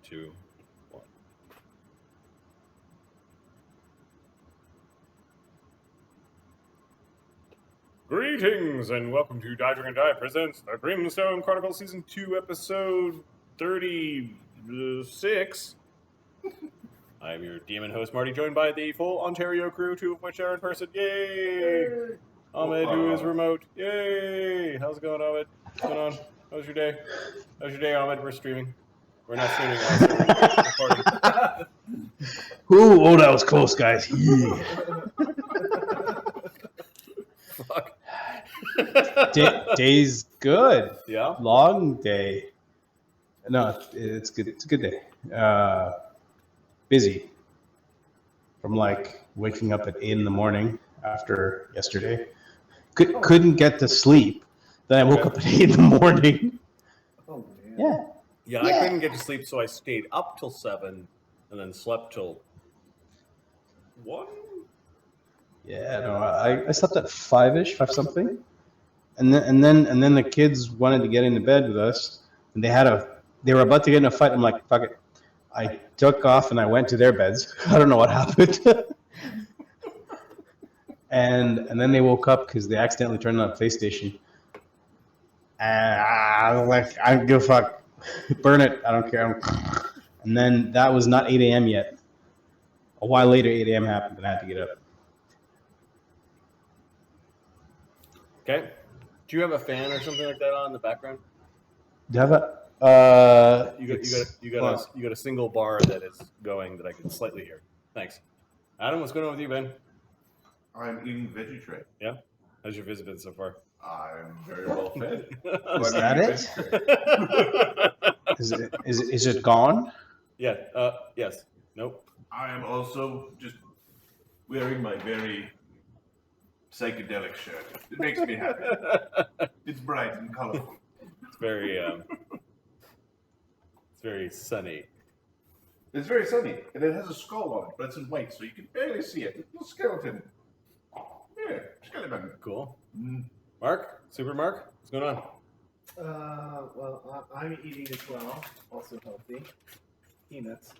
2, 1. Greetings and welcome to Die Drink and Die presents the Grimstone Chronicles Season 2, Episode 36. I'm your demon host, Marty, joined by the full Ontario crew, 2 of which are in person. Yay! Ahmed, who is remote. Yay! How's it going, Ahmed? What's going on? How's your day? How's your day, Ahmed? We're streaming. We're not streaming, also. We're recording. Ooh, oh, that was close, guys. Fuck. Day's good. Yeah? Long day. No, it's good. It's a good day. Busy. From like waking up at 8 in the morning after yesterday. Couldn't get to sleep. Then I woke up at 8 in the morning. Oh, man. Yeah, I couldn't get to sleep, so I stayed up till 7 and then slept till 1? Yeah, no, I slept at 5-ish, 5 something. And then the kids wanted to get into bed with us, and they were about to get in a fight. I'm like, fuck it. I took off and I went to their beds. I don't know what happened. and then they woke up because they accidentally turned on the PlayStation. And I was like, I don't give a fuck. Burn it. I don't care. And then that was not 8 a.m. yet. A while later, 8 a.m. happened, and I had to get up. Okay. Do you have a fan or something like that on in the background? Do you have a? You got a single bar that is going that I can slightly hear. Thanks. Adam, what's going on with you, Ben? I'm eating veggie tray. Yeah. How's your visit been so far? I'm very well fed. Is that it? Is it gone? Yeah. Yes. Nope. I am also just wearing my very psychedelic shirt. It makes me happy. It's bright and colorful. It's very sunny. It's very sunny, and it has a skull on it, but it's in white, so you can barely see it. It's a little skeleton. Yeah, skeleton. Cool. Mark? Super Mark? What's going on? Well, I'm eating as well, also healthy. Peanuts.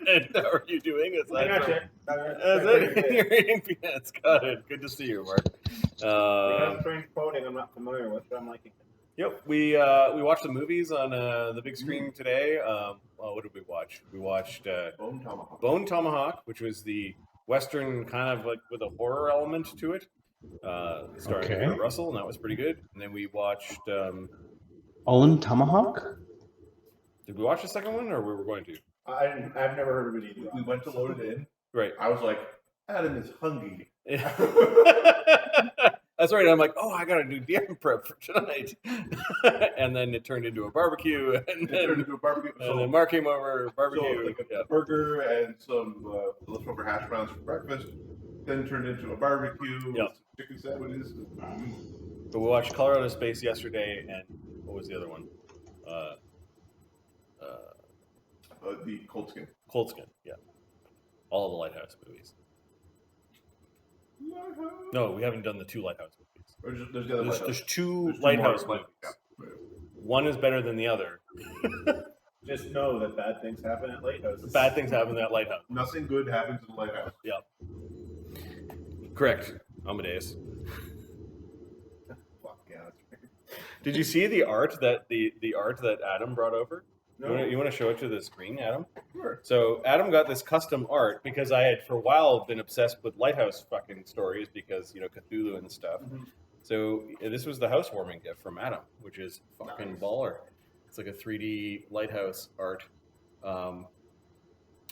And how are you doing? I got you. You're eating peanuts. Got it. Good to see you, Mark. Strange quoting I'm not familiar with, but I'm liking it. Yep, we watched the movies on the big screen today. What did we watch? We watched Bone Tomahawk. Bone Tomahawk, which was the Western kind of like with a horror element to it, starring Kurt Russell, and that was pretty good. And then we watched. Bone Tomahawk? Did we watch the second one, or we were going to? I've never heard of it either. We went to load it in. Right. I was like, Adam is hungry. That's right. I'm like, oh, I gotta do DM prep for tonight, and then it turned into a barbecue, and then Mark came over, barbecue, so, like a burger and some leftover hash browns for breakfast. Then turned into a barbecue, with some chicken sandwiches. But we watched Colorado Space yesterday, and what was the other one? The Cold Skin. Cold Skin, yeah. All of the Lighthouse movies. No, we haven't done the 2 Lighthouse movies. There's 2 Lighthouse movies. Yeah. One is better than the other. Just know that bad things happen at lighthouses. Bad things happen at Lighthouse. Nothing good happens in the lighthouse. Yeah. Correct. Amadeus. Fuck yeah. Did you see the art that the art that Adam brought over? No. You want to show it to the screen, Adam? Sure. So Adam got this custom art because I had for a while been obsessed with lighthouse fucking stories because, Cthulhu and stuff. Mm-hmm. So this was the housewarming gift from Adam, which is fucking baller. It's like a 3D lighthouse art,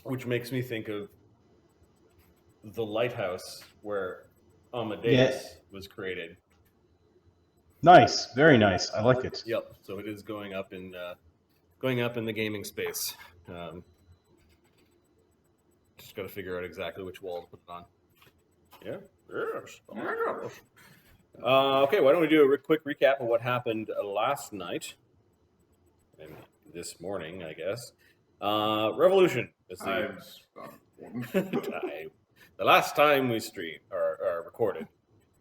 which makes me think of the lighthouse where Amadeus was created. Nice, very nice. I like it. Yep. So it is going up in the gaming space. Just got to figure out exactly which wall to put it on. Yeah. Yes. Oh my gosh. Okay, why don't we do a quick recap of what happened last night and this morning, I guess. Revolution. The last time we streamed or recorded,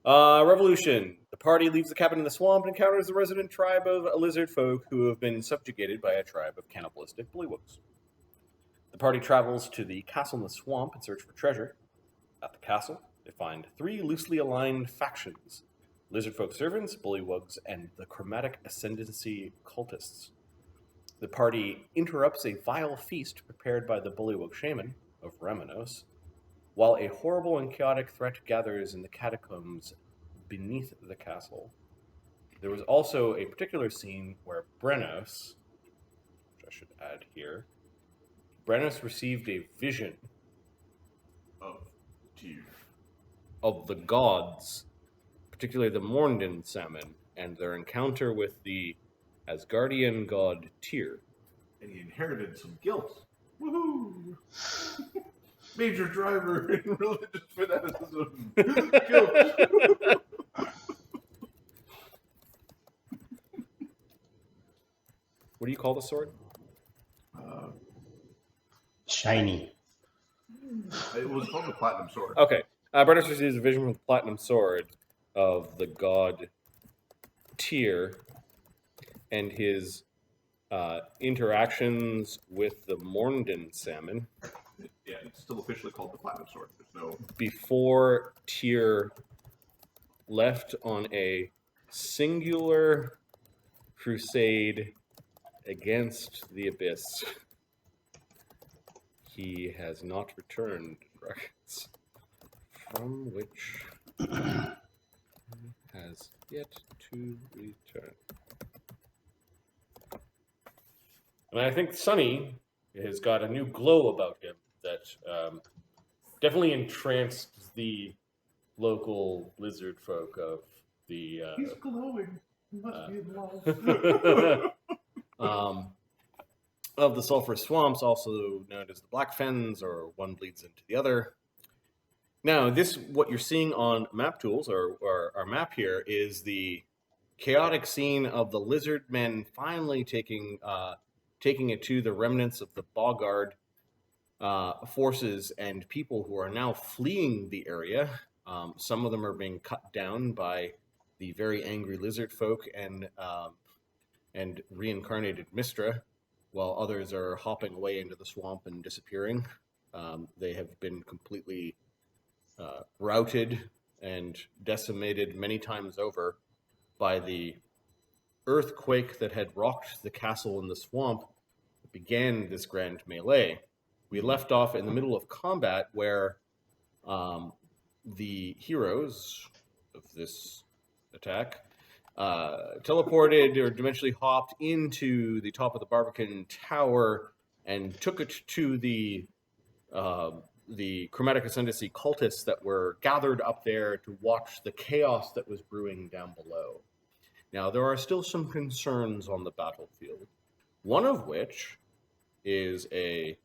Revolution. The party leaves the cabin in the swamp and encounters the resident tribe of lizard folk who have been subjugated by a tribe of cannibalistic bullywugs. The party travels to the castle in the swamp in search for treasure. At the castle, they find 3 loosely aligned factions: lizard folk servants, bullywugs, and the chromatic ascendancy cultists. The party interrupts a vile feast prepared by the bullywug shaman of Ramenos, while a horrible and chaotic threat gathers in the catacombs beneath the castle. There was also a particular scene where Brennos, which I should add here, Brennos received a vision of the gods, particularly the Mornden salmon, and their encounter with the Asgardian god Tyr. And he inherited some guilt. Woohoo! Major driver in religious fanaticism. Guilt. What do you call the sword? Shiny. It was called the Platinum Sword. Okay. Brennos receives a vision from the platinum sword of the god Tyr and his interactions with the Mornden salmon. Yeah, it's still officially called the Platinum Sword. There's no... Before Tyr left on a singular crusade against the Abyss. He has not returned, records from which he has yet to return. And I think Sunny has got a new glow about him that definitely entranced the local lizard folk of the... He's glowing. He must be in love. Of the sulfur swamps, also known as the Black Fens, or one bleeds into the other. Now, what you're seeing on map tools, or our map here, is the chaotic scene of the lizard men finally taking it to the remnants of the Boggard forces and people who are now fleeing the area. Some of them are being cut down by the very angry lizard folk and reincarnated Mistra, while others are hopping away into the swamp and disappearing. They have been completely routed and decimated many times over by the earthquake that had rocked the castle in the swamp that began this grand melee. We left off in the middle of combat where the heroes of this attack teleported or dimensionally hopped into the top of the Barbican Tower and took it to the chromatic ascendancy cultists that were gathered up there to watch the chaos that was brewing down below. Now, there are still some concerns on the battlefield, one of which is a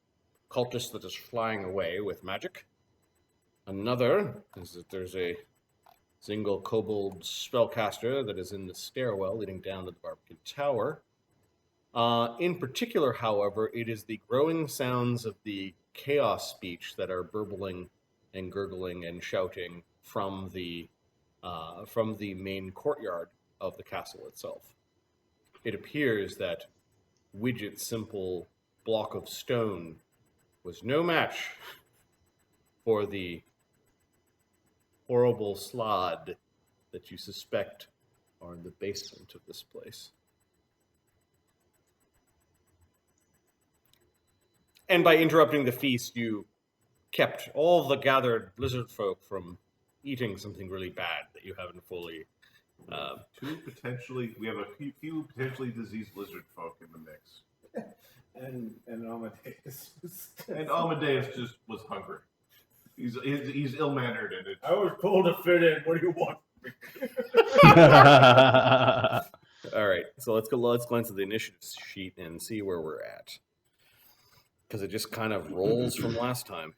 cultist that is flying away with magic. Another is that there's a single kobold spellcaster that is in the stairwell leading down to the Barbican Tower. In particular, however, it is the growing sounds of the chaos speech that are burbling and gurgling and shouting from the main courtyard of the castle itself. It appears that Widget's simple block of stone was no match for the horrible slaad that you suspect are in the basement of this place. And by interrupting the feast, you kept all the gathered lizard folk from eating something really bad that you haven't fully... we have a few potentially diseased lizard folk in the mix. And Amadeus. And Amadeus just was hungry. He's ill-mannered, and it's... I was told to fit in. What do you want from me? All right, so let's glance at the initiative sheet and see where we're at, because it just kind of rolls from last time.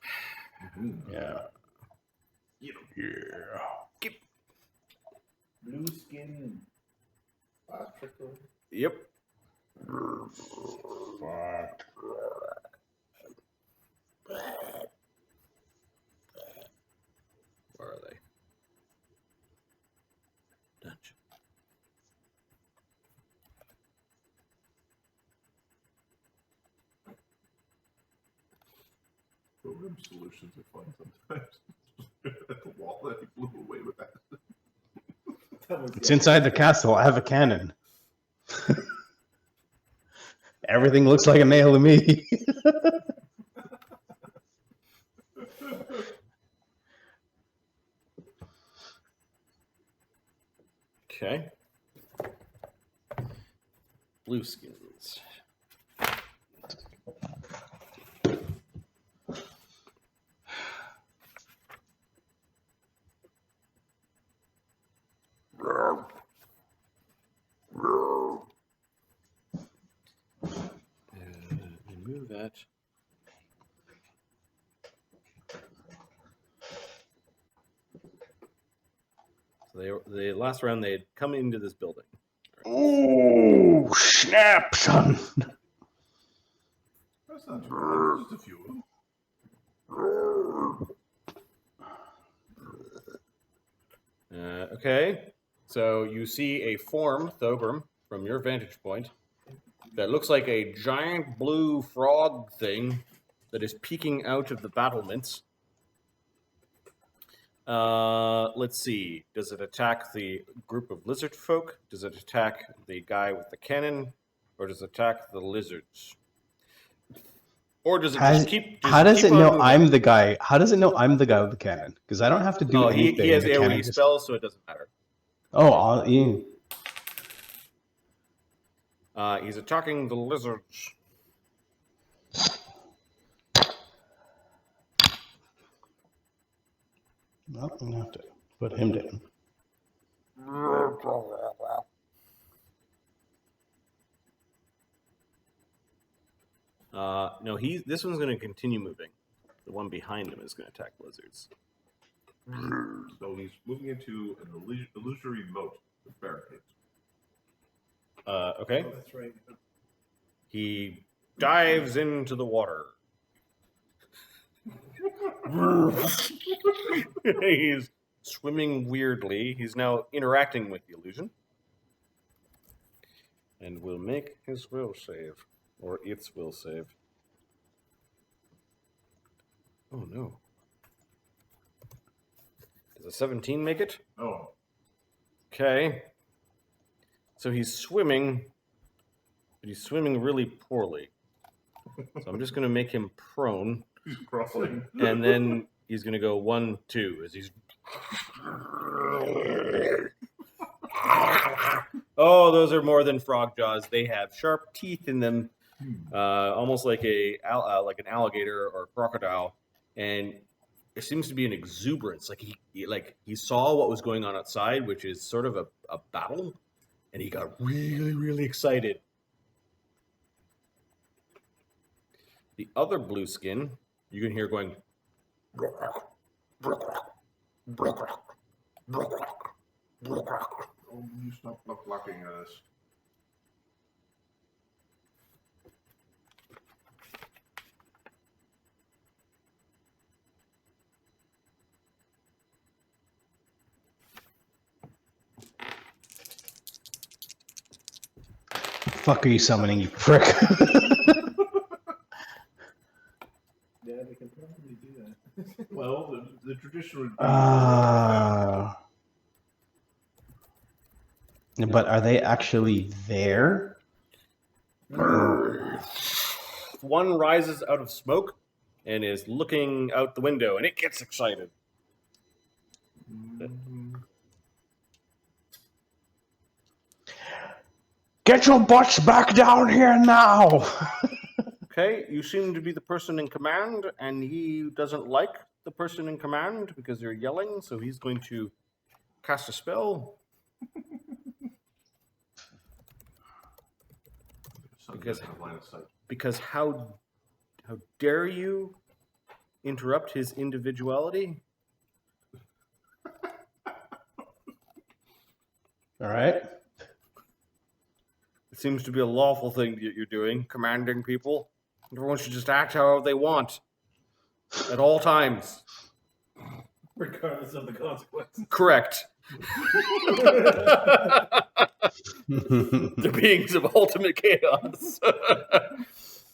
Yeah. Yeah. Blue skin. Batrachian. Yep. Where are they? Thogrim solutions are fun sometimes. At the wall that he blew away with that. It's inside the castle. I have a cannon. Everything looks like a nail to me. Okay. Blue skins. Remove that. So the last round they had come into this building. Oh, snap, son. That's not too bad. Just a few of them. Okay, so you see a form, Thogrim, from your vantage point, that looks like a giant blue frog thing that is peeking out of the battlements. Let's see. Does it attack the group of lizard folk? Does it attack the guy with the cannon? Or does it attack the lizards? Or does it just keep... How does it know moving? I'm the guy? How does it know I'm the guy with the cannon? Because I don't have to do anything. He has The AoE cannon just- spells, so it doesn't matter. Oh, He's attacking the lizards. well, I'm going to have to put him down. No, this one's going to continue moving. The one behind him is going to attack lizards. So he's moving into an illusory moat with barricades. Okay. Oh, that's right. He dives into the water. He's swimming weirdly. He's now interacting with the illusion. And will make his will save. Or its will save. Oh no. Does a 17 make it? Oh. Okay. So he's swimming, but he's swimming really poorly. So I'm just going to make him prone. He's crawling. And then he's going to go 1, 2 as he's... Oh, those are more than frog jaws. They have sharp teeth in them, almost like an alligator or a crocodile. And there seems to be an exuberance. Like he saw what was going on outside, which is sort of a battle. And he got really, really excited. The other blue skin, you can hear going... Oh, you stop blocking at us. Fuck are you summoning, you prick? Yeah, we can probably do that. Well, the tradition would be... But are they actually there? One rises out of smoke and is looking out the window, and it gets excited. Get your butts back down here now! Okay, you seem to be the person in command, and he doesn't like the person in command because they're yelling, so he's going to cast a spell. Because how dare you interrupt his individuality? All right. It seems to be a lawful thing that you're doing, commanding people. Everyone should just act however they want. At all times. Regardless of the consequences. Correct. The beings of ultimate chaos.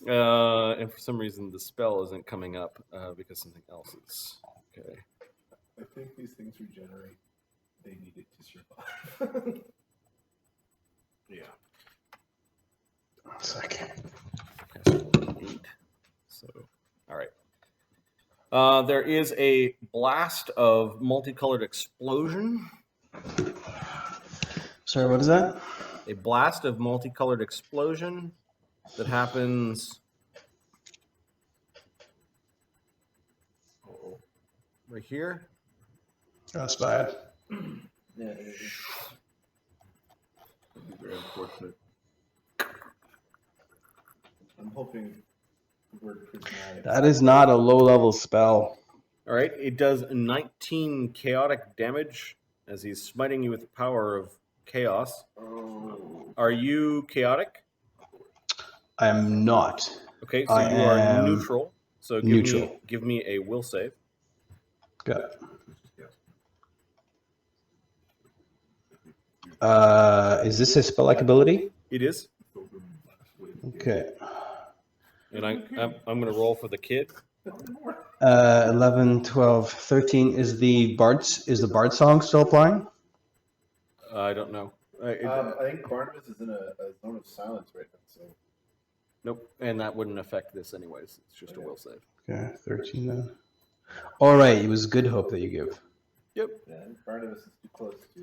And for some reason, the spell isn't coming up because something else is. Okay. I think these things regenerate. They need it to survive. Yeah. 1 second. So, all right. There is a blast of multicolored explosion. Sorry, what is that? A blast of multicolored explosion that happens right here. That's bad. Yeah, it is. That'd be very unfortunate. I'm hoping the word prismatic. That is not a low-level spell. All right. It does 19 chaotic damage as he's smiting you with the power of chaos. Oh. Are you chaotic? I am not. Okay, so I you are am neutral. So neutral. give me a will save. Good. Is this a spell-like ability? It is. Okay. And I'm going to roll for the kid. 11, 12, 13. Is the bard song still applying? I don't know. I think Barnabas is in a zone of silence right now. So Nope. And that wouldn't affect this anyways. It's just a will save. Okay, 13 then. All right, it was good hope that you give. Yep. yeah, I think Barnabas is too close to.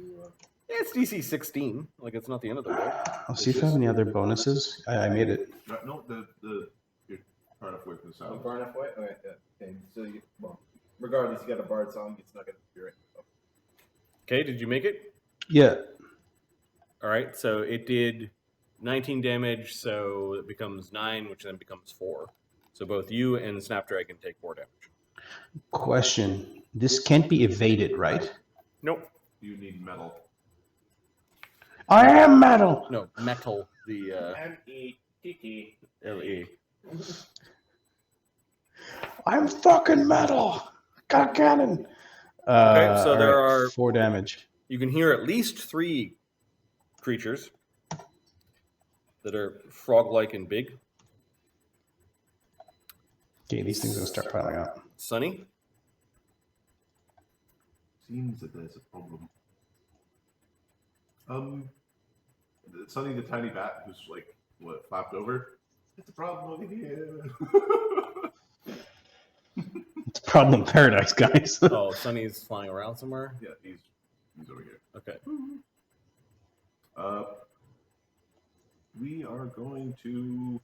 Yeah, it's DC 16. Like, it's not the end of the world. I'll see if I have any other bonuses. I made it. No, you're far enough away from the Oh, sound. far enough away. Okay, yeah. Okay, so regardless, you got a bard song. It's not gonna be right. Oh. Okay, did you make it? Yeah. All right, so it did 19 damage, so it becomes 9, which then becomes 4. So both you and Snapdragon take 4 damage. Question. This can't be evaded, right? Nope. You need metal. I am metal. No, metal, the M-E-T-T. LE. I'm fucking metal. Got a cannon. Okay, so there all right, are 4 damage. You can hear at least 3 creatures that are frog-like and big. Okay, these things are gonna start piling up. Sunny? Seems that there's a problem. Sonny the tiny bat who's like flapped over. It's a problem over here. It's a problem in paradise, guys. Oh, Sunny's flying around somewhere? Yeah, he's over here. Okay. We are going to.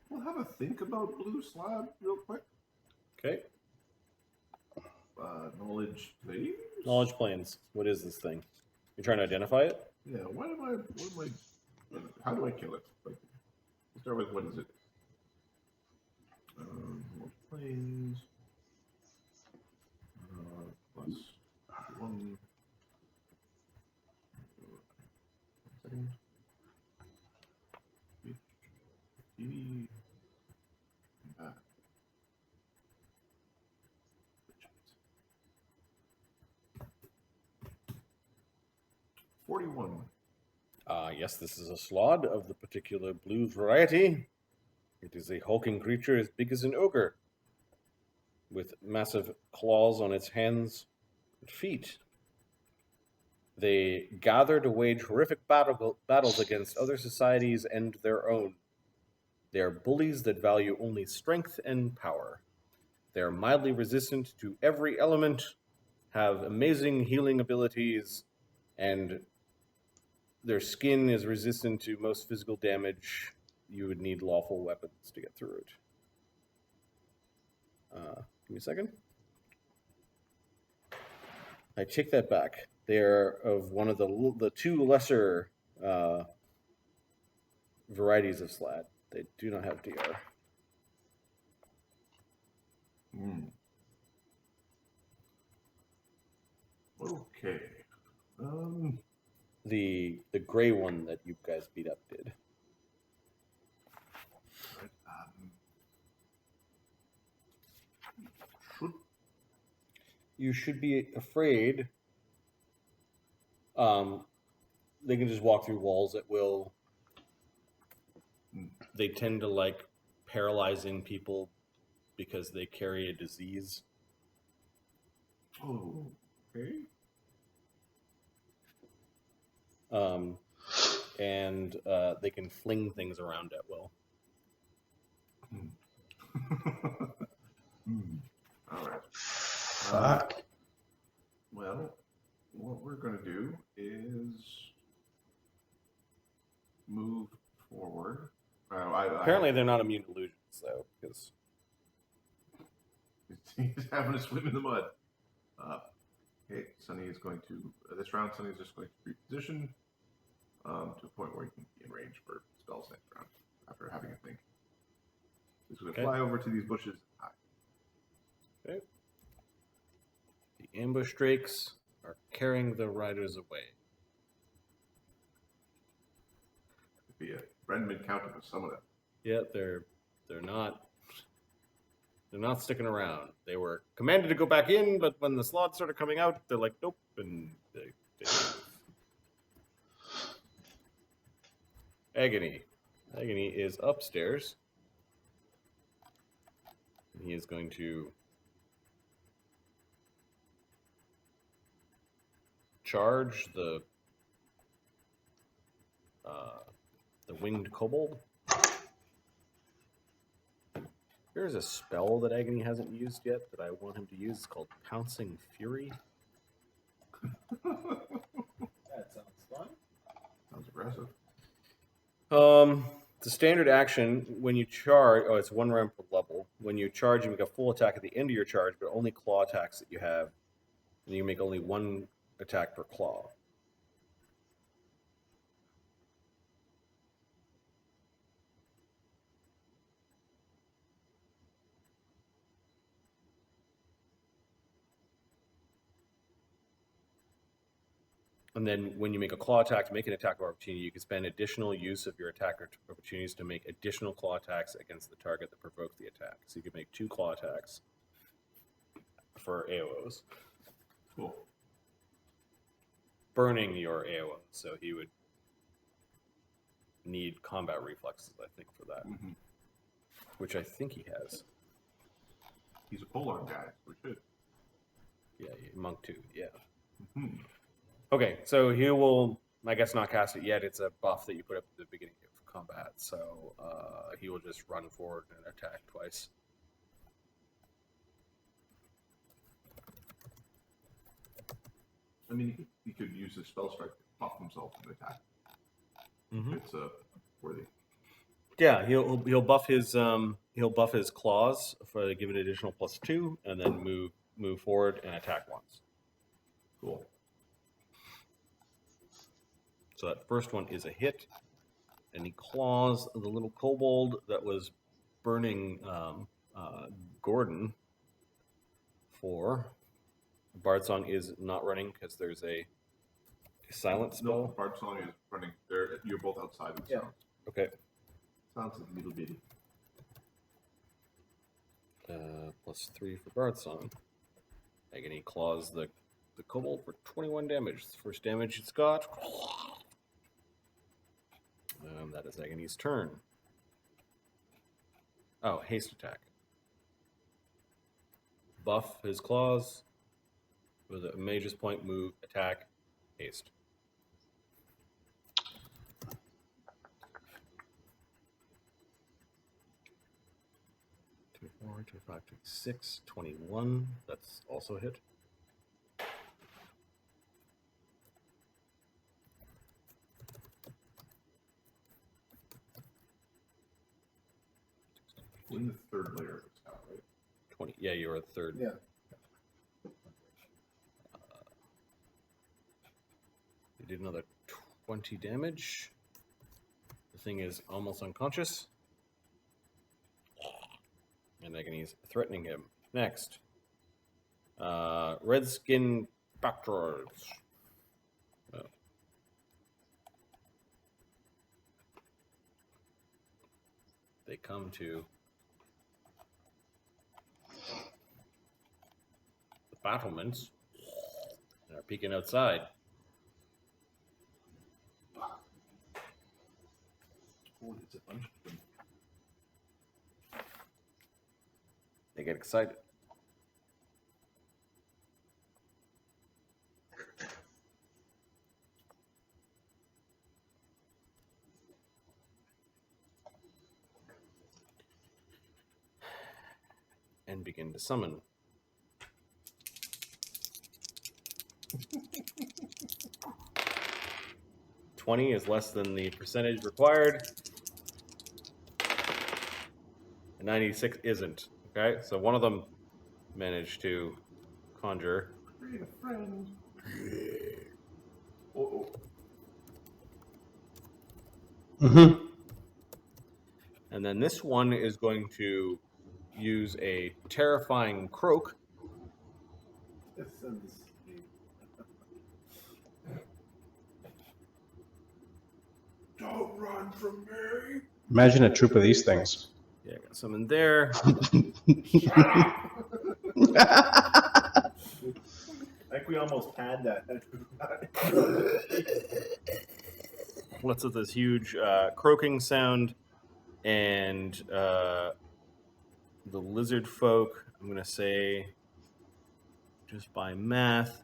We'll have a think about blue slab real quick. Okay. Knowledge planes. Knowledge planes. What is this thing? You're trying to identify it? Yeah. How do I kill it? Like, let's start with what is it? Knowledge planes. Plus 1. Second. Back. 41. Yes, this is a slod of the particular blue variety. It is a hulking creature as big as an ogre, with massive claws on its hands and feet. They gather to wage horrific battles against other societies and their own. They are bullies that value only strength and power. They are mildly resistant to every element, have amazing healing abilities, and their skin is resistant to most physical damage. You would need lawful weapons to get through it. Give me a second. I take that back. They are of one of the 2 lesser varieties of slaad. They do not have DR. Okay. The gray one that you guys beat up did. Right, You should be afraid. They can just walk through walls at will. they tend to like paralyzing people because they carry a disease. Oh, okay. And they can fling things around at will. All right. Fuck. Well, what we're going to do is move forward. Apparently, they're not immune to illusions, though, because he's having to swim in the mud. Okay, Sunny is going to, this round, Sunny is just going to reposition to a point where he can be in range for spells next round after having a think. He's going to fly over to these bushes. okay. The ambush drakes are carrying the riders away. Could be a Brenman counter with some of them. Yeah, they're not sticking around. They were commanded to go back in, but when the slots started coming out, they're like, nope, and they Agony. Agony is upstairs. He is going to charge the winged kobold. There's a spell that Agony hasn't used yet that I want him to use. It's called Pouncing Fury. That sounds fun. Sounds aggressive. It's a standard action when you charge. Oh, it's 1 round per level. When you charge, you make a full attack at the end of your charge, but only claw attacks that you have. And you make only 1 attack per claw. And then when you make a claw attack to make an attack of opportunity, you can spend additional use of your attack opportunities to make additional claw attacks against the target that provoked the attack. So you can make 2 claw attacks for AOs. Cool. Burning your AOs. So he would need combat reflexes, I think, for that. Mm-hmm. Which I think he has. He's a polearm guy. We should. Yeah, monk 2, yeah. Mm-hmm. Okay, so he will, I guess, not cast it yet. It's a buff that you put up at the beginning of combat. So he will just run forward and attack twice. I mean, he could use his spell strike to buff himself and attack. Mm-hmm. It's worthy. Yeah, he'll buff his claws for give it additional +2, and then move forward and attack once. Cool. So that first one is a hit, and he claws the little kobold that was burning Gordon. For Bard Song is not running because there's a silent spell. No, Bard Song is running. You're both outside of the sound. Okay. Sounds like a little bitty. +3 for Bard Song. Agony claws the kobold for 21 damage. It's the first damage it's got. That is Agony's turn. Oh, haste attack. Buff his claws with a mage's point, move, attack, haste. (24, 25, 26, 21). That's also a hit. In the third layer of the spell, right? 20. Yeah, you're a third. Yeah. You did another 20 damage. The thing is almost unconscious. And Agony's threatening him. Next. Redskin Backdroids. They come to the battlements and are peeking outside. Oh, it's a bunch of them. get excited. And begin to summon. $20 is less than the percentage required. And 96 isn't. Okay, so one of them managed to conjure. Create a friend. Oh. Mm-hmm. And then this one is going to use a terrifying croak. Don't run from me. Imagine a troop of these things. Yeah, got some in there. Like we almost had that. Lets out this huge croaking sound, and the lizard folk, I'm going to say, just by math,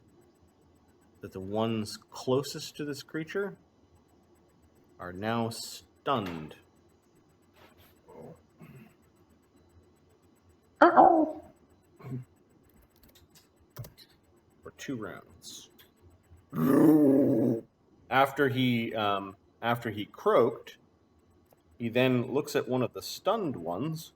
that the ones closest to this creature are now stunned. For 2 rounds. After he croaked, he then looks at one of the stunned ones.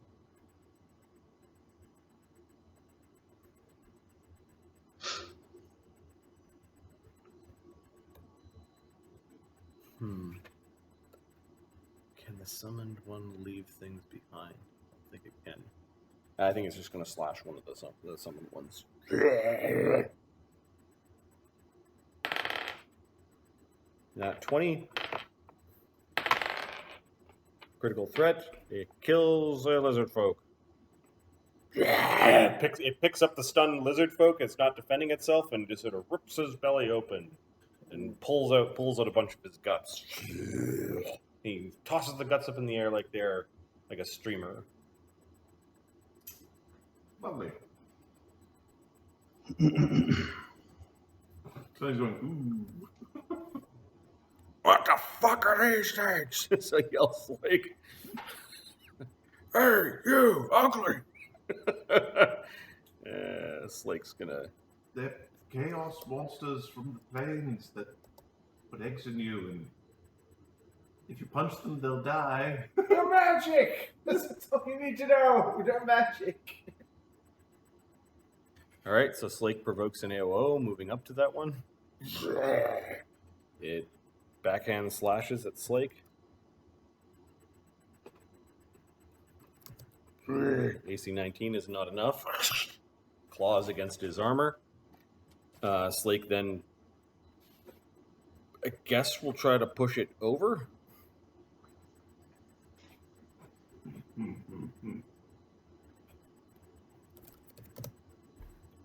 Can the summoned one leave things behind? I don't think it can. I think it's just going to slash one of the summoned ones. Now 20. Critical threat. It kills a lizard folk. It picks up the stunned lizard folk. It's not defending itself and just sort of rips his belly open and pulls out a bunch of his guts. He tosses the guts up in the air like they're like a streamer. Lovely. So he's going, ooh. What the fuck are these things? So he yells like, "Hey, you, ugly!" Slake's gonna. They're chaos monsters from the plains that put eggs in you, and if you punch them, they'll die. They're magic! That's all you need to know. They're magic. All right, so Slake provokes an AOO, moving up to that one. It backhand slashes at Slake. AC 19 is not enough. Claws against his armor. Slake then, I guess, will try to push it over.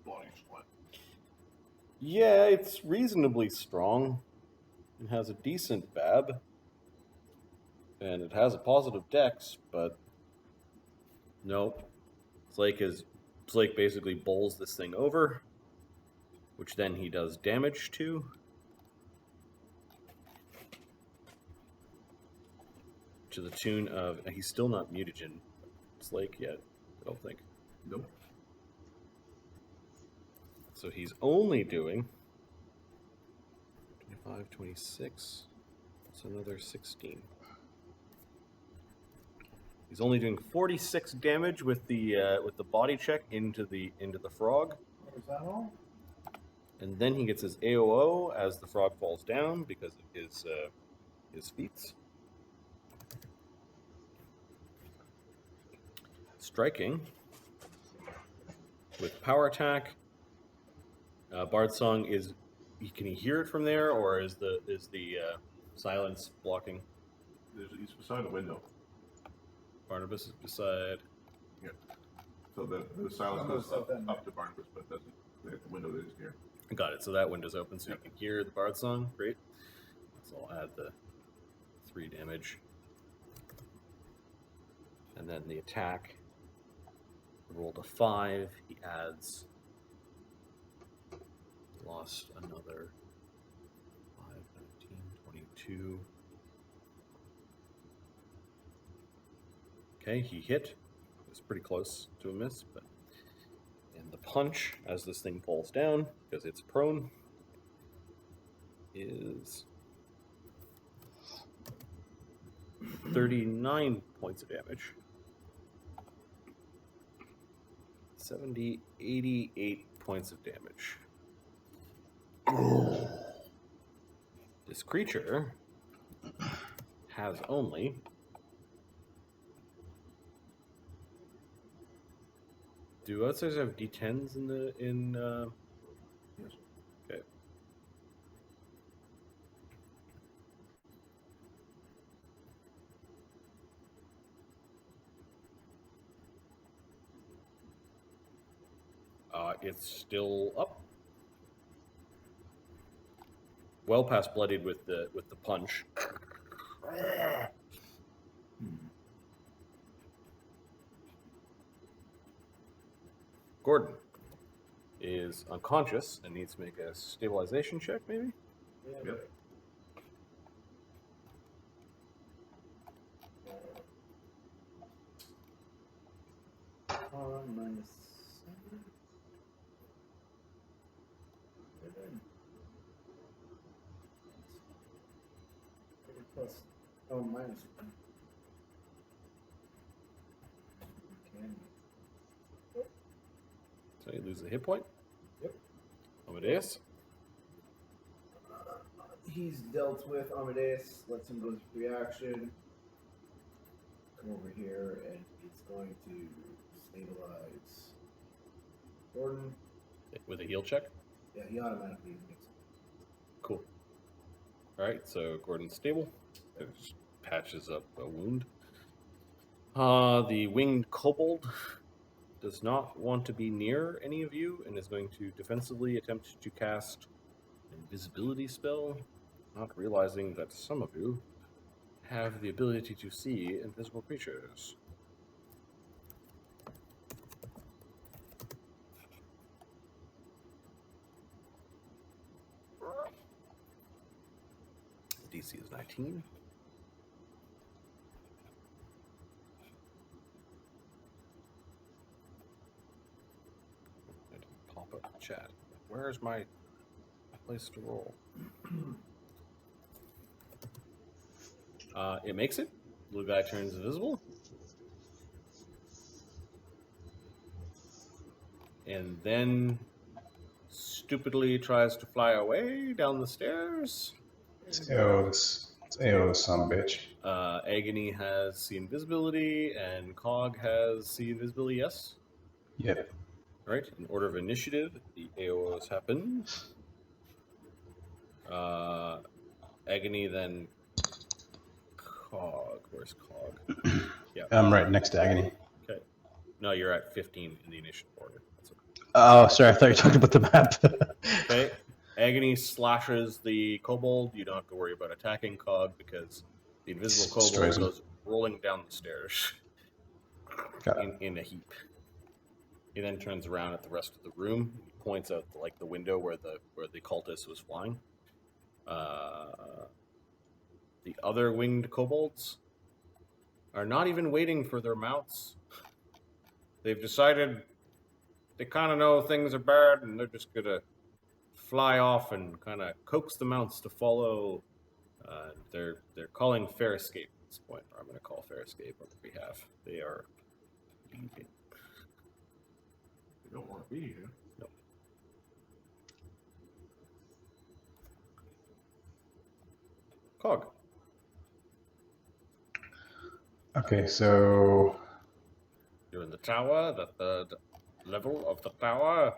Body sweat. Yeah, it's reasonably strong. It has a decent BAB. And it has a positive dex, but nope. Slake basically bowls this thing over, which then he does damage to. To the tune of, he's still not mutagen, Slake, yet, I don't think. Nope. So he's only doing 25, 26, that's another 16. He's only doing 46 damage with the body check into the frog. Is that all? And then he gets his AOO as the frog falls down because of his feats. Striking with power attack. Bard Song is. Can he hear it from there, or is the silence blocking? He's beside a window. Barnabas is beside. Yeah. So the silence goes up to Barnabas, but doesn't. The window is here. Got it. So that window's open, so you can hear the Bard Song. Great. So I'll add the 3 damage, and then the attack rolled a 5. He adds. Lost another 5, 19, 22. Okay, he hit. It's pretty close to a miss, but. And the punch, as this thing falls down, because it's prone, is 39 points of damage. 88 points of damage. This creature has only do outsiders have D10s in Yes. Okay. It's still up. Well past bloodied with the punch. Gordon is unconscious and needs to make a stabilization check, maybe? Yep. -7. Plus, oh, -1. Okay. So you lose a hit point. Yep. Amadeus. He's dealt with. Amadeus lets him go through reaction. Come over here, and he's going to stabilize Gordon. With a heal check. Yeah, he automatically makes it. Cool. Alright, so Gordon's stable. It just patches up a wound. The winged kobold does not want to be near any of you and is going to defensively attempt to cast an invisibility spell, not realizing that some of you have the ability to see invisible creatures. DC is 19. I didn't pop up the chat. Where's my place to roll? It makes it. Blue guy turns invisible. And then stupidly tries to fly away down the stairs. It's AO, son of a bitch. Agony has see invisibility, and Cog has see invisibility, yes? Yep. Right, in order of initiative, the AOs happen. Agony, then Cog. Where's Cog? Yeah. I'm right next to Agony. Okay. No, you're at 15 in the initiative order. That's okay. Oh, sorry, I thought you were talking about the map. Okay. Agony slashes the kobold. You don't have to worry about attacking Cog because the invisible kobold Destroys him. goes rolling down the stairs Got it. in a heap. He then turns around at the rest of the room. He points out like the window where the cultist was flying. The other winged kobolds are not even waiting for their mounts. They've decided they kind of know things are bad, and they're just gonna fly off and kind of coax the mounts to follow. They're calling fair escape at this point. Or I'm going to call fair escape on their behalf. They are leaving. You don't want to be here. No. Cog. Okay, so You're in the tower, the third level of the tower.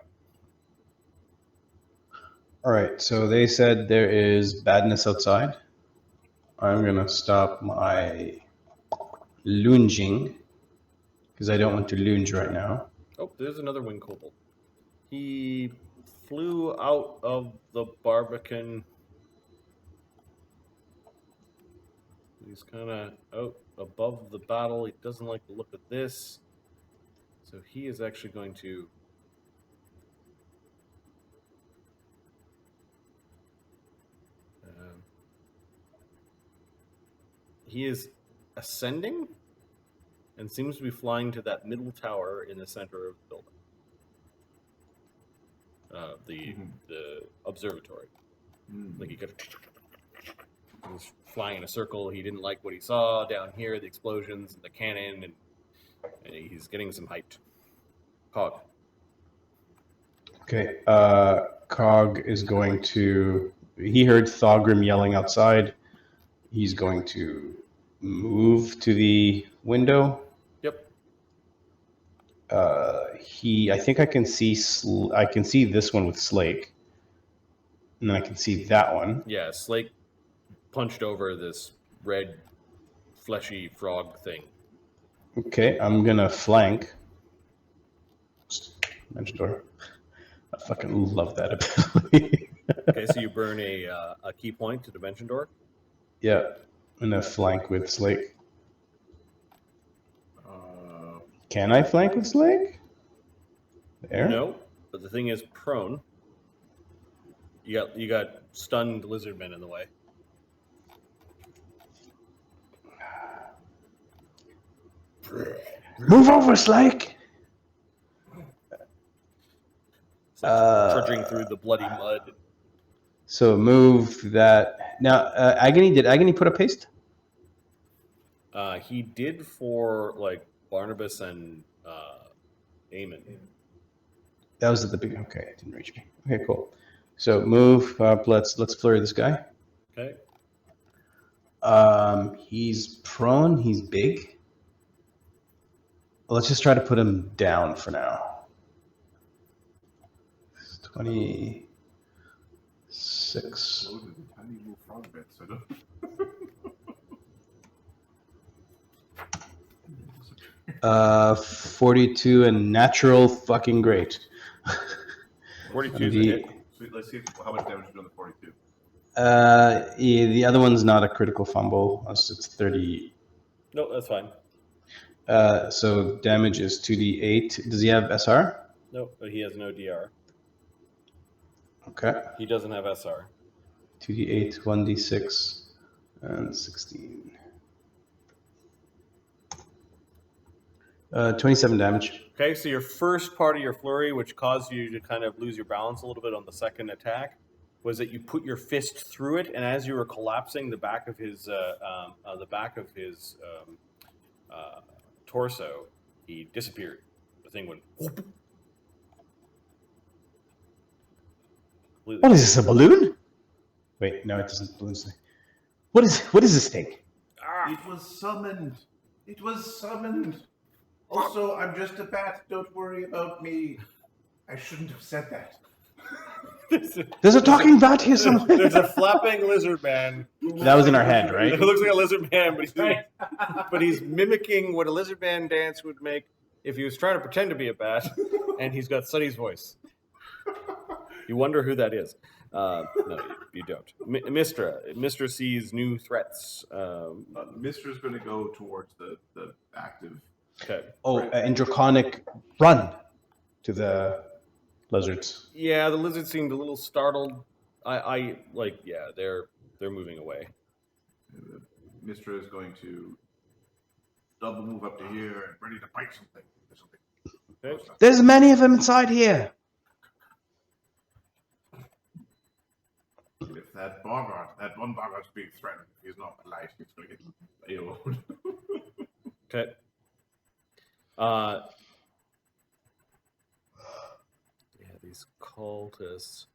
all right. So they said there is badness outside. I'm gonna stop my lunging because I don't want to lunge right now. Oh, there's another winged kobold. He flew out of the barbican. He's kind of out above the battle. He doesn't like the look of this. So he is actually going to... he is ascending and seems to be flying to that middle tower in the center of the building. The observatory. Like he was flying in a circle. He didn't like what he saw down here, the explosions, the cannon, and he's getting some height. Cog. Okay. Cog is going to... He heard Thogrim yelling outside. He's going to move to the window. Yep. I think I can see this one with Slake. And then I can see that one. Yeah, Slake punched over this red, fleshy frog thing. Okay, I'm gonna flank. Dimension door. I fucking love that ability. Okay, so you burn a key point to Dimension Door. Yeah, I'm gonna flank with Slake. Can I flank with Slake? There? No, but the thing is prone. You got stunned lizardmen in the way. Move over, Slake! Trudging through the bloody mud. So move that. Now, did Agony put up haste? He did for like Barnabas and Eamon. That was at the beginning. Okay, it didn't reach me. Okay, cool. So move up. Let's flurry this guy. Okay. He's prone. He's big. Let's just try to put him down for now. 26. Loaded with tiny little frog bits. I don't... 42 and natural fucking great. 42 is a hit. So let's see how much damage you do on the 42. Yeah, the other one's not a critical fumble. It's 30. No, that's fine. So damage is 2d8. Does he have SR? No, but he has no DR. Okay. He doesn't have SR. 2d8, 1d6, and 16. 27 damage. Okay, so your first part of your flurry, which caused you to kind of lose your balance a little bit on the second attack, was that you put your fist through it, and as you were collapsing, the back of his torso, he disappeared. The thing went. Whoop. What is this, a balloon? Wait, no, it doesn't balloon. What is this thing? It was summoned. It was summoned. Also, I'm just a bat. Don't worry about me. I shouldn't have said that. There's a talking bat here somewhere. There's a flapping lizard man. That was in our head, right? It looks like a lizard man, but he's mimicking what a lizard man dance would make if he was trying to pretend to be a bat, and he's got Sunny's voice. You wonder who that is. No, you don't. Mistra sees new threats. Mistra's going to go towards the active. Okay. Oh, and Draconic run to the lizards. Yeah, the lizards seemed a little startled. They're moving away. Mistra is going to double move up to here and ready to bite something. Okay. There's many of them inside here. If that one Barbart's being threatened, he's not polite, he's going to get AO'd. Okay. These cultists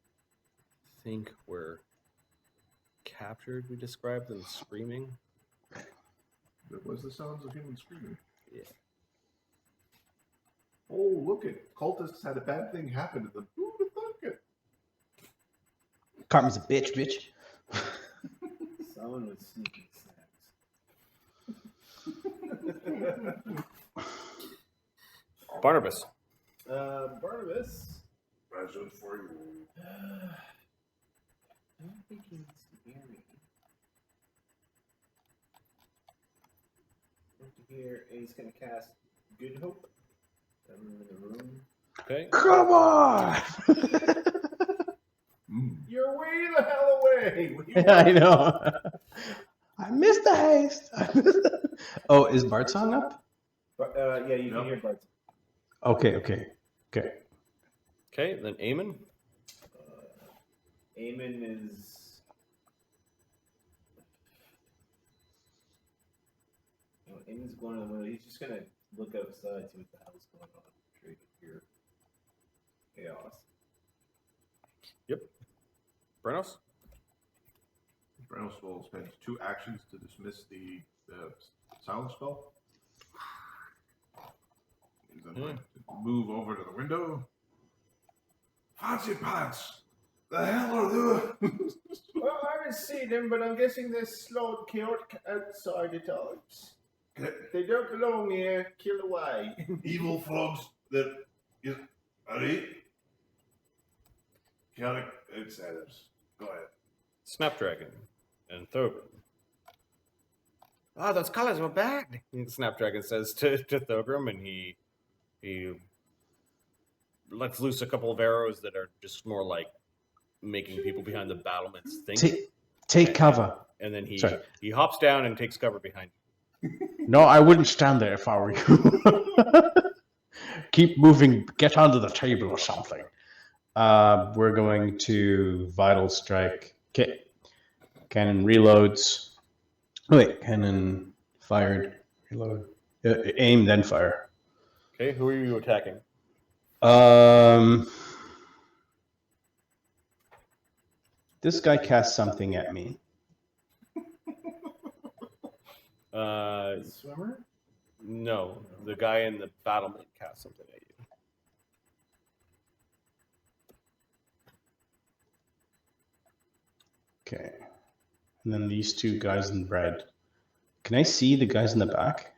think we're captured. We described them screaming. There was the sounds of human screaming. Yeah. Oh, look it. Cultists had a bad thing happen to them. Who would have thought it? Cartman's a bitch. Someone with sneaking snacks. Barnabas. Barnabas. Present for you. I don't think he's near me. Over here, and he's going to cast Good Hope. I'm in the room. Okay. Come on! You're way the hell away. I know. I missed the haste. Oh, is Bart song up? Yeah, you can hear Bart. Okay. Okay, then Eamon. Eamon is. Eamon's going to the window. He's just gonna look outside, see what the hell's going on. Try to hear chaos. Yep. Brennos. Brennos will spend 2 actions to dismiss the silence spell. He's then going to move over to the window. Fancy pants! The hell are they? Well, I haven't seen them, but I'm guessing they're slow chaotic outside at times. They don't belong here. Kill away. Evil frogs that are chaotic outsiders. Go ahead. Snapdragon and Thogrim. Oh, those colors were bad. Snapdragon says to Thogrim, and he lets loose a couple of arrows that are just more like making people behind the battlements think. Take cover. And then he hops down and takes cover behind you. No, I wouldn't stand there if I were you. Keep moving. Get under the table or something. We're going to Vital Strike. Okay. Cannon reloads. Oh, wait, cannon fired. Reload. Aim, then fire. Okay, who are you attacking? This guy cast something at me. Swimmer? No, the guy in the battlement cast something at you. Okay. And then these 2 guys in red. Can I see the guys in the back?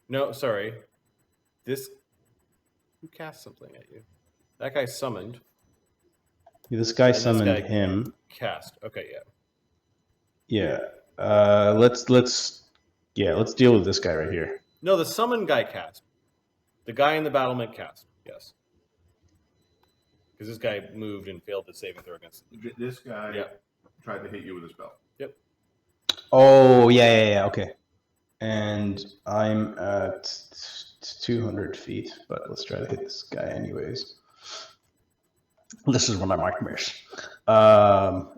No, sorry. Who cast something at you? That guy summoned. Yeah, this guy And this summoned guy him. Cast. Okay, yeah. Yeah. Let's deal with this guy right here. No, the summon guy cast. The guy in the battlement cast. Yes. Because this guy moved and failed to save and throw against him. This guy tried to hit you with a spell. Yep. Oh, yeah. Okay. And I'm at 200 feet, but let's try to hit this guy anyways. This is one of my nightmares. So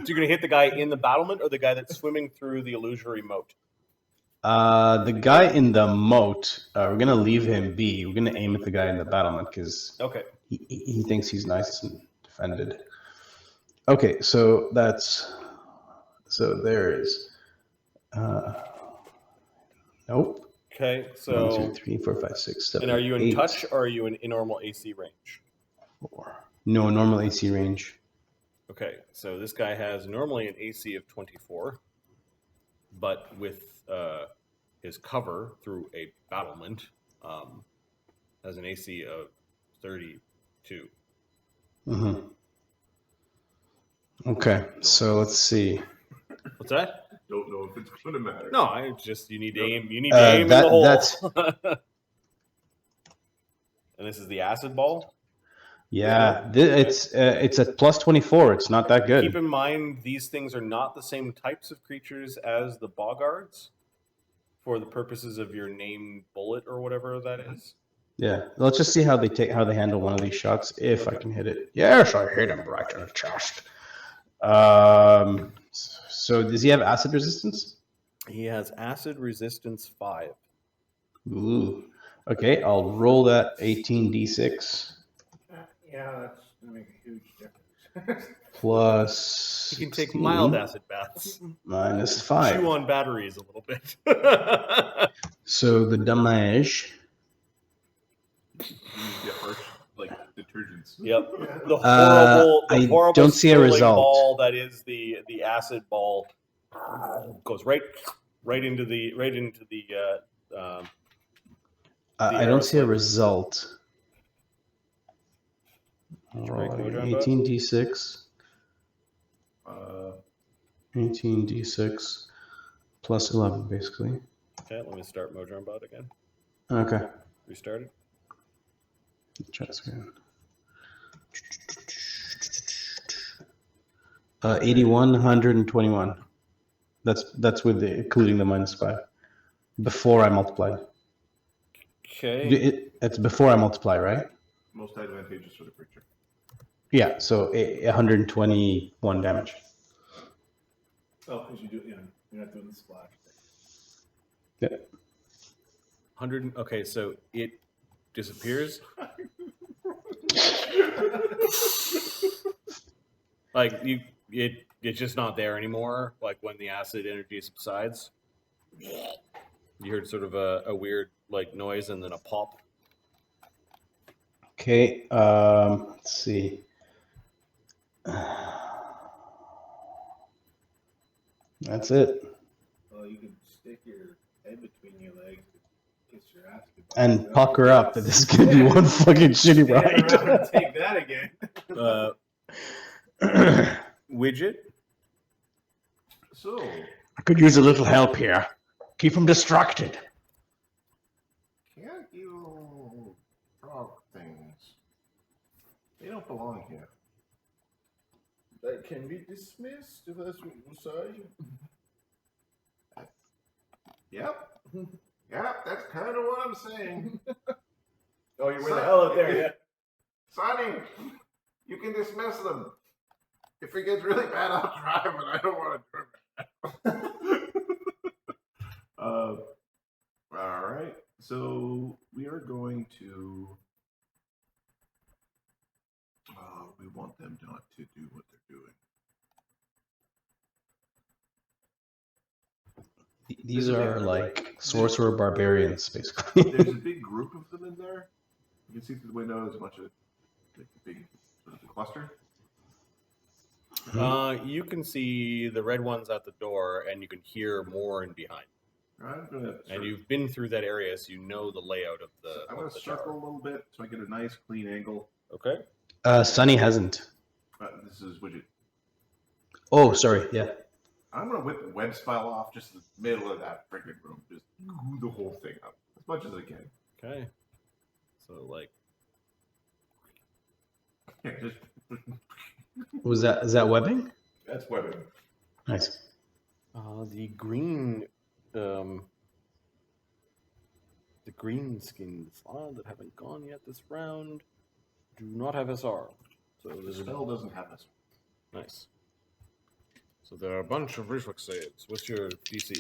you're going to hit the guy in the battlement or the guy that's swimming through the illusory moat? The guy in the moat, we're going to leave him be. We're going to aim at the guy in the battlement because he thinks he's nice and defended. Okay, so there is. Nope. Okay, so 1, 2, 3, 4, 5, 6, 7. And are you in 8, touch or are you in normal AC range? 4. No, normal AC range. Okay, so this guy has normally an AC of 24, but with his cover through a battlement, has an AC of 32. Mm-hmm. Okay, so let's see. What's that? Don't know if it's going to matter. No, you need to aim. You need to aim in the hole. And this is the acid ball. Yeah, it's at plus 24. It's not that good. Keep in mind, these things are not the same types of creatures as the boggards for the purposes of your name bullet or whatever that is. Yeah, let's just see how they handle one of these shots if I can hit it. Yes, I hit him right in the chest. So does he have acid resistance? He has acid resistance 5. Ooh. Okay, I'll roll that 18d6. Yeah, that's going to make a huge difference. Plus. He can take 16, mild acid baths. minus 5. Chew on batteries a little bit. So the damage. Harsh, like detergents. Yep. The horrible don't see a result. Ball that is the acid ball goes right into the I don't see a result. 18d6. 18d6 Plus 11, basically. Okay, let me start Mojang bot again. Okay. Restart it. Try this again. 81, 121. That's with the including the -5. Before I multiplied. Okay. It's before I multiply, right? Most advantageous for the creature. Yeah, so 121 damage. Oh, because you do, you're not doing the splash. Yeah. 100. Okay, so it disappears. Like it's just not there anymore. Like when the acid energy subsides, you heard sort of a weird like noise and then a pop. Okay, let's see. That's it. Well, you can stick your head between your legs and kiss your ass goodbye. And pucker up that this is going to be one fucking shitty Stand around and ride. take that again. Widget. So, I could use a little help here. Keep him distracted. can't you frog things? They don't belong here. That can be dismissed if that's what you decide. Yep. Yep, that's kind of what I'm saying. Oh, you were the hell out there, yeah. Sonny, you can dismiss them. If it gets really bad, I'll drive, but I don't want to do it. All right. So we are going to. We want them not to do what they're doing. These are like sorcerer barbarians, basically. There's a big group of them in there. You can see through the window. There's a bunch of like, big sort of cluster. You can see the red ones at the door, and you can hear more in behind. I'm gonna. And you've been through that area, so you know the layout of the. I'm gonna circle a little bit so I get a nice clean angle. Okay. Sunny hasn't. This is Widget. Oh, sorry. Yeah. I'm gonna whip the web spell off just in the middle of that freaking room. Just goo the whole thing up as much as I can. Okay. So like. Yeah, just Is that webbing? that's webbing. Nice. The green. The green skins that haven't gone yet this round do not have SR. So The there's spell doesn't have this. nice. So there are a bunch of reflex saves. What's your DC?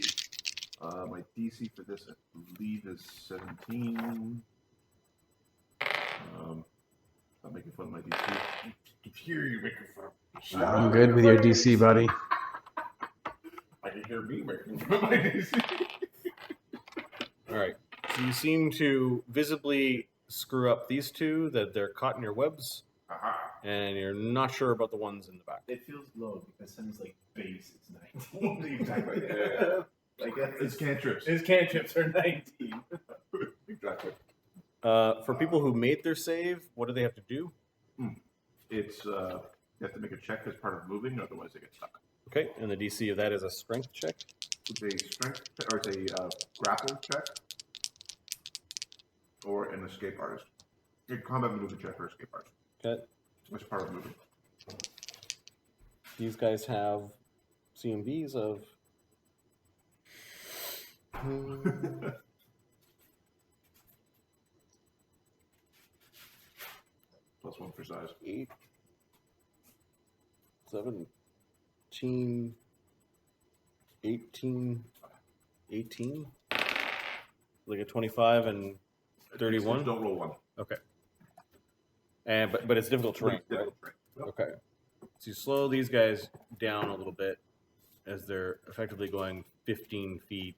My DC for this, I believe, is 17. I'm making fun of my DC. I can hear you making fun of me. I'm good with your DC, buddy. I can hear me making fun of my DC. All right. So you seem to visibly screw up these two, that they're caught in your webs, Aha. and you're not sure about the ones in the back. It feels low because Sunny's like base, it's 19. Exactly. Yeah. Like It's cantrips. his cantrips are 19. Exactly. For people who made their save, what do they have to do? It's you have to make a check as part of moving, otherwise they get stuck. Okay, and the DC of that is a strength check. It's a strength or it's a grapple check or an escape artist. A combat maneuver check or escape artist. Okay. It's part of moving. These guys have CMBs of +1 for size. 8, 17, 18, 18. Like a 25 and 31. Don't roll 1. Okay. And but it's difficult terrain, right? Difficult terrain. Yep. Okay. So you slow these guys down a little bit as they're effectively going 15 feet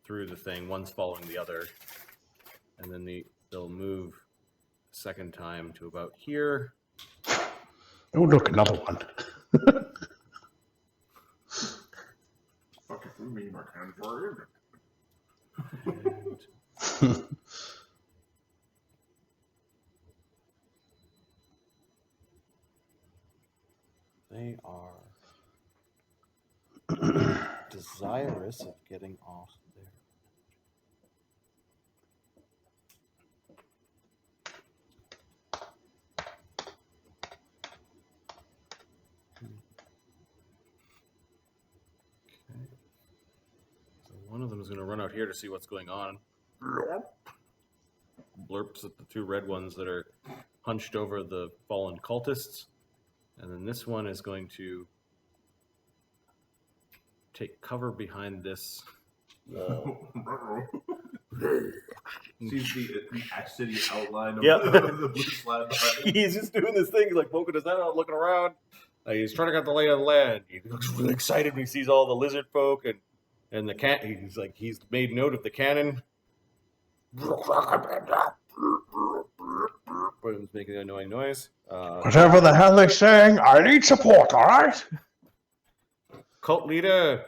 through the thing. One's following the other, and then they'll move a second time to about here. Oh, look, another one. Fucking through me, my hands are And they are desirous of getting off there. Okay. So one of them is going to run out here to see what's going on. Blurps at the two red ones that are hunched over the fallen cultists. And then this one is going to take cover behind this wall. Sees the city outline of Yep. the blue slab behind him. He's just doing this thing, he's like poking his head out, looking around. He's trying to get the lay of the land. He looks really excited when he sees all the lizard folk and the he's made note of the cannon. He's making an annoying noise. Whatever the hell they're saying, I need support, alright? Cult leader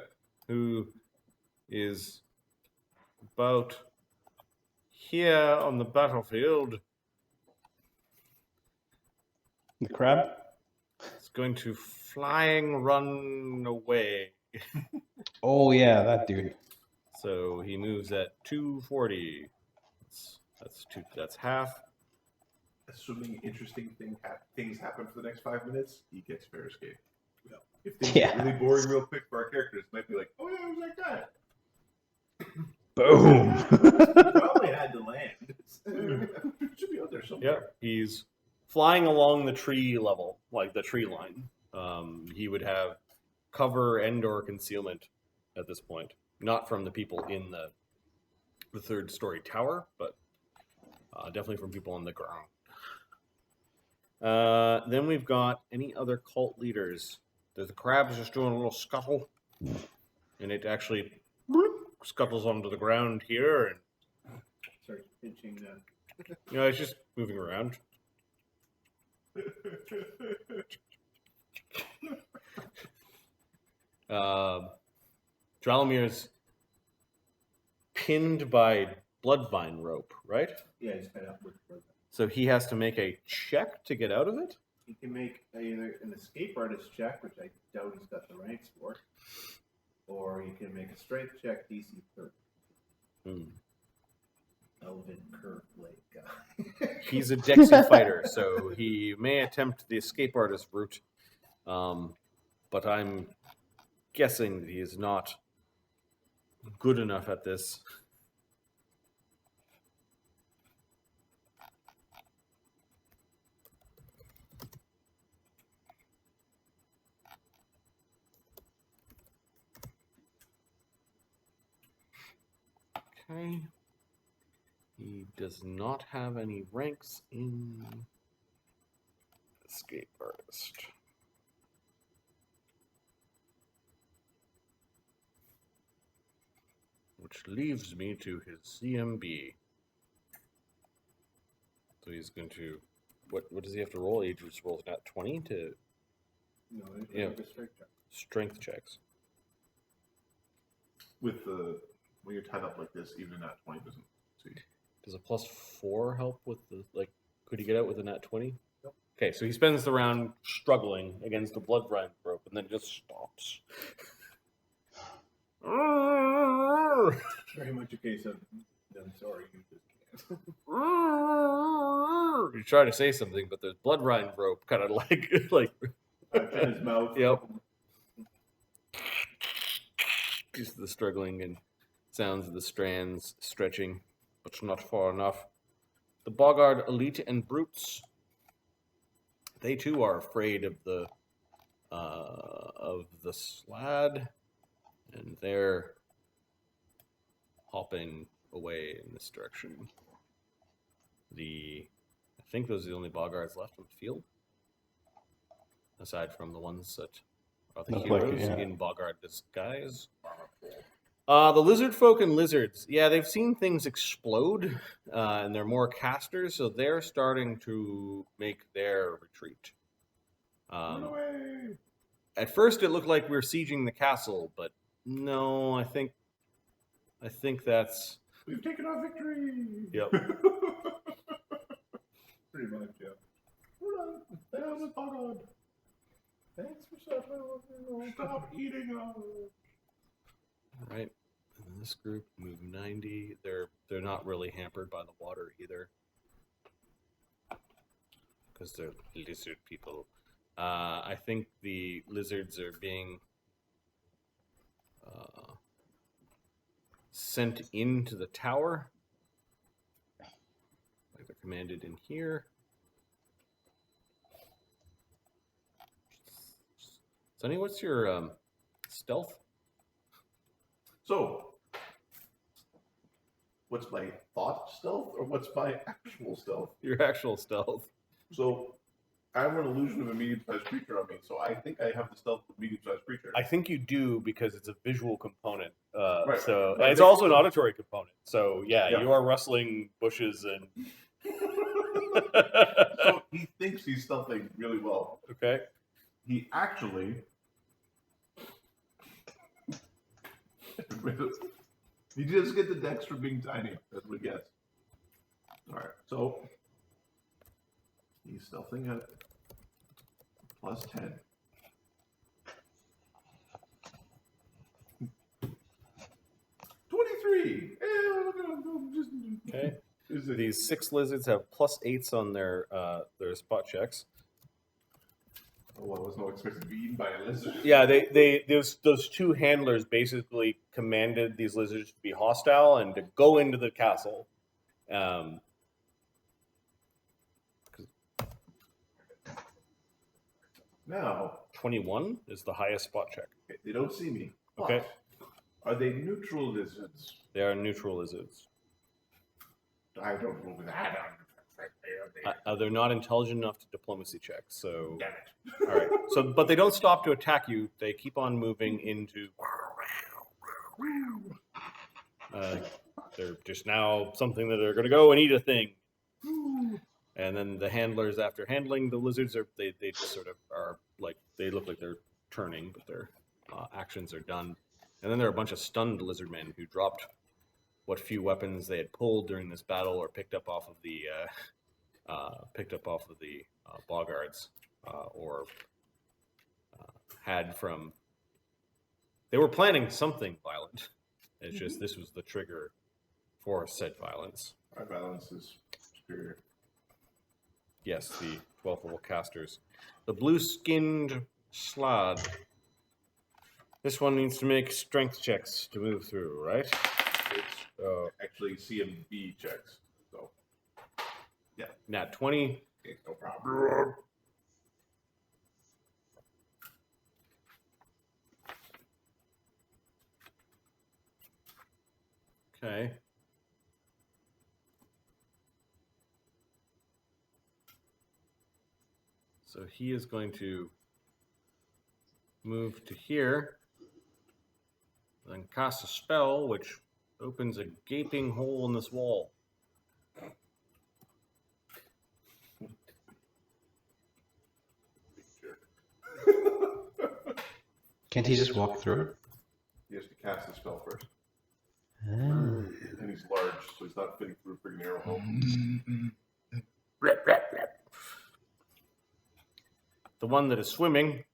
who is about here on the battlefield The crab? is going to flying run away. Oh, yeah, that dude. So he moves at 240. That's half. Assuming interesting things happen for the next 5 minutes, he gets fair escape. Yeah. If things Yeah. get really boring real quick for our characters, it might be like, oh yeah, it was like that. Boom. Probably had to land. It should be out there somewhere. Yeah, he's flying along the tree level, like the tree line. He would have cover and or concealment at this point. Not from the people in the third story tower, but definitely from people on the ground. Then we've got any other cult leaders. The crab's just doing a little scuttle, and it actually scuttles onto the ground here, and Start pinching the. it's just moving around. Dralamir's pinned by bloodvine rope, right? Yeah, he's tied up with. So he has to make a check to get out of it? He can make either an escape artist check, which I doubt he's got the ranks for, or he can make a strength check DC 30. Elven curve blade guy. He's a Dexy fighter, so he may attempt the escape artist route, but I'm guessing that he is not good enough at this. Okay. He does not have any ranks in escape artist. Which leaves me to his CMB. So he's going to what does he have to roll? He just rolls nat 20 to No, he's Yeah. make a strength check. strength checks. With the when you're tied up like this, even a nat 20 doesn't succeed. Does a +4 help with the could he get out with a nat 20? Nope. Okay, so he spends the round struggling against the bloodvine rope and then just stops. Very much a case of, I'm sorry, you just can't. You try to say something, but the bloodvine rope kind of like In his mouth. Yep. Just the struggling and sounds of the strands stretching, but not far enough. The Boggard elite and brutes, they too are afraid of the slaad, and they're hopping away in this direction. I think those are the only Boggards left on the field, aside from the ones that are the Look like heroes it, yeah. in Boggard disguise. The lizard folk and lizards, yeah, they've seen things explode, and they're more casters, so they're starting to make their retreat. Run away! At first, it looked like we were sieging the castle, but no, I think that's We've taken our victory! Yep. Pretty much, yeah. We're done. That was Boggard. Thanks for suffering. Stop eating us! All right. And then this group move 90. They're not really hampered by the water either, because they're lizard people. I think the lizards are being sent into the tower. Like they're commanded in here. Sonny, what's your stealth? So, what's my thought stealth or what's my actual stealth? Your actual stealth. So, I have an illusion of a medium-sized creature on me, so I think I have the stealth of a medium-sized creature. I think you do because it's a visual component. Right. So Right. it's also an auditory component. So yeah, Yeah. you are rustling bushes and. So he thinks he's stealthing really well. Okay. He actually. He just get the dex for being tiny. That's what he gets. All right. So he's stealthing at +10. +23. Okay. Is it? These 6 lizards have +8s on their spot checks. Oh, I was not expected to be eaten by a lizard. Yeah, those 2 handlers basically commanded these lizards to be hostile and to go into the castle. Now, 21 is the highest spot check. they don't see me. But Okay. are they neutral lizards? They are neutral lizards. I don't know that. They're not intelligent enough to diplomacy check. So, Damn it. all right. So, but they don't stop to attack you. They keep on moving into. They're just now something that they're going to go and eat a thing. And then the handlers, after handling the lizards, they just sort of are like, they look like they're turning, but their actions are done. And then there are a bunch of stunned lizard men who dropped what few weapons they had pulled during this battle or picked up off of the boggards or had from. They were planning something violent. It's just this was the trigger for said violence. My balance is superior. Yes, the 12th level casters. The blue-skinned slaad. This one needs to make strength checks to move through, right? It's actually CMB checks. So, yeah. Nat 20. Okay, no problem. Okay. So he is going to move to here, then cast a spell which opens a gaping hole in this wall. Can't he just walk through it? He has to cast the spell first. And he's large, so he's not fitting through a freaking arrow hole. The one that is swimming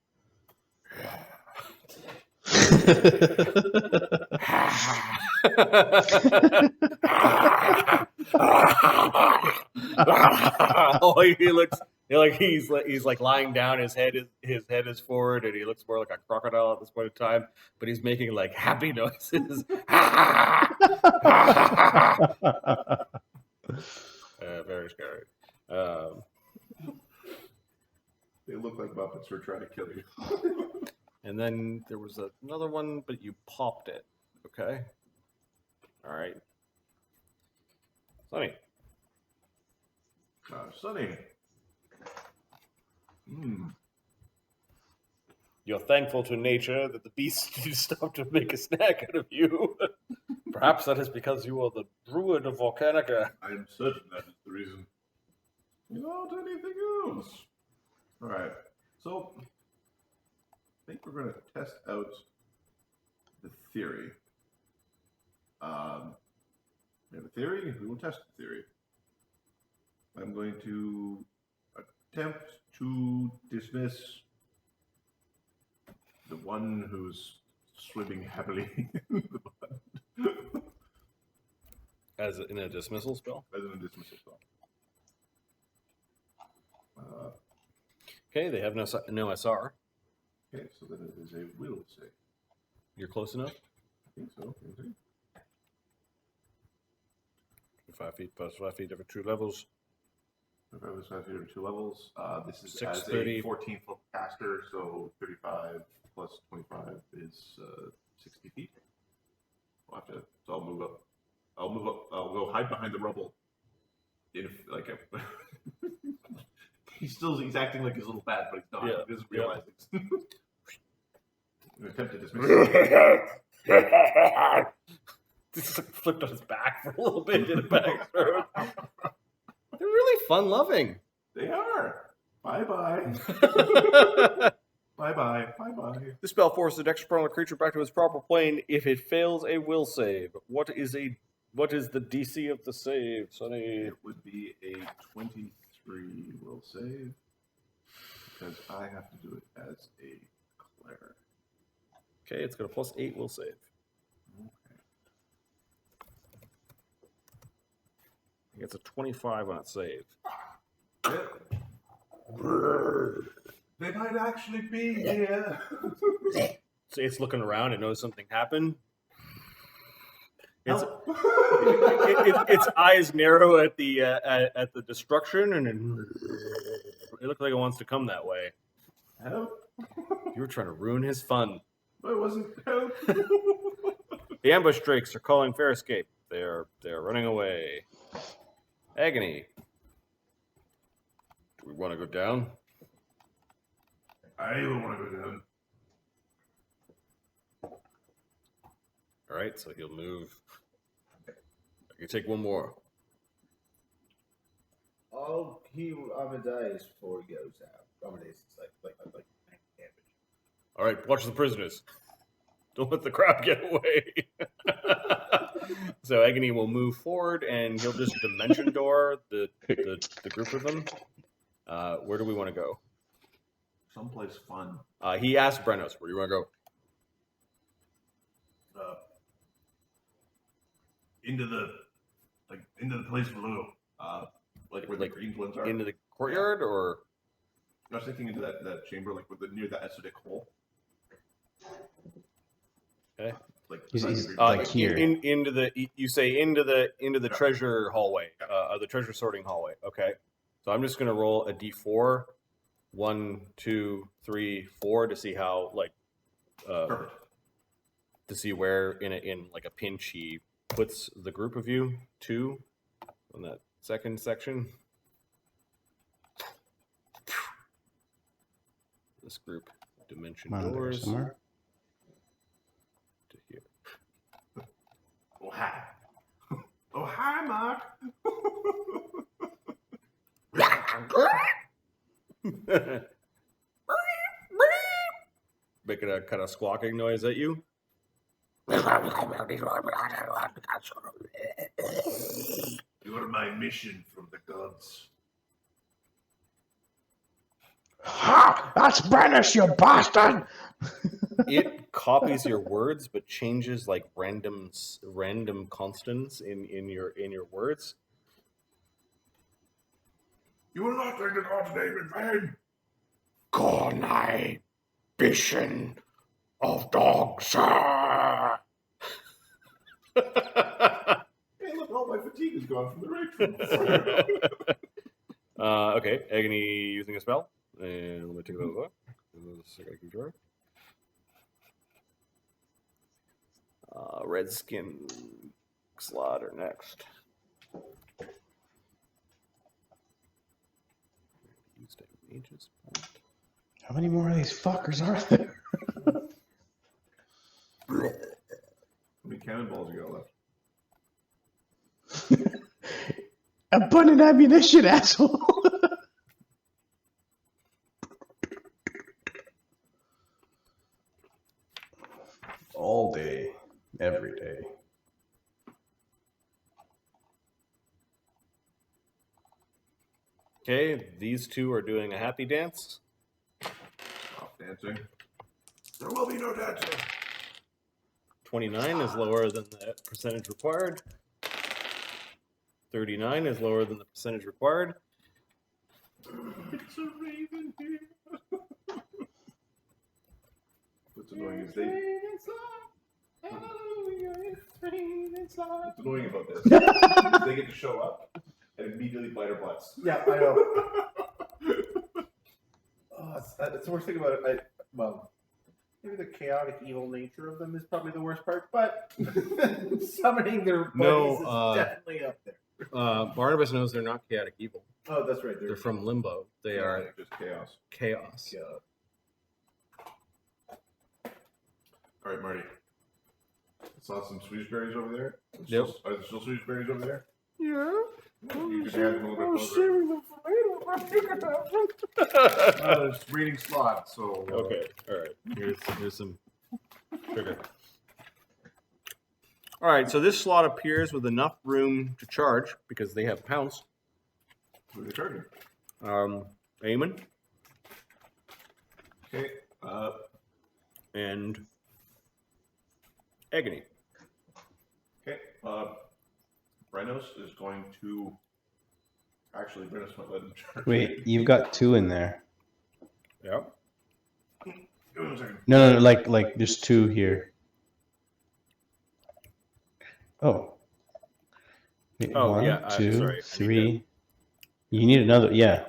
oh, he looks like he's like lying down. His head is forward, and he looks more like a crocodile at this point in time. But he's making like happy noises. Very scary. They look like Muppets who are trying to kill you. And then there was another one, but you popped it. Okay. All right. Sonny. Sonny. You're thankful to nature that the beast stopped to make a snack out of you. Perhaps that is because you are the druid of Volcanica. I am certain that is the reason. Not anything else. All right. So, I think we're going to test out the theory. We have a theory. We will test the theory. I'm going to attempt to dismiss the one who's swimming heavily in the mud. As in a dismissal spell? As in a dismissal spell. Okay, they have no SR. Okay, so then it is a will save. You're close enough? I think so. 5 feet plus 5 feet over 2 levels. 5 feet over 2 levels. This is 630. as a 14-foot caster, so 35 plus 25 is 60 feet. I'll have to. So I'll move up. I'll go hide behind the rubble. He's acting like he's a little bad, but he's not. Yeah. He doesn't realize it's. An attempt to dismiss him. Just flipped on his back for a little bit, did a back throw. They're really fun loving. They are. Bye-bye. Bye-bye. Bye-bye. This spell forces the dexter creature back to its proper plane if it fails a will save. What is the DC of the save, Sonny? It would be a 23 will save because I have to do it as a cleric. Okay, it's got a +8 will save. It's a 25 on its save. They might actually be here. So it's looking around and knows something happened. Its eyes narrow at the destruction, and it looks like it wants to come that way. Help. You were trying to ruin his fun. I wasn't. Help. The ambush drakes are calling fair escape. They're running away. Agony. Do we want to go down? I don't want to go down. All right, so he'll move. I can take one more. I'll heal Amadeus before he goes out. Amadeus is like damage. All right, watch the prisoners. Don't let the crowd get away. So Agony will move forward, and he'll just dimension door the group of them. Where do we want to go? Someplace fun. He asked Brennos, where do you want to go? Into the place below. Like where the green ones are. Into the courtyard, or? I was thinking into that chamber, like near that acidic hole. Okay. Like he's like here. Into the treasure hallway, the treasure sorting hallway. Okay, so I'm just gonna roll a d4, 1, 2, 3, 4 to see how Perfect. To see where in like a pinch he puts the group of you 2 on that second section. This group dimension doors. Somewhere. Oh, hi. Oh, hi, Mark. Making a kind of squawking noise at you. You are my mission from the gods. Ha! That's Brennos, you bastard! It copies your words, but changes like random constants in your words. You will not take the god's name in vain. Cornibation of dogs. Hey, look, all my fatigue is gone from the rage. Okay, Agony using a spell. And let me take those off. Redskin Slaughter next. Used a mage's point. How many more of these fuckers are there? How many cannonballs you got left? Abundant ammunition, asshole! All day, every day. Okay, these two are doing a happy dance. Stop dancing. There will be no dancing. 29 is lower than the percentage required. 39 is lower than the percentage required. It's a raven here. What's annoying is what's annoying about this is they get to show up and immediately bite our butts. Yeah, I know. That's the worst thing about it. Well, maybe the chaotic evil nature of them is probably the worst part, but summoning their buddies is definitely up there. Barnabas knows they're not chaotic evil. Oh, that's right. They're from Limbo. They are just chaos. Chaos. Yeah. All right, Marty. I saw some Swedish berries over there. Yep. Are there still Swedish berries over there? Yeah. You could add them a little bit closer. It's reading slot, so. Okay. All right. Here's some sugar. All right. So this slot appears with enough room to charge because they have pounce. What are they charging? Eamon Okay. and Agony. Okay. Brennos is going to. Actually, Brennos might let him charge. Wait, you've got 2 in there. Yeah. Give me a second. No, like there's 2 here. Oh. Wait, Oh, 1, yeah, 2, sorry, I need 3. You need another, yeah.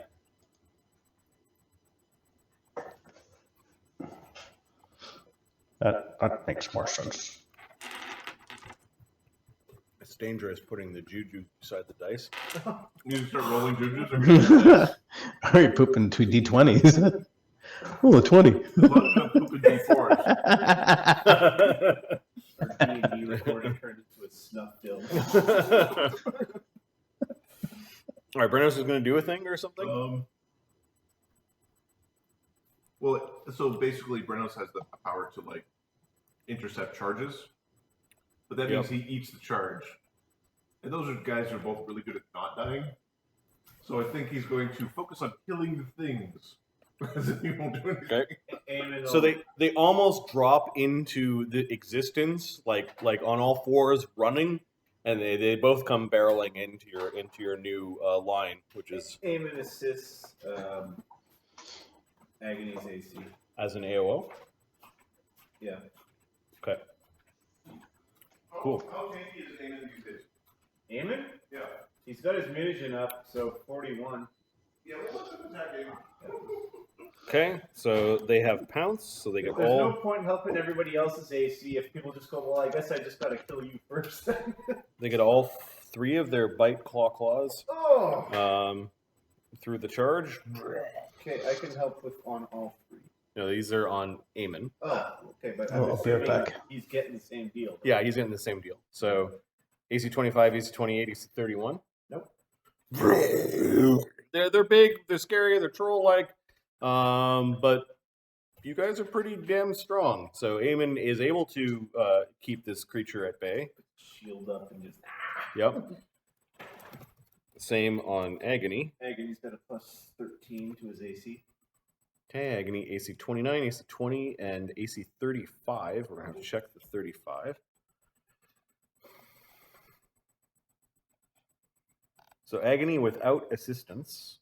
That makes more sense. It's dangerous putting the juju beside the dice. You need to start rolling jujus. Are you pooping 2 d20s? Oh, a 20. As long as I'm pooping D4s. Our D&D recording turned into a snuff film. All right, Brennos is going to do a thing or something? Well, so basically, Brennos has the power to like intercept charges, but that means he eats the charge, and those are guys who are both really good at not dying. So I think he's going to focus on killing the things, because he won't do anything. Okay. So they almost drop into the existence, like on all fours, running, and they both come barreling into your new line, which is Eamon assists Agony's AC. as an AOO. Yeah. Okay. Cool. How tanky is Eamon these days? Eamon? Yeah. He's got his mutagen up, so 41. Yeah, let's look at attack Eamon. Okay, so they have pounce, so they get There's all. no point in helping everybody else's AC if people just go, well, I guess I just gotta kill you first. They get all 3 of their bite claws Oh! through the charge. Okay, I can help with on all 3. No, these are on Eamon. Oh, okay, but Oh, I'll be right back. He's getting the same deal. Yeah, he's getting the same deal. So AC 25, AC 28, AC 31. Nope. They're big, they're scary, they're troll-like, but you guys are pretty damn strong. So Eamon is able to keep this creature at bay. Shield up and just. Yep. Same on Agony. Agony's got a plus 13 to his AC. Okay, Agony AC 29, AC 20, and AC 35. We're going to have to check the 35. So Agony without assistance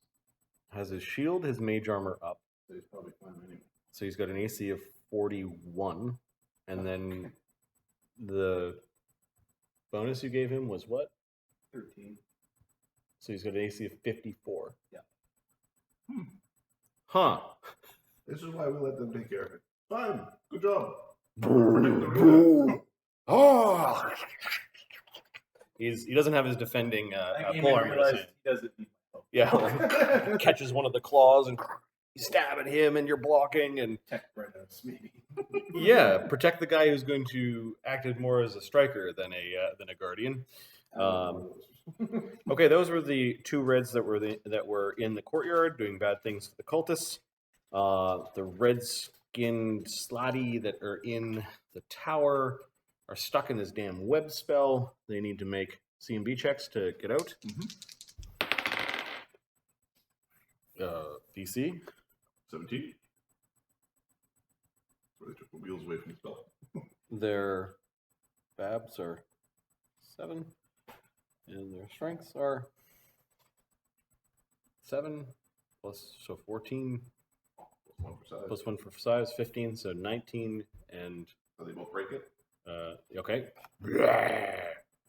has his shield, his mage armor up. So he's probably fine anyway. So he's got an AC of 41. And then the bonus you gave him was what? 13. So he's got an AC of 54. Yeah. Huh. This is why we let them take care of it. Fine. Good job. Oh. He doesn't have his defending pull armor. He doesn't need my help. Yeah, catches one of the claws and you stab at him, and you're blocking, and Tech Brennos, maybe. yeah, protect the guy who's going to act more as a striker than a guardian. Okay, those were the 2 reds that were in the courtyard doing bad things to the cultists. The red-skinned slaadi that are in the tower are stuck in this damn web spell. They need to make C&B checks to get out. DC 17. Where they took the wheels away from the spell. They're abs are 7, and their strengths are 7 plus, so 14 Plus 1 for size. plus 1 for size, 15, so 19, and So they both break it. okay.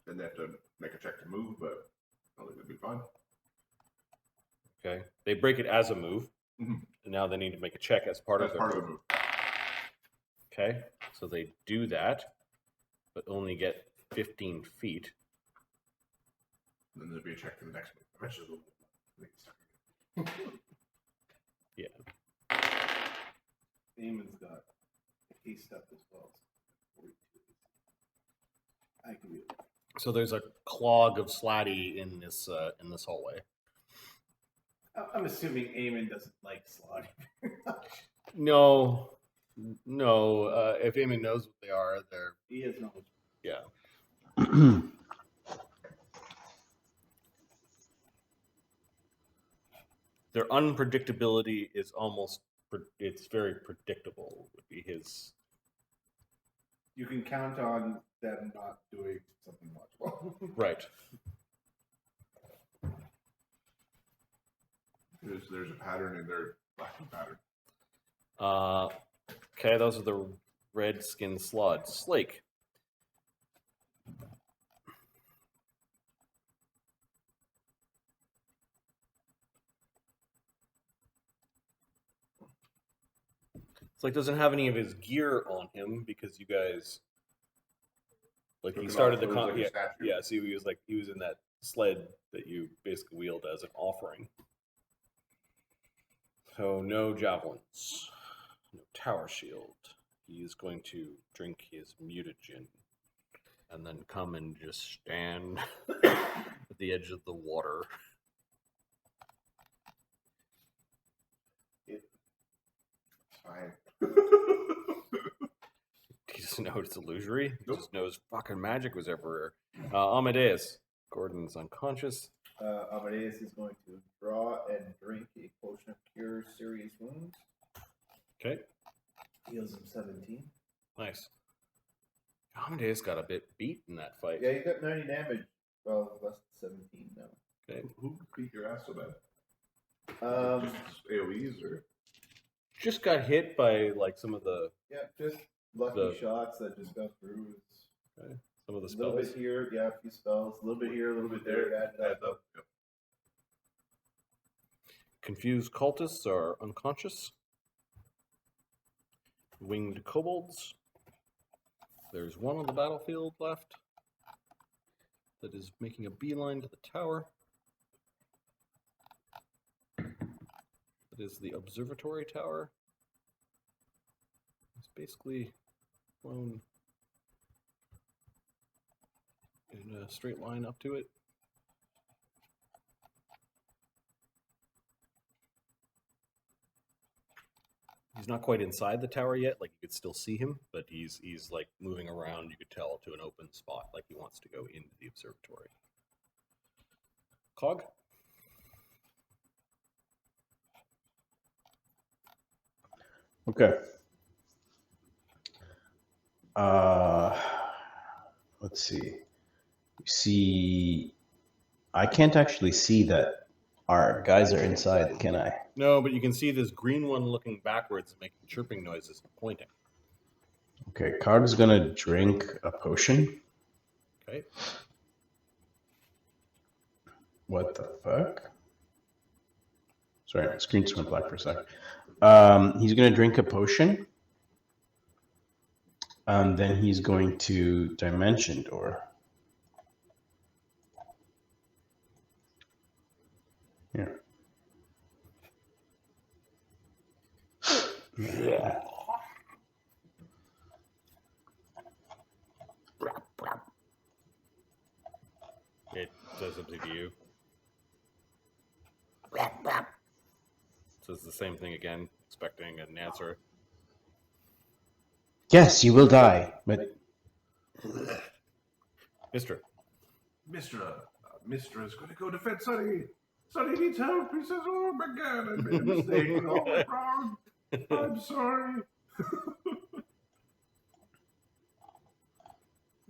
Then they have to make a check to move, but I think it'd be fine. Okay, they break it as a move, Mhm. and now they need to make a check as part That's of part it. of the move. Okay, so they do that, but only get 15 feet. And then there'll be a check for the next move. Eventually, they'll make it start. Yeah. Eamon's got haste up as well. So 42. I can do it. So there's a clog of slaadi in this hallway. I'm assuming Eamon doesn't like slaadi. No. If Eamon knows what they are, they're He has knowledge. yeah. Their unpredictability is it's very predictable, would be his. You can count on them not doing something watchable. Right. There's a pattern in their lacking pattern. Okay, those are the red skin sluds. Slake. Slake doesn't have any of his gear on him because you guys, like, Took he it started off, the so it was like a statue. yeah. So he was in that sled that you basically wheeled as an offering. So no javelins, no tower shield. He is going to drink his mutagen and then come and just stand at the edge of the water. It's fine. He doesn't know it's illusory. He Nope. just knows fucking magic was everywhere. Amadeus. Gordon's unconscious. Amadeus is going to draw and drink a potion of cure serious wounds. Okay, Heals him 17. nice. Amadeus got a bit beat in that fight. Yeah, you got 90 damage. Well, less than 17 now. Okay. Who beat your ass so bad? Just AoEs or? Just got hit by like some of the just lucky shots that just got through. okay, some of the A little spells. bit here, a few spells. A little bit here, a little bit there. It added up. Yep. Confused cultists are unconscious. Winged kobolds. There's one on the battlefield left that is making a beeline to the tower. That is the observatory tower. It's basically flown in a straight line up to it. He's not quite inside the tower yet, like you could still see him, but he's like moving around, you could tell, to an open spot, like he wants to go into the observatory. Cog? Okay. Let's see. You see, I can't actually see that our guys are inside, can I? No, but you can see this green one looking backwards, making chirping noises and pointing. Okay, Cog's gonna drink a potion. Okay. What the fuck? Sorry, my screen just went black for a sec. He's gonna drink a potion. And then he's going to Dimension Door. Here. Yeah. It says something to you. Says the same thing again, expecting an answer. Yes, you will die, but Mister. Mistra is going to go defend Sunny. Sunny needs help. He says, "Oh my God, I made a mistake. Oh, I'm wrong. I'm sorry."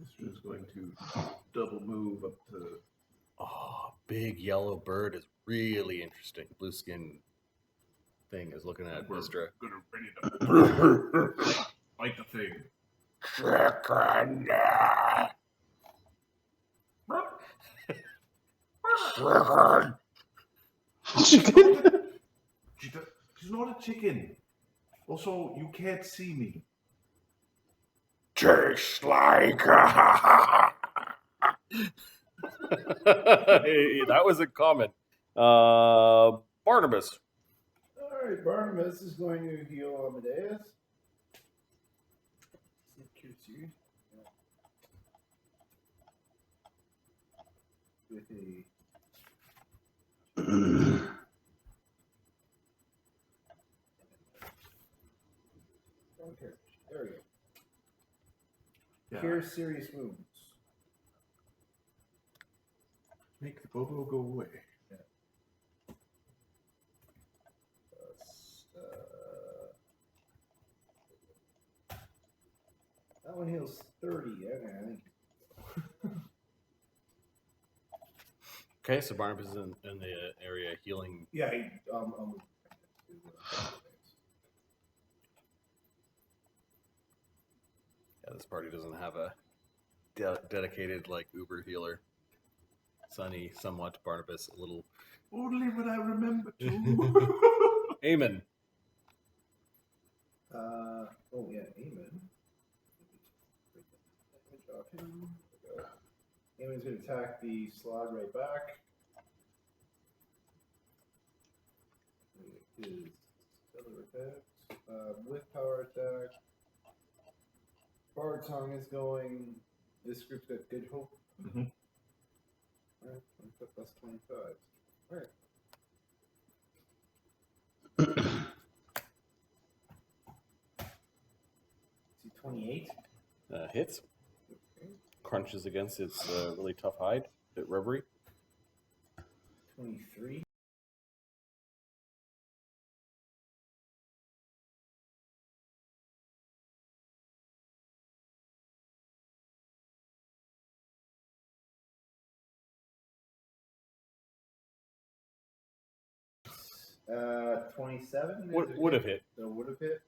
Mistra is going to double move up to. Oh, big yellow bird is really interesting. Blue skin thing is looking at We're Mistra. gonna ready to fight the thing. Chicken. She's not a chicken. Also, you can't see me. Tastes like. That was a comment. Barnabas. Alright, Barnabas is going to heal Amadeus. With a okay, there we go. Yeah. Cure serious wounds. Make the Bobo go away. That one heals 30. Okay, I think. Okay, so Barnabas is in the area healing. Yeah, Yeah, this party doesn't have a dedicated like Uber healer. Sunny, somewhat. Barnabas, a little. Only when I remember to. Amen. Oh yeah, Amen. Amon's going to attack the slog right back. His other attacks. With power attack. Bard Tongue is going. This group's got good hope. Mm-hmm. Alright, plus 25. Alright. See 28? Hits. Okay. Crunches against its really tough hide. Bit rubbery. 23. Uh, 27. Would have hit. So would have hit.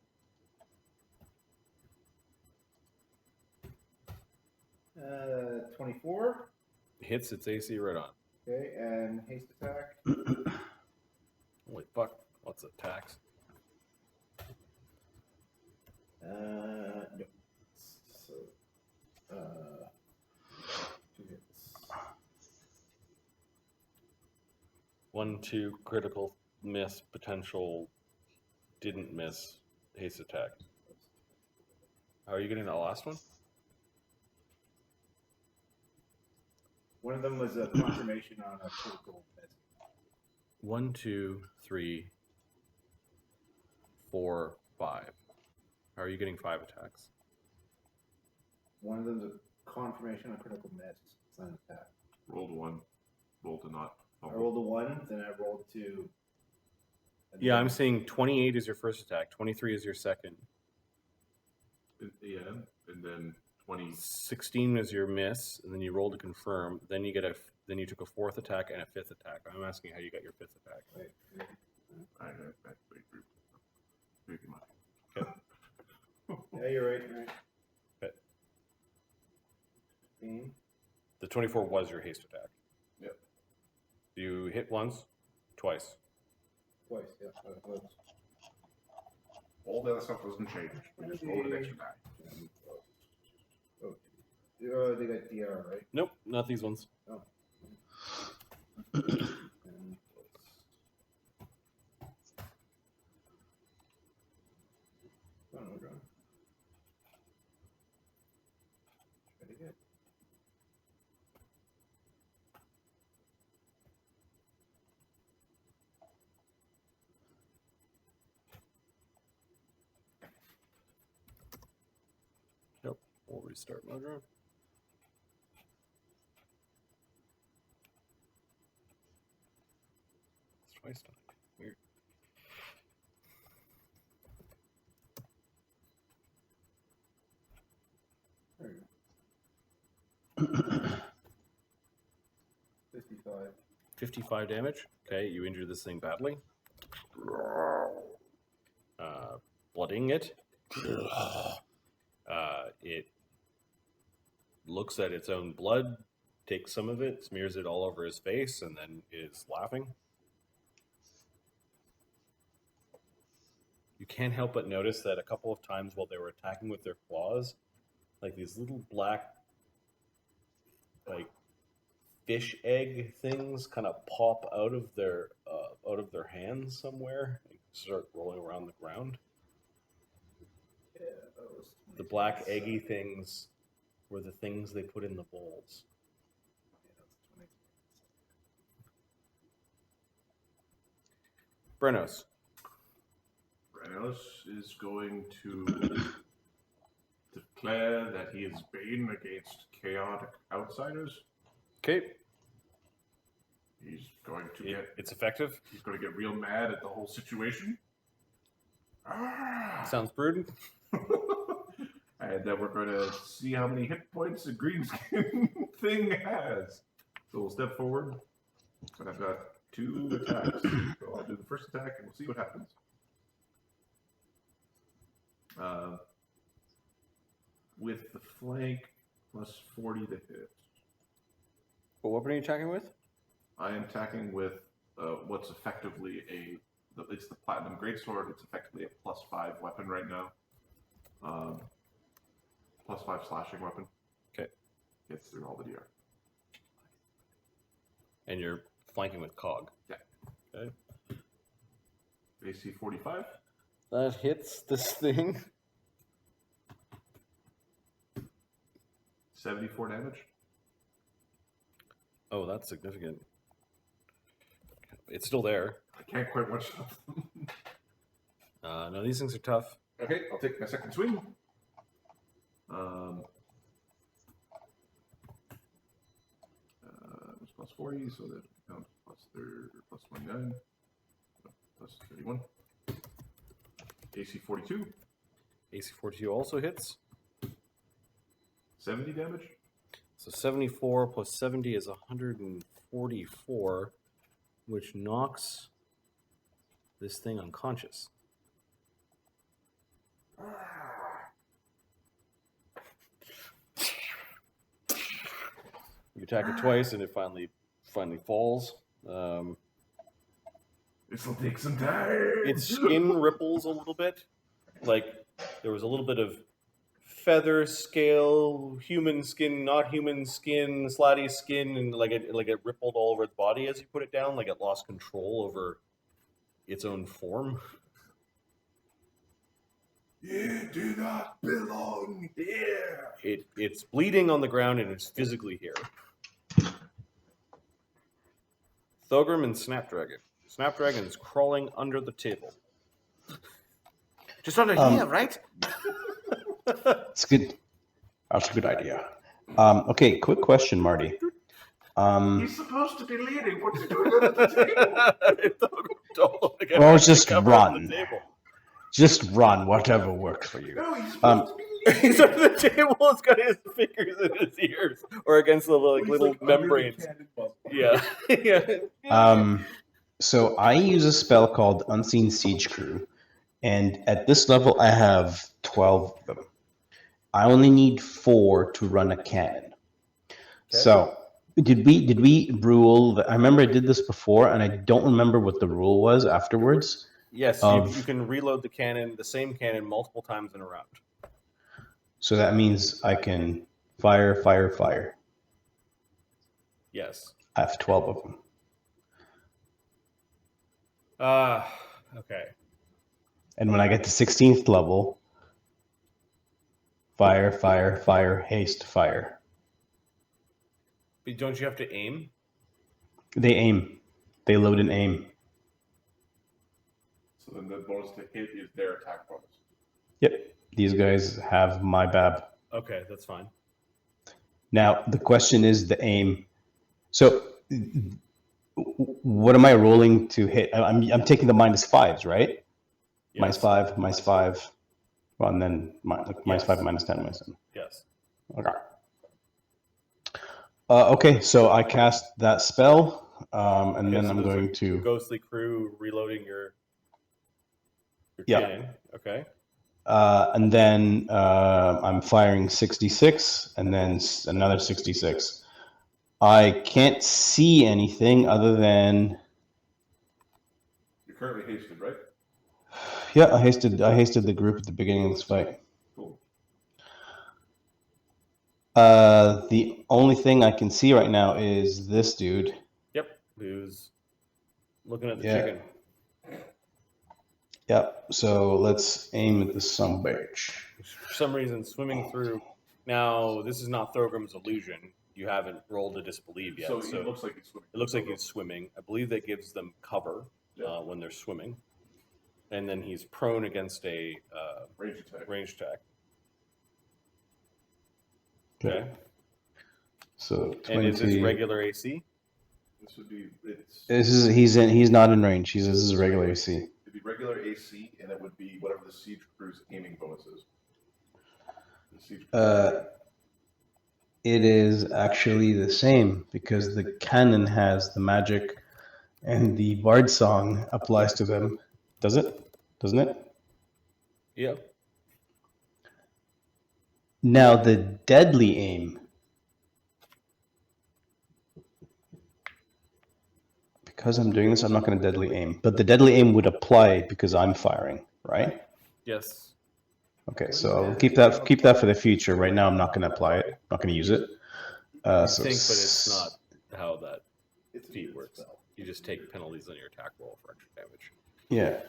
24. Hits its AC right on. Okay, and haste attack. Holy fuck. Lots of attacks. No. So, 2 hits. 1-2 critical miss, potential didn't miss, haste attack. How are you getting that last one? One of them was a confirmation on a critical miss. 1, 2, 3, 4, 5. How are you getting 5 attacks? One of them's a confirmation on critical miss. It's not an attack. Rolled 1. Rolled to not. I rolled a 1, then I rolled 2. Yeah, I'm saying 28 is your first attack, 23 is your second. Yeah, and then 20. 16 is your miss, and then you roll to confirm. Then you get then you took a 4th attack and a 5th attack. I'm asking how you got your 5th attack. Right. I pretty much. Yeah, you're right. You're right. Okay. 15. The 24 was your haste attack. Yep. You hit once, twice. Twice, yeah. All the other stuff doesn't change. We just rolled an extra die. Oh, they got DR, right? Nope, not these ones. Oh. Nope, we'll restart mode run. It's twice died. Weird. There you 55. 55 damage. Okay, you injure this thing badly. Blooding it. It looks at its own blood, takes some of it, smears it all over his face, and then is laughing. You can't help but notice that a couple of times while they were attacking with their claws, like these little black, like fish egg things, kind of pop out of their hands somewhere and start rolling around the ground. Yeah, that was The black eggy things were the things they put in the bowls. Brennos. Brennos is going to declare that he is Bane against chaotic outsiders. Okay, He's going to get. it's effective. He's going to get real mad at the whole situation. Ah! Sounds prudent. And then we're going to see how many hit points the green skin thing has. So we'll step forward, and I've got 2 attacks. So I'll do the first attack, and we'll see what happens. With the flank plus 40 to hit. What weapon are you attacking with? I am attacking with what's effectively it's the Platinum Greatsword. It's effectively a +5 weapon right now. +5 slashing weapon. Okay. Gets through all the DR. And you're flanking with Cog. Yeah. Okay. AC 45. That hits this thing. 74 damage. Oh, that's significant. It's still there. I can't quite watch them. No, these things are tough. Okay, I'll take my second swing. It was plus 40, so that becomes plus 29, plus 31. AC 42. AC 42 also hits. 70 damage. So 74 plus 70 is 144, which knocks this thing unconscious. You attack it twice, and it finally falls. This will take some time. Its skin ripples a little bit, like there was a little bit of feather scale, human skin, not human skin, slaadi skin, and like it rippled all over its body as you put it down, like it lost control over its own form. You do not belong here. It's bleeding on the ground and it's physically here. Thogrim and Snapdragon. Snapdragon's crawling under the table. Just under here, right? It's good. That's a good idea. Okay, quick question, Marty. He's supposed to be leading. What's he doing under the table? Well, just run. Just run, whatever works for you. No, he's supposed to be leading. He's under the table. He's got his fingers in his ears or against the little membranes. Yeah. Yeah. So I use a spell called Unseen Siege Crew, and at this level I have 12 of them. I only need 4 to run a cannon. Okay. So did we rule? I remember I did this before, and I don't remember what the rule was afterwards. Yes, you can reload the same cannon, multiple times in a round. So that means I can fire. Yes. I have 12 of them. Okay. And when I get to 16th level, fire, haste, fire. But don't you have to aim? They aim. They load and aim. So then the bonus to hit is their attack bonus. Yep. These guys have my bab. Okay, that's fine. Now, the question is the aim. So, what am I rolling to hit? I'm taking the -5s, right? Yes. -5. Well, and then -5, -10, -7. Yes. Okay. Okay, so I cast that spell, and Okay, then so I'm there's a going to. ghostly crew reloading your Yeah. cannon. Okay. And then I'm firing 66, and then another 66. I can't see anything other than. You're currently hasted, right? Yeah, I hasted the group at the beginning of this fight. Cool. The only thing I can see right now is this dude. Yep. Who's looking at the Yeah. chicken? Yep. So let's aim at the sumbitch. For some reason, swimming through. Now, this is not Thogrim's illusion. You haven't rolled to disbelieve yet, So so it looks like he's swimming. it looks like he's swimming. I believe that gives them cover Yeah. when they're swimming, and then he's prone against a Range attack. range attack. Okay. So 20. And is this regular AC? This would be He's not in range. This is regular AC. It'd be regular AC, and it would be whatever the siege crew's aiming bonus is. The siege crew. It is actually the same because the cannon has the magic, and the bard song applies to them. Does it? Doesn't it? Yeah. Now the deadly aim. Because I'm doing this, I'm not going to deadly aim. But the deadly aim would apply because I'm firing, right? Yes. Okay, so I'll keep that for the future. Right now, I'm not going to apply it. I'm not going to use it. You So think, but it's not how that It's a feat good works. spell. You just take penalties on your attack roll for extra damage. Yeah.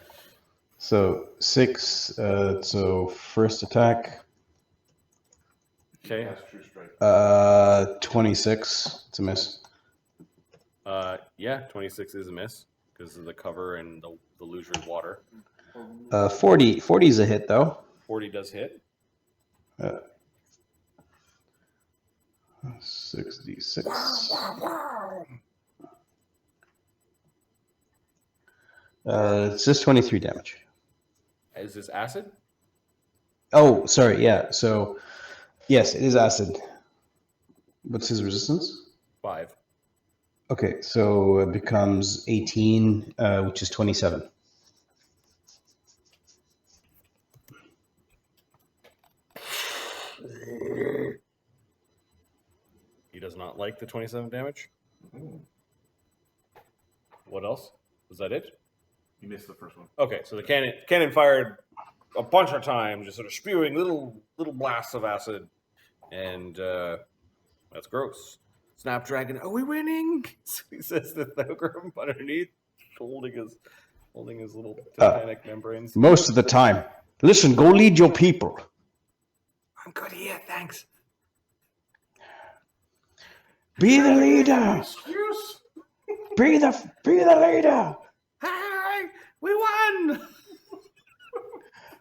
So 6. So first attack. Okay. Cast True Strike. 26. It's a miss. Yeah, 26 is a miss because of the cover and the illusory water. 40 is a hit though. 40 does hit. 66. It's just 23 damage. Is this acid? Oh, sorry. Yeah. So, yes, it is acid. What's his resistance? 5. Okay, so it becomes 18, which is 27. He does not like the 27 damage. Ooh, What else? Was that it? you missed the first one. Okay, so the cannon fired a bunch of times, just sort of spewing little blasts of acid, and that's gross. Snapdragon, are we winning? He says to Thogrim underneath, holding his little titanic membranes. Most of the time. Listen, go lead your people. I'm good here, thanks. Be the leader. Excuse? Be the leader. Hey, we won!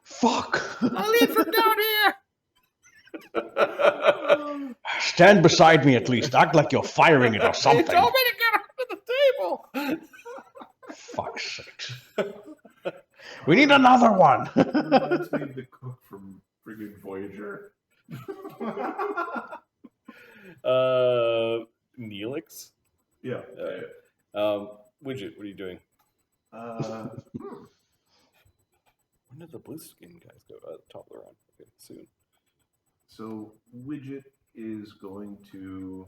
Fuck. I'll lead from down here. Stand beside me at least. Act like you're firing it or You something. told me to get under the table. Fuck's sakes. We need another one. Reminds me of the cook from friggin' Voyager. Neelix. Yeah. Widget, what are you doing? Hmm. When did the blue skin guys go? Top of the round. Okay, soon. So Widget is going to,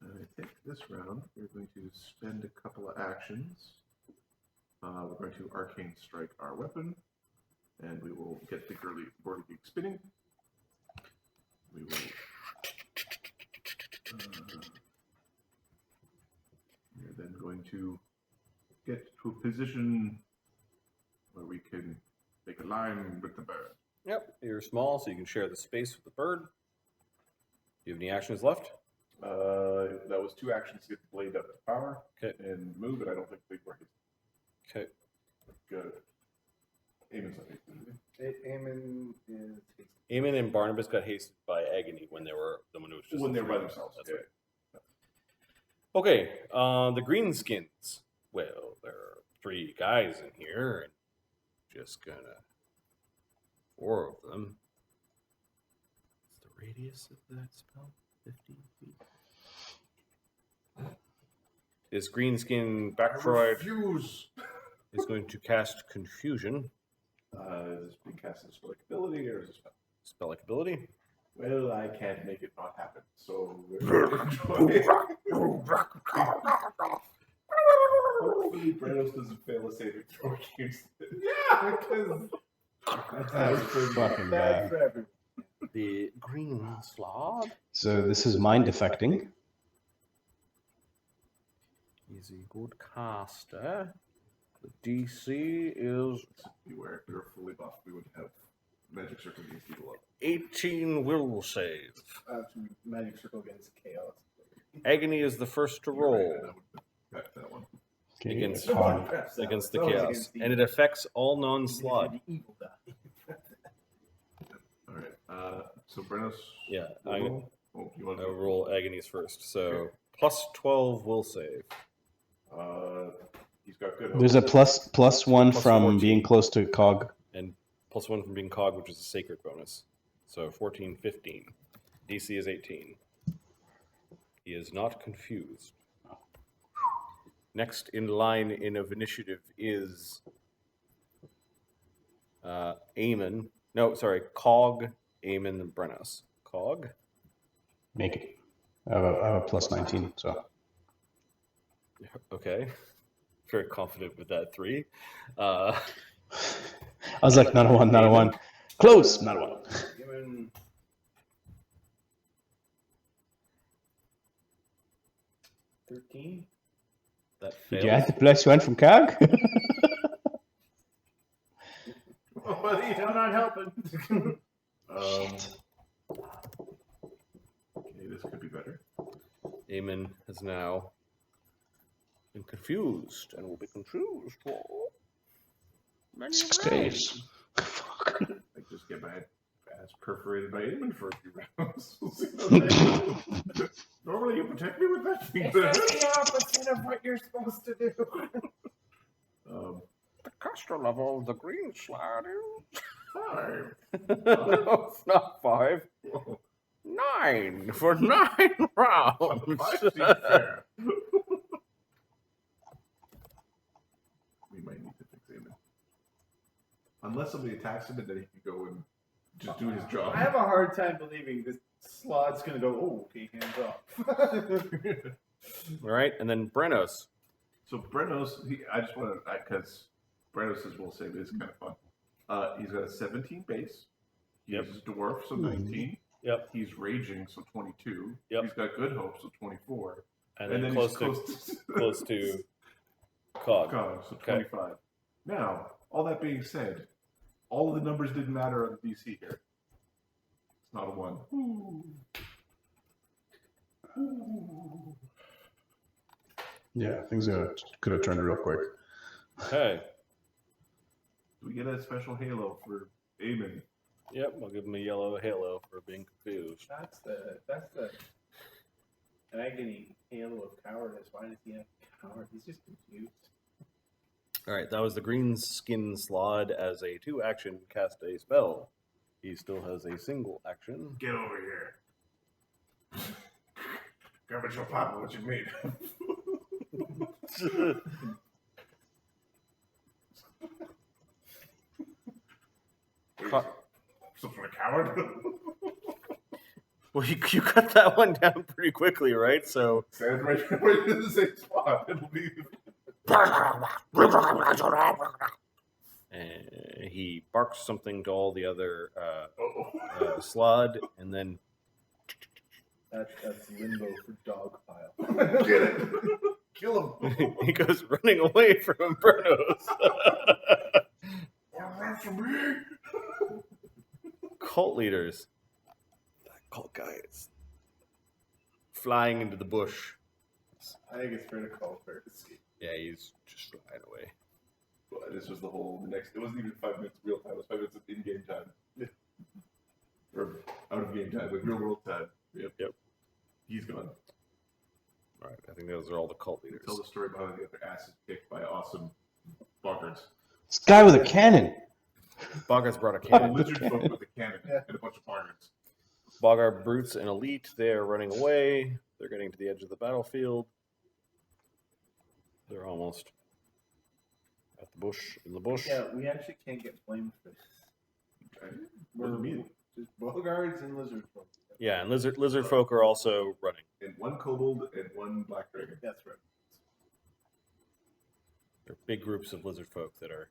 I think this round, we're going to spend a couple of actions. We're going to arcane strike our weapon, and we will get the board geek spinning. We will. We're then going to get to a position where we can make a line with the bird. Yep, you're small, so you can share the space with the bird. Do you have any actions left? That was 2 actions to get the blade up to power. Okay. And move, and I don't think they were hit. Okay. Good. Eamon's not hasted. Eamon is. Eamon and Barnabas got hasted by agony when it was just When they were by three. themselves. That's Okay. right. Okay, the greenskins. Well, there are 3 guys in here, and just gonna 4 of them. What's the radius of that spell? 50 feet. This greenskin Bactroid Refuse. is going to cast Confusion. Is this being cast as spell ability or is it spell? Spell ability. Well, I can't make it not happen. So hopefully Brennos doesn't fail a saving throw against it. Yeah, because That's fucking bad. for everyone. The green slod. So this is mind affecting. He's a good caster. The DC is Beware, if we were fully buffed, we would have magic circle DC below. 18 will save. Magic circle against chaos. Agony is the first to You're right, roll and I would back that one. Okay, Against- Cog. against the That was chaos. against the- And it affects all non-slod. the evil die. All right. So Brennos. Yeah, will I roll? Oh, you want to roll agonies first. So plus 12 will save. He's got good. Hope. There's a plus one Plus from 14. being close to Cog. And plus 1 from being cog, which is a sacred bonus. So 14, 15. DC is 18. He is not confused. Next in line of initiative is Eamon. No, sorry, Cog, Eamon, and Brennos. Cog? Make it. I have a plus 19, so. Okay. Very confident with that 3. I was like, not a one, not a one. Close, not a one. Given 13. That Did you add fails. the plus one from Cog? Buddy, I'm not helping. Okay, this could be better. Eamon has now been confused and will be confused for many 6 rounds. days. Fuck. Like just get my ass perforated by Eamon for a few rounds. We'll see how that goes. Normally you protect me with that feedback. It's the opposite of what you're supposed to do. The caster level of the green slide is 5. no, it's not 5. Whoa. 9 for 9 rounds. 5 seems fair. We might need to fix Eamon. Unless somebody attacks him and then he can go and just do his job. I have a hard time believing this slot's gonna go, oh, okay, hands off. All right, and then Brennos. So Brennos, I just want to, because Brennos' will save is kind of fun. He's got a 17 base. He's Yep. a dwarf, so 19. Yep. He's raging, so 22. Yep. He's got good hope, so 24. And And then then close he's to close to Cog. Cog, so Okay. 25. Now, all that being said, all of the numbers didn't matter on the DC here. It's not a 1. Yeah, things could have turned real quick. Okay. Do we get a special halo for Eamon? Yep, I'll give him a yellow halo for being confused. That's the agony halo of cowardice. Why does he have coward? He's just confused. All right, that was the green skin slod as a 2-action cast a spell. He still has a single action. Get over here. Garbage your papa, what you made? Some sort of coward? Well, you cut that one down pretty quickly, right? So Stand right in the same spot. It'll be. he barks something to all the other Oh. slod, and then That's limbo for dog pile. Get it! Kill him! he goes running away from Brennos. Run from me! Cult leaders. That cult guy is flying into the bush. I think it's fair to call for escape. Yeah, he's just flying away. Well, this was the whole next. It wasn't even 5 minutes real time. It was 5 minutes of in-game time, or out of game time, like real world time. Yep. He's gone. All right, I think those are all the cult leaders. Tell the story about how they got their asses kicked by awesome boggards. This guy with a cannon. Boggart's brought a A cannon. lizard folk with a cannon and a bunch of boggards. Boggart brutes and elite, they're running away. They're getting to the edge of the battlefield. They're almost at the bush, in the bush. Yeah, we actually can't get blamed for this. What do you mean? Just bogards and lizard folk. Yeah, and lizard folk are also running. And one kobold and one black dragon. That's right. There are big groups of lizard folk that are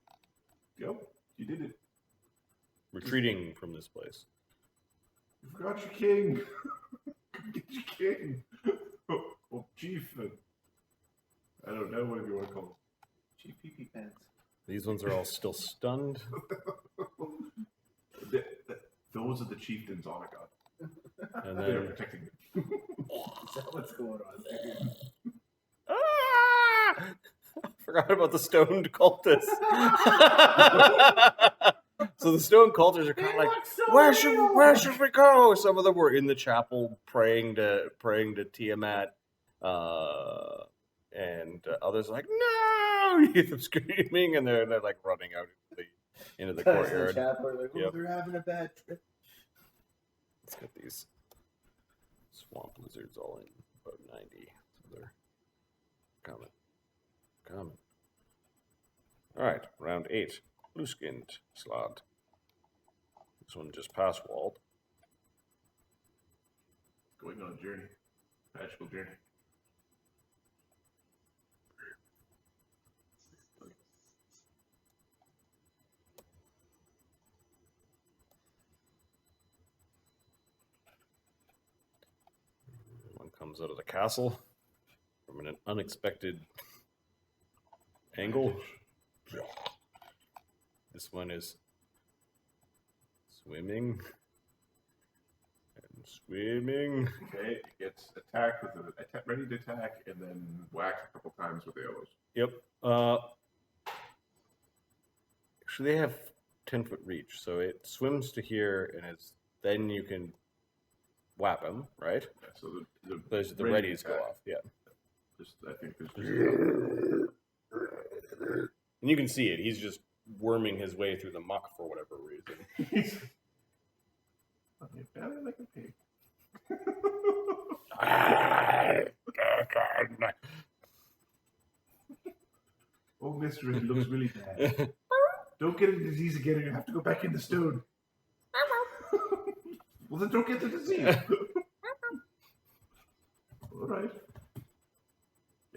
Yep, you did it. retreating from this place. You forgot your king. Get your king. Oh, chief. I don't know what you want to call him. Chief pee pants. These ones are all still stunned. Those are the chieftains on a god. And They're then protecting him. Is that what's going on there? ah! I forgot about the stoned cultists. So the stone cultists are kind of like, where should we go? Some of them were in the chapel praying to Tiamat, and others are like, no! You hear them screaming, and they're like running out into the courtyard. The chapel, like, Yep. they're having a bad trip. Let's get these swamp lizards all in about 90. So they're coming. All right, round 8. Blue-skinned slot. This one just past walled. Going on a journey. Magical journey. One comes out of the castle from an unexpected angle. This one is swimming and swimming. Okay, it gets attacked with ready to attack, and then whacked a couple times with arrows. Yep. Actually, they have 10-foot reach, so it swims to here, and then you can whap him, right? Yeah, so the The readies go off. Yeah. I think there's And you can see it. He's just worming his way through the muck for whatever reason. better like a pig. Oh, mister, it looks really bad. Don't get a disease again, and you have to go back in the stone. Well, then don't get the disease. All right.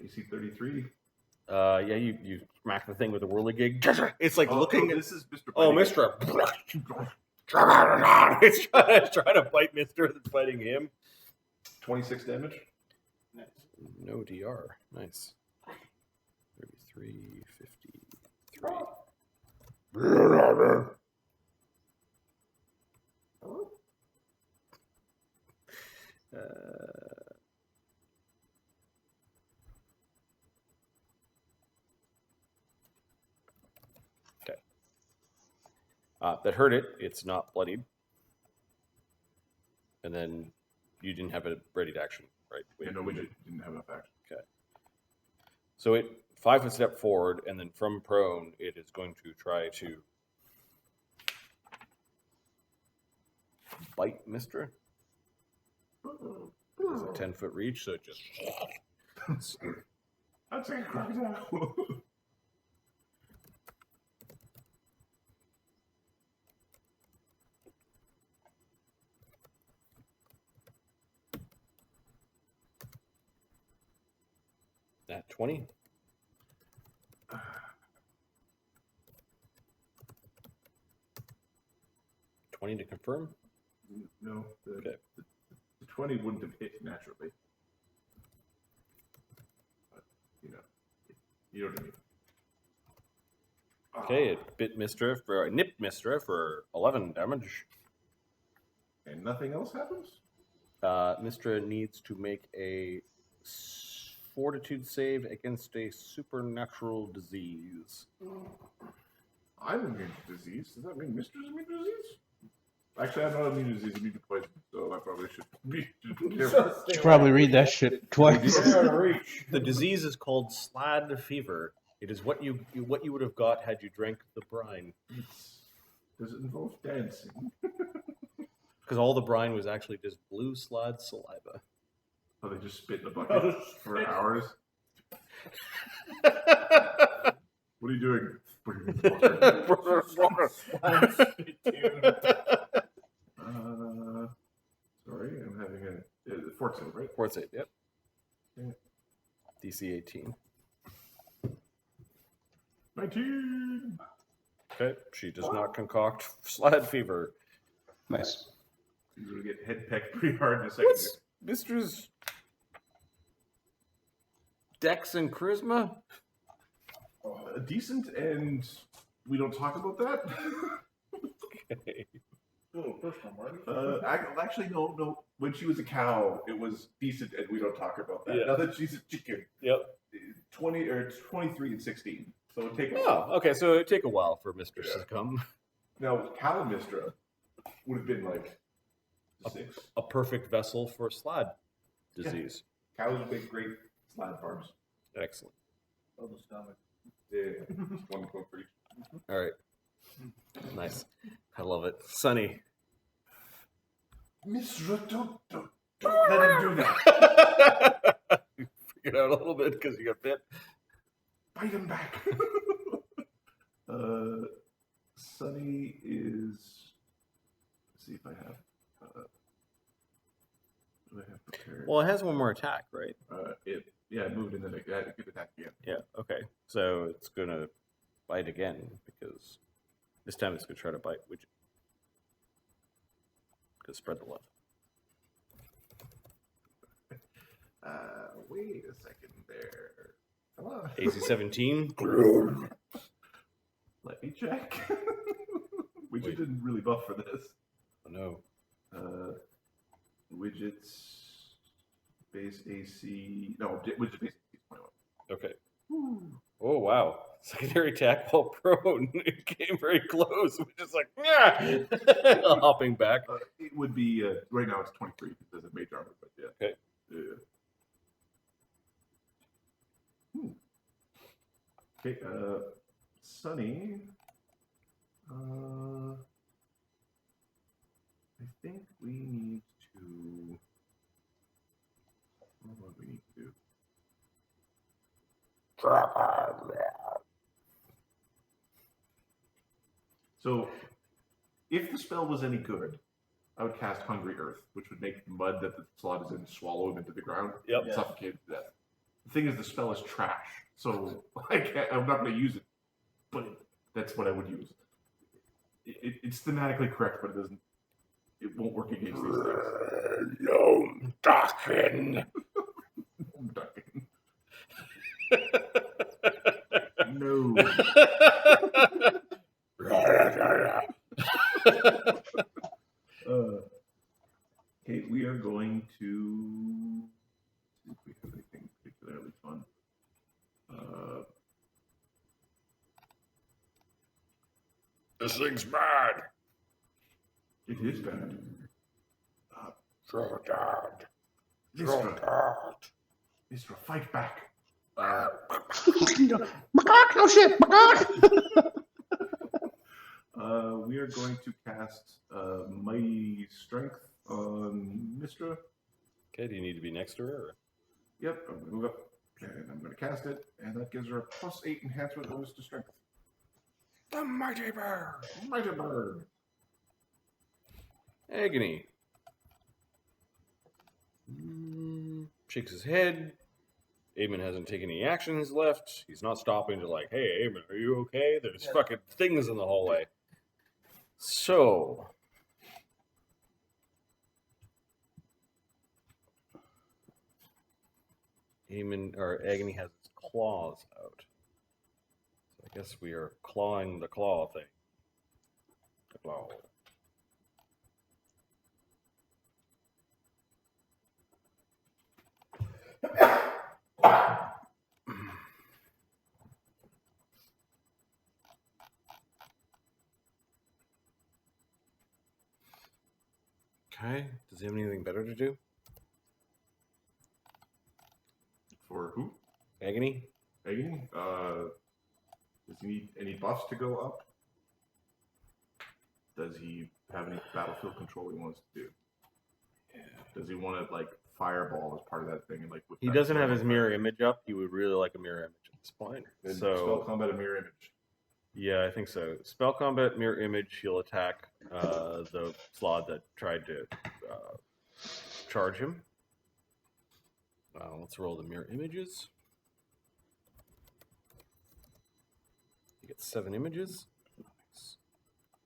AC 33. Yeah, you smack the thing with a whirligig. It's like looking at. This is Mr. Oh, Bunny. Mister. It's trying to bite Mister that's fighting him. 26 damage. Nice. No DR. Nice. 33, 53. Okay. That hurt it. It's not bloodied. And then you didn't have a ready action, right? Yeah, no, we didn't have enough action. Okay. So it 5-foot step forward, and then from prone, it is going to try to bite Mister. There's a 10-foot reach, so it just. I'd say a crocodile. At 20. $20 to confirm. No, Okay. the 20 wouldn't have hit naturally. But, you know what I mean. Okay, it nipped Mister for 11 damage. And nothing else happens? Mister needs to make a fortitude save against a supernatural disease. I'm immune to disease. Does that mean Mister's immune to disease? Actually, I'm not immune to disease, I'm immune to poison, so I probably should be careful. Should probably read that shit twice. The disease is called slaad fever. It is what you would have got had you drank the brine. Does it involve dancing? Because all the brine was actually just blue slud saliva. Oh, they just spit in a bucket for hours. What are you doing? Sorry, I'm having a fort save, right? Fort save, yep. Yeah. DC 18. 19. Okay, she does not concoct slad fever. Nice. He's gonna get head pecked pretty hard in a second. What's Mister's dex and charisma? Decent, and we don't talk about that. Okay. A little personal, Marty. Actually, no. When she was a cow, it was decent, and we don't talk about that. Yeah. Now that she's a chicken, Yep. 23 and 16. So it'll take a Oh, while. okay, so it'd take a while for Mistress to come. Now, Calamistra would have been like 6. A perfect vessel for slad disease. Cows make great slab farms. Excellent. Oh, the stomach. Yeah, just one quote for each. All right. Nice. I love it. Sunny. Misra, don't let him do that. You figured out a little bit because you got bit. Bite him back. Sunny is. Let's see if I have. What do I have prepared? Well, it has one more attack, right? It moved and then it could attack again. Yeah, okay. So it's going to bite again because this time it's going to try to bite Widget. Because spread the love. Wait a second there. Come on. AC 17. Let me check. Widget didn't really buff for this. Oh, no. Widget's base AC. No, Widget's base AC is 21. Okay. Oh, wow. Secondary attack while prone. It came very close. We're just like, yeah. Hopping back. It would be, right now it's 23 because there's a mage armor, but yeah. Okay. Yeah. Okay, Sunny. I think we need to. What do we need to do? So, if the spell was any good, I would cast Hungry Earth, which would make the mud that the slot is in swallow him into the ground. Yep. And suffocate him to death. The thing is, the spell is trash, so I'm not going to use it, but that's what I would use. It's thematically correct, but it won't work against these things. Lone Darkin. No. Okay, we are going to see if we have anything particularly fun. This thing's bad. It is bad. So bad. Mistra, Mistra, fight back. No shit. We are going to cast Mighty Strength on Mistra. Okay, do you need to be next to her? Or? Yep, I'm going to move up and I'm going to cast it, and that gives her a +8 enhancement bonus to Strength. The Mighty Bird. Mighty Bird. Agony. Shakes his head. Eamon hasn't taken any actions left. He's not stopping to like, hey, Eamon, are you okay? There's fucking things in the hallway. So. Eamon, or Agony has its claws out. So I guess we are clawing the claw thing. The claw. Okay. Does he have anything better to do? For who? Agony? Agony? Does he need any buffs to go up? Does he have any battlefield control he wants to do? Does he want to like fireball as part of that thing? And like He doesn't have his mirror image up. He would really like a mirror image at this point. And So spell combat a mirror image. yeah, I think so. Spell combat mirror image. He'll attack the slaad that tried to charge him. Let's roll the mirror images. He gets 7 images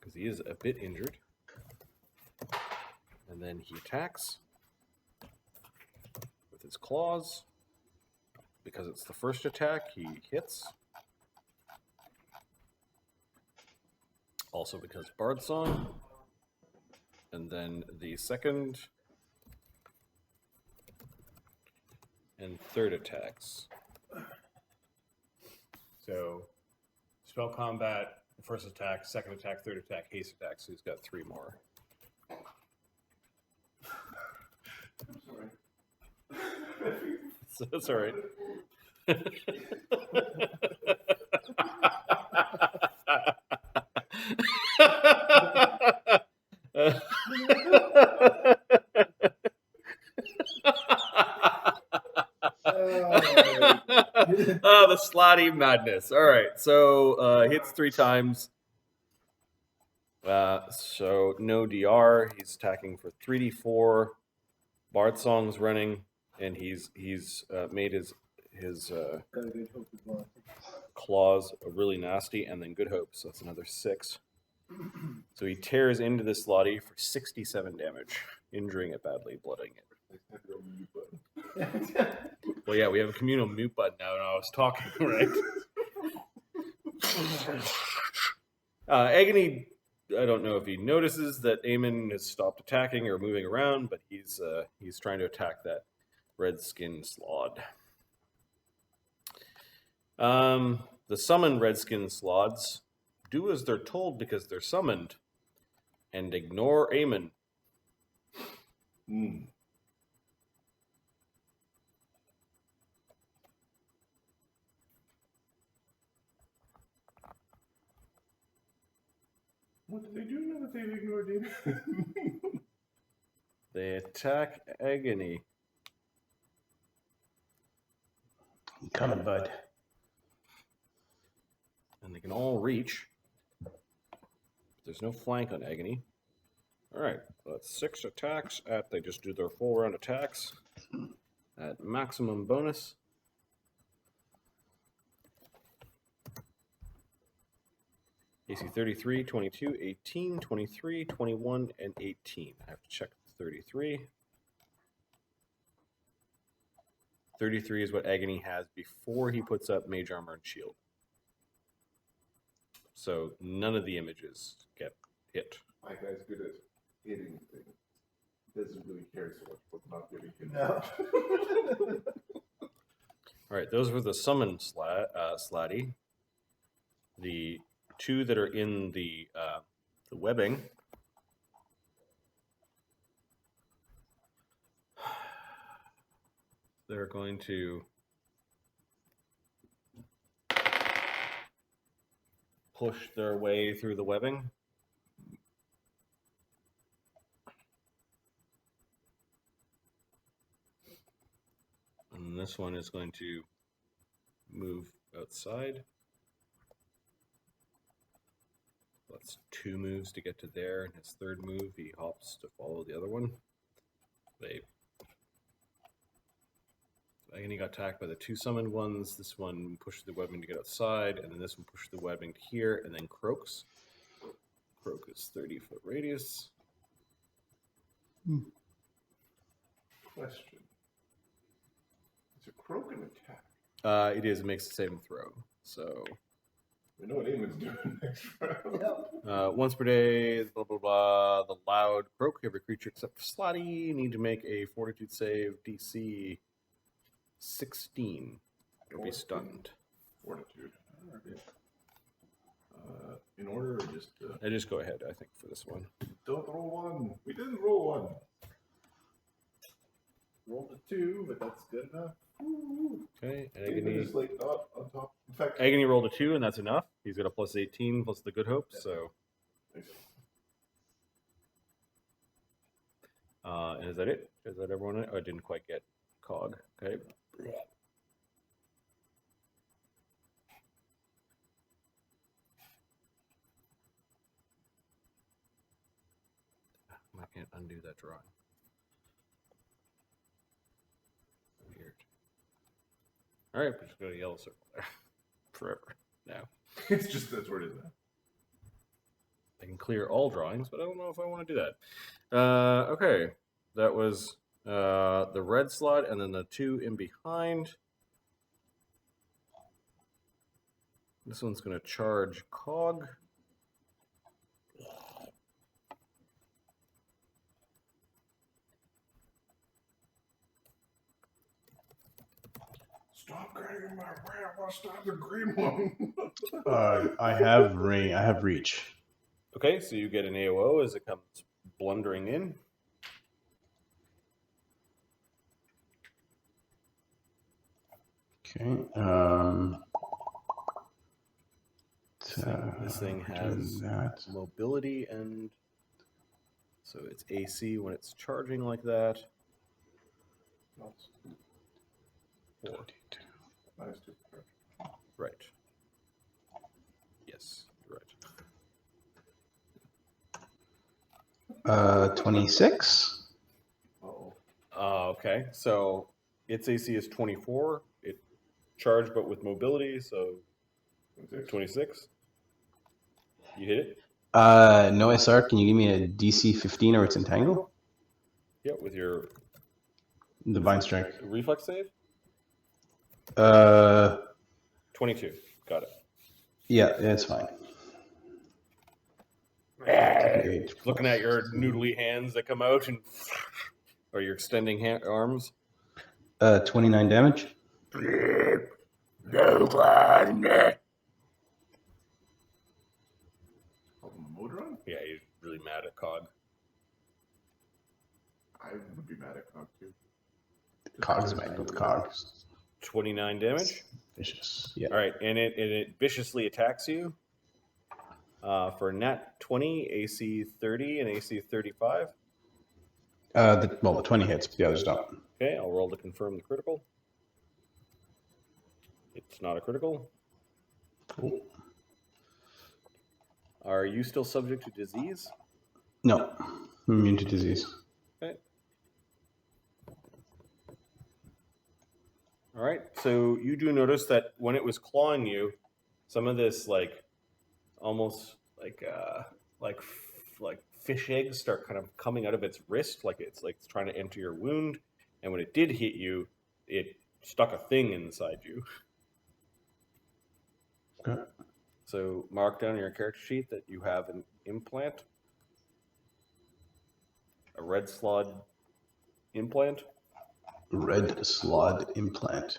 because he is a bit injured. And then he attacks with his claws. Because it's the first attack, he hits. Also because Bard Song. And then the second and third attacks. So, spell combat, first attack, second attack, third attack, haste attack. So he's got 3 more. I'm sorry. So that's all right. The slaadi madness. All right, so hits 3 times. So no DR. He's attacking for 3d4. Bard Song's running, and he's made his claws really nasty, and then Good Hope. So that's another 6. So he tears into the slaadi for 67 damage, injuring it badly, blooding it. Well, yeah, we have a communal mute button now, and I was talking, right? Agony, I don't know if he notices that Eamon has stopped attacking or moving around, but he's trying to attack that red-skinned slaad. The summoned red-skinned slaads do as they're told because they're summoned, and ignore Eamon. What did they do now that they've ignored him? They attack Agony. Coming, bud. And they can all reach. There's no flank on Agony. Alright, that's 6 attacks at, they just do their full round attacks at maximum bonus. AC 33, 22, 18, 23, 21, and 18. I have to check 33. 33 is what Agony has before he puts up Mage Armor and Shield. So none of the images get hit. My guy's good at hitting things. Doesn't really care so much about not getting hit. No. Alright, those were the summoned slaadi. The 2 that are in the webbing. They're going to push their way through the webbing. And this one is going to move outside. That's 2 moves to get to there, and his third move, he hops to follow the other one. Agony got attacked by the 2 summoned ones. This one pushed the webbing to get outside, and then this one pushed the webbing to here, and then Croaks. Croak is 30-foot radius. Question. Is a croak an attack? It is. It makes the saving throw. So We know what Eamon's doing next round. once per day, blah blah blah. The loud croak. Every creature except for slaadi need to make a Fortitude save, DC 16, or be stunned. Fortitude. In order, or just I just go ahead. I think for this one. don't roll 1. We didn't roll 1. Rolled a 2, but that's good enough. Okay, Eamon Agony. is like not on top. In fact, Agony rolled a 2, and that's enough. He's got a plus 18 plus the Good Hope. So nice. And is that it? Is that everyone? Oh, I didn't quite get Cog. Okay. I can't undo that drawing. Weird. All right, we're just going to yellow circle there forever now. It's just that's where it is now. I can clear all drawings, but I don't know if I want to do that. Okay, that was the red slot, and then the two in behind. This one's going to charge Cog. Stop getting in my way. I want to stop the green one. I have reach. Okay, so you get an AOO as it comes blundering in. Okay. This thing has mobility, and so it's AC when it's charging like that. 4. -2. Right. Yes, you're right. 26. Uh-oh. Okay, so its AC is 24. It charged, but with mobility, so 26. You hit it? No SR. Can you give me a DC 15 or it's entangle? Yeah, with your Divine Strength. reflex save? 22. Got it. Yeah, it's fine. Looking at your noodly hands that come out, and or your extending arms. 29 damage. Oh, Modron? Yeah, he's really mad at Cog. I would be mad at Cog too. Cogs, mate, with cogs. 29 damage. Vicious. Yeah. All right, and it viciously attacks you for nat 20, AC 30, and AC 35. The 20 hits, but the others don't. Okay, I'll roll to confirm the critical. It's not a critical. Cool. Are you still subject to disease? No, I'm immune to disease. Okay. All right, so you do notice that when it was clawing you, some of this almost like fish eggs start kind of coming out of its wrist, like it's trying to enter your wound. And when it did hit you, it stuck a thing inside you. Okay. So mark down your character sheet that you have an implant, a red slaad implant. Red slot implant.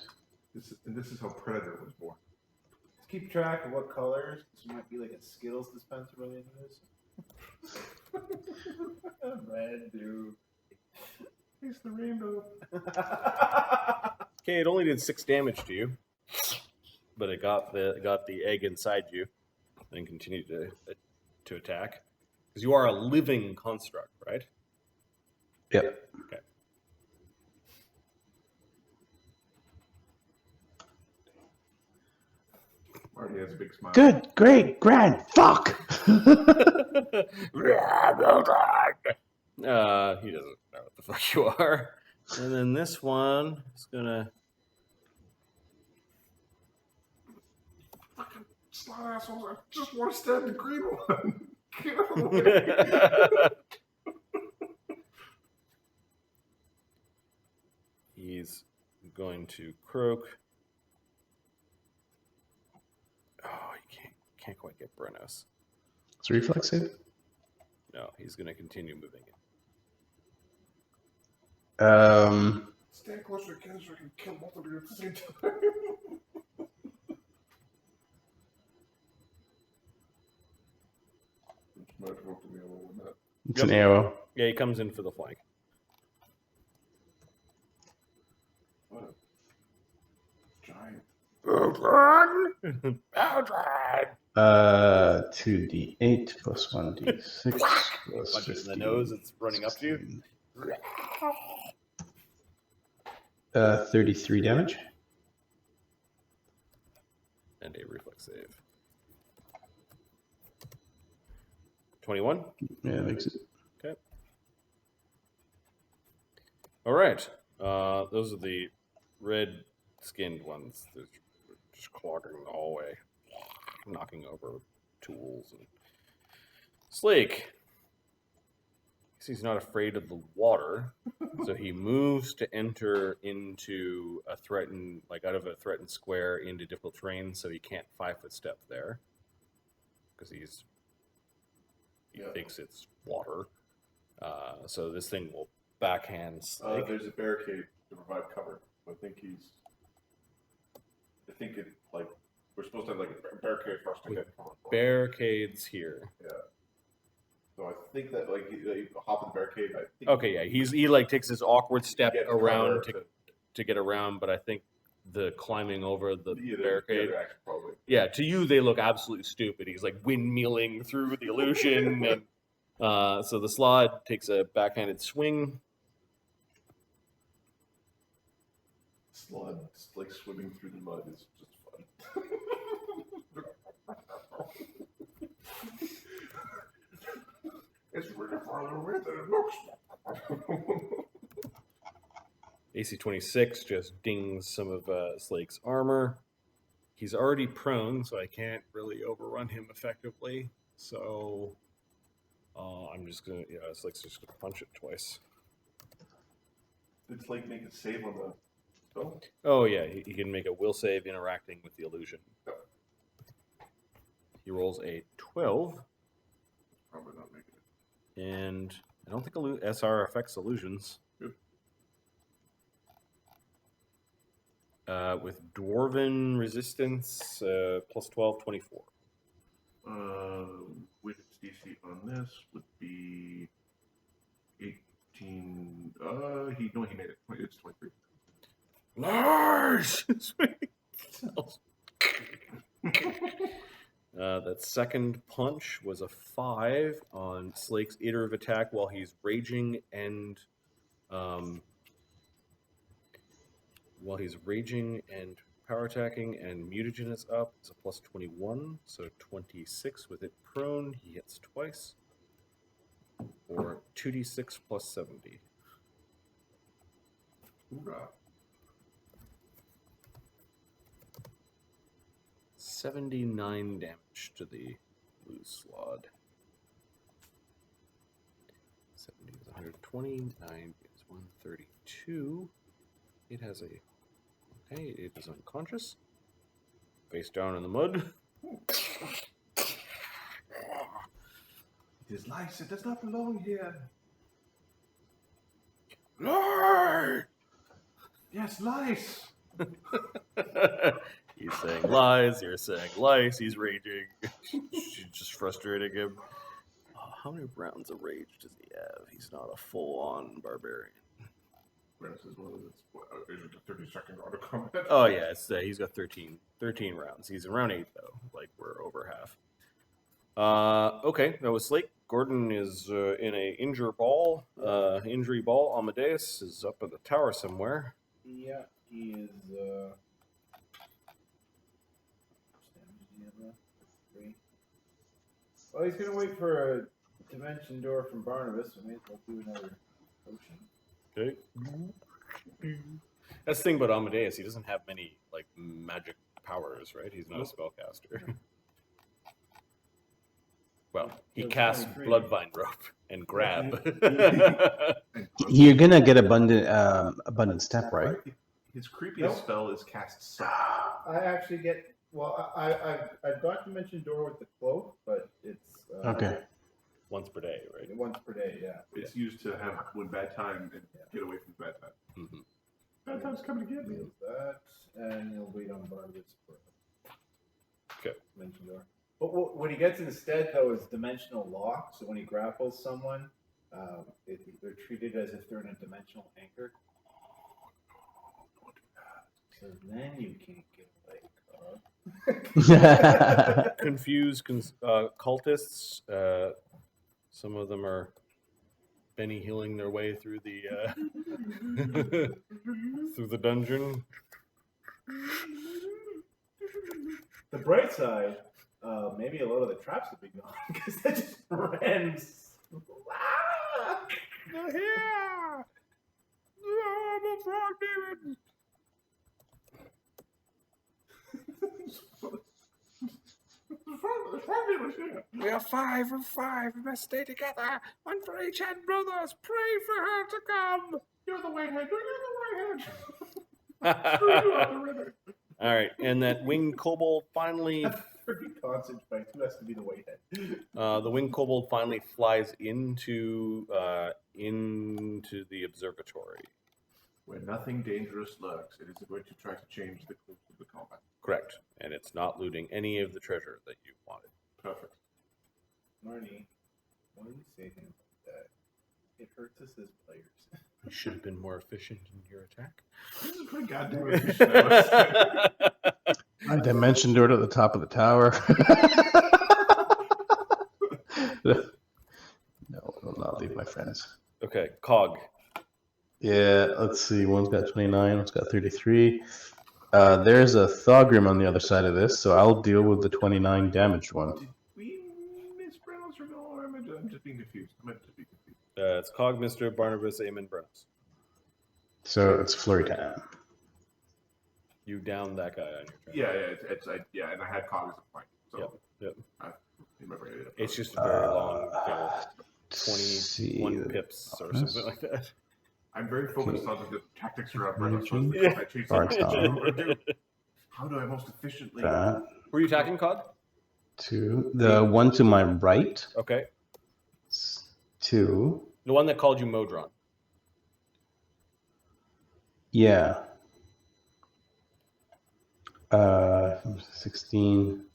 This is how Predator was born. Just keep track of what colors. This might be like a Skittles dispenser running into this. Red, blue. It's the rainbow. Okay, it only did 6 damage to you, but it got the egg inside you, and continued to attack. Because you are a living construct, right? Yep. Okay. Marty has a big smile. Good, great, grand, fuck! He doesn't know what the fuck you are. And then this one is gonna. Fucking slot assholes! I just want to stab the green one. Get out of the way. He's going to croak. Oh, you can't quite get Brennos. It's a reflex save? No, he's going to continue moving it. Stand closer to Ken so I can kill both of you at the same time. Might work to me a little with that. It's an arrow. Yeah, he comes in for the flank. What a giant. 2d8 plus 1d6 plus Punches in the nose, it's running up to you. $33 damage. And a reflex save. 21? Yeah, that makes it. Okay. All right. Those are the red-skinned ones. They're just clogging the hallway, knocking over tools. And Slake. He's not afraid of the water, so he moves to enter into a threatened, like out of a threatened square into difficult terrain, so he can't 5-foot step there because he thinks it's water. So this thing will backhand Slake. There's a barricade to provide cover. I think we're supposed to have like a barricade first to get cover. Barricades here. Yeah. So I think that like you hop in the barricade. I think Okay, yeah, he like takes this awkward step get around cover to get around, but I think the climbing over the the barricade. other action probably. Yeah, to you they look absolutely stupid. He's like windmilling through the illusion, and so the Slaad takes a backhanded swing. Slud, like swimming through the mud is just fun. It's really farther away than it looks. AC 26 just dings some of Slake's armor. He's already prone, so I can't really overrun him effectively. So I'm just gonna, Slake's just gonna punch it twice. Did Slake make a save on the spell? Oh yeah, he can make a will save interacting with the illusion. Oh. He rolls a 12, Probably not making it. and I don't think SR affects illusions. Good. With Dwarven resistance, plus 12, 24. With DC on this would be 18. He made it. It's 23. Nice! That second punch was a 5 on Slake's iterative attack while he's raging and power attacking, and mutagen is up. It's a plus 21, so 26 with it prone. He hits twice, or 2d6 plus 70. Hoorah. 79 damage to the loose Slaad. 70 is 120, 9 is 132. It has a... Okay, it is unconscious. Face down in the mud. It is lice. It does not belong here. Lies! Yes, lice. He's saying lies, you're saying lice, he's raging. She's just frustrating him. How many rounds of rage does he have? He's not a full-on barbarian. Brennos is one of those. Is it the 32nd round of combat? Oh yeah, he's got 13 rounds. He's in round 8 though. Like we're over half. Okay, that was Slake. Gordon is in a injury ball. Amadeus is up at the tower somewhere. Yeah, he is. Well, he's gonna wait for a dimension door from Barnabas, so maybe we'll do another potion. Okay. That's the thing about Amadeus. He doesn't have many like magic powers, right? He's not a spellcaster. Well, he casts 23. Bloodvine Rope and Grab. You're gonna get abundant step, right? His creepiest Nope. spell is cast Sight. I actually get. Well, I've got dimension door with the cloak, but it's Okay. Once per day, right? once per day. Yeah. It's used to have when bad time and get away from bad time. Mm-hmm. Bad time's coming to get me. Deals that, and he'll wait on Barnabas for Okay. dimension door. But what he gets instead, though, is dimensional lock. So when he grapples someone, they're treated as if they're in a dimensional anchor. So then you can't get away, Carl. Confused cultists. Some of them are Benny healing their way through the through the dungeon. The bright side, maybe a lot of the traps would be gone because they just ran. Ah! They're here! Oh, the frog demon! We are 5 of 5. We must stay together. One for each hand, brothers. Pray for her to come. You're the white head. You're the white head. All right, and that winged kobold finally. 30 constant bites. Who has to be the white head? The winged kobold finally flies into the observatory. Where nothing dangerous lurks, it is going to try to change the course of the combat. Correct, and it's not looting any of the treasure that you wanted. Perfect. Marnie, why do you say things like that? It hurts us as players. You should have been more efficient in your attack. This is pretty goddamn efficient. I must say. I dimension door at the top of the tower. No, I will not leave my friends. Okay, Cog. Yeah, let's see. One's got 29, one's got 33. There's a Thogrim on the other side of this, so I'll deal with the 29 damaged one. Did we miss Brennos or no? I'm just being confused. I might just be confused. It's Cog, Mr. Barnabas, Eamon, Brennos. So it's flurry time. You downed that guy on your turn. Yeah, and I had Cog as a point. So Yep. I remember it. It's just a very long, 21 pips or something like that. I'm very focused on the tactics around Brennos. How do I most efficiently? Were you attacking Cog? 2. The one to my right. Okay. 2. The one that called you Modron. Yeah. 16.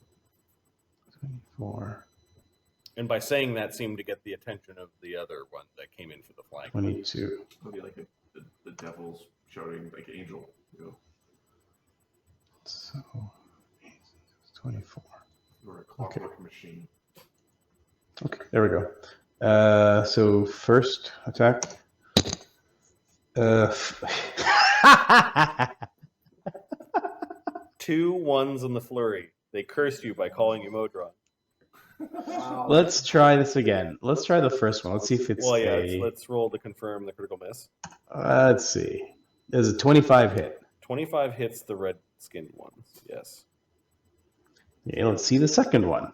24. And by saying that seemed to get the attention of the other one that came in for the flank. 22. It'll be like the devil's shouting like angel. You know? So 24. Or a clockwork machine. Okay, there we go. So first attack. 2 ones on the flurry. They cursed you by calling you Modron. Wow. Let's try this again. Let's try the first one. Let's see if it's Well, yeah, let's roll to confirm the critical miss. Let's see. There's a 25 hit. 25 hits the red-skinned ones, yes. Yeah, let's see the second one.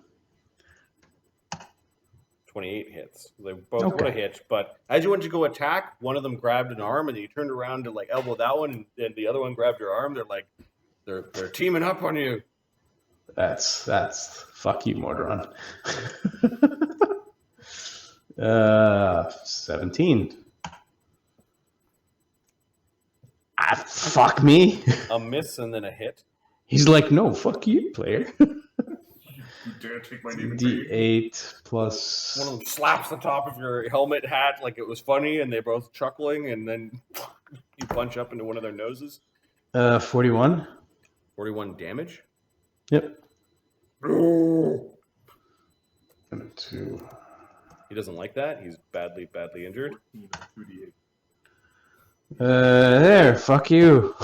28 hits. They both would have hit, but as you went to go attack, one of them grabbed an arm, and then you turned around to like elbow that one, and the other one grabbed your arm. They're like, they're teaming up on you. That's fuck you, Mordron. 17. Fuck me. A miss and then a hit. He's like, no, fuck you, player. You dare take my name in vain. D8 plus. One of them slaps the top of your helmet hat like it was funny, and they're both chuckling, and then you punch up into one of their noses. 41. 41 damage. Yep. And 2. He doesn't like that. He's badly injured. 2d8. There, fuck you.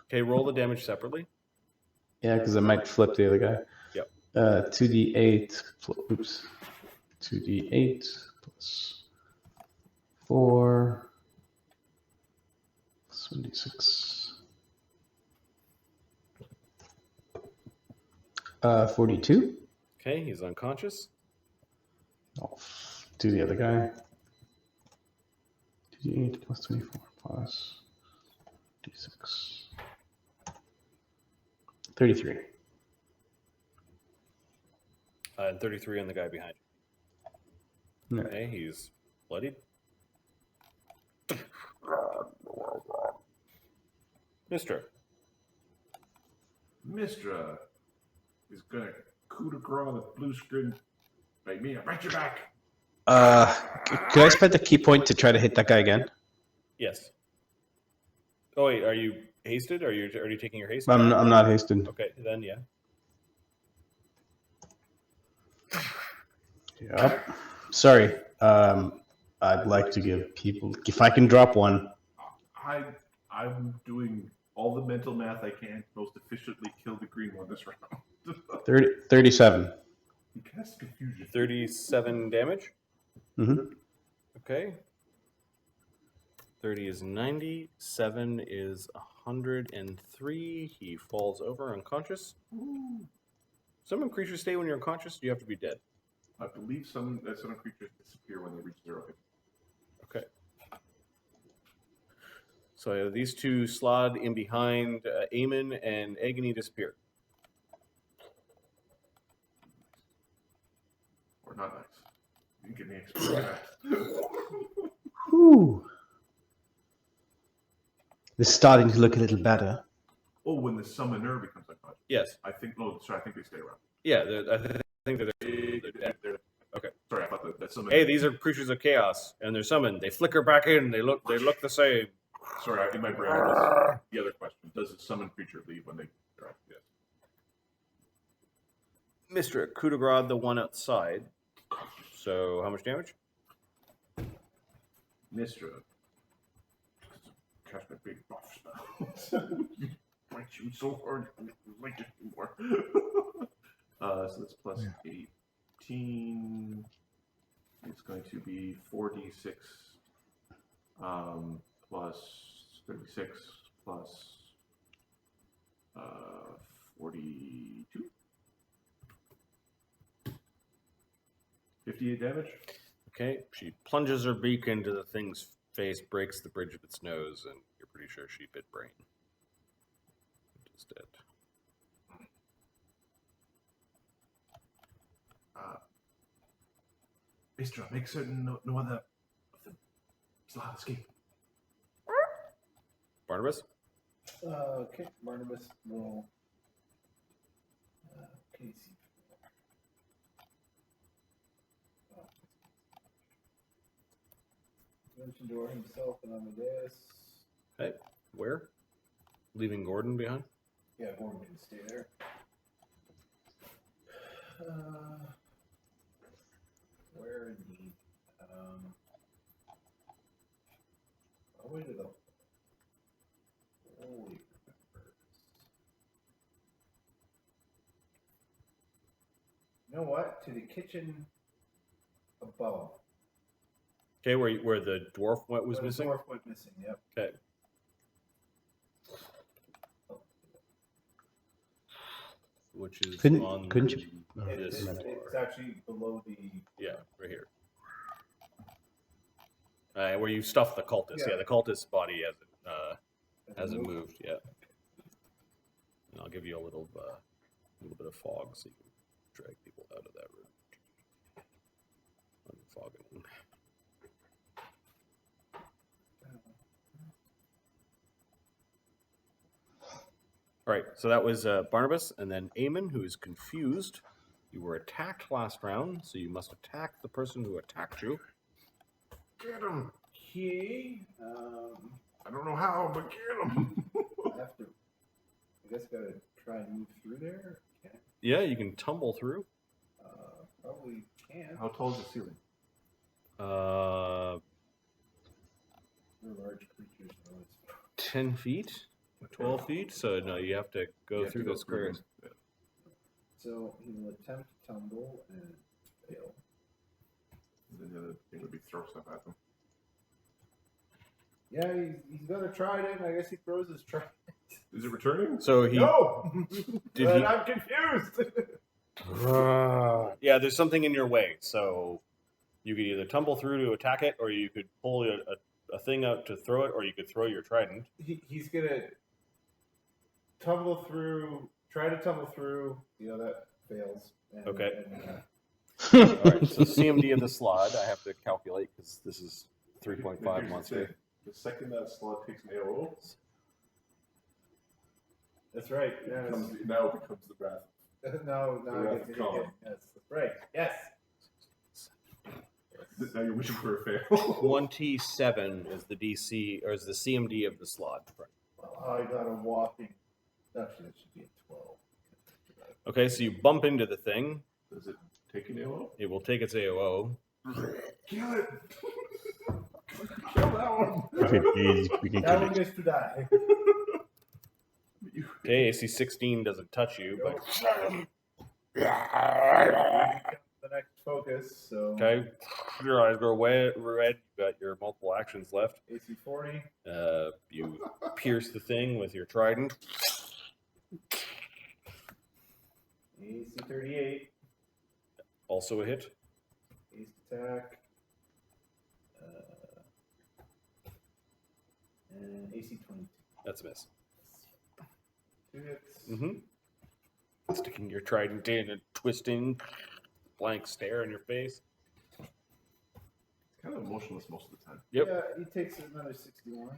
Okay, roll the damage separately. Yeah, because I might flip the other guy. Yep. 2d8. Oops. 2d8 plus 4. 76. 42. Okay, he's unconscious. I'll do the other guy. 2d8 plus 24 plus d6. 33. And 33 on the guy behind you. Yeah. Okay, he's bloodied. Mistra is gonna coup de grace the blue screen by me. I bite your back. Could I spend the key point to try to hit that guy again? Yes. Oh wait, are you hasted? Are you already taking your haste? I'm not hasted. Okay, then yeah. Yep. Sorry. I'd like to give people, if I can drop one. I'm doing all the mental math I can to most efficiently kill the green one this round. 37. You cast confusion. 37 damage. Mm-hmm. Okay. 30 is 90. 7 is 103. He falls over unconscious. Ooh. Some creatures stay when you're unconscious. You have to be dead. I believe some creatures disappear when they reach 0 hit. Okay. So these two slod in behind Eamon, and Agony disappear. Or not nice. You can give me XP for that. Whew. This is starting to look a little better. Oh, when the summoner becomes unconscious. Yes. I think they stay around. Yeah, I think that they're Okay. Sorry, I thought that summoner. Hey, these are creatures of chaos, and they're summoned. They flicker back in. They look the same. Sorry, in my brain was the other question. Does the summoned creature leave when they arrive? Yes. Mr. Coup de grace, the one outside. So, how much damage? Mistra. Cast my big buff spell. Might shoot so hard, I might get more. So that's plus 18. It's going to be 4d6 plus 36 plus 42. 58 damage. Okay, she plunges her beak into the thing's face, breaks the bridge of its nose, and you're pretty sure she bit Brain. It is dead. Mistra, make certain no other of the slot escape. Barnabas? Okay, Barnabas will. Casey. Mention door himself and Amadeus. Hey, where? Leaving Gordon behind? Yeah, Gordon can stay there. Where indeed? All the way to the holy remembers. You know what? To the kitchen above. Okay, where the dwarf was The missing? dwarf went missing, yep. Okay. Which is on Couldn't you? this It's actually below the. Yeah, right here. Where you stuff the cultist. Yeah, the cultist's body hasn't moved yet. And I'll give you a little bit of fog so you can drag people out of that room. Unfogging. All right, so that was Barnabas, and then Eamon, who is confused. You were attacked last round, so you must attack the person who attacked you. Get him! Key. I don't know how, but get him! I have to. I guess gotta try and move through there. Can Yeah, you can tumble through. probably can. How tall is the ceiling? They're large creatures. No, it's 10 feet, 12 feet. So no, you have to go through the squares. Yeah. So he will attempt to tumble and fail. And then the other thing would be throw stuff at them. Yeah, he's gonna try it. I guess he throws his trident. Is it returning? So he No! did But he? I'm confused! Yeah, there's something in your way. So you could either tumble through to attack it, or you could pull a thing out to throw it, or you could throw your trident. He's gonna tumble through, try to tumble through. You know, that fails. And, Okay. And, All right. So CMD of the slot, I have to calculate because this is 3.5 monster. The second that slot takes an AOO, that's right. now Yes. it becomes the wrath. No, The I wrath get of to Khan. Yes, that's right. Yes. Now you're wishing for a fail. 27 is the DC, or is the CMD of the slot. Well, I got a whopping. Actually, that should be a 12. Okay, so you bump into the thing. Does it take an AOO? It will take its AOO. Kill it! Kill that one! Okay, please, we can That kill one it. gets to die. Okay, AC 16 doesn't touch you, but The next focus, so okay. Your eyes go red. You got your multiple actions left. AC 40. You pierce the thing with your trident. AC 38. Also a hit. Ace attack. And AC 22. That's a miss. 2 hits. Mm-hmm. Sticking your trident in and twisting. Blank stare in your face. Kind of emotionless most of the time. Yep. Yeah, he takes another 61.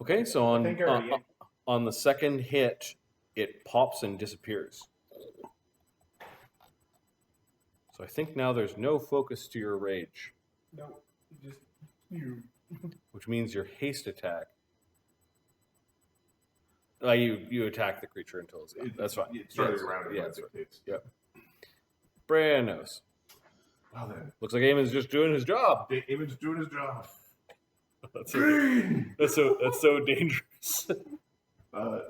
Okay, so I think I already- on the second hit, it pops and disappears. So I think now there's no focus to your rage, No, just you. which means your haste attack. You attack the creature until it's gone. That's fine. It started Yeah, around. yeah, Yeah, that's right. dictates. Yep. Brennos. Well then, Looks like Eamon's just doing his job. David's doing his job. That's Green. so dangerous.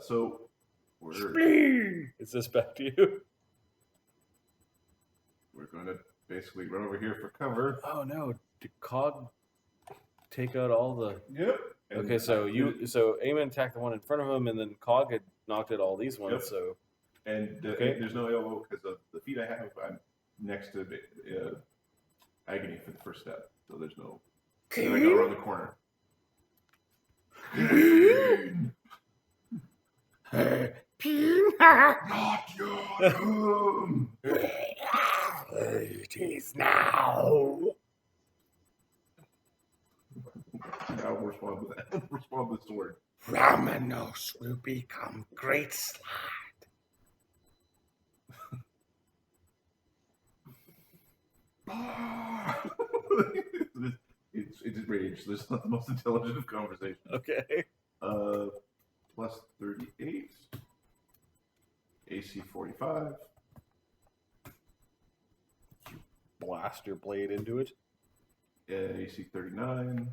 So we're Is this back to you? going to basically run over here for cover. Oh no! Did Cog take out all the? Yep. And Okay, so Eamon attacked the one in front of him, and then Cog had knocked at all these ones. Yep. So Okay. There's no elbow because of the feet I have. I'm next to agony for the first step, so there's no. And I go around the corner. Not your room. it is now. I'll respond with that. Respond with sword. Ramenos will become great slaad. It's rage. There's not the most intelligent of conversation. Okay. Plus 38. AC 45. Blast your blade into it. AC 39.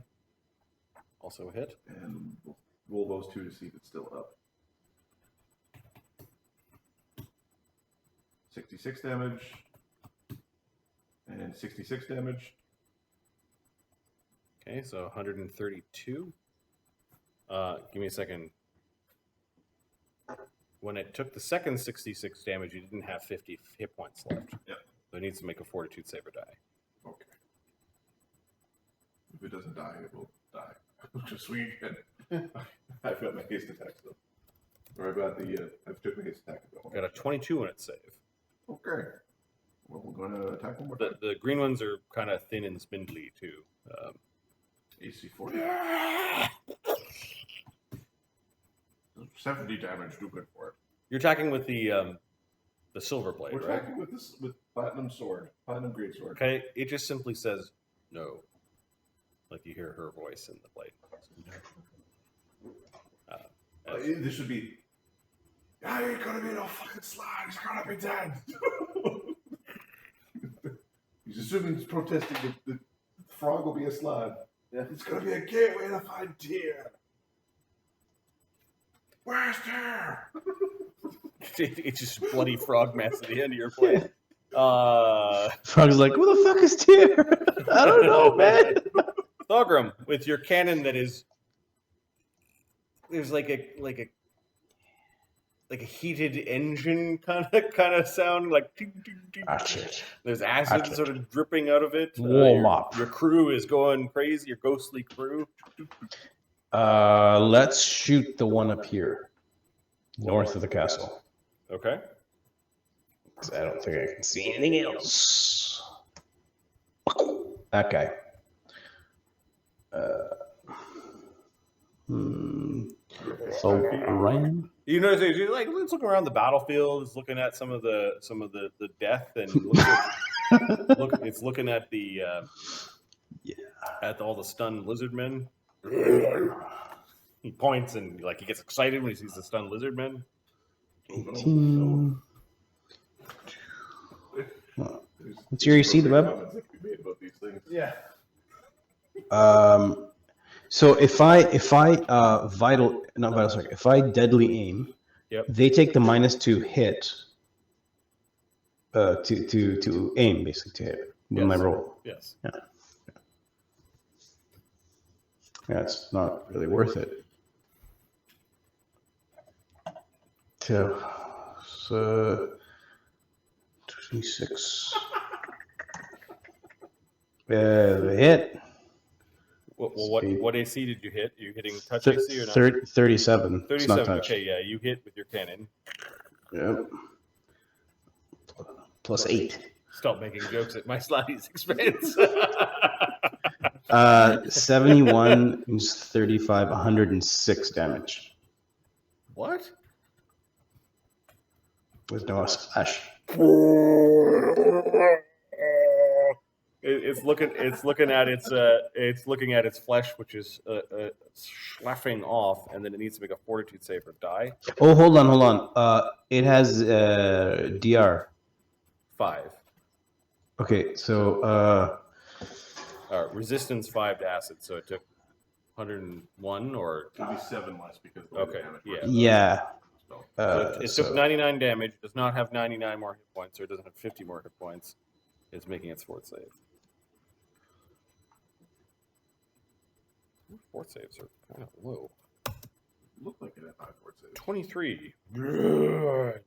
Also a hit. And we'll roll those two to see if it's still up. 66 damage. And 66 damage. Okay, so 132. Give me a second. When it took the second 66 damage, you didn't have 50 hit points left. Yep. So it needs to make a fortitude save or die. Okay. If it doesn't die, it will die. Just swing again. I've got my haste attack still. Or I've got I've took my haste attack. Got a 22 on its save. Okay. Well, we're going to attack one more time. The green ones are kind of thin and spindly too. AC 40. 70 damage, do good for it. You're attacking with the silver blade, We're right? attacking with this with platinum sword, platinum great sword. Okay, it just simply says no. Like you hear her voice in the blade. This should be. I ain't gonna be no fucking slide. He's gonna be dead. He's assuming he's protesting that the frog will be a slide. Yeah. It's gonna be a gateway to find Tyr. Where's Tyr? It's just bloody frog mess at the end of your blade. Frog's like, who the fuck is Tyr? I don't know, man. Thogrim, with your cannon that is, there's like a heated engine kind of sound, like ting, ting, ting. That's it. There's acid That's sort of dripping out of it. Warm up. Your crew is going crazy. Your ghostly crew. Let's shoot the one up here, north of the castle. Okay. 'Cause I don't think I can see anything else. That guy. So Ryan. You notice he's like it's looking around the battlefield. It's looking at some of the death and it's looking at the at all the stunned lizard men. He points and like he gets excited when he sees the stunned lizard men. 18. What's your AC, the web? Comments that can be made about these things. Yeah. So if I if I deadly aim, Yep. they take the -2 hit to aim, basically to hit with my Yes. roll. Yes. Yeah, it's not really worth it. So 26. The hit. What AC did you hit? Are you hitting touch AC or not? 37. It's not 37. touch. Okay, yeah, you hit with your cannon. Yep. +8. Stop making jokes at my slaadi's expense. 71 is 35, 106 damage. What? With no splash. It's looking at its flesh, which is sloughing off, and then it needs to make a fortitude save or die. Oh, hold on. It has DR. 5. Okay, so Resistance 5 to acid, so it took 101 or It'll be 7 less because of the okay, damage. yeah. So it took 99 damage. Does not have 99 more hit points, or it doesn't have 50 more hit points. It's making its fort save. Fort saves are kind of low. Look like it had high fort save. 23.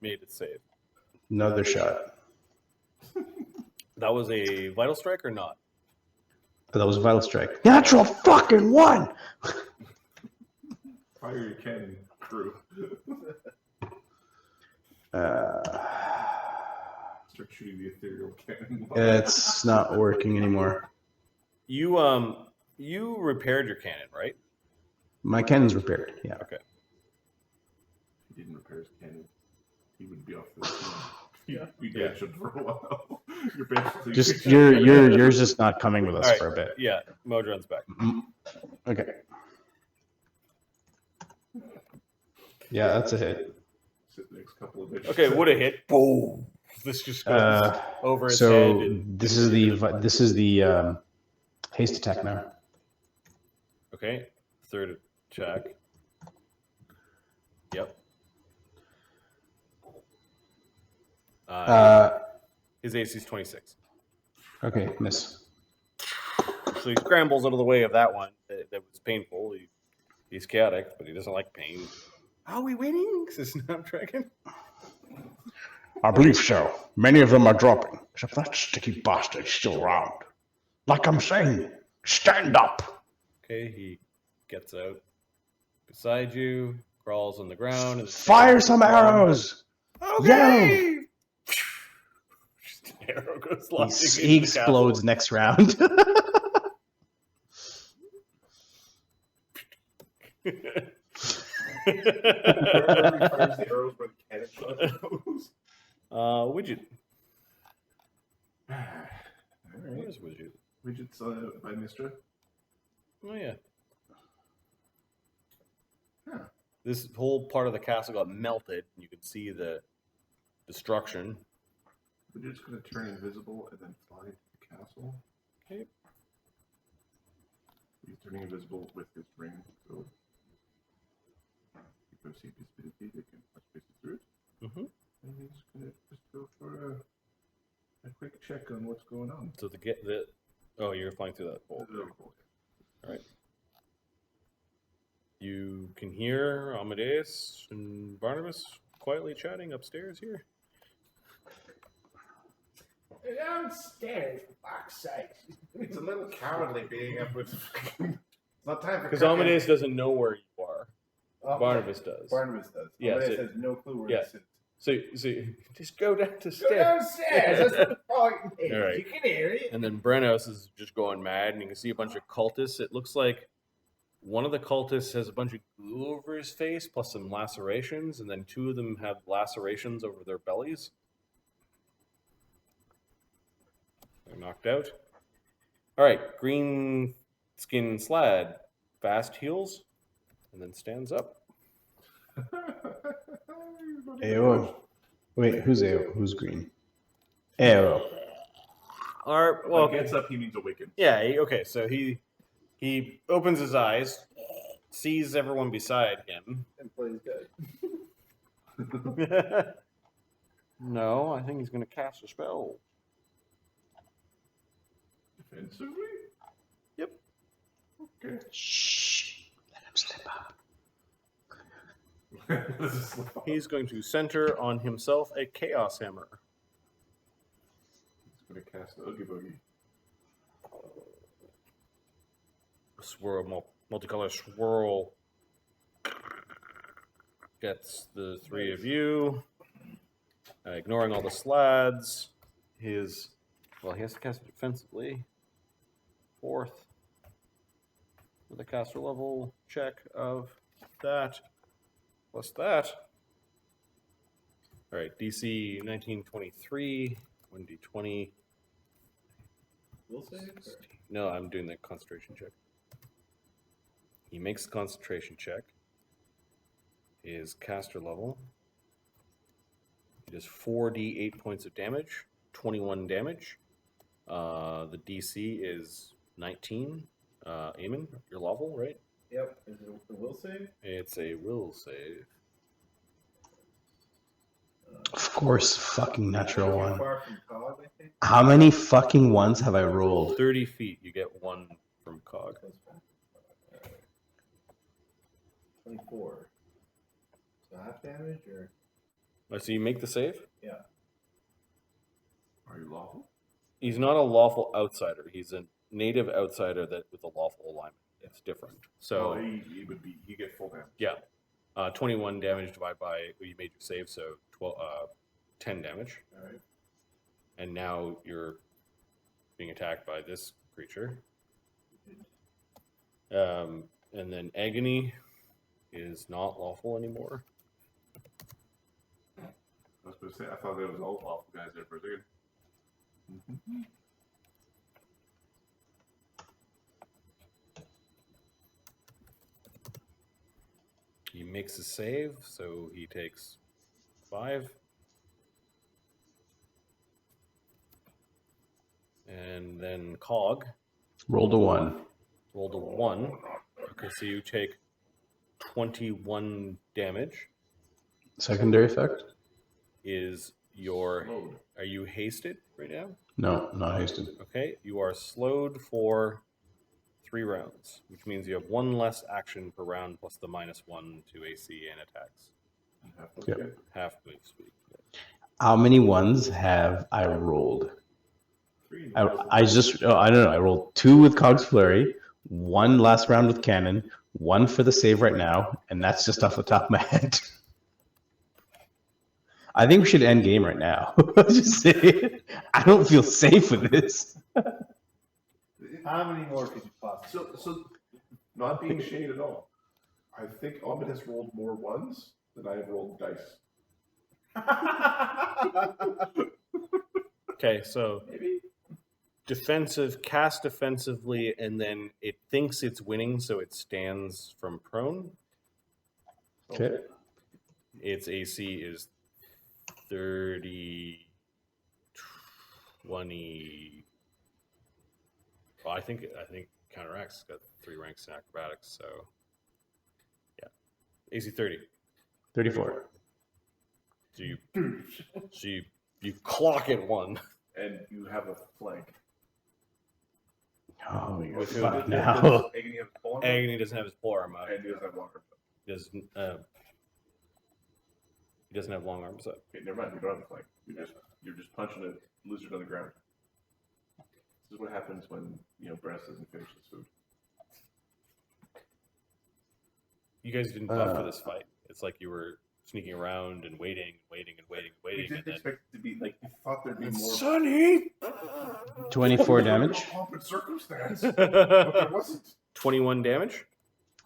Made it save. Another shot. That was a vital strike or not? That was a vital strike. Natural fucking 1! Fire your cannon, crew. Start shooting the ethereal cannon. It's not working anymore. You repaired your cannon, right? My cannon's repaired, yeah. Okay. If he didn't repair his cannon, he would be off the team. He'd be dead for a while. You're basically Just yours just not coming with us Alright, for a bit. Yeah, Modron's back. Okay. Yeah, that's a hit. sit the next couple of days. Okay, would have hit. Boom. This just goes over his head. So And, this is the haste attack now. okay, third check. Yep. His AC is 26. Okay, miss. So he scrambles out of the way of that one. That was painful. He's chaotic, but he doesn't like pain. Are we winning? Says Snapdragon. I believe so. Many of them are dropping. Except that sticky bastard's still around. Like I'm saying, stand up. Okay, he gets out beside you, crawls on the ground. And Fire some arrows. Okay. Just an arrow goes He launching into the explodes castle. next round. Whoever fires the arrows where the cannon shot goes. Widget. Alright. Where's Widget? Widget's by Mistra. Oh yeah. Huh. This whole part of the castle got melted. You can see the destruction. Widget's going to turn invisible and then fly to the castle. Okay. He's turning invisible with his ring, so you go see visibility, they can touch base through it. Mm-hmm. And he's going to just go for a quick check on what's going on. So oh, you're flying through that hole. All right. You can hear Amadeus and Barnabas quietly chatting upstairs here. Downstairs, for fuck's sake. It's a little cowardly being up with. It's not time for. Because Amadeus doesn't know where you are. Oh, Barnabas does. Barnabas does. Yeah, Barnabas so- has no clue where yeah. he sits. So just go down to Go stairs. downstairs. That's the point. All right. You can hear it. And then Brennos is just going mad, and you can see a bunch of cultists. It looks like one of the cultists has a bunch of glue over his face, plus some lacerations, and then two of them have lacerations over their bellies. They're knocked out. All right, green skin Slaad fast heals, and then stands up. Ayo. Wait, who's Ayo? Who's green? Ayo. Or, Well, well, gets up, he means awakened. yeah, okay, so he opens his eyes, sees everyone beside him. And plays good. No, I think he's going to cast a spell. Defensively? Yep. Okay. Shh. Let him slip up. This is slip off. He's going to center on himself a Chaos Hammer. He's going to cast the Oogie Boogie. Swirl, multicolor swirl. Gets the three of you. Ignoring all the slaads. He has to cast it defensively. 4th. With a caster level check of that. Plus that. Alright, DC 1923. 1d20. Will save? Or? No, I'm doing the concentration check. He makes the concentration check. His caster level. He does 4d8 points of damage, 21 damage. The DC is 19. Eamon, you're lawful, right? Yep. Is it a will save? It's a will save. Of course, fucking natural You're one. far from Cog, I think. How many fucking ones have I rolled? 30 feet, you get 1 from Cog. Close by. 24. So half damage or? So you make the save? Yeah. Are you lawful? He's not a lawful outsider. He's a native outsider that with a lawful alignment. It's different. So he would be. He get full damage. yeah, 21 damage divided by you made your save, so 10 damage. All right. And now you're being attacked by this creature. And then agony is not lawful anymore. I was going to say, I thought there was all lawful guys there for a second. Mm-hmm. He makes a save, so he takes 5. And then Cog Rolled a 1. rolled a 1. Okay, so you take 21 damage. Secondary effect? Is your... Slowed. Are you hasted right now? No, not hasted. Okay, you are slowed for 3 rounds, which means you have 1 less action per round plus the -1 to AC and attacks. Yep. Half move speed. How many ones have I rolled? 3. I don't know. I rolled 2 with Cog's Flurry, 1 last round with Cannon, 1 for the save right now, and that's just off the top of my head. I think we should end game right now. Just say it. I don't feel safe with this. How many more could you possibly? So not being shade at all. I think Ahmed has rolled more ones than I have rolled dice. Okay, so Maybe. cast defensively, and then it thinks it's winning, so it stands from prone. Okay. Its AC is 30, 20. Well, I think counteracts got 3 ranks in acrobatics, so yeah, AC 30. 34. So you clock it 1. And you have a flank. Oh, you're With who? fucked Does now. Agony have full armor? Agony doesn't have his polearm up. And he doesn't have long arms. He doesn't have long arms up. Okay, never mind. You don't have a flank. You're just punching a lizard on the ground. This is what happens when Brennos doesn't finish his food. You guys didn't buff for this fight. It's like you were sneaking around and waiting. We And didn't then, expect it to be like you thought there'd be more. Sonny! 24 damage. Pomp and circumstance. But there wasn't. 21 damage.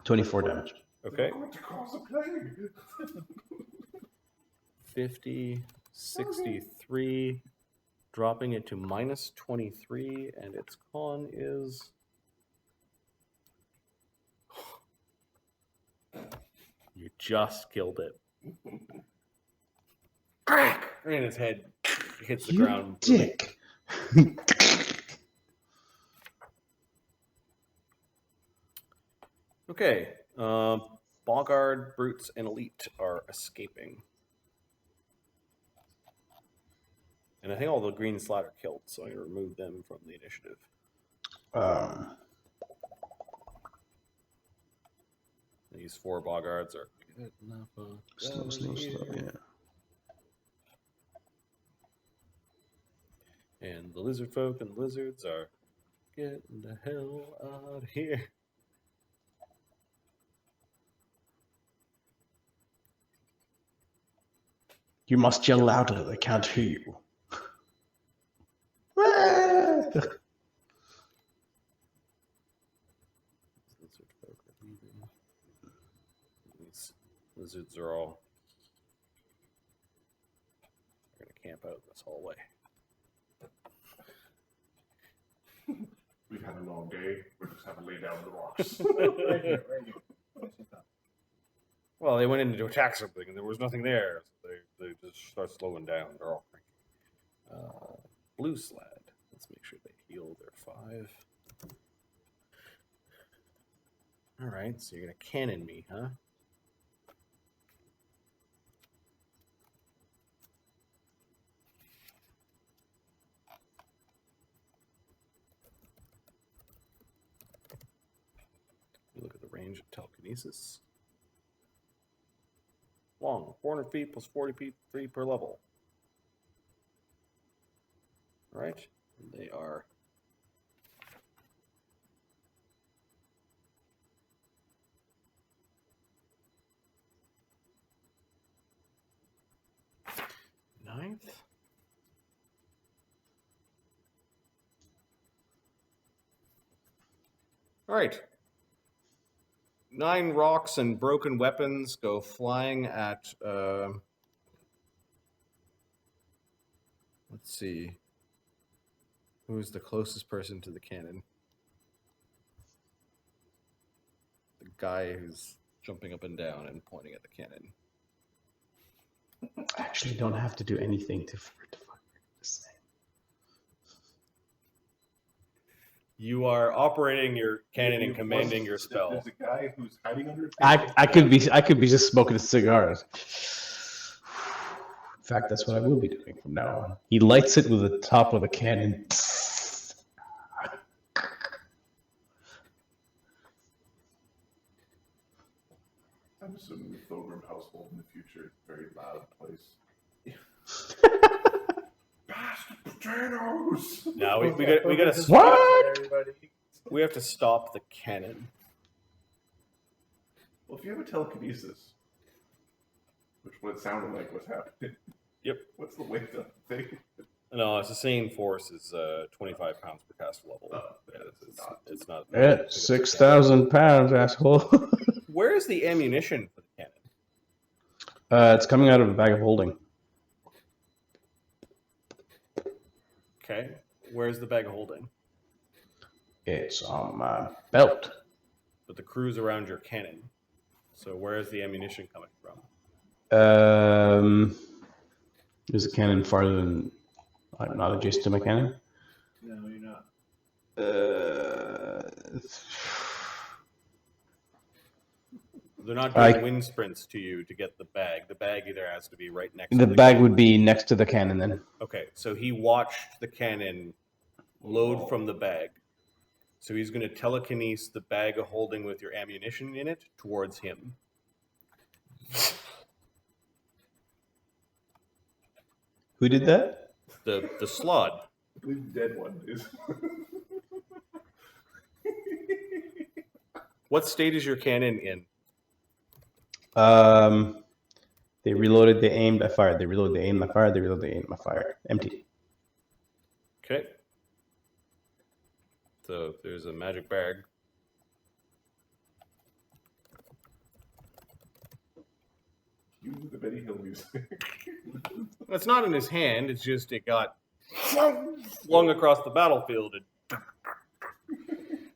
24 damage. Okay. They're going to cause a plague. 50, 63, dropping it to -23, and its con is... You just killed it. Crack! And his head hits the You ground. dick. Okay. Boggard, Brutes, and Elite are escaping. And I think all the green slaad are killed, so I'm going to remove them from the initiative. These 4 Boggards are good enough. Slow, yeah. And the lizard folk and the lizards are getting the hell out of here. You must yell louder, they can't hear you. Lizard folk are leaving. These lizards are all going to camp out in this hallway. We've had a long day. We're just having to lay down the rocks. Right here. Well, they went in to attack something, and there was nothing there. So they just start slowing down. They're all cranky. Blue slaad. Let's make sure they heal their 5. All right, so you're going to cannon me, huh? Look at the range of telekinesis. Long, 400 feet plus 40 feet per level. All right, and they are ninth. All right. 9 rocks and broken weapons go flying at, let's see, who's the closest person to the cannon? The guy who's jumping up and down and pointing at the cannon. I actually don't have to do anything to say. You are operating your cannon and commanding your spell. There's a guy who's hiding under. I could be just smoking a cigar. In fact, that's what I will be doing from now on. He lights it with the top of the cannon. I'm assuming the Thogrim household in the future is a very loud place. Bastard potatoes! Now we gotta What? we have to stop the cannon. Well, if you have a telekinesis, which what sounded like was happening. Yep. What's the weight of the thing? No, it's the same force is 25 pounds per cast level. Oh, Yeah, it's not. Yeah, 6,000 pounds, asshole. Where is the ammunition for the cannon? It's coming out of a bag of holding. Okay. Where's the bag of holding? It's on my belt. But the crew's around your cannon. So where is the ammunition coming from? Is the cannon farther than... I'm not adjacent to my cannon? No, you're not. They're not doing wind sprints to you to get the bag. The bag either has to be right next to The the bag cannon. would be next to the cannon then. Okay, so he watched the cannon load from the bag. So he's going to telekinese the bag of holding with your ammunition in it towards him. Who did that? The slod. I believe the dead one is. What state is your cannon in? They reloaded, they aimed, I fired. They reloaded, they aimed, I fired. They reloaded, they aimed, I fired. Empty. Okay. So there's a magic bag. You the Benny Hill music. It's not in his hand. It's just it got flung across the battlefield.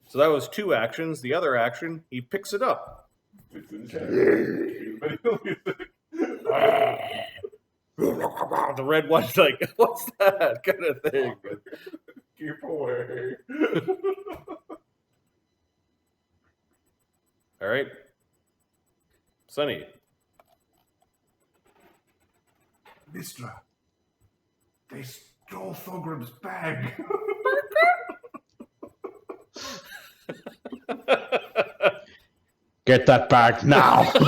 So that was 2 actions. The other action, he picks it up. It's in his hand. The Benny Hill music. The red one's like, what's that kind of thing? Keep away. All right. Sunny. Mistra, they stole Thogrim's bag. Get that bag now. Here,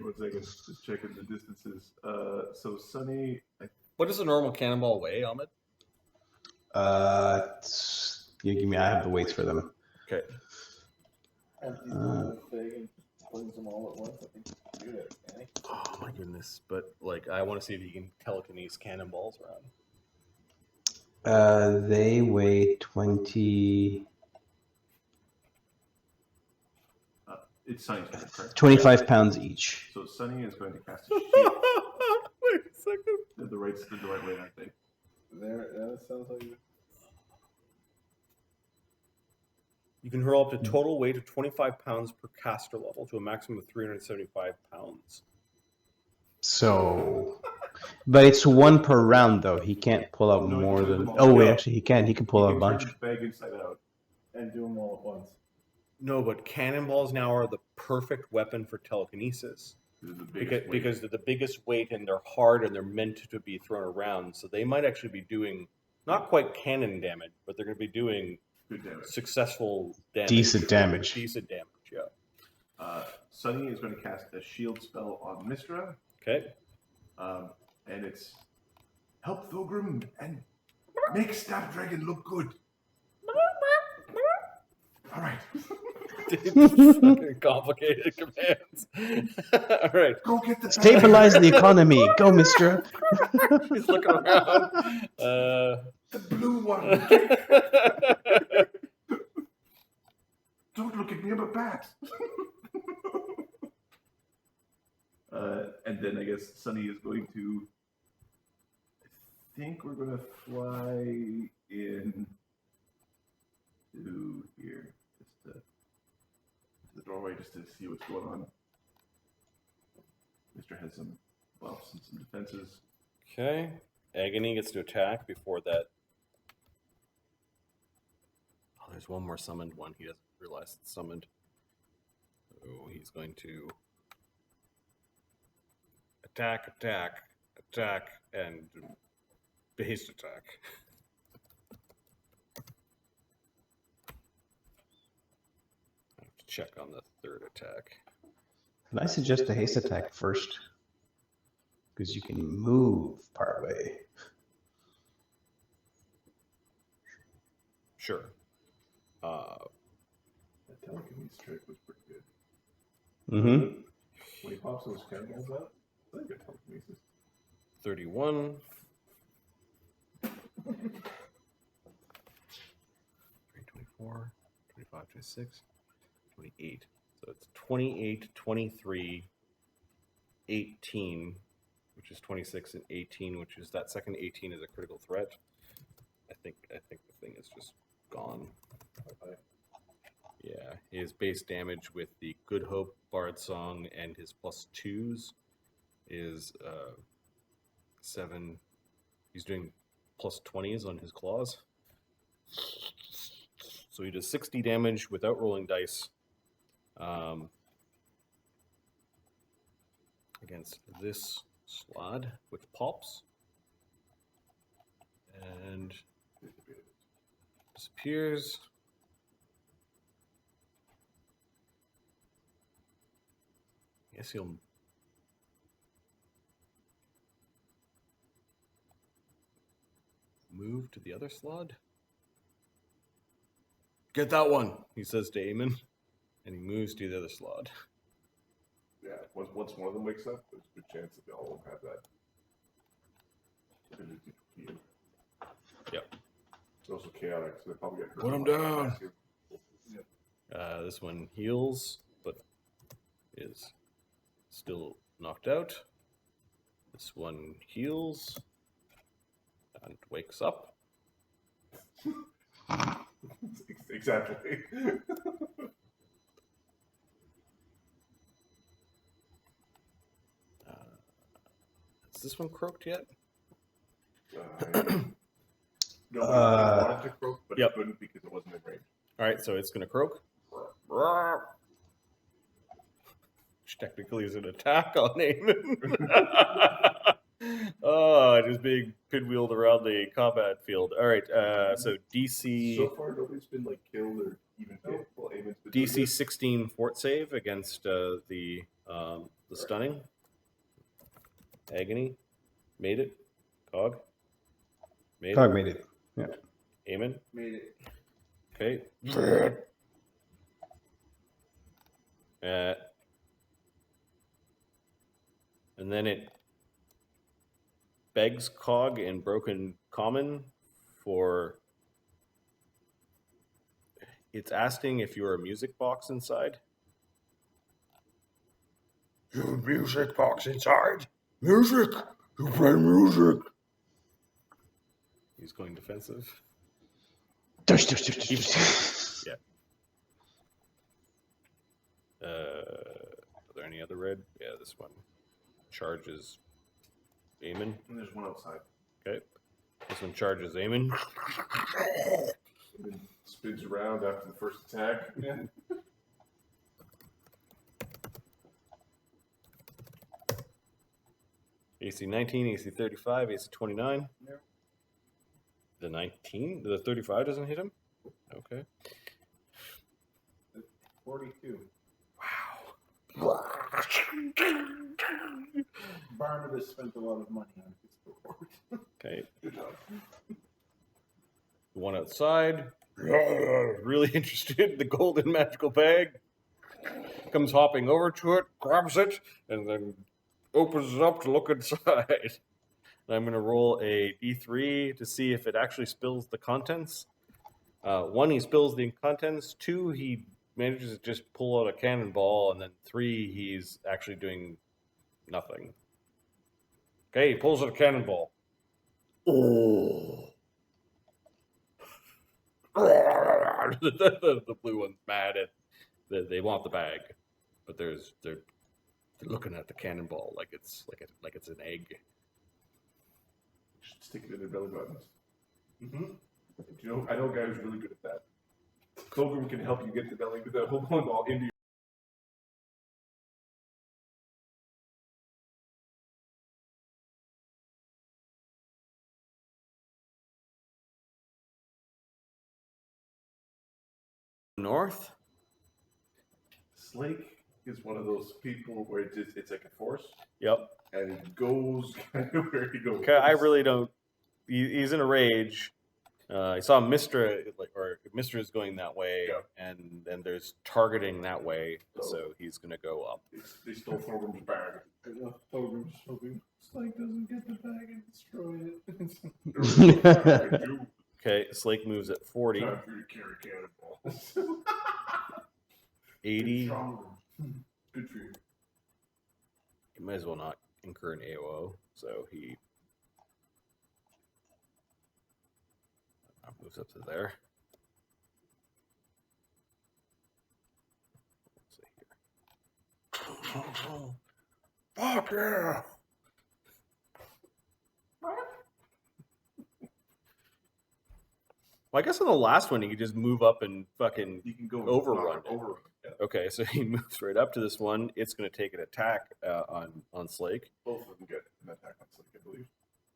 1 second. Just checking the distances. So Sunny, What does a normal cannonball weigh, Ahmed? You give me. I have the weights for them. Okay. Empties the thing and brings them all at once. I think you can do that, can he? Oh my goodness! But like, I want to see if you can telekinesis cannonballs around. They weigh 20. it's Sunny's turn, correct? 25 pounds each. So Sunny is going to cast a shield. Wait a second. Did the right way, I think. There, that sounds like You can hurl up to total weight of 25 pounds per caster level to a maximum of 375 pounds. So, but it's one per round though. He can't pull out No, more you can than. do them all. Oh wait, No. actually he can. He can pull out a bunch. Turn his bag inside out. and do them all at once. No, but cannonballs now are the perfect weapon for telekinesis. This is the biggest weight. Because they're the biggest weight and they're hard and they're meant to be thrown around. So they might actually be doing not quite cannon damage, but they're going to be doing Good damage. successful damage. Decent damage. Decent damage, yeah. Sunny is going to cast a shield spell on Mistra. Okay. And it's help Thogrim and make Snapdragon look good. All right. Fucking complicated commands. All right. Go get the Stabilize the economy. Go, mister. He's looking around. the blue one. Don't look at me, I'm a bat. And then I guess Sunny is going to. I think we're going to fly in to here, just to the doorway, just to see what's going on. Mister has some buffs and some defenses. Okay. Agony gets to attack before that. Oh, there's one more summoned one. He doesn't realize it's summoned. So he's going to attack, and haste attack. I have to check on the third attack. Can I suggest a haste attack first? Because you can move part way. Sure. That telekinesis trick was pretty good. Mm-hmm. When he pops those cannonballs out, I think good telekinesis. 31. 24, 25, 26, 28. So it's 28, 23, 18, which is 26, and 18, which is that second 18 is a critical threat. I think the thing is just gone. Yeah, his base damage with the Good Hope Bard Song and his +2s is 7. He's doing +20s on his claws. So he does 60 damage without rolling dice against this slot, which pops and disappears. I guess he'll move to the other slot. Get that one, he says to Eamon, and he moves to the other slot. Yeah, once one of them wakes up, there's a good chance that they all have that. Yep. It's also chaotic, so they probably get hurt. Put 'em down. This one heals, but is still knocked out. This one heals and wakes up. Exactly. Is this one croaked yet? Nobody wanted to croak, but Yep. it couldn't because it wasn't in range. All right, so it's going to croak. Which technically is an attack on Eamon. Oh, just being pinwheeled around the combat field. All right, so DC So far, nobody's been like killed or even hit. Well, Eamon's been DC 16 fort save against the stunning. Agony. Made it. Cog. Made Cog it. made it. Yeah. Eamon. Made it. Okay. And then it begs Cog in Broken Common for... It's asking if you're a music box inside. You're a music box inside? Music! You play music! He's going defensive. Yeah. Are there any other red? Yeah, this one. Charges Eamon. And there's one outside. Okay. This one charges Eamon. And then spins around after the first attack. Yeah. AC 19, AC 35, AC 29. Yep. The 19? The 35 doesn't hit him? Okay. 42. Wow. Barnabas spent a lot of money on his reward. Okay. Good job. The one outside. Really interested in the golden magical bag. Comes hopping over to it, grabs it, and then opens it up to look inside. And I'm going to roll a D3 to see if it actually spills the contents. 1, he spills the contents. 2, he manages to just pull out a cannonball. And then 3, he's actually doing nothing. Okay, he pulls out a cannonball. Oh. The blue one's mad at they want the bag, but they're looking at the cannonball like it's an egg. Just stick it in their belly buttons. Mm-hmm. Do you know? I know a guy who's really good at that. Thogrim can help you get the whole ball into your... North. Slake is one of those people where it's like a force, Yep. and it goes kind of where he goes. Okay, I really don't. He's in a rage. I saw Mistra, or Mistra is going that way, Yeah. and then there's targeting that way, so he's going to go up. They stole Thogrim's bag. Thogrim's hoping Slake doesn't get the bag and destroy it. Okay, Slake moves at 40, Time for you to carry cannonball. 80. Stronger. Good for you. He might as well not incur an AOO, so he moves up to there. Let's see here. Fuck yeah! Well, I guess on the last one, you could just move up and fucking You can go overrun it. Overrun. Yeah. Okay, so he moves right up to this one. It's going to take an attack on Slake. Both of them get an attack on Slake, I believe.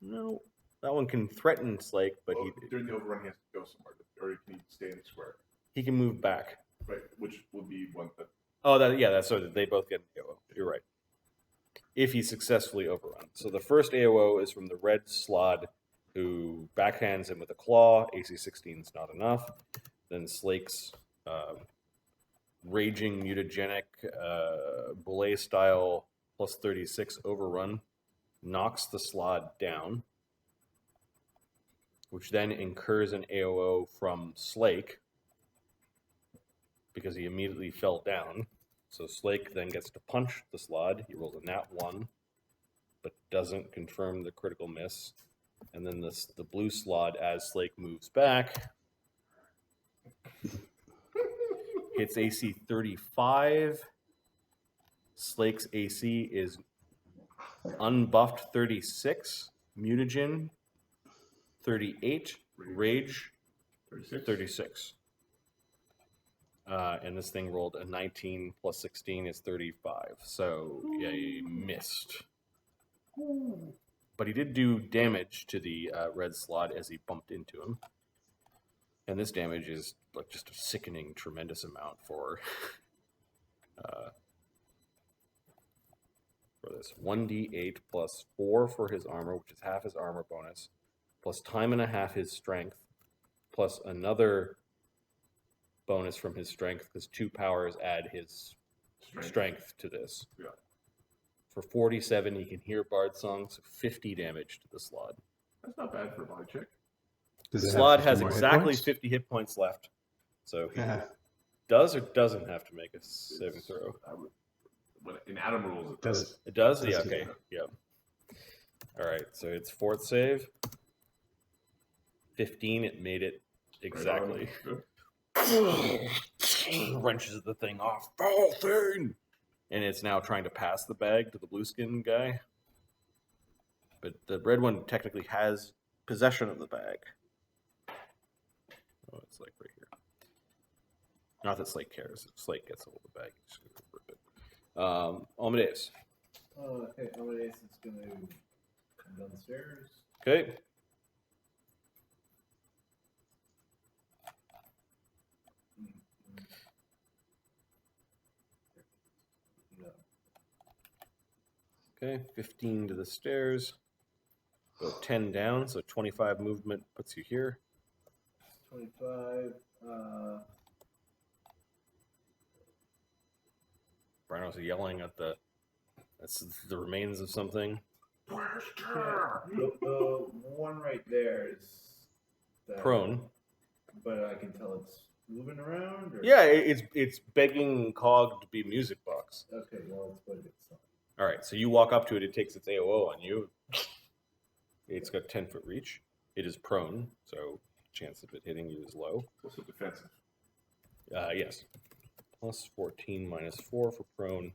No, that one can threaten Slake, but During the overrun, he has to go somewhere, or he can stay in the square. he can move back. Right, which would be one that... Oh, that's so they both get an AOO. You're right. If he successfully overruns. So the first AOO is from the red Slod, who backhands him with a claw. AC 16 is not enough. Then Slake's raging mutagenic belay style plus 36 overrun knocks the Slod down, which then incurs an AOO from Slake because he immediately fell down. So Slake then gets to punch the Slod. He rolls a nat 1, but doesn't confirm the critical miss. And then the blue Slod, as Slake moves back, hits AC 35. Slake's AC is unbuffed 36, mutagen, 38. Rage, 36. 36. And this thing rolled a 19 plus 16 is 35. So, yeah, he missed. But he did do damage to the red slot as he bumped into him. And this damage is like just a sickening, tremendous amount for this. 1d8 plus 4 for his armor, which is half his armor bonus, plus time and a half his strength, plus another bonus from his strength, because 2 powers add his strength to this. Yeah. For 47, he can hear bard songs, 50 damage to the slot. That's not bad for a body check. The slot has exactly 50 hit points left. So he does or doesn't have to make a saving throw. In Adam rules, it does. It does? Yeah, okay. Yeah. All right, so it's 4th save. 15, it made it exactly. Wrenches the thing off. Foul thing! And it's now trying to pass the bag to the blue skin guy. But the red one technically has possession of the bag. Oh, it's like right here. Not that Slate cares. If Slate gets hold of the bag, he's just going to rip it. Amadeus. Oh, okay. Amadeus is going to come down the stairs. Okay. Okay, 15 to the stairs. So 10 down, so 25 movement puts you here. 25. Brennos yelling at the remains of something. The one right there is Prone. But I can tell it's moving around? Or? Yeah, it's begging Cog to be a music box. Okay, well, let's put it in. All right, so you walk up to it, it takes its AOO on you. It's got 10-foot reach. It is prone, so chance of it hitting you is low. It's also defensive. Yes. Plus 14 minus 4 for prone,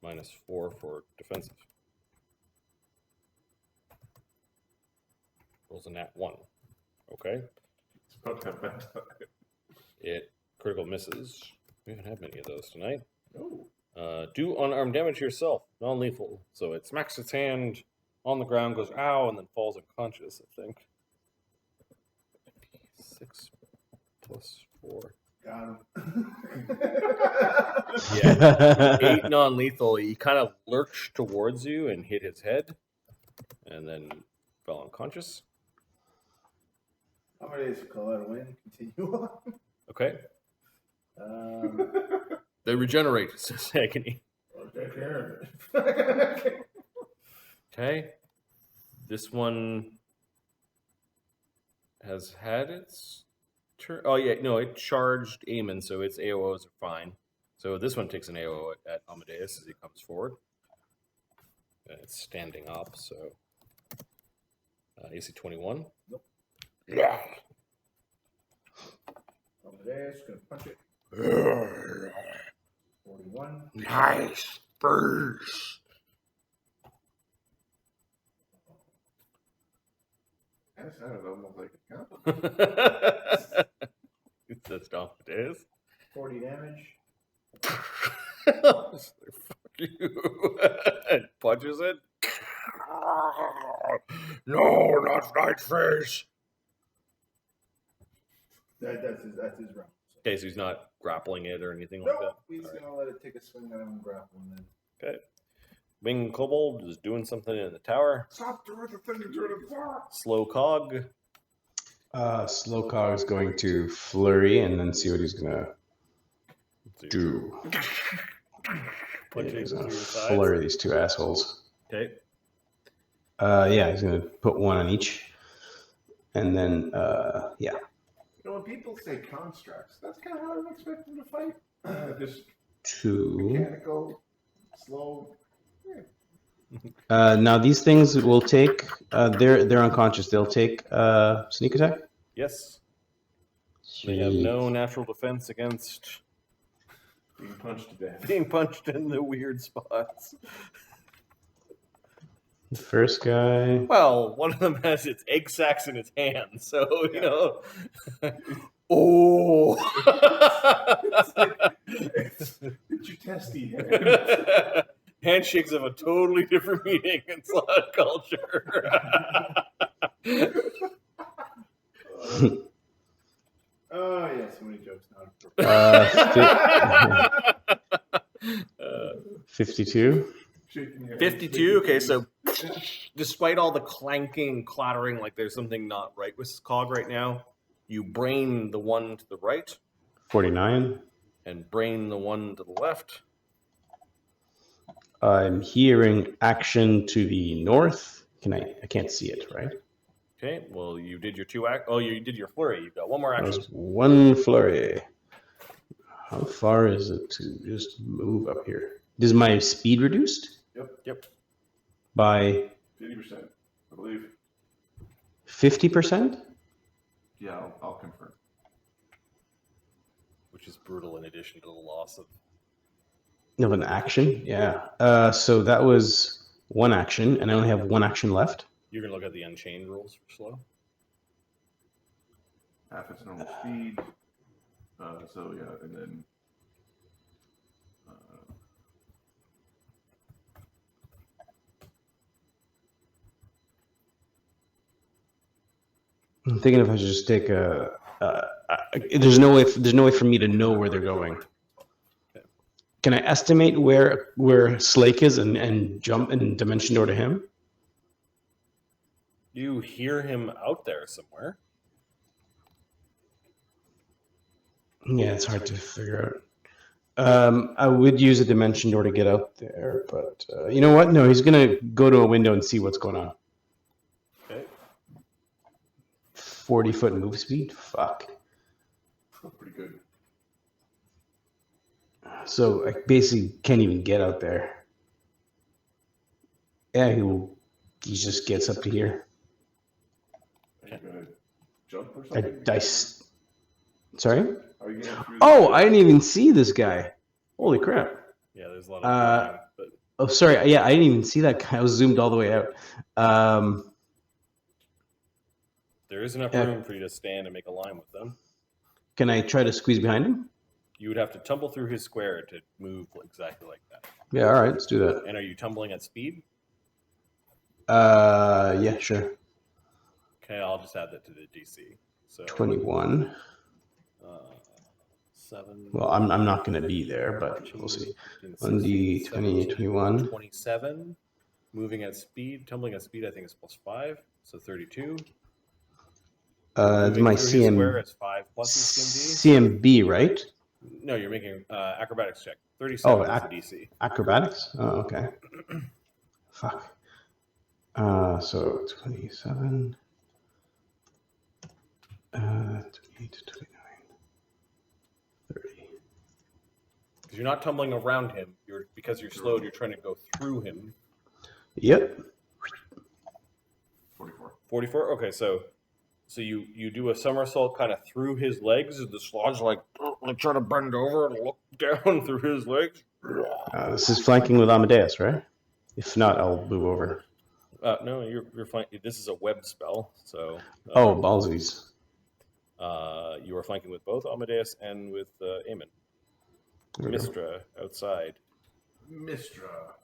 minus 4 for defensive. Rolls a nat 1. Okay. It's about to have bad time. It critical misses. We haven't had many of those tonight. No. Do unarmed damage to yourself, non-lethal. So it smacks its hand on the ground, goes ow, and then falls unconscious, I think. 6 plus 4. Got him. Yeah. 8 non-lethal. He kind of lurched towards you and hit his head, and then fell unconscious. Amadeus will call out a win. Continue on. Okay. They regenerate, says Agony. I'll take care of it. Okay. This one has had its turn. Oh, yeah. No, it charged Eamon, so its AOOs are fine. So this one takes an AOO at Amadeus as he comes forward. And it's standing up, so. AC 21. Nope. Yeah. Amadeus gonna punch it. 41. Nice burst. That sounded almost like a compliment. It's just Amadeus. 40 damage. Fuck you. And punches it. No, not Nightface. That's his round. Okay, so he's not grappling it or anything like Nope, that. he's All right. gonna let it take a swing at him and grapple him then. Okay. Winged Kobold is doing something in the tower. Stop doing the thing you're doing before. Slow Cog. Slowcog is going to flurry and then see what he's gonna do. Punching He's through gonna your sides. flurry these two assholes. Okay. Yeah, he's gonna put one on each, and then yeah. You know, when people say constructs, that's kind of how I would expect them to fight. Just 2. mechanical, slow. Now these things will take. They're unconscious. They'll take sneak attack. Yes. They have no natural defense against Being punched to death. being punched in the weird spots. The first guy. Well, one of them has its egg sacs in its hand, so you know. Oh. It's your testy. Handshakes have a totally different meaning in slot culture. Oh yeah, so many jokes now. 52. 52. Okay, so despite all the clanking, clattering, like there's something not right with this cog right now, you brain the one to the right 49. and brain the one to the left. I'm hearing action to the north. I can't see it, right? Okay, well, you did your you did your flurry. You've got one more That action. was one flurry. How far is it to just move up here? Is my speed reduced? Yep. By 50%, I believe. 50%? Yeah, I'll confirm. Which is brutal in addition to the loss of... Of an action? Yeah. So that was one action, and I only have one action left. You're going to look at the Unchained rules for slow? Half its normal speed. So, yeah, and then... I'm thinking if I should just take a... there's no way for me to know where they're going. Can I estimate where Slake is and jump and dimension door to him? You hear him out there somewhere. Yeah, it's hard to figure out. I would use a dimension door to get out there, but you know what? No, he's gonna go to a window and see what's going on. Okay. 40-foot move speed? Fuck. Pretty good. So I basically can't even get out there. Yeah, he just gets up to here. Are you gonna jump or something? Sorry? Are you gonna Oh, I didn't even see this guy. Holy crap. Yeah, there's a lot of flying, but... Oh, sorry. Yeah, I didn't even see that guy. I was zoomed all the way out. There is enough room for you to stand and make a line with them. Can I try to squeeze behind him? You would have to tumble through his square to move exactly like that. Yeah, all right, let's do that. And are you tumbling at speed? Yeah, sure. Okay, I'll just add that to the DC. So 21. 7. Well, I'm not going to be there, but we'll see. 1d 20, 21. 27. Moving at speed, tumbling at speed, I think is +5, so 32. My CM square is 5 plus CMD. CMB, right? No, you're making acrobatics check. 37 is the DC. Acrobatics? Oh, okay. Fuck. So 27. 28 to 29. 30. Because you're not tumbling around him. Because you're slowed, you're trying to go through him. Yep. 44. 44? Okay, so you do a somersault kind of through his legs. The slodge like try to bend over and look down through his legs. This is flanking with Amadeus, right? If not, I'll move over. No, you're fine. This is a web spell, so. Oh, ballsies. You are flanking with both Amadeus and with Eamon. Mistra outside. Mistra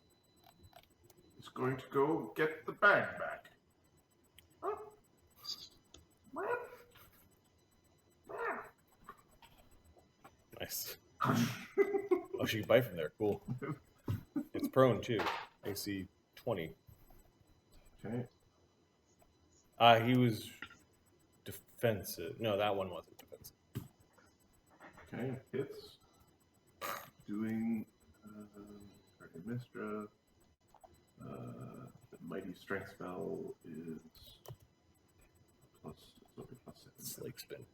is going to go get the bag back. Nice. Oh, she can bite from there. Cool. It's prone too. AC 20. Okay. He was defensive. No, that one wasn't defensive. Okay, hits. Doing Mistra. The mighty strength spell is plus 7. Slake's been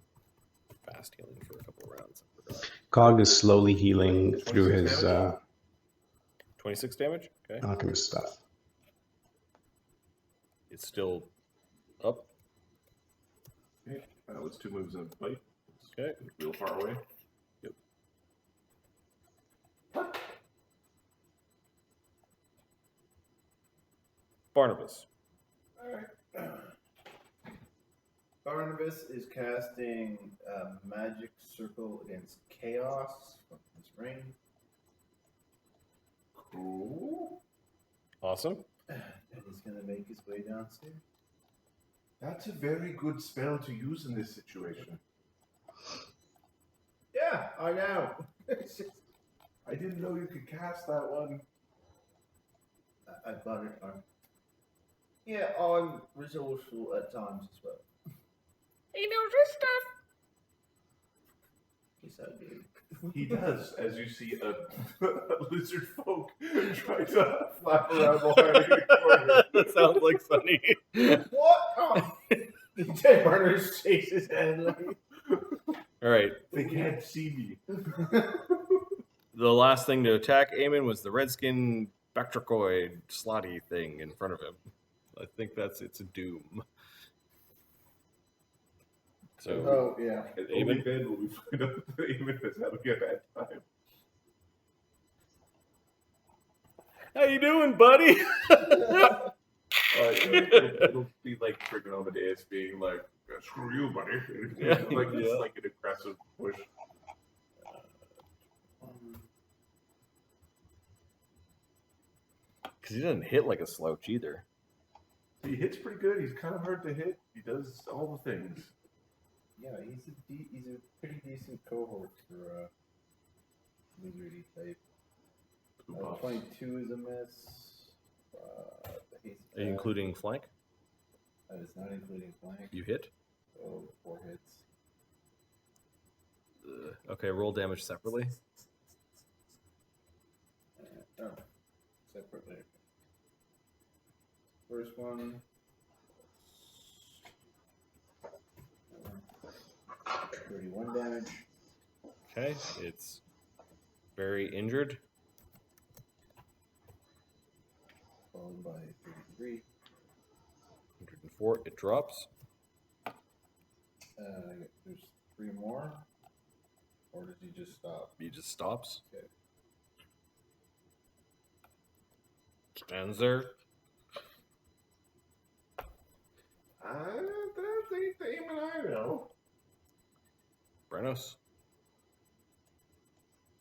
fast healing for a couple of rounds. Cog is slowly healing through his 26 damage? Okay. alchemist stuff. It's still up. Okay. That was 2 moves and a bite. Okay. Real far away. Yep. Barnabas. Alright. Barnabas is casting a magic circle against chaos from his ring. Cool. Awesome. And he's going to make his way downstairs. That's a very good spell to use in this situation. Yeah, I know. I didn't know you could cast that one. I bought it on. Yeah, I'm resourceful at times as well. He knows his stuff. He's so good. He does, as you see a lizard folk try to flap around behind the corner. That sounds like Sunny. What? Oh. Dead Barnabas shakes his head like. All right. They can't see me. The last thing to attack Eamon was the redskin batrachian slaadi thing in front of him. I think it's a doom. So, Oh, yeah. And only then will we find out that Eamon is having a bad time. how you doing, buddy? It'll be like freaking Amadeus being like, screw you, buddy. Yeah. It's like an aggressive push. Because he doesn't hit like a slouch either. He hits pretty good. He's kind of hard to hit. He does all the things. Yeah, he's a pretty decent cohort for lizardy type. 22 is a miss. Including flank? That is not including flank. You hit? So 4 hits. Okay, roll damage separately. Oh, separately. First one. 31 damage. Okay, it's very injured. Followed by 33. 104, it drops. There's 3 more. Or did he just stop? He just stops. Okay. Stands there. That's anything I know. Brennos.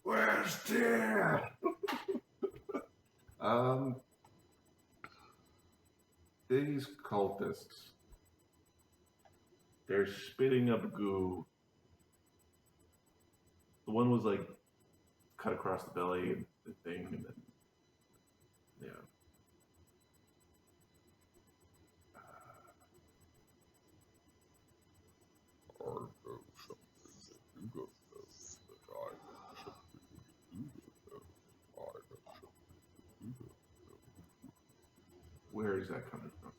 Where's there? These cultists. They're spitting up goo. The one was like cut across the belly and the thing, and then yeah. Where is that coming from?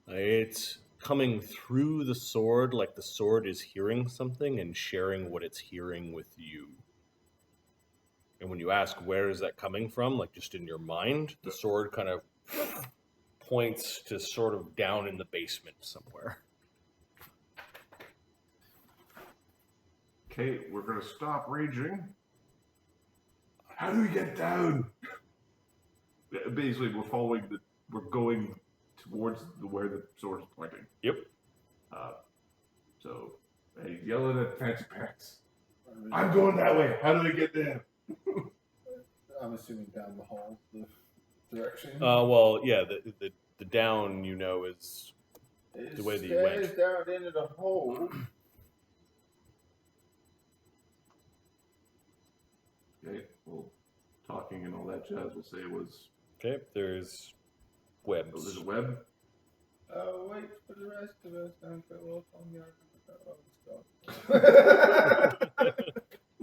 It's coming through the sword, like the sword is hearing something and sharing what it's hearing with you. And when you ask where is that coming from, like just in your mind, the sword kind of points to sort of down in the basement somewhere. Okay, we're gonna stop raging. How do we get down? Basically, we're going towards where the sword is pointing. Yep. So, he's yelling at Fancy Pants. I'm going that way. How do we get there? I'm assuming down the hall, the direction. Well, yeah, the down, you know, is the way that you went. Stairs down into the hole. Okay, well, talking and all that jazz, we'll say it was... Okay, there's webs. Oh, there's a web? Oh, wait for the rest of us. Don't go off on your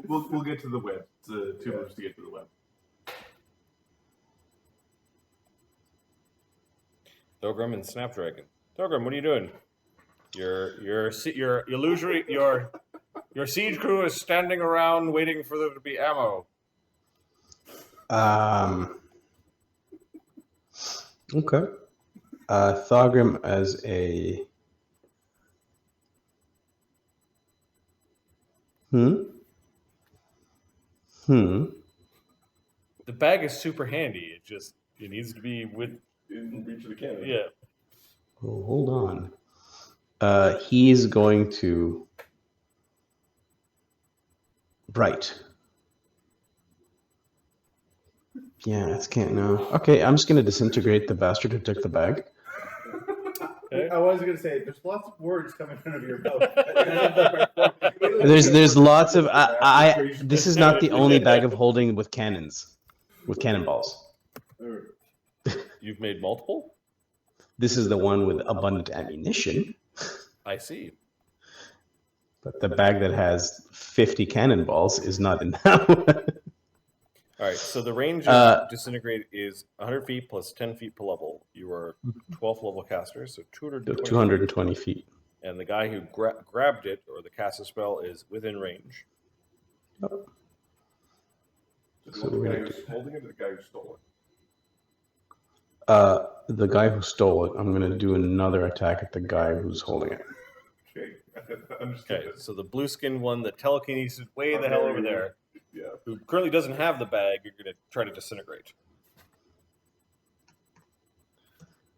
We'll get to the web. It's 2 moves to get to the web. Thogrim and Snapdragon. Thogrim, what are you doing? Your siege crew is standing around waiting for there to be ammo. Okay. Thogrim as a... The bag is super handy. It needs to be with in reach of the cannon. Yeah. Oh, hold on. He's going to... Right. Yeah, it's can't know. Okay, I'm just going to disintegrate the bastard who took the bag. Okay. I was going to say, there's lots of words coming out of your mouth. There's lots of... This is not the only bag of holding with cannons. With cannonballs. You've made multiple? This is the one with abundant ammunition. I see. But the bag that has 50 cannonballs is not in that one. All right, so the range of disintegrate is 100 feet plus 10 feet per level. You are 12th level caster, so 220 feet. And the guy who grabbed it, or the caster spell, is within range. Oh. So the guy who's holding it or the guy who stole it? The guy who stole it, I'm going to do another attack at the guy who's holding it. Okay. Okay, so the blue-skinned one, the telekinesis way the hell over there, Yeah. who currently doesn't have the bag, you're going to try to disintegrate.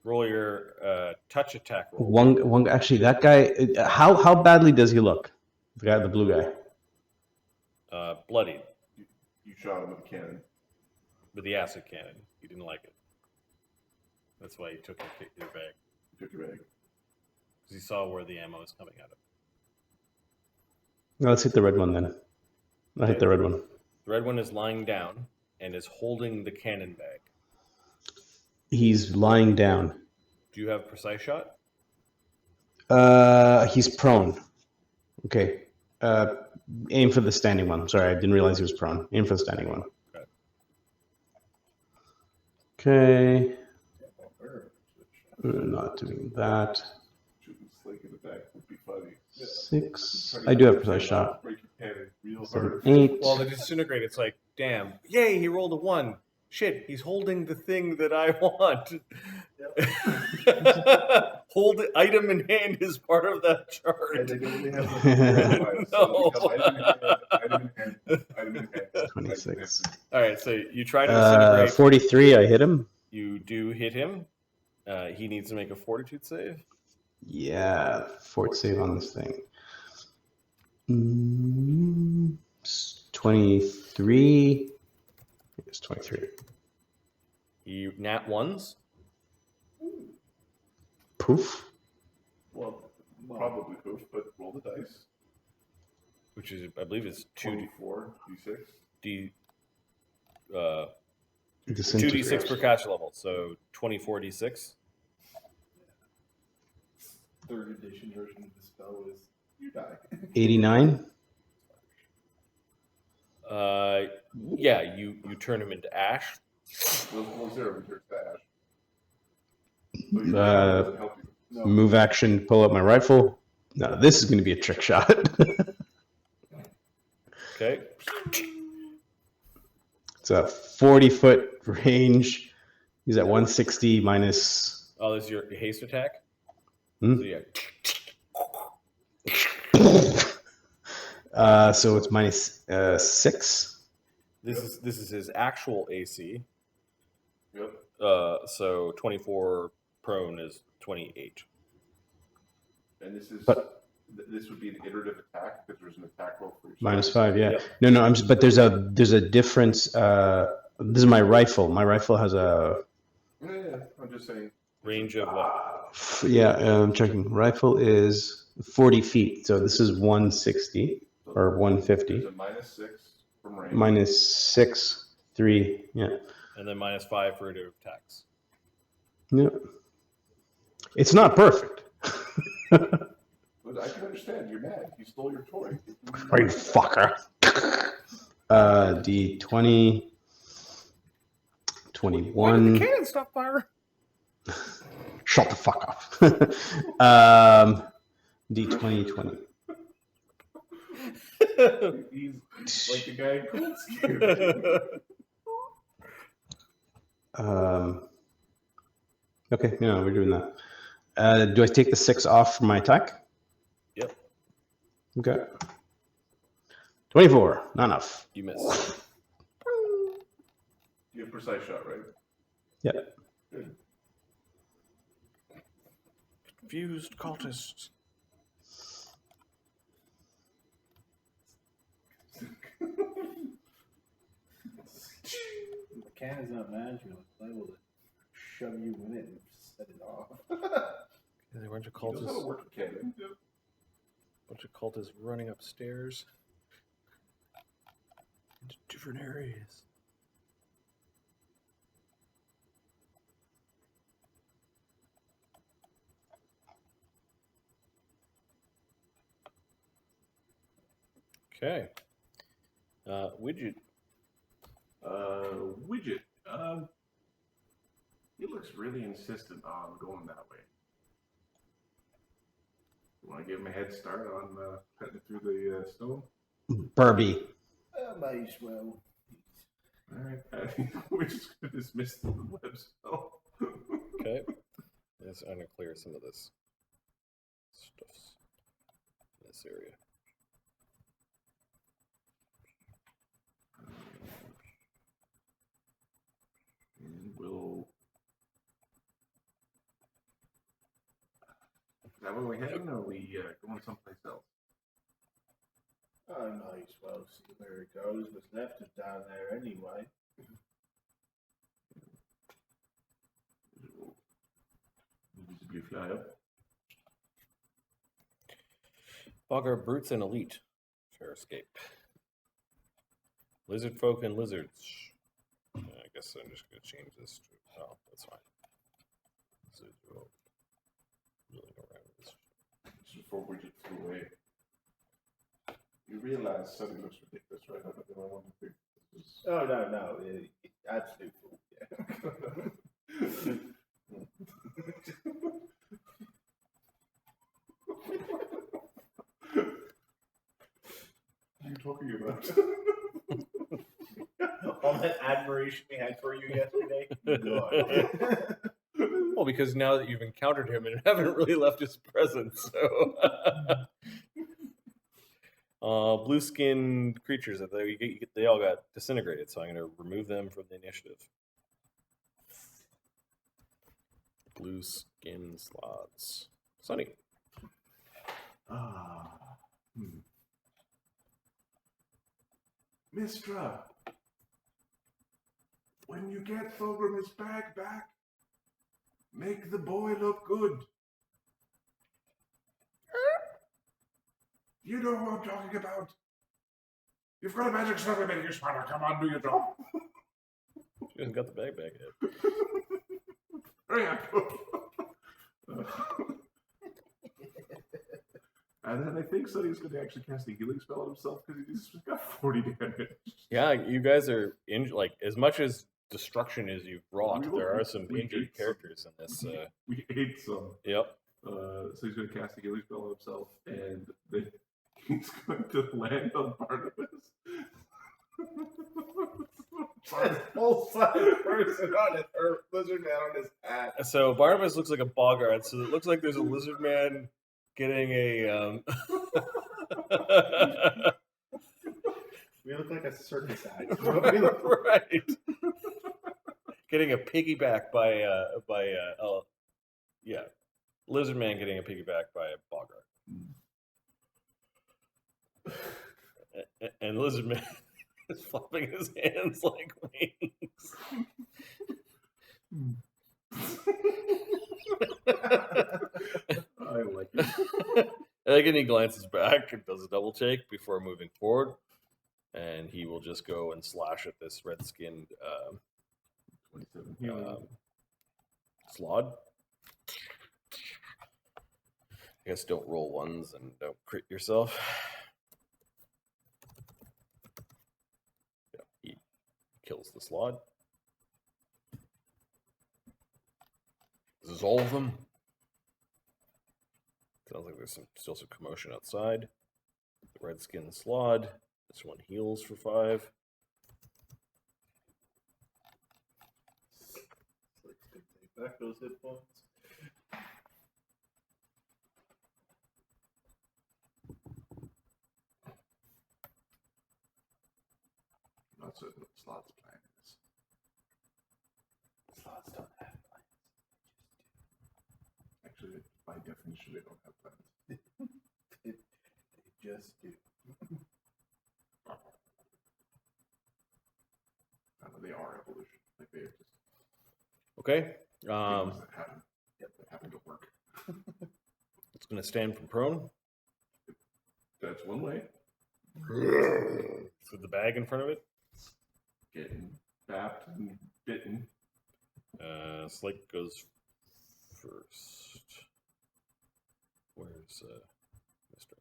Roll your touch attack roll. One actually, that guy. How badly does he look? The blue guy. Bloodied You shot him with a cannon. with the acid cannon. You didn't like it. That's why you took your bag. You took your bag. Because he saw where the ammo is coming out of. No, let's hit the red one then. I'll hit the red one. The red one is lying down and is holding the cannon bag. He's lying down. Do you have precise shot? He's prone. Okay. Aim for the standing one. Sorry, I didn't realize he was prone. Aim for the standing one. Okay. Not doing that. Shooting Slake in the back would be funny. 6. I do have precise shot. Break your cannon real 7, hard. 8. Well, the disintegrate, it's like, damn, yay, he rolled a 1. Shit, he's holding the thing that I want. Hold the item in hand is part of that And chart. they don't really have No. item in hand. 26. All right, so you try to disintegrate. 43, I hit him. You do hit him. He needs to make a fortitude save. Yeah, fort save on this thing. 23. It's 23. You nat ones. Poof. Well, probably poof, but roll the dice. Which is, I believe, it's 24, d6. D. 2d6 2d6 per caster level, so 24d6. Third edition version of the spell is you die. 89. Yeah, you turn him into ash. Well, 0 returns to ash. So your Uh, doesn't help you. No. Move action, pull up my rifle. No, this is going to be a trick shot. Okay. It's a 40-foot range. He's at 160 minus... Oh, this is your haste attack? Hmm? So, yeah. So it's minus 6. This is his actual AC. Yep. So 24 prone is 28. And this is But- this would be an iterative attack because there's an attack roll for yourself. Minus 5, yeah. Yep. No, I'm just, but there's a difference. This is my rifle. My rifle has a... Yeah, I'm just saying. Range of what? Yeah, I'm checking. Rifle is 40 feet. So this is 160 or 150. There's a minus 6 from range. Minus 6, 3. Yeah. And then minus 5 for iterative attacks. Yeah. It's not perfect. But I can understand. You're mad. You stole your toy. Right, fucker. D20. 21. cannon stop firing? Shut the fuck up. D20, 20. He's like the guy in Cold Okay, yeah, we're doing that. Do I take the 6 off from my attack? Yep. Okay. 24, not enough. You miss. You have precise shot, right? Yeah. Good. Confused cultists. The can is not management. It's able to shove you in it and set it off. There's a bunch of He knows how to cultists. work a cannon. Bunch of cultists running upstairs into different areas. Okay. Widget. Widget. He looks really insistent on going that way. You want to give him a head start on cutting through the stone? Burby. Might as well. Alright, I think we're just going to dismiss the web spell. Okay. Yes, I'm gonna clear some of this stuff in this area. And we'll... Is that where we're heading, or are we going someplace else? I might as well see where it goes. What's left is down there anyway. You fly up. Bogger brutes and elite. Fair escape. Lizard folk and lizards. I guess I'm just gonna change this to that's fine. Lizards will really go around with this. Just before we get through away. You realize something looks ridiculous, right? I'm not the only one to think this is... Oh, no. It's absolute fool. Yeah. What are you talking about? All that admiration we had for you yesterday. God. Well, because now that you've encountered him and haven't really left his presence, so blue-skinned creatures that they all got disintegrated, so I'm going to remove them from the initiative. Blue skin slots. Sunny. Mistra, when you get Thogrim's bag back, make the boy look good. You know who I'm talking about. You've got a magic spell to make you smarter. Come on, do your job. She hasn't got the bag back yet. Hurry up. And then I think Sonny's going to actually cast a healing spell on himself because he's just got 40 damage. Yeah, you guys are like as much as destruction as you've wrought. There are some we injured ate characters in this. We ate some. Yep. So he's going to cast a healing spell on himself, and then he's going to land on Barnabas. Full-size person on it, or lizard man on his hat. So Barnabas looks like a boggart. So it looks like there's a lizard man getting a. We look like a circus act. Right. Getting a piggyback by yeah, lizard man getting a piggyback by a boggart. And lizard man is flopping his hands like wings. I like it. And he glances back and does a double take before moving forward, and he will just go and slash at this red-skinned 27. Slaad. I guess don't roll ones and don't crit yourself. Yeah, he kills the Slaad. This is all of them. Sounds like there's still some commotion outside. The red-skinned Slaad. This one heals for 5. Take back those hit points. Not certain what Slot's plan is. Slots don't have plans. Actually, by definition, they don't have plans. They just do. They are evolution. Like they are just Okay. things that happen to work. It's going to stand from prone. That's one way. With the bag in front of it. Getting bapped and bitten. Slake goes first. Where's Mr.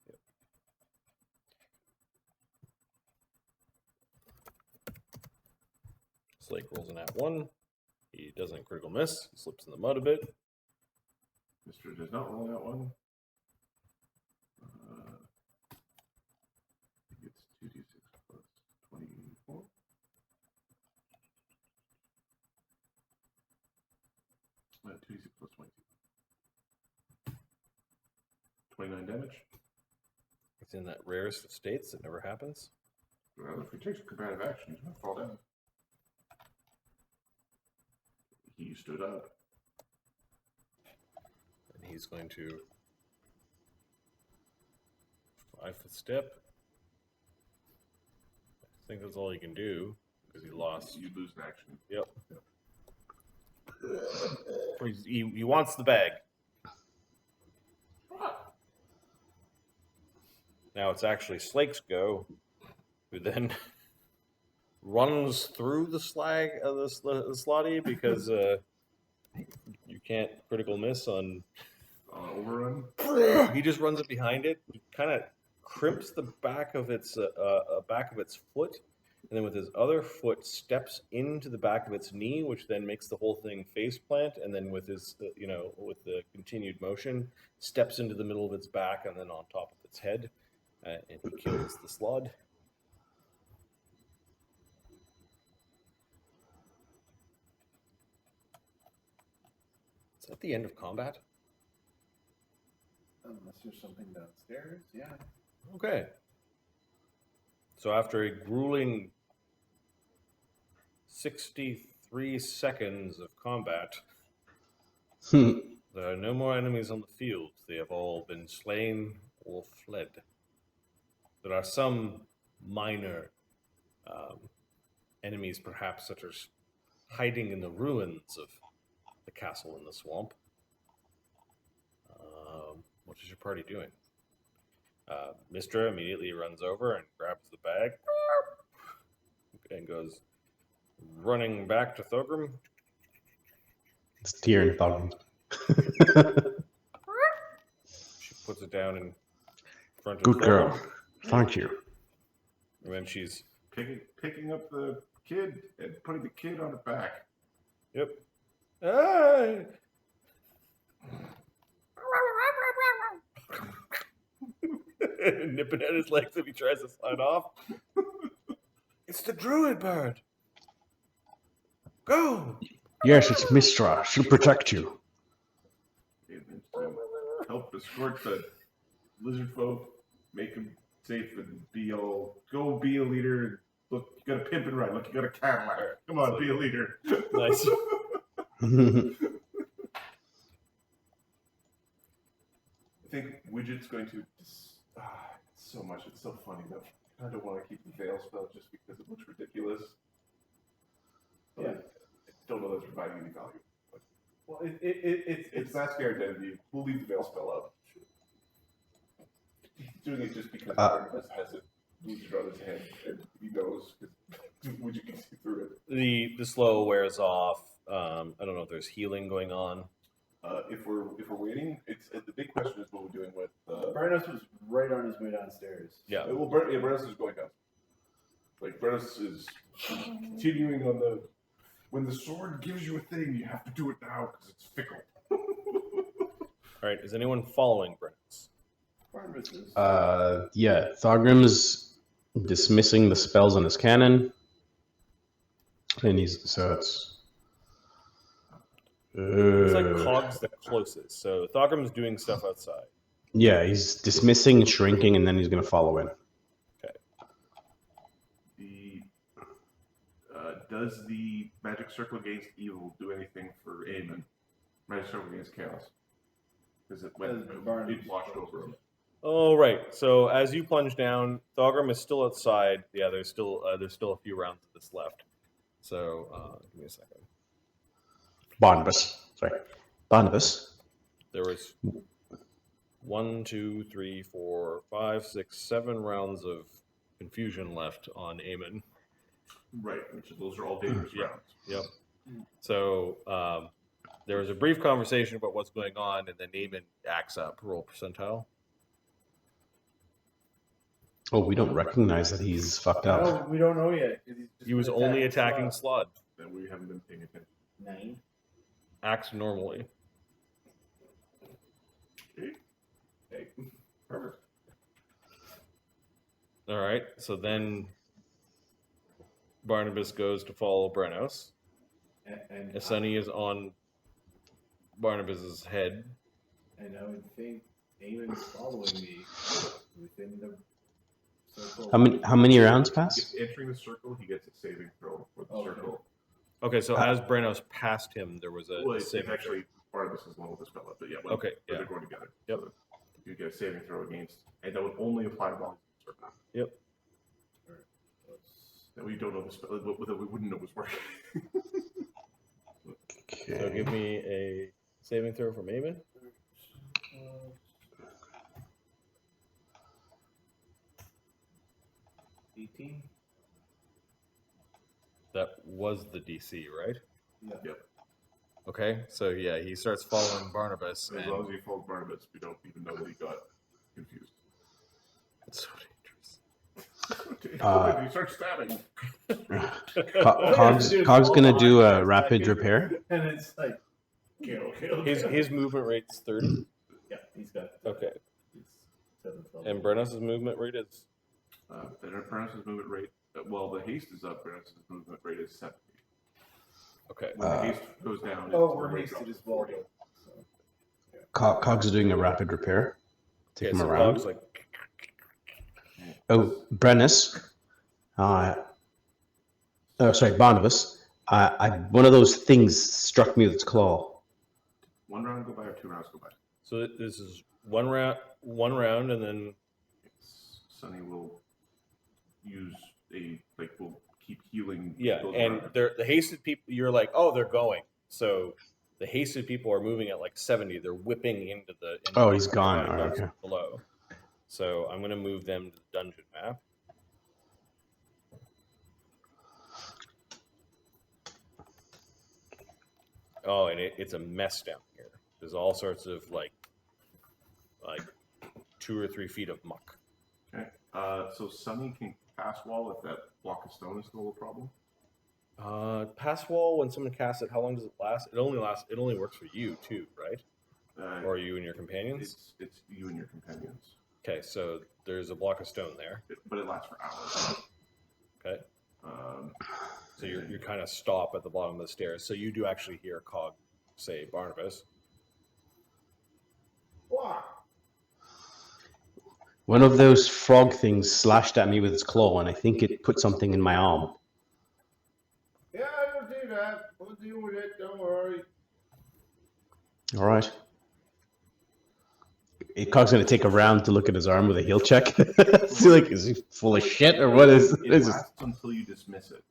Yep. Slake rolls an @1. He doesn't critical miss. He slips in the mud a bit. Mr. does not roll out one. It's 2d6 plus 24. Uh, 2d6 plus 22. 29 damage. It's in that rarest of states. It never happens. Well, if he takes a combative action, he's going to fall down. He stood up. And he's going to 5-foot step. I think that's all he can do because he lost. You lose an action. Yep. He wants the bag. Now it's actually Slake's go, who then runs through the slag of the slaadi because you can't critical miss on Overrun. He just runs it behind it, kind of crimps the back of its foot, and then with his other foot steps into the back of its knee, which then makes the whole thing face plant, and then with his with the continued motion, steps into the middle of its back and then on top of its head, and he kills the slod. Is that the end of combat? Unless there's something downstairs, yeah. Okay. So after a grueling 63 seconds of combat, there are no more enemies on the field. They have all been slain or fled. There are some minor enemies, perhaps, that are hiding in the ruins of the castle in the swamp. What is your party doing? Mistra immediately runs over and grabs the bag and goes running back to Thogrim. It's tear in Thogrim. She puts it down in front of Good Thogrim. girl. Thank you. And then she's Picking up the kid and putting the kid on her back. Yep. Ah! Nipping at his legs if he tries to slide off. It's the druid bird. Go! Yes, it's Mistra. She'll protect you. And to help escort the lizard folk, make them safe, and go be a leader. Look, you got a pimp and ride. Look, you got a Cadillac. Come on, be a leader. Nice. I think Widget's going to so much. It's so funny though. I don't want to keep the veil spell just because it looks ridiculous. But Yeah. I don't know that's providing any value. But Well, it's not scared identity. We'll leave the veil spell up. He's doing it just because Brennos has a lizard on his head and he knows because Widget can see through it. The slow wears off. I don't know if there's healing going on. If we're waiting, it's the big question is what we're doing with. Brennos was right on his way downstairs. Yeah. Well, Brennos is going down. Like Brennos is continuing on the. When the sword gives you a thing, you have to do it now because it's fickle. All right. Is anyone following Brennos? Brennos is. Yeah, Thogrim's dismissing the spells on his cannon. And it's It's like Cog's the closest. So Thogrim's doing stuff outside. yeah, he's dismissing, shrinking, and then he's going to follow in. Okay. Does the magic circle against evil do anything for Aemon? Magic Missile against chaos. Because it went, Barnabas. it washed over him. Oh, right. So as you plunge down, Thogrim is still outside. Yeah, there's still a few rounds of this left. So give me a second. Barnabas. Sorry. Barnabas. There was 1, 2, 3, 4, 5, 6, 7 rounds of confusion left on Eamon. Right, those are all dangerous Yeah. rounds. Yep. So there was a brief conversation about what's going on, and then Eamon acts up. Roll percentile. Oh, we don't recognize that he's fucked up. No, we don't know yet. 'Cause he's just He was been only attacking Slot. Slud. That we haven't been paying attention. 9. Acts normally. Okay. Perfect. All right. So then Barnabas goes to follow Brennos. And Asani is on Barnabas's head. And I would think Eamon's following me within the circle. How many rounds pass? Entering the circle, he gets a saving throw for the Okay. circle. Okay, so as Brennos passed him, there was a Well, it's saving throw. actually Barnabas is one with the spell, but yeah, Okay, but yeah. they're going together. Yep. So you get a saving throw against, and that would only apply while he's in the circle. Yep. That we don't know the spell, that we wouldn't know was working. So give me a saving throw from Eamon. 18. That was the DC, right? Yeah. Yep. Okay, so yeah, he starts following Barnabas. As long as you followed Barnabas, we don't even know that he got confused. It's so dangerous. You start stabbing. Cog's gonna do a rapid repair. And it's like, kill. His movement rate's 30. Yeah, he's got. Okay. He's 7, 12. And Brennos' movement rate is Brennos' movement rate, well, the haste is up, Brennos' movement rate is 70. okay. When the haste goes down, Oh, its we're rate hasted drops as well. 40. So. Cog's doing a rapid repair. Take Okay, him so around. Cog's like, Oh, Brennos. Sorry, Barnabas. One of those things struck me with its claw. 1 round go by or 2 rounds go by? so this is one round, and then Sunny will use will keep healing. yeah, those and rounds. the hasted people. You're like, oh, they're going. So the hasted people are moving at like 70. They're whipping into the. Oh, he's gone. catacombs Okay. Below. So I'm going to move them to the dungeon map. Oh, and it's a mess down here. There's all sorts of like 2 or 3 feet of muck. Okay. So Sunny can pass wall if that block of stone is still a problem. Pass wall, when someone casts it, how long does it last? It only works for you too, right? Or you and your companions? It's you and your companions. Okay, so there's a block of stone there. But it lasts for hours. Okay. So you kind of stop at the bottom of the stairs. So you do actually hear Cog say Barnabas. One of those frog things slashed at me with its claw, and I think it put something in my arm. Yeah, I will do that. We'll deal with it. Don't worry. All right. Cog's gonna take a round to look at his arm with a heal check. See, like, is he full of shit or what is It this? lasts until you dismiss it.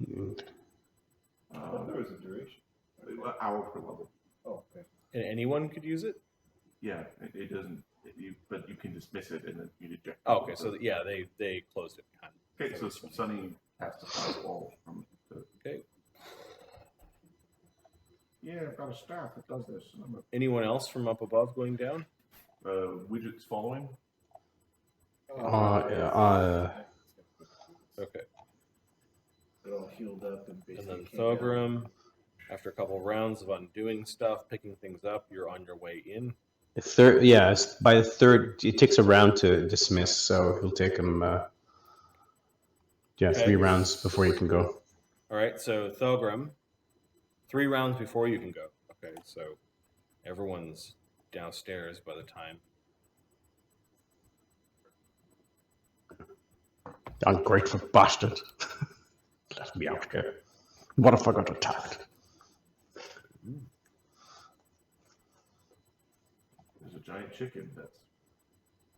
There was a duration. An hour per level. Oh, okay. And anyone could use it? Yeah, it doesn't. But you can dismiss it and then you eject. Oh, okay, so yeah, they closed it behind. Okay, so Sunny has to pass wall from the. Okay. Yeah, I've got a staff that does this. And I'm Anyone else from up above going down? widgets following. Okay. They're all healed up and And basically. then came down. Thogrim, after a couple rounds of undoing stuff, picking things up, you're on your way in. The third, yeah, by the third, it takes a round to dismiss, so he'll take him. Yeah, Okay. 3 rounds before you can go. All right, so Thogrim, 3 rounds before you can go. Okay, so everyone's downstairs by the time. Ungrateful bastard. Let me out here. What if I got attacked? giant chicken that's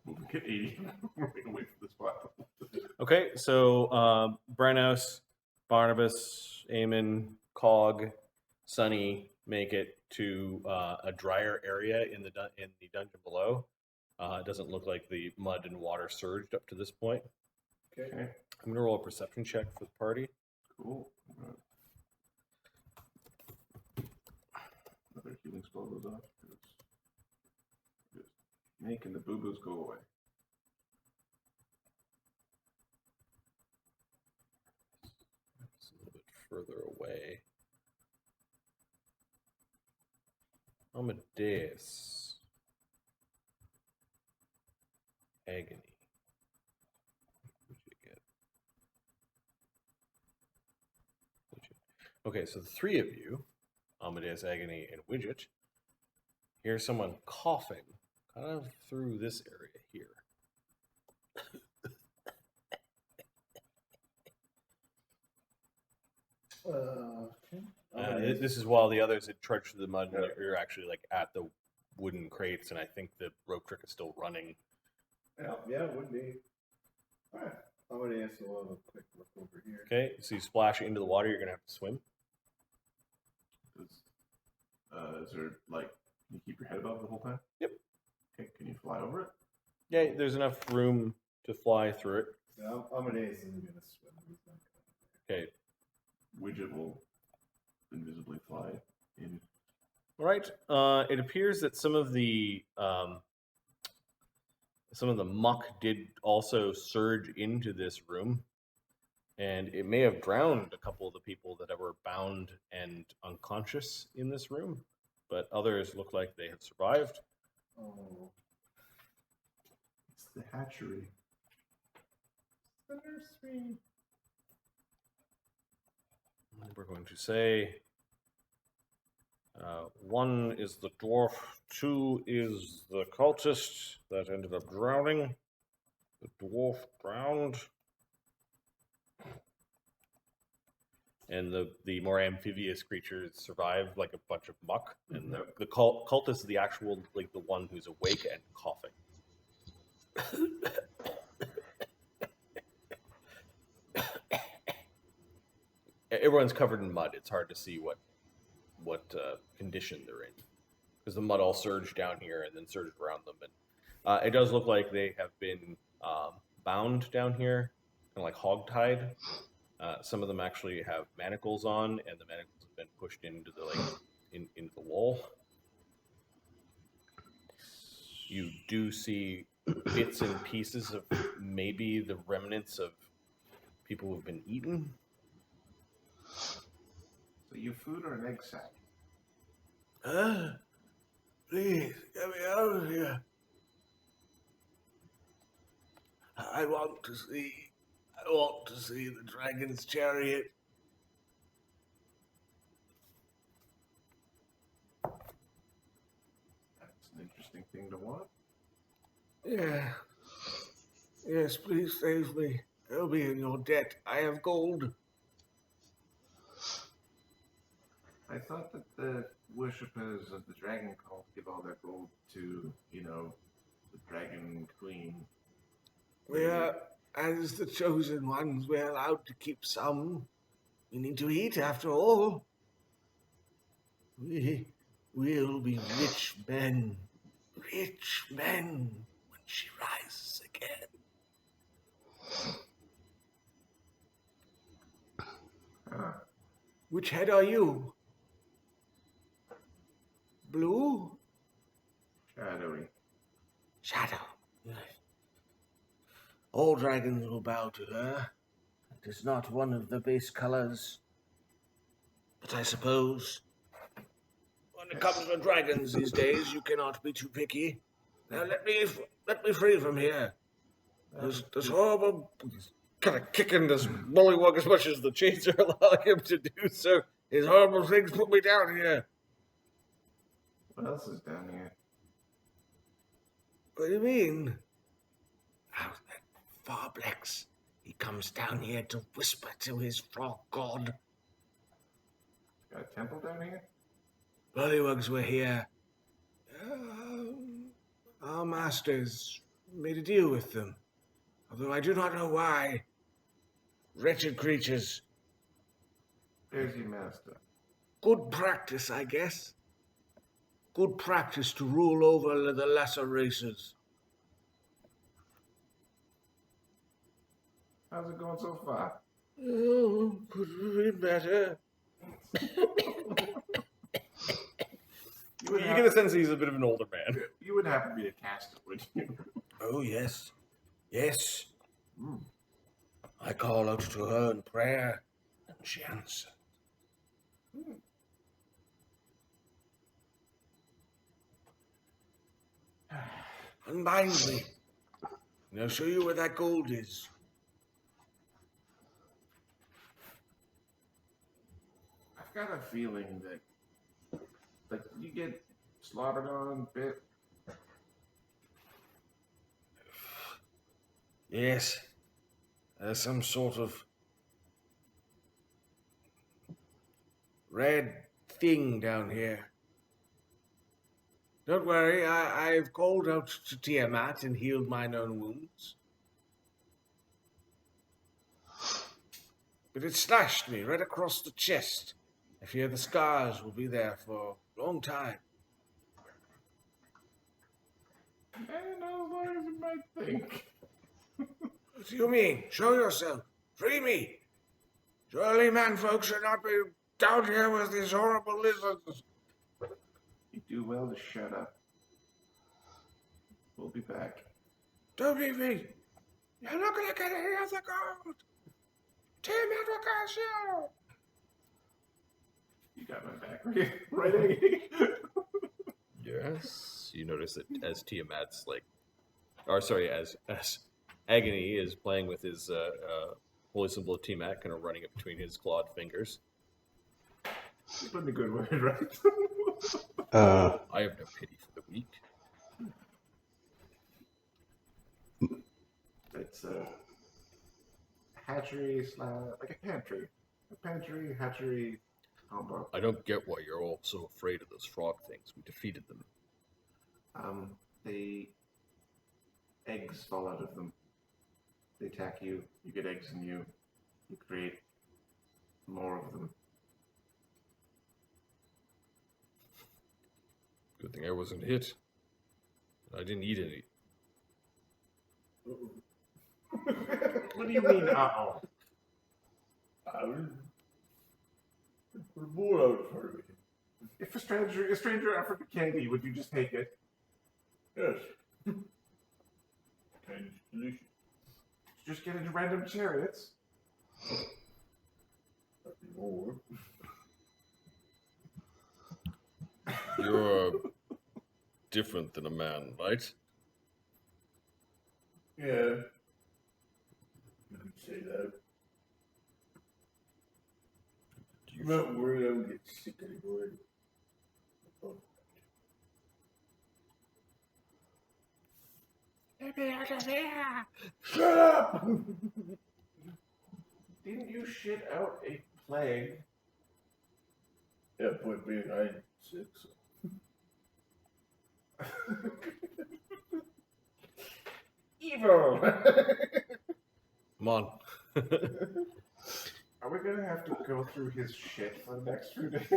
moving at 80 moving away from the spot. Okay, so Brennos, Barnabas, Eamon, Cog, Sunny make it to a drier area in the dungeon below. It doesn't look like the mud and water surged up to this point. Okay. Okay, I'm gonna roll a perception check for the party. cool. Another healing spell goes off. Just making the boo-boos go away. It's a little bit further away. Amadeus. Agony. What'd you get? Okay, so the three of you, Amadeus, Agony, and Widget, hear someone coughing kind of through this area here. Okay. This is while the others had trudged through the mud, and you're actually like at the wooden crates, and I think the rope trick is still running. Yeah, it would be. Alright. I'm gonna ask a little quick look over here. Okay, so you splash into the water, you're gonna have to swim. Is there, like, can you keep your head above the whole time? Yep. Okay, can you fly over it? Yeah, there's enough room to fly through it. Yeah, Amadeus isn't gonna swim. He's not gonna. Okay, Widget will invisibly fly in. all right. It appears that some of the muck did also surge into this room, and it may have drowned a couple of the people that were bound and unconscious in this room, but others look like they have survived. Oh. It's the hatchery. The nursery. We're going to say 1 is the dwarf, 2 is the cultist that ended up drowning. The dwarf drowned. And the more amphibious creatures survived like a bunch of muck. And the cultist is the actual, like the one who's awake and coughing. Everyone's covered in mud. It's hard to see what condition they're in, because the mud all surged down here and then surged around them. And it does look like they have been bound down here, kind of like hogtied. Some of them actually have manacles on, and the manacles have been pushed into the into the wall. You do see bits and pieces of maybe the remnants of people who've been eaten. So you food or an egg sack? Please, get me out of here. I want to see the dragon's chariot. That's an interesting thing to want. Yeah. Yes, please save me. I'll be in your debt. I have gold. I thought that the worshippers of the dragon cult give all their gold to, the dragon queen. We are, as the chosen ones, we're allowed to keep some. We need to eat, after all. We will be rich men. Rich men when she rises again. Which head are you? Blue? Shadowy. Shadow. Yes. All dragons will bow to her. It is not one of the base colors. But I suppose when it comes to dragons these days, you cannot be too picky. Now let me free from here. This horrible kind of kicking this bullywug as much as the chains are allowing him to do so. His horrible things put me down here. What else is down here? What do you mean? Oh, that Farblex. He comes down here to whisper to his frog god. Got a temple down here? Bullywugs were here masters made a deal with them, although I do not know why. Wretched creatures. There's your master. Good practice, I guess. Good practice to rule over the lesser races. How's it going so far? Oh, could be better. You get a sense he's a bit of an older man. You would have to be a caster, would you? Oh, yes. Yes. I call out to her in prayer, and she answered. Unbind me, and I'll show you where that gold is. I've got a feeling that, like, you get slaughtered on, bit. Yes, there's some sort of red thing down here. Don't worry, I've called out to Tiamat and healed mine own wounds. But it slashed me right across the chest. I fear the scars will be there for a long time. And as long as you might think. What do you mean? Show yourself. Free me. Surely man folk should not be down here with these horrible lizards. You do well to shut up. We'll be back. Don't leave me. You're not going to get any of the gold. Tiamat will curse you. You got my back, right? Right. Yes. You notice that as Tiamat's as Agony is playing with his holy symbol of Tiamat, kind of running it between his clawed fingers. You put in a good word, right? I have no pity for the weak. It's a hatchery like a pantry. A pantry, hatchery combo. I don't get why you're all so afraid of those frog things. We defeated them. Eggs fall out of them. They attack you, you get eggs in you, you create more of them. Good thing I wasn't hit. I didn't eat any. What do you mean, uh-oh? I would put a bowl out in front of me. If a stranger offered the candy, would you just take it? Yes. Candy's delicious. Just get into random chariots. Nothing more. You're different than a man, right? Yeah. You could say that. I'm not worried I would get sick anymore. Get me out of here. Shut up! Didn't you shit out a plague? Yeah, point being, I ain't sick, so. Evil! Come on. Are we gonna have to go through his shit for the next few days?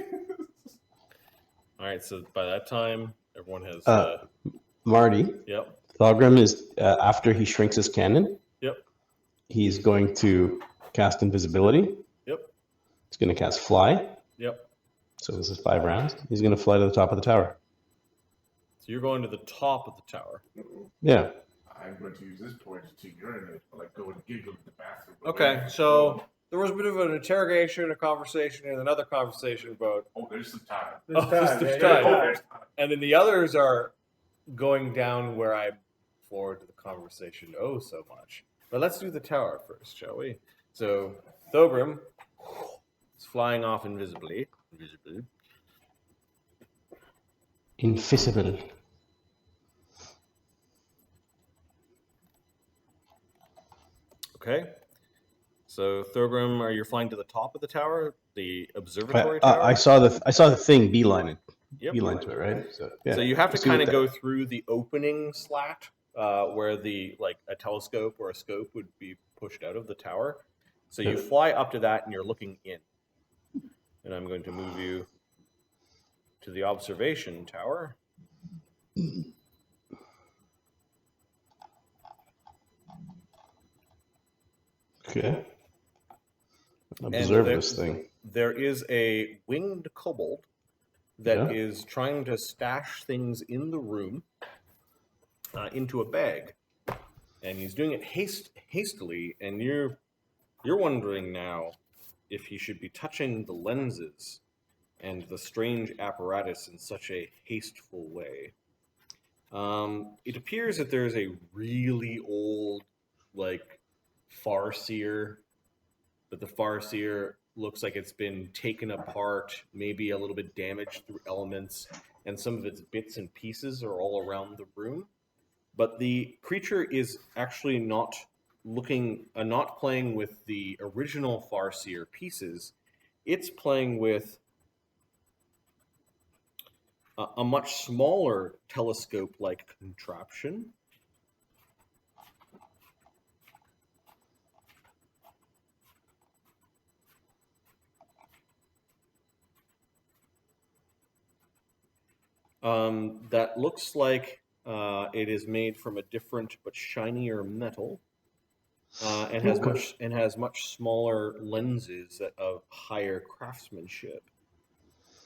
All right, so by that time, everyone has... Marty, Yep. Thogrim is, after he shrinks his cannon, Yep. he's going to cast invisibility. Yep. He's going to cast fly. Yep. So this is 5 rounds. He's going to fly to the top of the tower. So you're going to the top of the tower. Yeah. I'm going to use this point to urinate while I go and giggle in the bathroom. Okay, so there was a bit of an interrogation, a conversation, and another conversation about... Oh, there's some time. Oh, there's time. And then the others are going down where I forward the conversation so much. But let's do the tower first, shall we? So Thogrim is flying off invisibly. Invisible. Okay. So Thogrim, are you flying to the top of the tower, the observatory tower? I saw the thing beelining. Yep. beeline to it, right? So, yeah. So you have to Let's do kind of that. go through the opening slat where the a telescope or a scope would be pushed out of the tower. So you fly up to that and you're looking in. And I'm going to move you to the observation tower. Okay. Observe this thing. There is a winged kobold that is trying to stash things in the room into a bag, and he's doing it hastily. And you're wondering now if he should be touching the lenses and the strange apparatus in such a hasteful way. It appears that there's a really old, Farseer, but the Farseer looks like it's been taken apart, maybe a little bit damaged through elements, and some of its bits and pieces are all around the room. But the creature is actually not playing with the original Farseer pieces. It's playing with a much smaller telescope-like contraption. That looks like it is made from a different but shinier metal, and has much smaller lenses of higher craftsmanship.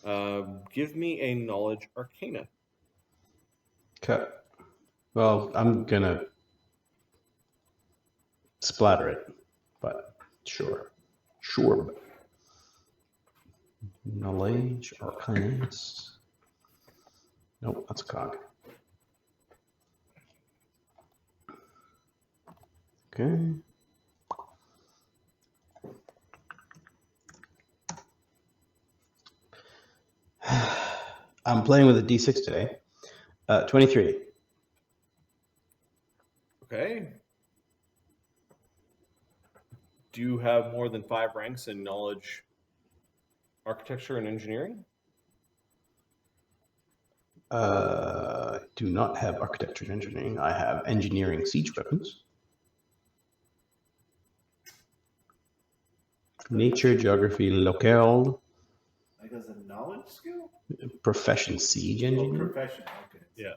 Give me a knowledge arcana. Okay. Well, I'm gonna splatter it, but sure. Knowledge arcana. Nope, that's a cog. Okay. I'm playing with a D6 today. 23. Okay. Do you have more than 5 ranks in knowledge, architecture, and engineering? I do not have architecture and engineering. I have engineering siege weapons. Nature, geography, locale. Like as a knowledge skill? Profession siege engineering. Profession, okay. Yeah.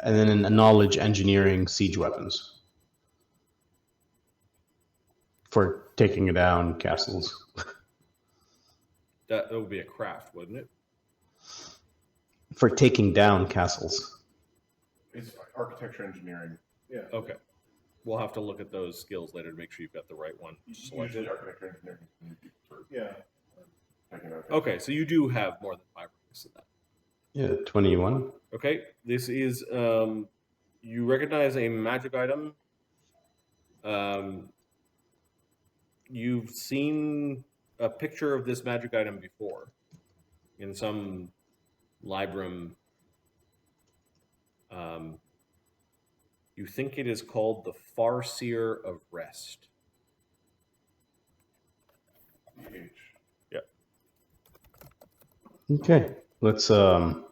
And then a knowledge engineering siege weapons. For taking down castles. That would be a craft, wouldn't it? For taking down castles. It's architecture engineering. Yeah. Okay. We'll have to look at those skills later to make sure you've got the right one selected. Usually architecture engineering for Yeah. taking out. Okay, so you do have more than 5 ranks in that. Yeah, 21. Okay, this is, you recognize a magic item. You've seen a picture of this magic item before in some librum. You think it is called the Farseer of Rhest. Yep. Okay, let's. It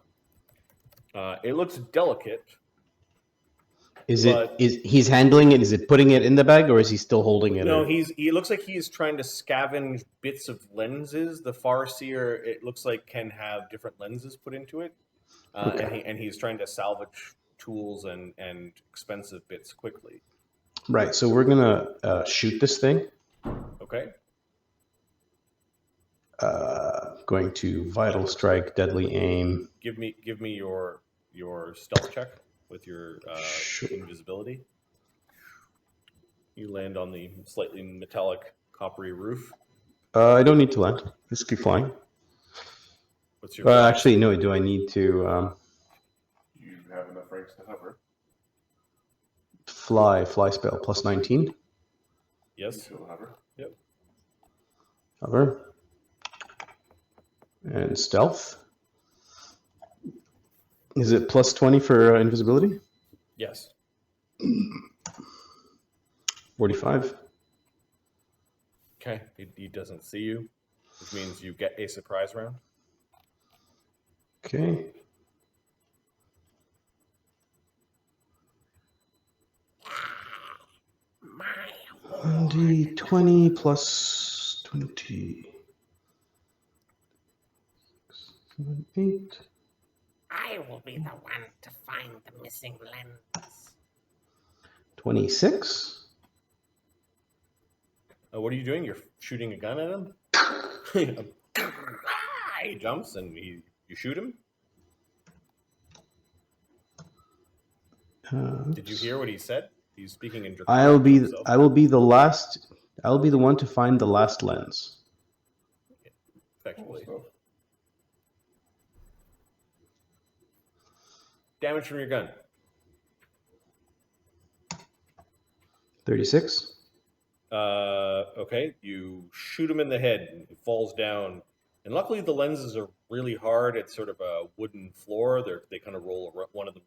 looks delicate. Is he's handling it? Is it putting it in the bag, or is he still holding it? No, he looks like he is trying to scavenge bits of lenses. The Farseer, it looks like, can have different lenses put into it, and he's trying to salvage tools and expensive bits quickly. Right. So we're gonna shoot this thing. Okay. Going to vital strike, deadly aim. Give me your stealth check with your Sure. invisibility. You land on the slightly metallic, coppery roof. I don't need to land. Just keep flying. What's your Actually, no. Do I need to You have enough ranks to hover. fly spell plus 19? Yes. You'll hover. Yep. Hover. And stealth. Is it plus 20 for invisibility? Yes. 45. Okay. He doesn't see you, which means you get a surprise round. Okay. D20 plus 20. 7, 8. I will be the one to find the missing lens. 26. What are you doing? You're shooting a gun at him? He jumps and you shoot him? Did you hear what he said? He's speaking in Draconic. I will be the last. I will be the one to find the last lens. Effectively. Damage from your gun. 36. Okay, you shoot him in the head and he falls down. And luckily the lenses are really hard. It's sort of a wooden floor. They kind of roll around. One of them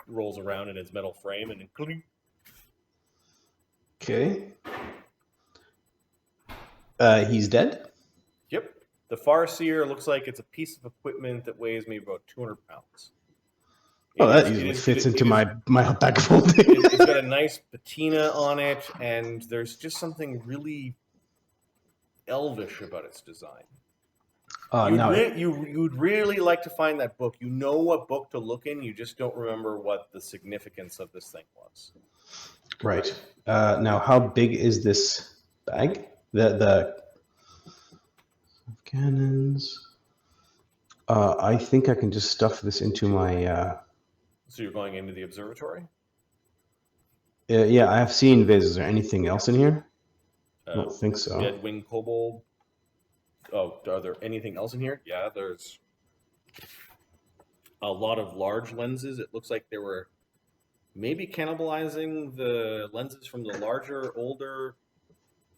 rolls around in its metal frame and then clink. Okay. He's dead? Yep. The Farseer looks like it's a piece of equipment that weighs maybe about 200 pounds. Oh, that easily fits into my bag of holding. It's got a nice patina on it, and there's just something really elvish about its design. You'd really like to find that book. You know what book to look in, you just don't remember what the significance of this thing was. Right. Now, how big is this bag? The cannons. I think I can just stuff this into my... So you're going into the observatory? Yeah, I have seen Viz. Is there anything else in here? I don't think so. Dead wing kobold. Oh, are there anything else in here? Yeah, there's a lot of large lenses. It looks like they were maybe cannibalizing the lenses from the larger, older,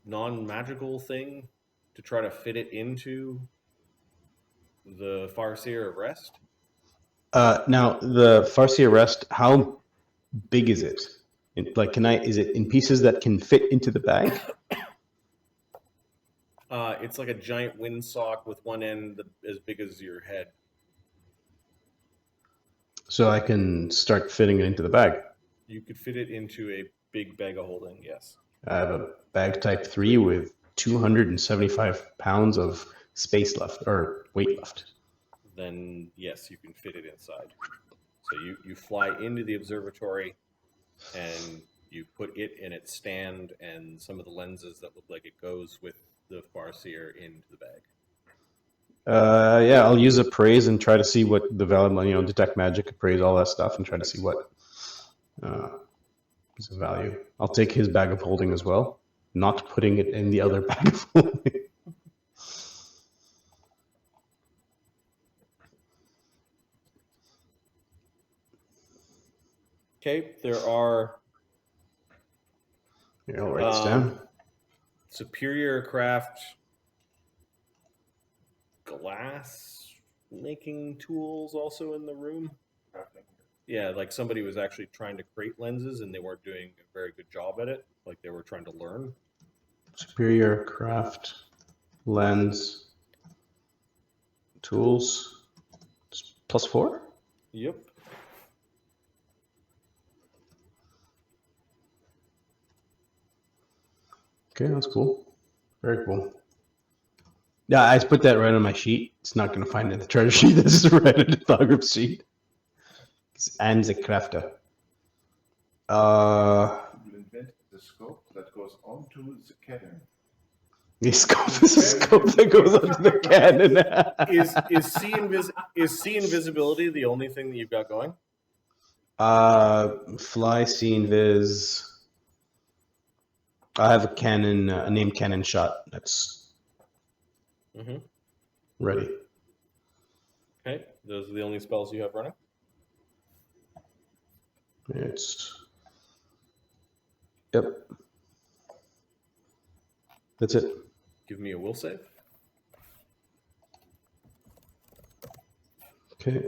non-magical thing to try to fit it into the Farseer of Rhest. Now, the Farseer of Rhest, how big is it? Is it in pieces that can fit into the bag? It's like a giant windsock with one end as big as your head. So I can start fitting it into the bag. You could fit it into a big bag of holding, yes. I have a bag type 3 with 275 pounds of space left, or weight left. Then yes, you can fit it inside. So you fly into the observatory and you put it in its stand and some of the lenses that look like it goes with the Farseer into the bag. Yeah, I'll use appraise and try to see what the value, detect magic, appraise, all that stuff, and try to see what is of value. I'll take his bag of holding as well, not putting it in the other bag of holding. Okay, there are... Yeah, I'll write this down. Superior craft glass making tools also in the room. Yeah, like somebody was actually trying to create lenses and they weren't doing a very good job at it. Like they were trying to learn. Superior craft lens tools +4? Yep. Okay, that's cool. Very cool. Yeah, I put that right on my sheet. It's not going to find it in the treasure sheet. This is right on the Thogrim sheet. It's Anzekrafter. You will invent the scope that goes onto the cannon. The scope is a scope that goes onto the cannon. Is see invisibility the only thing that you've got going? Fly, see, invis. I have a cannon, a named cannon shot that's ready. Okay, those are the only spells you have running? Yep. That's it. Give me a will save. Okay.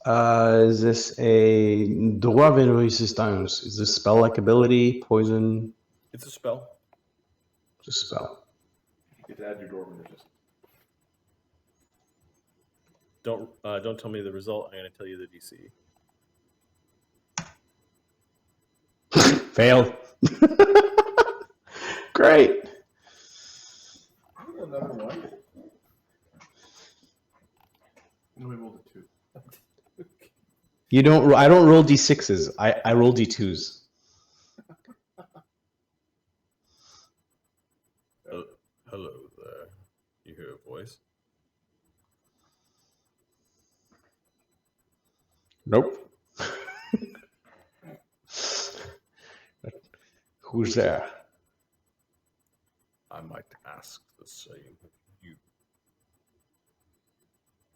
Is this a droit de resistance? Is this spell-like ability, poison? It's a spell. It's a spell. You get to add your dwarven resistance. Don't tell me the result. I'm going to tell you the DC. Failed. Great. Another one. No, we rolled a 2. You don't. I don't roll d6s. I roll d2s. Hello there. You hear a voice? Nope. Who's there? I might ask the same of you.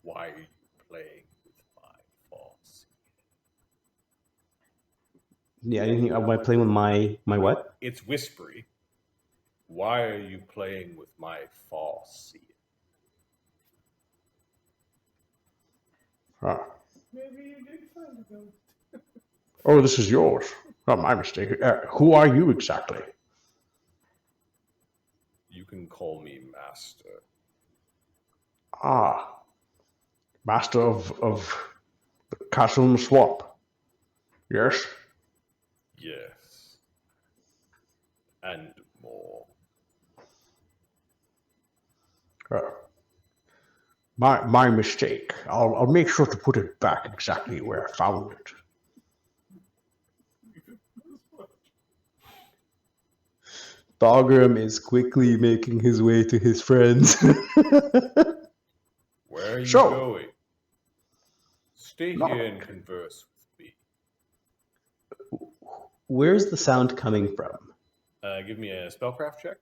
Why are you playing with my Farseer? Yeah, I didn't. Am I playing with my what? It's whispery. Why are you playing with my Farseer? Huh. Maybe you did find a ghost. Oh, this is yours. Not my mistake. Who are you exactly? You can call me Master. Ah, master of the castle in the swamp. Yes. Yes. And more. My mistake. I'll make sure to put it back exactly where I found it. Thogrim is quickly making his way to his friends. Where are you So- going? Stay No. here and converse with me. Where's the sound coming from? Give me a spellcraft check.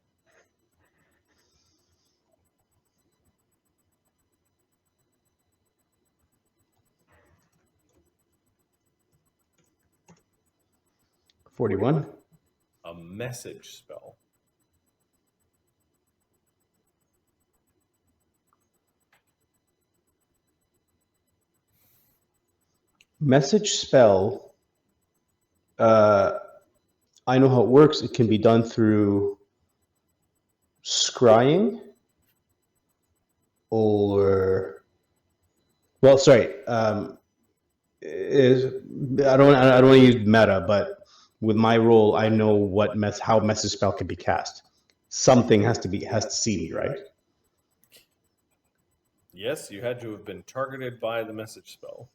$41. A message spell. Message spell. I know how it works. It can be done through scrying or, well, sorry. I don't want to use meta, but with my role, I know how message spell can be cast. Something has to see me, right? Yes, you had to have been targeted by the message spell.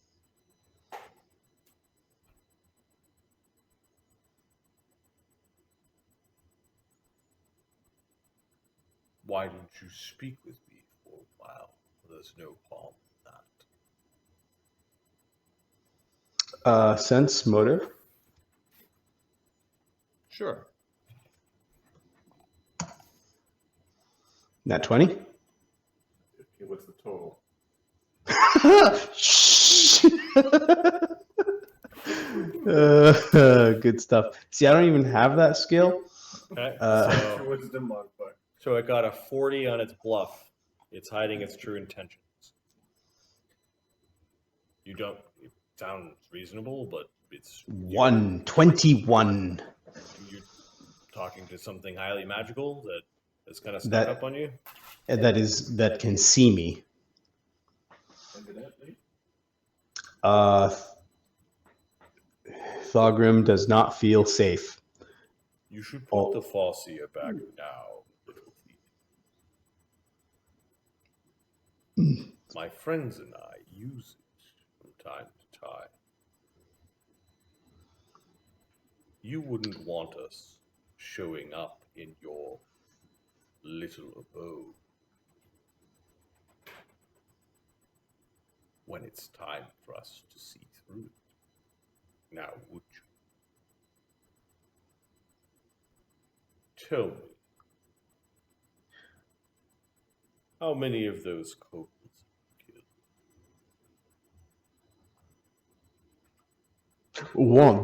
Why didn't you speak with me for a while? There's no harm in that. Sense motive. Sure. Nat 20. Okay, what's the total? Good stuff. See, I don't even have that skill. Okay. Your wisdom modifier. So it got a 40 on its bluff. It's hiding its true intentions. You don't. It sounds reasonable, but it's 121. You're talking to something highly magical that has kind of snuck That- up on you. That can see me. Evidently. Thogrim does not feel safe. You should put the Farseer back now, little thief. My friends and I use it from time to time. You wouldn't want us showing up in your little abode when it's time for us to see through it. Now, would you? Tell me, how many of those cultists killed?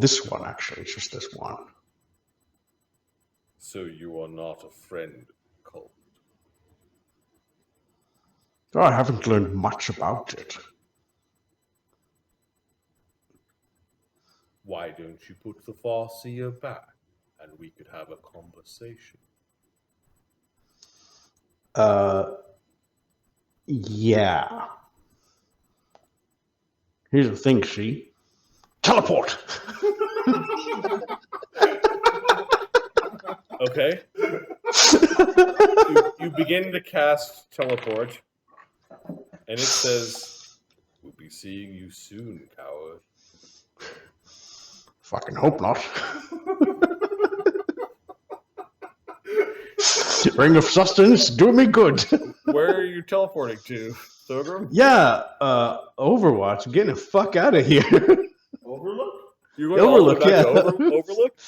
This one actually, it's just this one. So you are not a friend of cult. I haven't learned much about it. Why don't you put the Farseer back, and we could have a conversation? Yeah. Here's the thing, see? Teleport! Okay. You begin to cast teleport, and it says, "We'll be seeing you soon, coward." Fucking hope not. Ring of sustenance, do me good. Where are you teleporting to, Thogrim? Yeah, Overwatch, getting the fuck out of here. Overlook? You're going all the way Overlook, back yeah. to Overlook?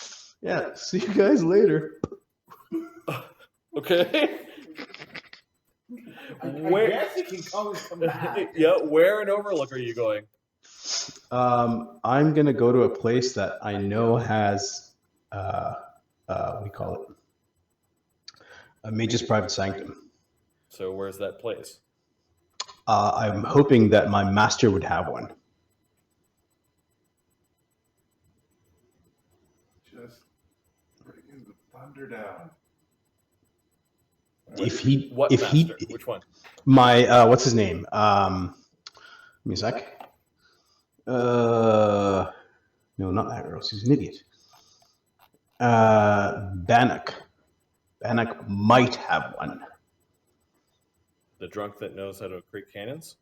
Yeah, see you guys later. Okay. I guess you can come back. Yeah, where in Overlook are you going? I'm gonna go to a place that I know has, what do you call it? A mage's private sanctum. So where's that place? I'm hoping that my master would have one. Just bringing the thunder down. If he, What if master? he, Which one? my, what's his name? Give me a sec. No, not Agros. He's an idiot. Bannock. Bannock might have one. The drunk that knows how to create cannons?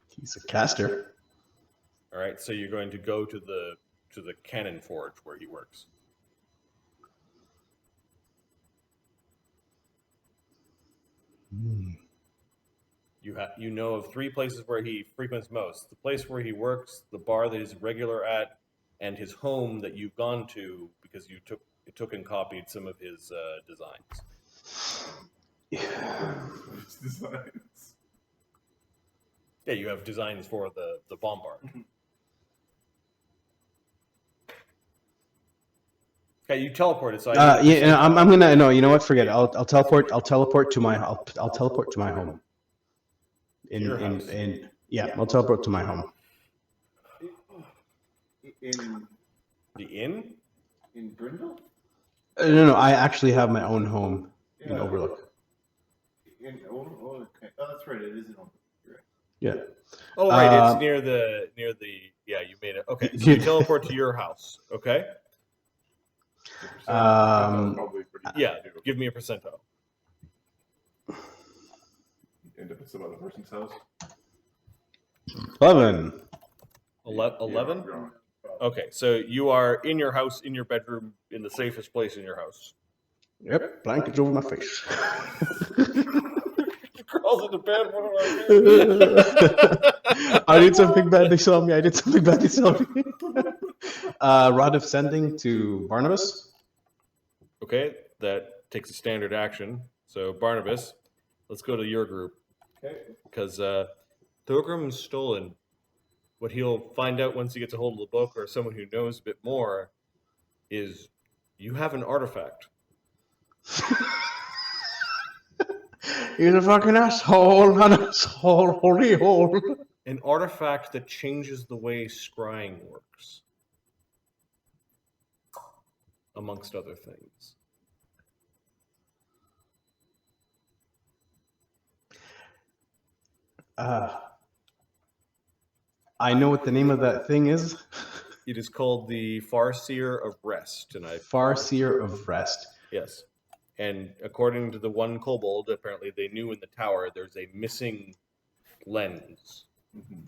He's a caster. All right, so you're going to go to the cannon forge where he works. Hmm. You know of 3 places where he frequents most: the place where he works, the bar that he's regular at, and his home that you've gone to because you took and copied some of his designs. His designs. Yeah, you have designs for the bombard. Okay, you teleported. So I'm gonna no. You know what? Forget it. I'll teleport. I'll teleport to my. I'll teleport to my home. Your house. I'll teleport to my home. In The inn? Brindle? No. I actually have my own home in Overlook. Okay. Oh, that's right. It is in Overlook. You're right. Yeah. Oh, right. It's near the. Yeah, you made it. Okay, so you teleport to your house. Okay. Probably pretty. Yeah, give me a percentile. End up at some other person's house. 11. 11? Yeah, Okay, so you are in your house, in your bedroom, in the safest place in your house. Yep. Blankets over my face. Crawls into bed. What do I do? I did something bad. They saw me. They saw me. Rod of Sending to Barnabas. Okay, that takes a standard action. So Barnabas, let's go to your group. Okay. Because Thogrim's stolen. What he'll find out once he gets a hold of the book, or someone who knows a bit more, is you have an artifact. He's a fucking asshole. An asshole. Holy hole. An artifact that changes the way scrying works, amongst other things. I know what the name of that thing is. It is called the Farseer of Rhest, and Farseer of Rhest. Yes. And according to the one kobold, apparently they knew in the tower there's a missing lens. Mm-hmm.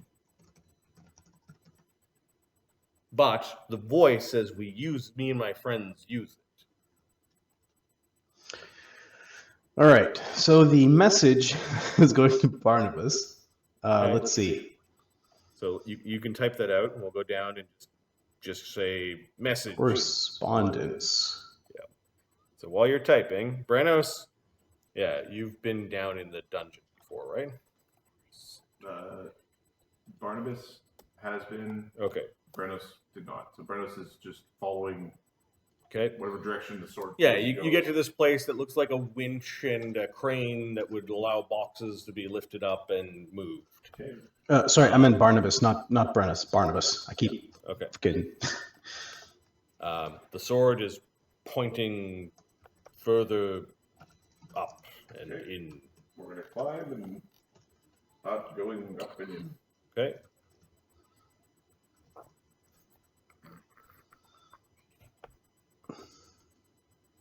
But the voice says me and my friends use it. All right. So the message is going to Barnabas. Okay. Let's see. So you can type that out, and we'll go down and just say message. Correspondence. Yeah. So while you're typing, Brennos, yeah, you've been down in the dungeon before, right? Barnabas has been. Okay. Brennos did not. So Brennos is just following Okay. Whatever direction the sword. Yeah, goes. you get to this place that looks like a winch and a crane that would allow boxes to be lifted up and moved. Okay. Sorry, I meant Barnabas, not Brennos. Barnabas. I keep Okay. forgetting. The sword is pointing further up and Okay. in. We're gonna climb and start going up and in. Okay.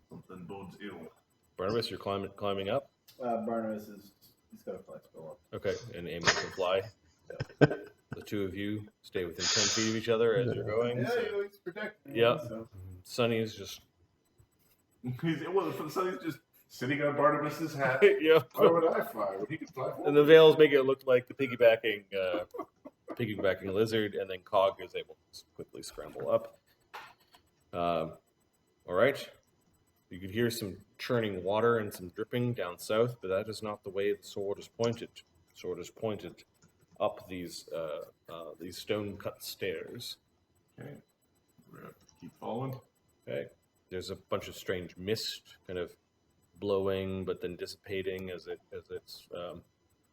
Something bodes ill. Barnabas, you're climbing up. Barnabas he's got a flex go up. Okay, and Amy can fly. The two of you stay within 10 feet of each other as you're going. Yeah, So. he's protecting. Yeah. So. Sunny is just. Sonny's just sitting on Barnabas's hat. Yeah. Why would I fly when he can fly forward? And the veils make it look like the piggybacking lizard, and then Cog is able to quickly scramble up. All right. You could hear some churning water and some dripping down south, but that is not the way the sword is pointed. The sword is pointed up these stone-cut stairs. Okay. We're gonna keep following. Okay. There's a bunch of strange mist kind of blowing, but then dissipating as it's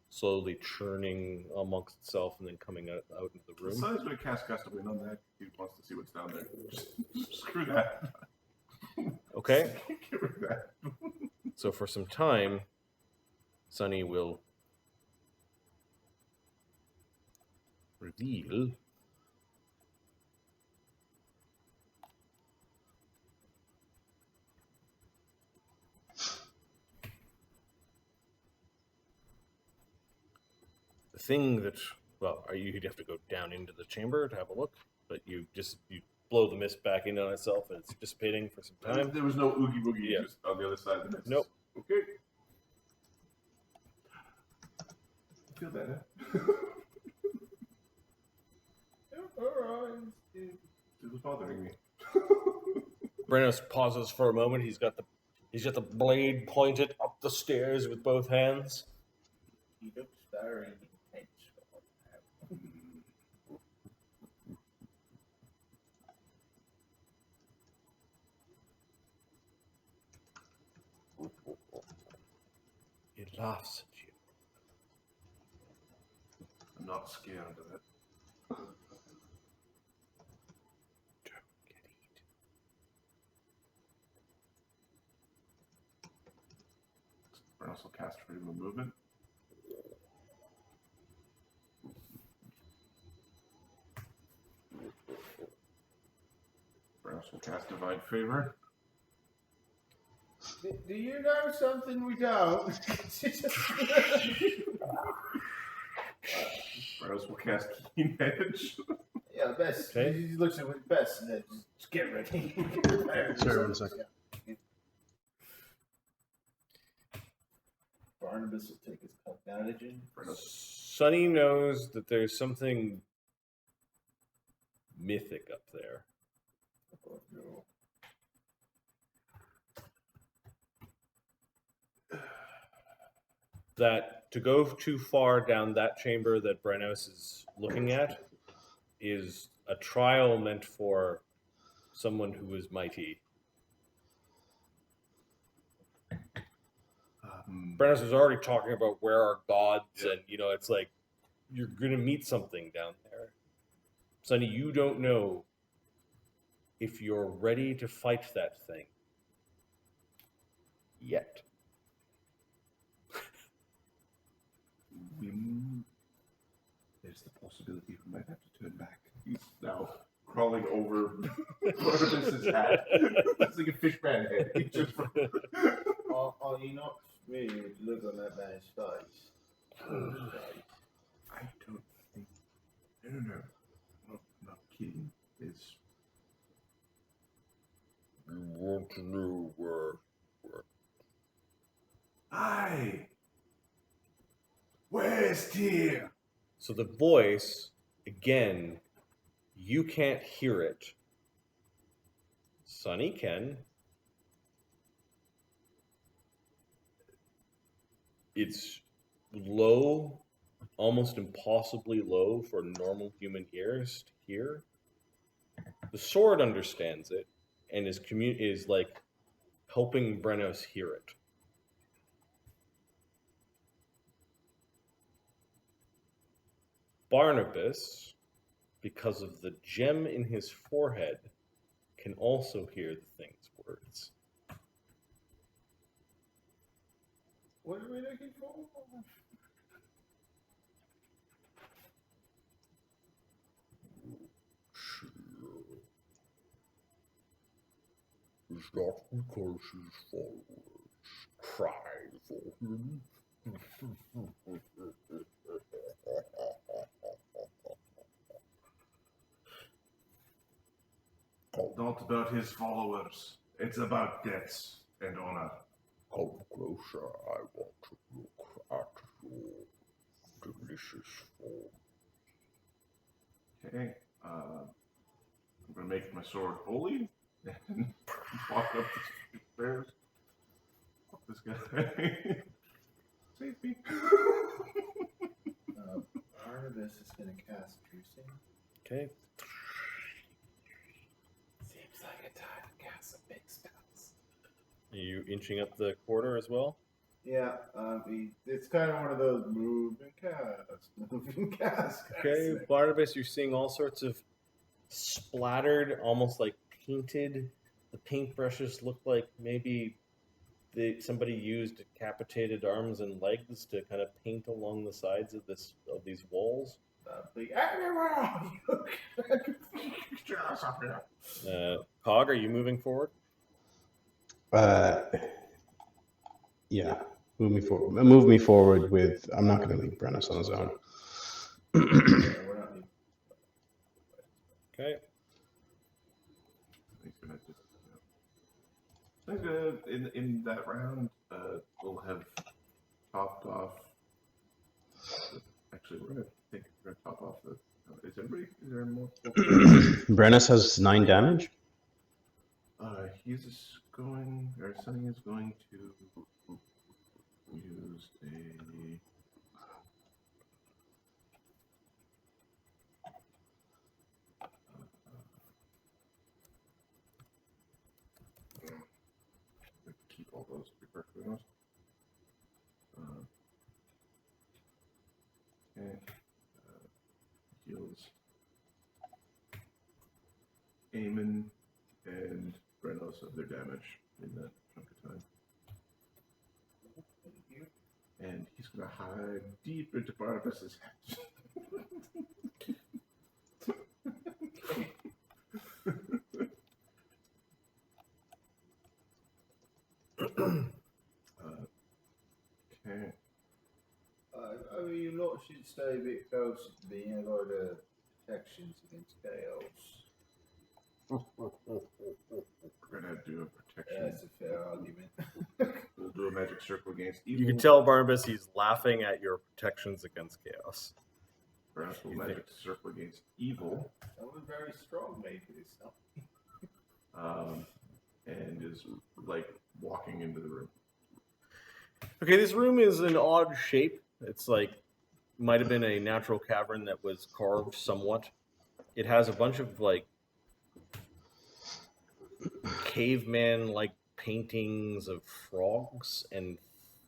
slowly churning amongst itself and then coming out into the room. Sonny's gonna cast Gust of Wind on that. He wants to see what's down there. Just screw that. Okay. Get rid of that. So for some time, Sunny will reveal the thing that, well, you'd have to go down into the chamber to have a look, but you blow the mist back in on itself and it's dissipating for some time. There was no oogie boogie Yeah. just on the other side of the mist. Nope. Okay. I feel better. Alright. It was bothering me. Brennos pauses for a moment. He's got the blade pointed up the stairs with both hands. He looks very intense. He laughs at you. I'm not scared of it. Don't get eaten. Brennos will cast freedom of movement. Brennos will cast divine favor. Do you know something we don't? Brennos will cast keen edge. Yeah, best. Okay. He looks at it best and then just get ready. Sorry, 1 second. Barnabas will take his advantage. Sunny knows that there's something mythic up there. Oh, no. That to go too far down that chamber that Brennos is looking at is a trial meant for someone who is mighty. Brennos was already talking about where are gods, and it's like you're gonna meet something down there. Sonny, you don't know if you're ready to fight that thing yet. There's the possibility we might have to turn back. He's now crawling over Barnabas's hat. It's like a fishman head. He just... Oh, you not me to look on that man's face. I don't think. No. I'm not kidding. It's. You want to know where? Aye! Where's here? So the voice, again, you can't hear it. Sonny can. It's low, almost impossibly low for normal human ears to hear. The sword understands it, and is like helping Brennos hear it. Barnabas, because of the gem in his forehead, can also hear the thing's words. What are we looking for? Is that because his followers cry for him? Not about his followers. It's about debts and honor. Come closer, I want to look at your delicious form. Okay. I'm gonna make my sword holy and walk up the stairs. Fuck this guy. Save me. Barnabas is going to cast Piercing. Okay. Seems like a time to cast some big spells. Are you inching up the corridor as well? Yeah, it's kind of one of those move and cast. Okay, Barnabas, you're seeing all sorts of splattered, almost like painted. The paintbrushes look like maybe somebody used decapitated arms and legs to kind of paint along the sides of these walls. Cog, are you moving forward? Yeah. Move me forward. Move me forward with. I'm not going to leave Brennos on his own. Okay. He's gonna just, I think in that round, we'll have topped off. Actually, we're gonna top off the. Is there more? Brennos has 9 damage. He's going. Or Sunny is going to use a. Keep all those to be perfectly honest. Okay. Heals Eamon and Brennos of their damage in that chunk of time. And he's going to hide deep into Barnabas's head. Okay. I mean, you lot should stay a bit closer to me. I've got protections against chaos. We're going to do a protection. That's a fair argument. We'll do a magic circle against evil. You can tell Barnabas he's laughing at your protections against chaos. Perhaps we'll magic circle against evil. Someone very strong made for this stuff. And is like walking into the room. Okay, this room is an odd shape. It's like, might have been a natural cavern that was carved somewhat. It has a bunch of like caveman-like paintings of frogs, and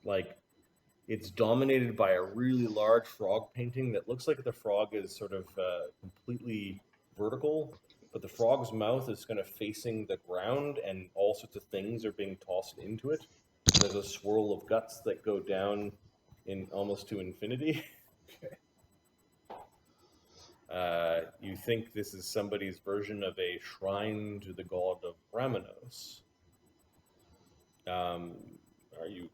like it's dominated by a really large frog painting that looks like the frog is sort of completely vertical, but the frog's mouth is kind of facing the ground, and all sorts of things are being tossed into it. There's a swirl of guts that go down in almost to infinity. You think this is somebody's version of a shrine to the god of Ramenos. Are you?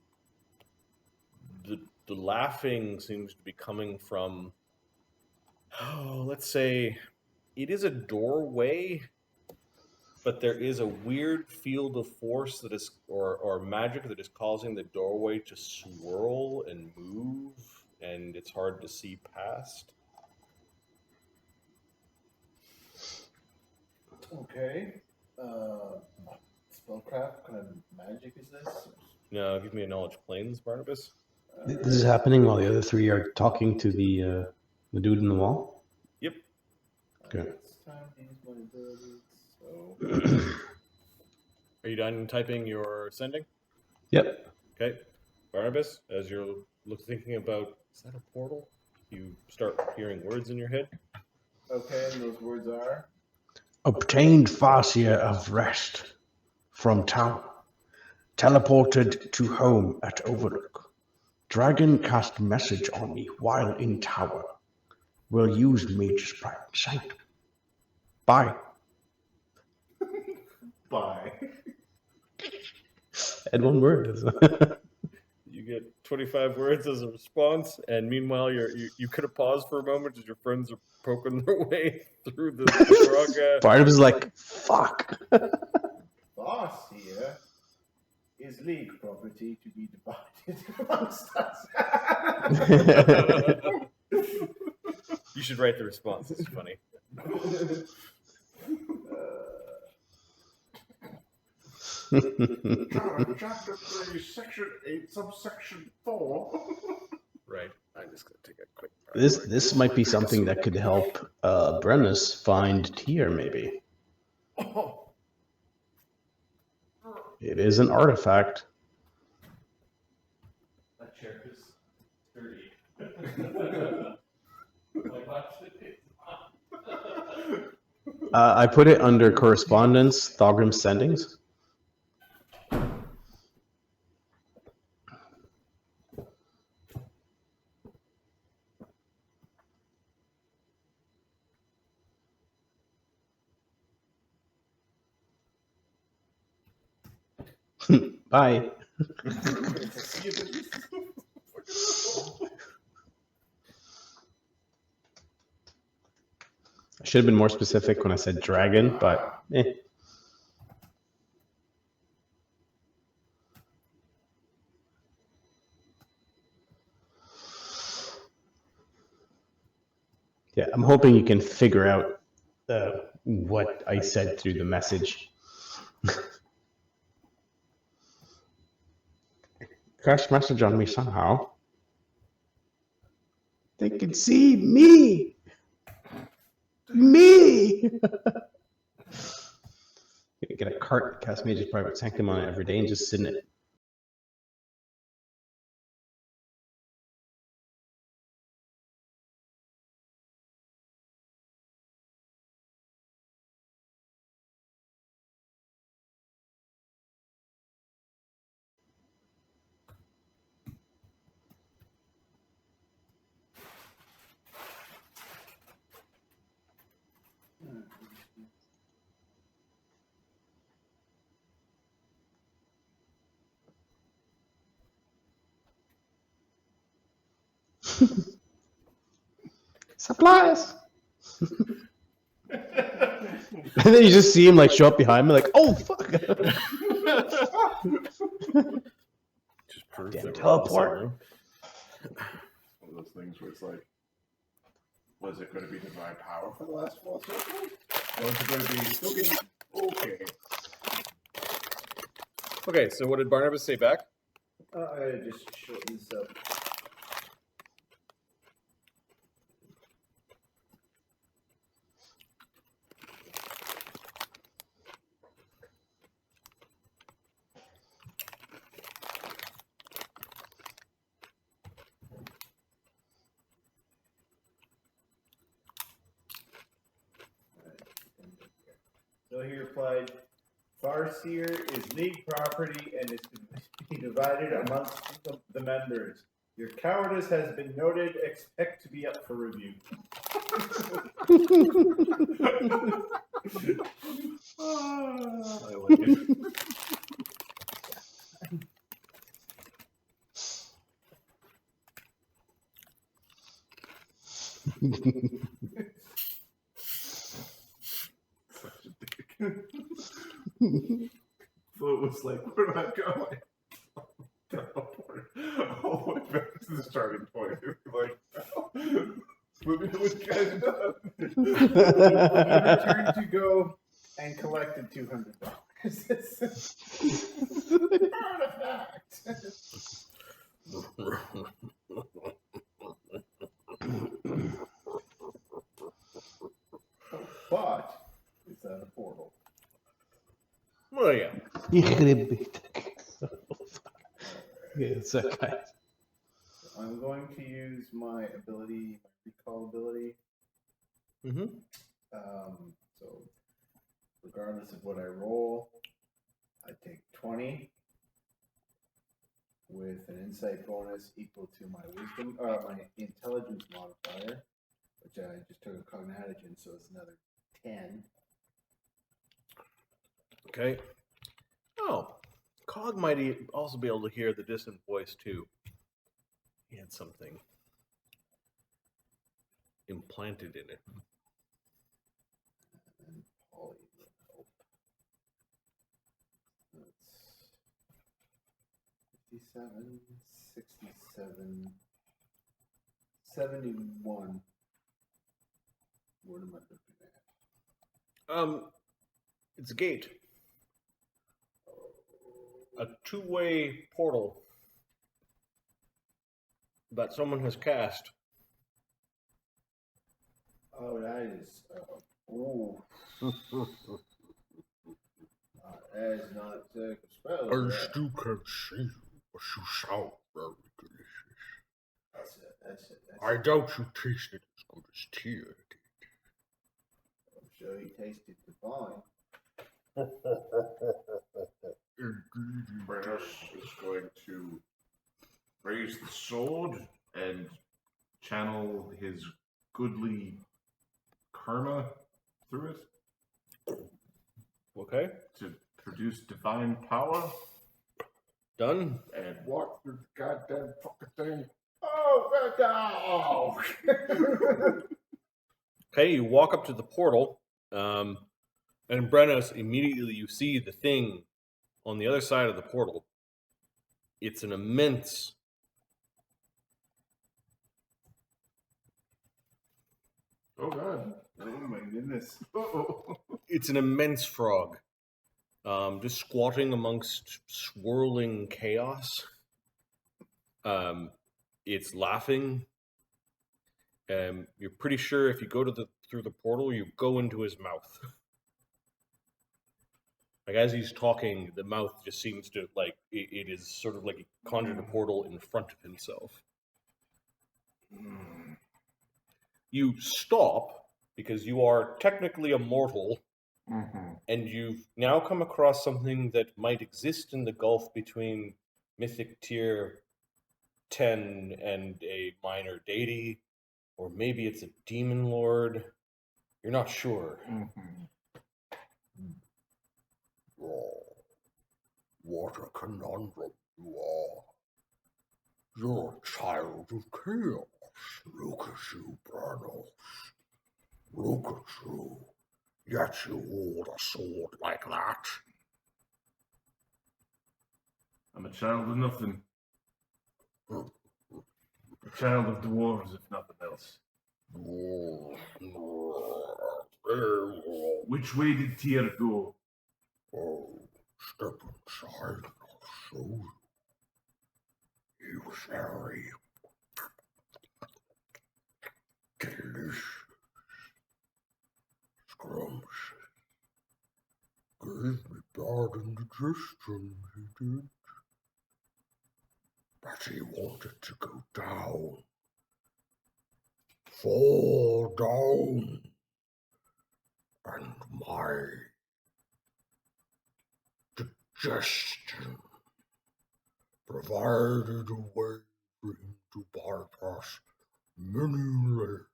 The laughing seems to be coming from. Oh, let's say it is a doorway, but there is a weird field of force that is, or magic that is causing the doorway to swirl and move, and it's hard to see past. Okay. Spellcraft, kind of magic is this? No, give me a knowledge planes, Barnabas. This is happening while the other 3 are talking to the dude in the wall. Yep. Okay. It's time to use my abilities, so... Are you done typing your sending? Yep. Okay. Barnabas, as you're thinking about, is that a portal? You start hearing words in your head. Okay, and those words are? Obtained Farseer of Rest from tower. Teleported to home at Overlook. Dragon cast message on me while in tower. Will use Mage's private sight. Bye. Bye. And one word. You get 25 words as a response, and meanwhile, you could have paused for a moment as your friends are poking their way through the frog. Barnabas is like, fuck. Farseer is league property to be divided amongst us. You should write the response. It's funny. Chapter 3, Section 8, Subsection 4. Right. I'm just going to take a quick break. This might be something that could help Brennos find Tyr, maybe. It is an artifact. That chair is sturdy. I put it under correspondence, Thogrim sendings. Bye. I should have been more specific when I said dragon, but eh. Yeah, I'm hoping you can figure out what I said through the message. Crash message on me somehow. They can see me. Me. Get a cart, cast Mage's private sanctum on it every day, and just sit in it. Supplies. And then you just see him like show up behind me, like, oh fuck! Just prove Damn that teleport. we're One of those things where it's like, was it going to be divine power for the last 4 circles? Or was it going to be still getting okay? Okay, so what did Barnabas say back? I just shorten this up. So he replied, Farseer is league property and is to be divided amongst the members. Your cowardice has been noted. Expect to be up for review. I like it. Such a dick. So it was like, where am I going? Teleport all the way back to the starting point. It was like, let me know what you guys have done. He returned to go and collected $200. Artifact. But is that a portal? Well, yeah. Yeah, it's that guy. I'm going to use my ability, my recall ability. Mm-hmm. So, regardless of what I roll, I take 20 with an insight bonus equal to my wisdom, my intelligence modifier, which I just took a cognitogen, so it's another 10. Okay. Oh, Cog might also be able to hear the distant voice too. He had something implanted in it. And Polly would help. That's 57, 67, 71. What am I looking at? It's a gate. A two-way portal that someone has cast. Oh, that is. Oh. That is not a spell. I still can't see you, but you sound very delicious. That's it. I doubt you tasted as good as Tia did. I'm sure he tasted divine. Brennos is going to raise the sword and channel his goodly karma through it Okay. to produce divine power Done. and walk through the goddamn fucking thing. Oh, no! Okay, you walk up to the portal, and Brennos, immediately you see the thing on the other side of the portal. It's an immense... Oh god. Oh my goodness. Uh-oh. It's an immense frog, just squatting amongst swirling chaos. It's laughing. You're pretty sure if you go through the portal, you go into his mouth. Like as he's talking, the mouth just seems to it is sort of like he conjured a portal in front of himself. You stop because you are technically a mortal. Mm-hmm. And you've now come across something that might exist in the gulf between Mythic Tier 10 and a minor deity, or maybe it's a demon lord. You're not sure. Mm-hmm. Oh, what a conundrum you are. You're a child of chaos. Look at you, Brennos. Look at you. Yet you hold a sword like that. I'm a child of nothing. A child of dwarves, if nothing else. Which way did Tyr go? Oh, step inside and I'll show you. He was very delicious. Scrumptious. Gave me bad indigestion, he did. But he wanted to go down. Fall down. And my digestion provided a way for him to bypass many layers.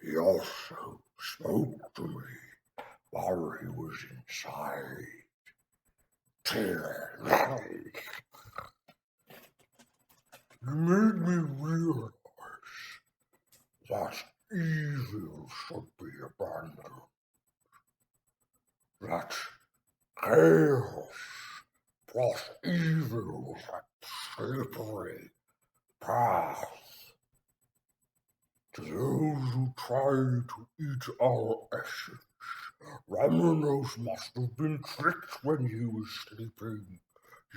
He also spoke to me while he was inside. He made me realize that evil should be abandoned. That chaos plus evil is a slippery path. To those who try to eat our essence, Ramenos must have been tricked when he was sleeping.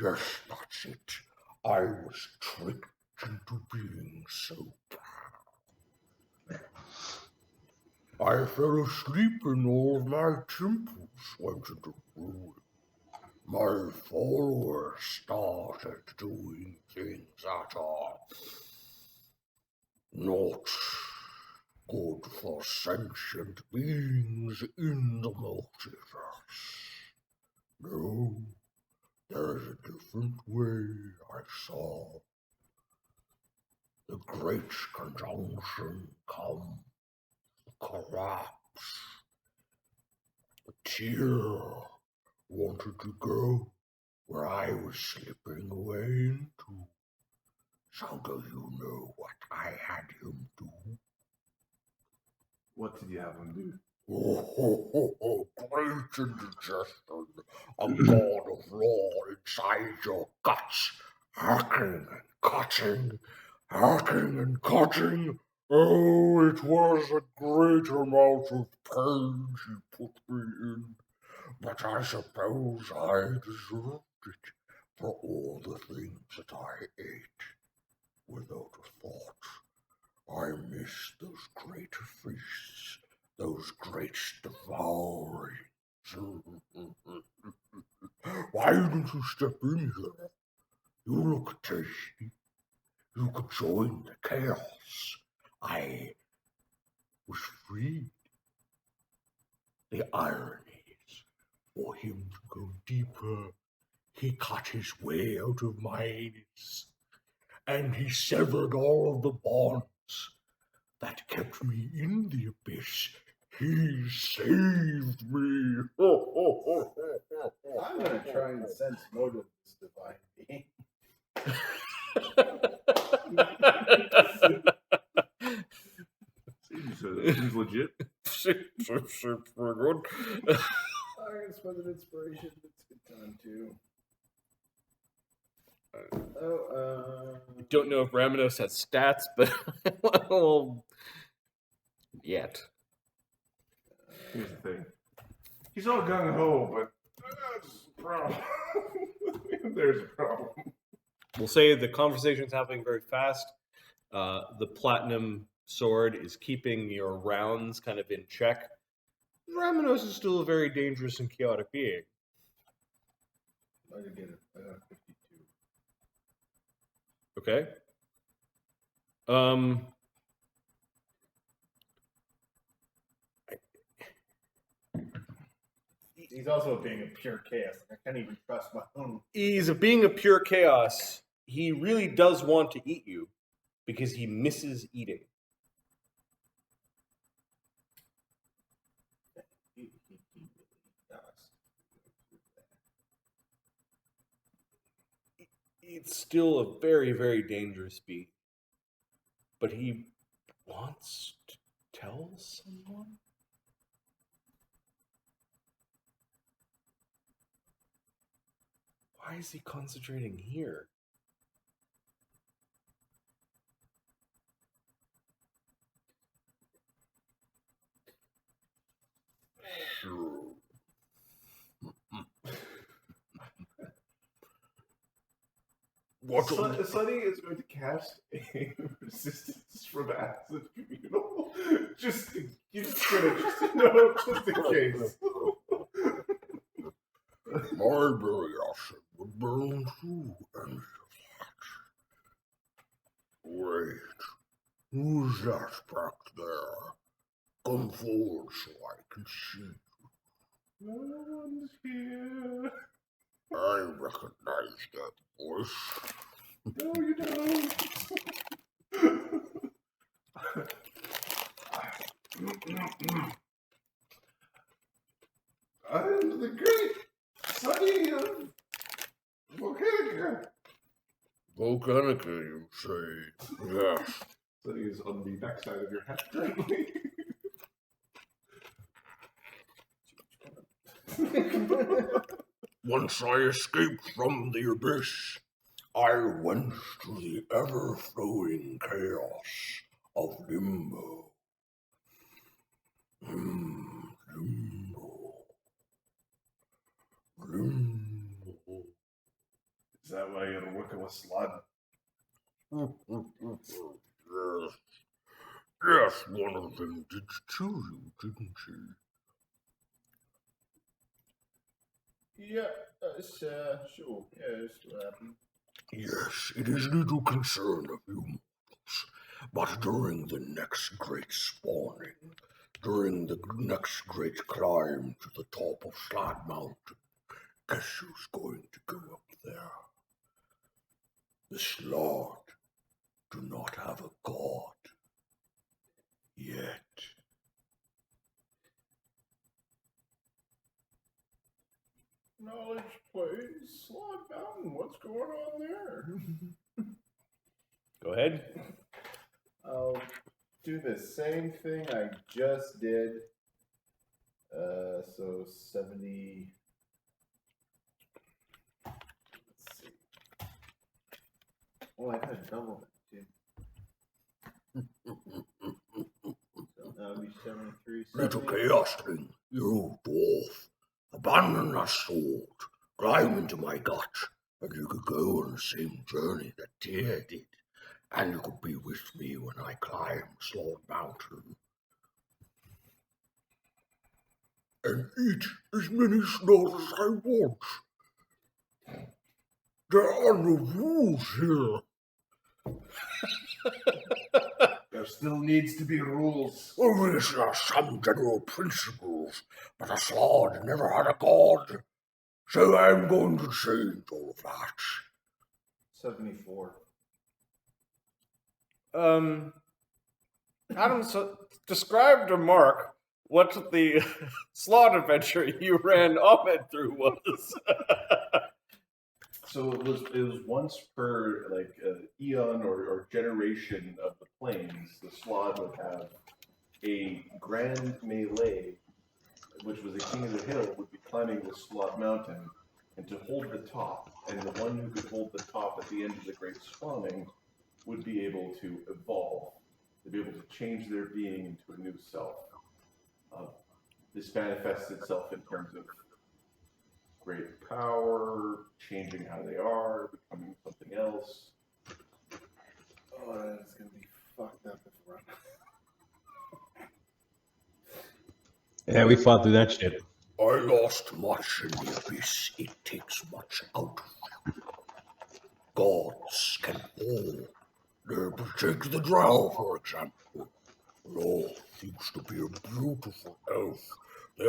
Yes, that's it. I was tricked into being so proud. I fell asleep and all of my temples went into ruin. My followers started doing things that are not good for sentient beings in the multiverse. No, there is a different way I saw the great conjunction come, collapse. A tear wanted to go where I was slipping away into. So do you know what I had him do? What did you have him do? Oh, great indigestion, a god of law inside your guts, hacking and cutting, hacking and cutting. Oh, it was a great amount of pain she put me in, but I suppose I deserved it for all the things that I ate without a thought. I miss those great feasts, those great devourings. Why didn't you step in here? You look tasty. You could join the chaos. I was freed. The irony is, for him to go deeper, he cut his way out of my anus, and he severed all of the bonds that kept me in the abyss. He saved me. I'm going to try and sense motive this divine being. Seems legit. Seems pretty good. I'm going to spend an inspiration. It's a good time, too. Don't know if Ramenos has stats, but well, yet. Here's the thing. He's all gung-ho, but there's a problem. There's a problem. We'll say the conversation's happening very fast. The platinum sword is keeping your rounds kind of in check. Ramenos is still a very dangerous and chaotic being. I got 52. Okay. He's also being a pure chaos. I can't even trust my own. He's a being of pure chaos. He really does want to eat you because he misses eating. He really does. It's still a very, very dangerous being. But he wants to tell someone? Why is he concentrating here? Sunny is going to cast a resistance from acid communal. Just in case. My berry acid would burn through any of that. Wait, who's that back there? Come forward so I can see. No one's here. I recognize that voice. No, you don't. I'm the great Sunny of Volcanica. Volcanica, you say? Yes. Sunny is on the backside of your hat currently. Once I escaped from the abyss, I went to the ever-flowing chaos of limbo. Limbo. Is that why you're working with slaadi? Yes. Yes, one of them did chew you, didn't she? Yeah, sure. Yes, what happened? Yes, it is little concern of you mortals, but during the next great spawning, during the next great climb to the top of Slaad Mountain, guess who's going to go up there? The Slaad do not have a god yet. Knowledge, please. Slaad Mountain, what's going on there? Go ahead. I'll do the same thing I just did. So 70. Let's see. Oh, I had double that too. So that would be 73. Little 70. chaos thing, you dwarf. Abandon that sword, climb into my gut, and you could go on the same journey that Tyr did, and you could be with me when I climb Slaad Mountain. And eat as many Slaad as I want. There are no rules here. There still needs to be rules. Well, there are some general principles, but a Slaad never had a god. So I'm going to change all of that. 74. Adam, so describe to Mark what the Slaad adventure you ran Ahmed through was. So it was once per eon or generation of the plains, the Slaad would have a grand melee, which was the king of the hill, would be climbing the Slaad mountain, and to hold the top, and the one who could hold the top at the end of the great spawning would be able to evolve, to be able to change their being into a new self. This manifests itself in terms of great power, changing how they are, becoming something else. Oh, that's gonna be fucked up if we're Yeah, we fought through that shit. I lost much in the abyss. It takes much out of you. Gods can all. Take the drow, for example. All seems to be a beautiful elf. They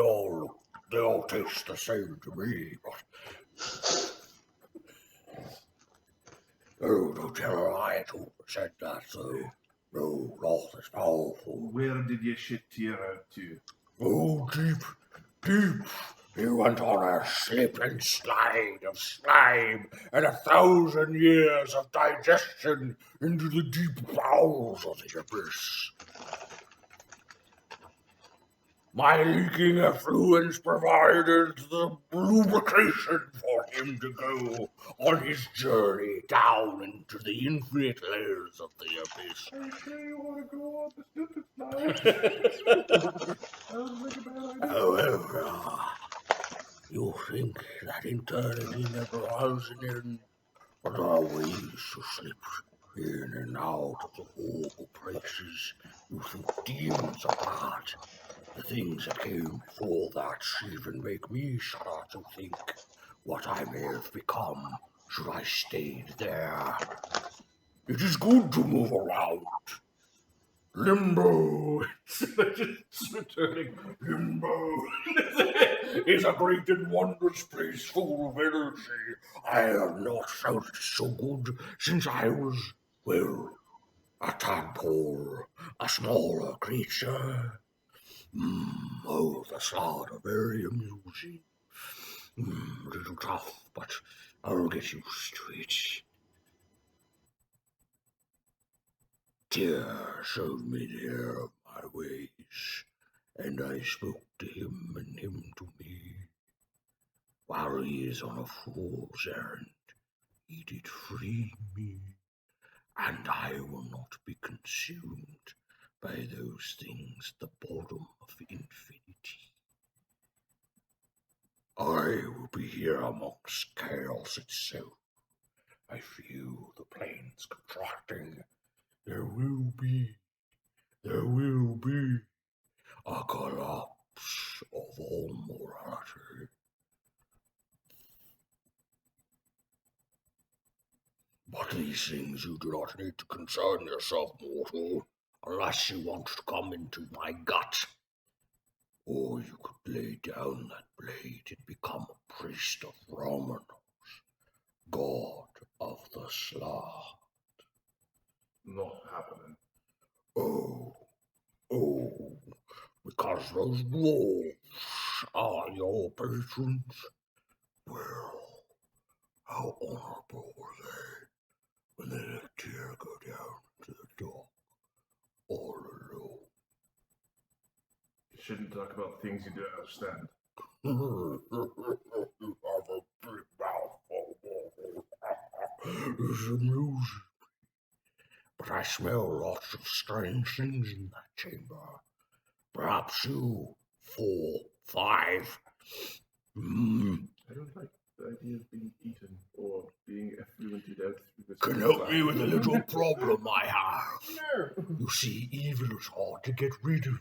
all taste the same to me, but oh, don't tell her I said that, though. No, Loth is powerful. Where did you shit Tyr out to? Oh, deep, deep. He went on a slip and slide of slime and 1,000 years of digestion into the deep bowels of the abyss. My leaking effluence provided the lubrication for him to go on his journey down into the infinite layers of the abyss. Are you sure you want to go on the stupid slide? However, you think that eternity never has an end, but there are ways to slip in and out of the horrible places you think demons are bad. The things that came before that even make me shudder to think what I may have become should I stayed there. It is good to move around. Limbo, just returning. Limbo is a great and wondrous place full of energy. I have not felt so good since I was, well, a tadpole, a smaller creature. Oh, the Slaad are very amusing. A little tough, but I'll get used to it. Tyr showed me the error of my ways, and I spoke to him and him to me. While he is on a fool's errand, he did free me, and I will not be consumed by those things at the bottom of infinity. I will be here amongst chaos itself. I feel the planes contracting. There will be there will be a collapse of all morality. But these things you do not need to concern yourself, mortal, unless you want to come into my gut. Or you could lay down that blade and become a priest of Ramenos, god of the slaad. Not happening. Oh, because those wolves are your patrons? Well, how honorable were they when they let a tear go down to the dock all alone? You shouldn't talk about things you don't understand. You have a big mouth. This amuses me. But I smell lots of strange things in that chamber. Perhaps you, 4, 5. I don't like the idea of being eaten or being effluented out through this. Can help me with a little problem I have. You see, evil is hard to get rid of,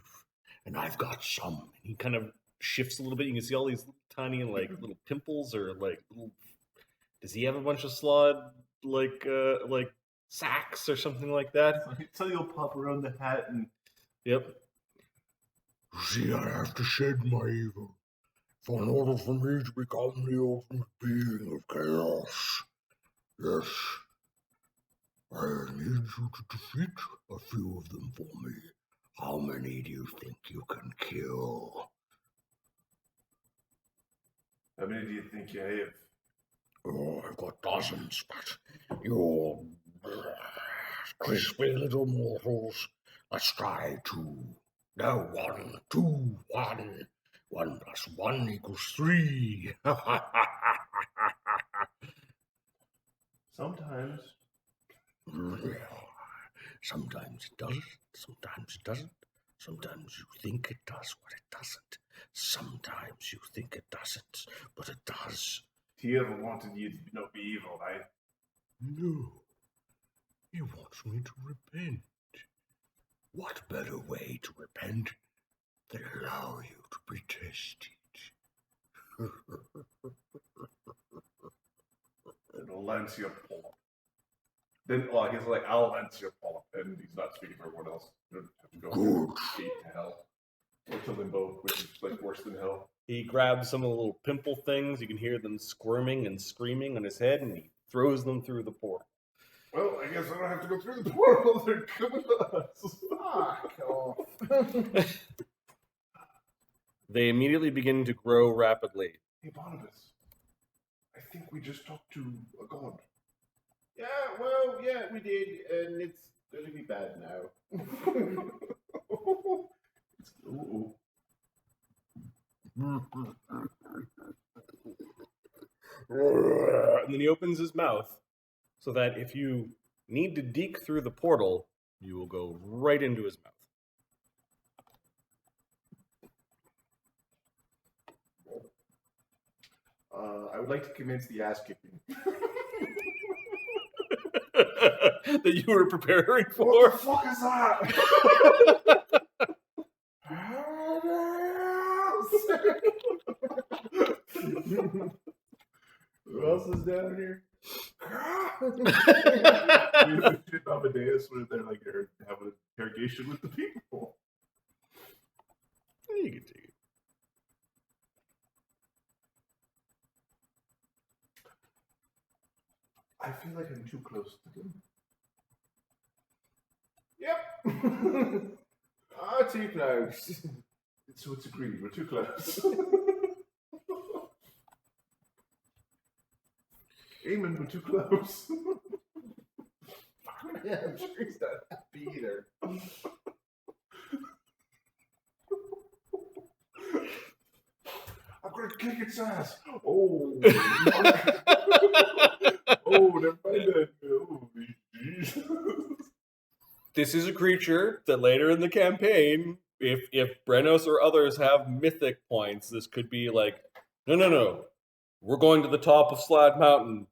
and I've got some. He kind of shifts a little bit. You can see all these tiny, like, little pimples or, like, little... Does he have a bunch of slaad, like sacks or something like that? So you'll pop around the hat and... Yep. You see, I have to shed my evil. For in order for me to become the ultimate being of chaos, yes, I need you to defeat a few of them for me. How many do you think you can kill? How many do you think you have? Oh, I've got dozens, but you're crispy little mortals. Let's try 2. No, 1, 2, 1. 1 plus 1 equals 3. Sometimes. Sometimes it does, sometimes it doesn't. Sometimes you think it does, but it doesn't. Sometimes you think it doesn't, but it does. Tyr wanted you to not be evil, right? No. He wants me to repent. What better way to repent than allow you to be tested? It'll lance your polyp. Then, well, he's like, I'll lance your polyp, and he's not speaking for everyone else. You don't have to go Good. straight to hell. Or to limbo, which is like worse than hell. He grabs some of the little pimple things. You can hear them squirming and screaming on his head, and he throws them through the portal. Well, I guess I don't have to go through the portal. They're coming to us. Fuck off. They immediately begin to grow rapidly. Hey, Barnabas, I think we just talked to a god. Yeah, well, yeah, we did, and it's going to be bad now. Ooh. And then he opens his mouth so that if you need to deke through the portal, you will go right into his mouth. I would like to commence the ass kicking. That you were preparing for? What the fuck is that? Who else is down here? Amadeus, where they're like having an interrogation with the people. You can take it. I feel like I'm too close to them. Yep. Too close. So it's agreed, we're too close. Eamon, we're too close. Yeah, I'm sure he's not happy either. I'm gonna kick its ass. Oh. Oh, never mind that. Oh, jeez. This is a creature that later in the campaign, if Brennos or others have mythic points, this could be like, no. We're going to the top of Slaad Mountain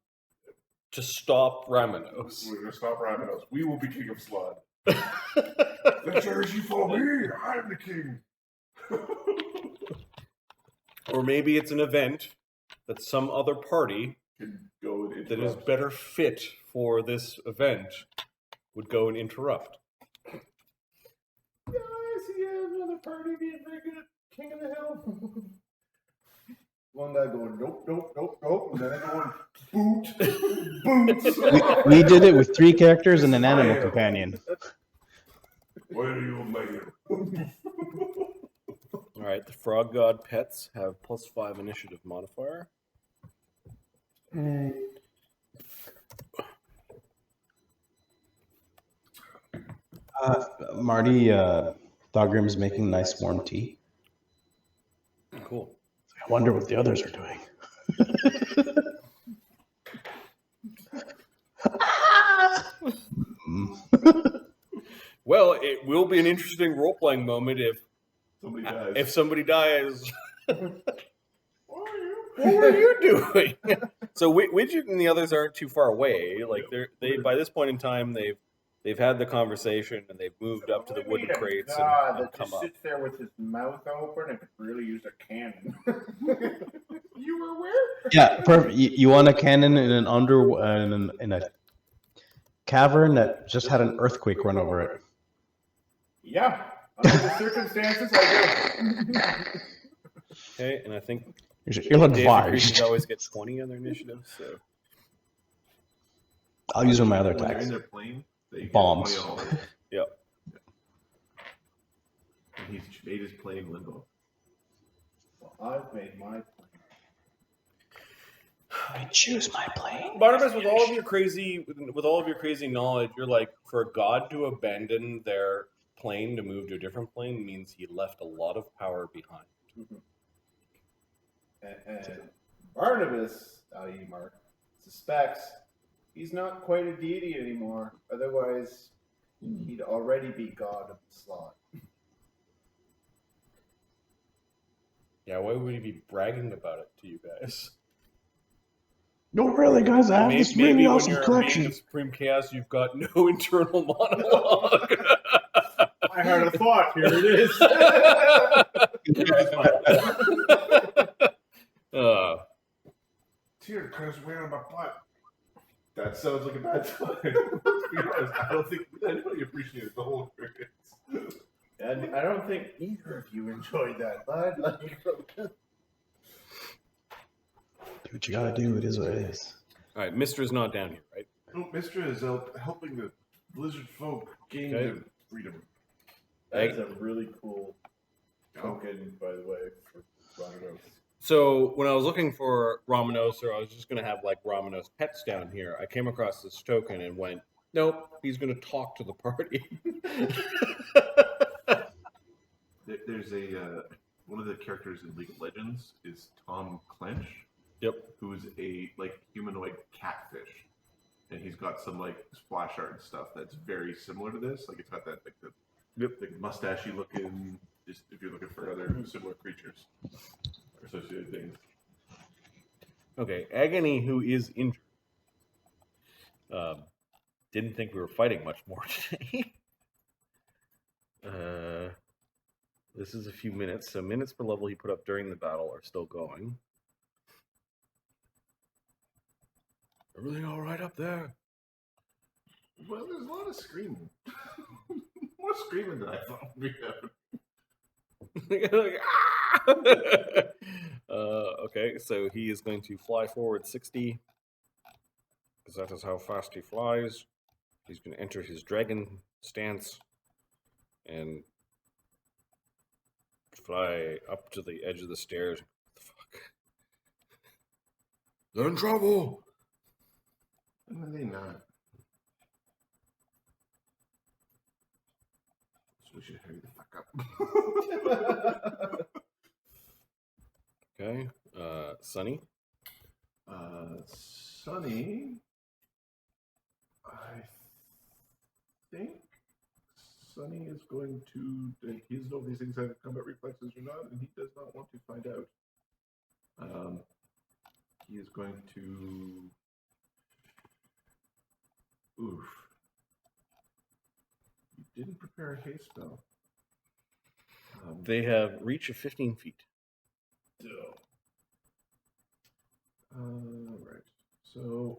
to stop Ramenos. We're gonna stop Ramenos. We will be king of Slaad. Let yours you follow me. I'm the king. Or maybe it's an event that some other party Can go and that is interrupt. better fit for this event would go and interrupt. Yeah, I see another party being very good at King of the Hill. One guy going, nope, nope, nope, nope. And then going, boot, boots. We did it with 3 characters and an animal companion. Where do you lay? All right, the frog god pets have +5 initiative modifier. Marty, Thogrim's making nice warm tea. Cool. I wonder what the others are doing. Well, it will be an interesting role-playing moment if somebody dies. What were you doing? So Widget and the others aren't too far away. Like they by this point in time, they've had the conversation and they've moved up to the wooden crates and that come just up. sits there with his mouth open and could really use a cannon. You were where? Yeah, perfect. You want a cannon in an in a cavern that just had an earthquake run over it. Yeah. Under the circumstances, I do. Okay, and I think You're Dave advised. creatures always get 20 on their initiative. So I'll use one of my other When they're attacks. in their plane, they get Bombs. 20 all. Yep. And he's made his plane limbo. Well, I've made my plan. I choose my plane. Barnabas, with all of your crazy knowledge, you're like, for a god to abandon their plane to move to a different plane means he left a lot of power behind. And Barnabas, i.e. Mark, suspects he's not quite a deity anymore. Otherwise, he'd already be god of the slot. Yeah, why would he be bragging about it to you guys? No, really, guys, I have this really when awesome you're collection. being the Supreme Chaos, you've got no internal monologue. I had a thought. Here it is. Tear because we're on my butt. That sounds like a bad time. Let's be honest. I don't think anybody appreciated the whole experience. And I don't think either of you enjoyed that, bud. Like, Do what you gotta do. It is what it is. All right, Mistra's not down here, right? No, Mistra is helping the lizard folk gain Okay. their freedom. that's a really cool token, by the way, for Ramenos. So when I was looking for Ramenos, or I was just going to have like Ramenos pets down here, I came across this token and went, nope, he's going to talk to the party. There's one of the characters in League of Legends is Tom Clench. Yep. Who's a like humanoid catfish, and he's got some like splash art and stuff that's very similar to this. Like it's got that like the mustachy looking. Just if you're looking for other similar creatures or associated things. Okay, Agony, who is injured, didn't think we were fighting much more today. This is a few minutes, so minutes per level he put up during the battle are still going. Everything all right up there? Well, there's a lot of screaming. More screaming than I thought we had. Okay, so he is going to fly forward 60, because that is how fast he flies. He's going to enter his dragon stance and fly up to the edge of the stairs. What the fuck? They're in trouble! When are they not? So we should hurry the fuck up. Okay, Sunny. Sunny, I think Sunny is going to. He doesn't know if these things have combat reflexes or not, and he does not want to find out. He is going to. Oof. didn't prepare a haste spell. They have reach of 15 feet. Right. So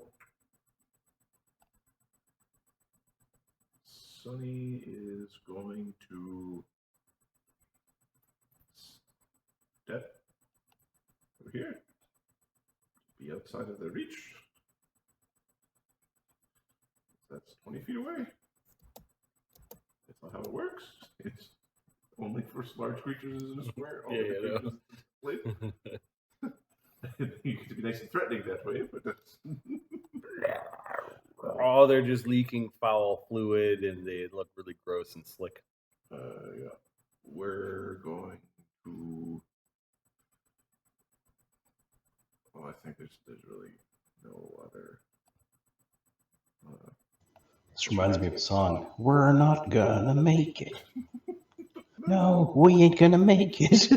Sunny is going to step over here. Be outside of their reach. That's 20 feet away. That's not how it works. It's only for large creatures in a square. All Yeah, the creatures you get to be nice and threatening that way, but that's Oh, they're just leaking foul fluid, and they look really gross and slick. yeah. We're going to. Well, I think there's really no other. This reminds me of a song. We're not gonna make it. No, we ain't gonna make it.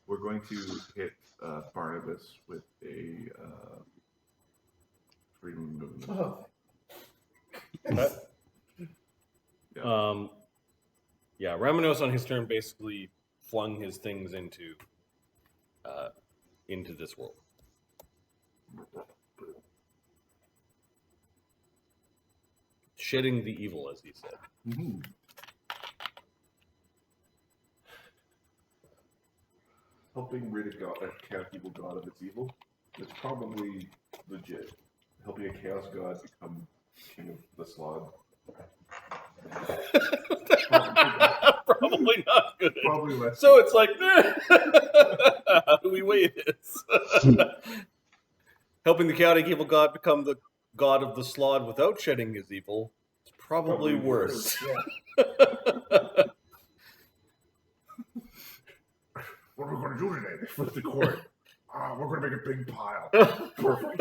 We're going to hit Barnabas with a freedom movement. Oh, Yeah, Ramenos on his turn basically flung his things into this world. Shedding the evil, as he said. Mm-hmm. Helping rid a chaos evil god of its evil is probably legit. Helping a chaos god become king of the Slaad. Probably not good. Probably less. So it's like, how do we weigh this? Helping the chaotic evil god become the god of the Slaad without shedding his evil is probably worse. yeah. What are we going to do today? They flip the cord. We're going to make a big pile. Perfect.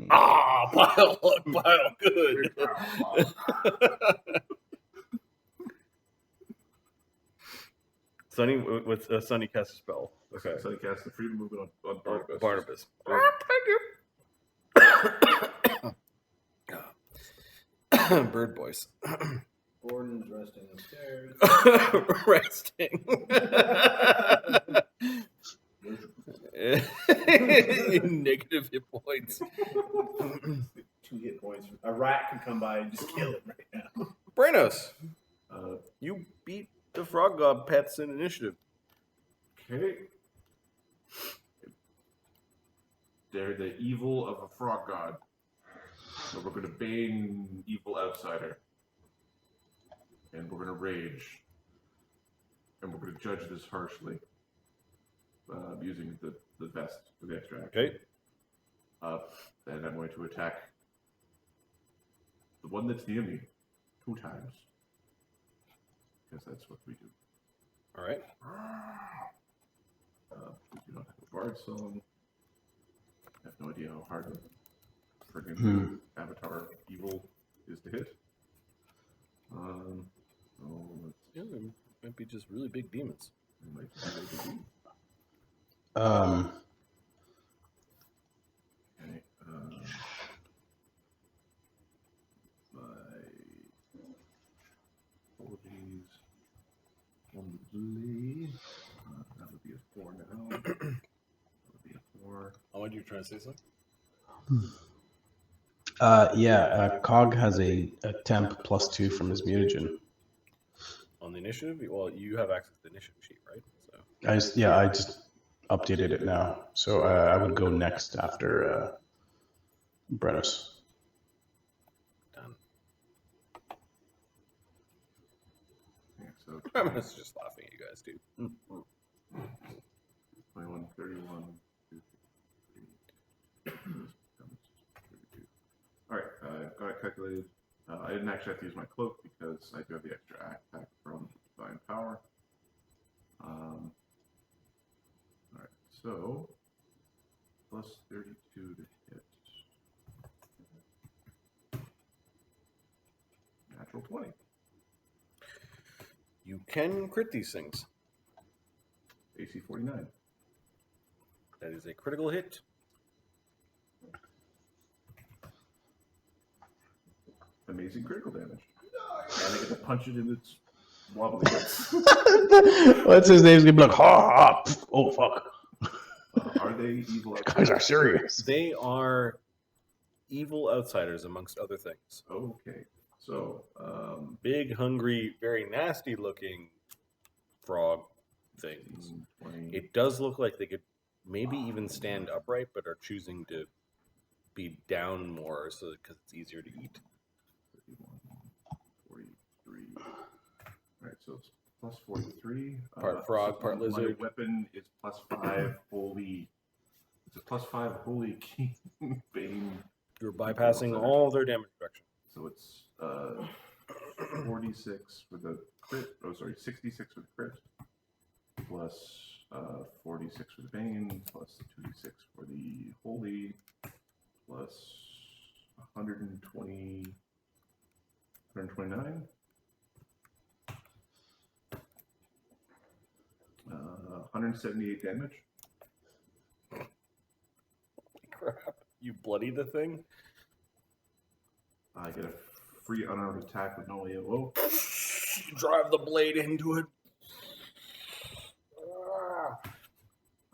Pile, good. Big pile. Sunny, what's Sunny cast a spell? Okay. So he casts the freedom movement on Barnabas. Barnabas. Bird voice. Gordon's resting upstairs. Resting. Negative hit points. 2 hit points. A rat can come by and just kill him right now. Brennos, you beat the frog god pets in initiative. Okay. They're the evil of a frog god. So we're going to bane evil outsider. And we're going to rage. And we're going to judge this harshly. Using the vest for the extra action. Okay. Then I'm going to attack the one that's near me 2 times. Because that's what we do. All right. We do not have a bard song. I have no idea how hard a friggin' avatar evil is to hit. Yeah, they might be just really big demons. It might be really good. Okay. My apologies. On the blade. That would be a 4 now. That would be a 4. Oh, what are you trying to say something? Cog has a temp +2 from his mutagen. On the initiative? Well, you have access to the initiative sheet, right? So I just updated it now. So I would go next after Brennos. done. Yeah, so I'm just laughing at you guys too. 21, 31, 32. Alright, got it calculated. I didn't actually have to use my cloak because I do have the extra attack from Divine Power. Alright, so plus 32 to hit. Natural 20. You can crit these things. AC 49. That is a critical hit. Amazing critical damage. And I get to punch it in its wobbly bits. What's his name's gonna be like, ha, ha. Oh, fuck. Are they evil These guys are outsiders? serious. They are evil outsiders, amongst other things. Okay. So, Big, hungry, very nasty-looking frog things. 20, It does look like they could maybe even stand upright, but are choosing to be down more so because it's easier to eat. 31, 43. All right, so it's plus 43. Part frog, so part lizard. My weapon is plus 5 holy. It's a plus 5 holy king bane. You're bypassing all their damage reduction. So it's 46 with a crit. Oh, sorry, 66 with a crit. Plus 46 for the bane. Plus 2d6 for the holy. Plus 120. 129. 178 damage. Crap. You bloody the thing? I get a free unarmed attack with no AOO. Drive the blade into it.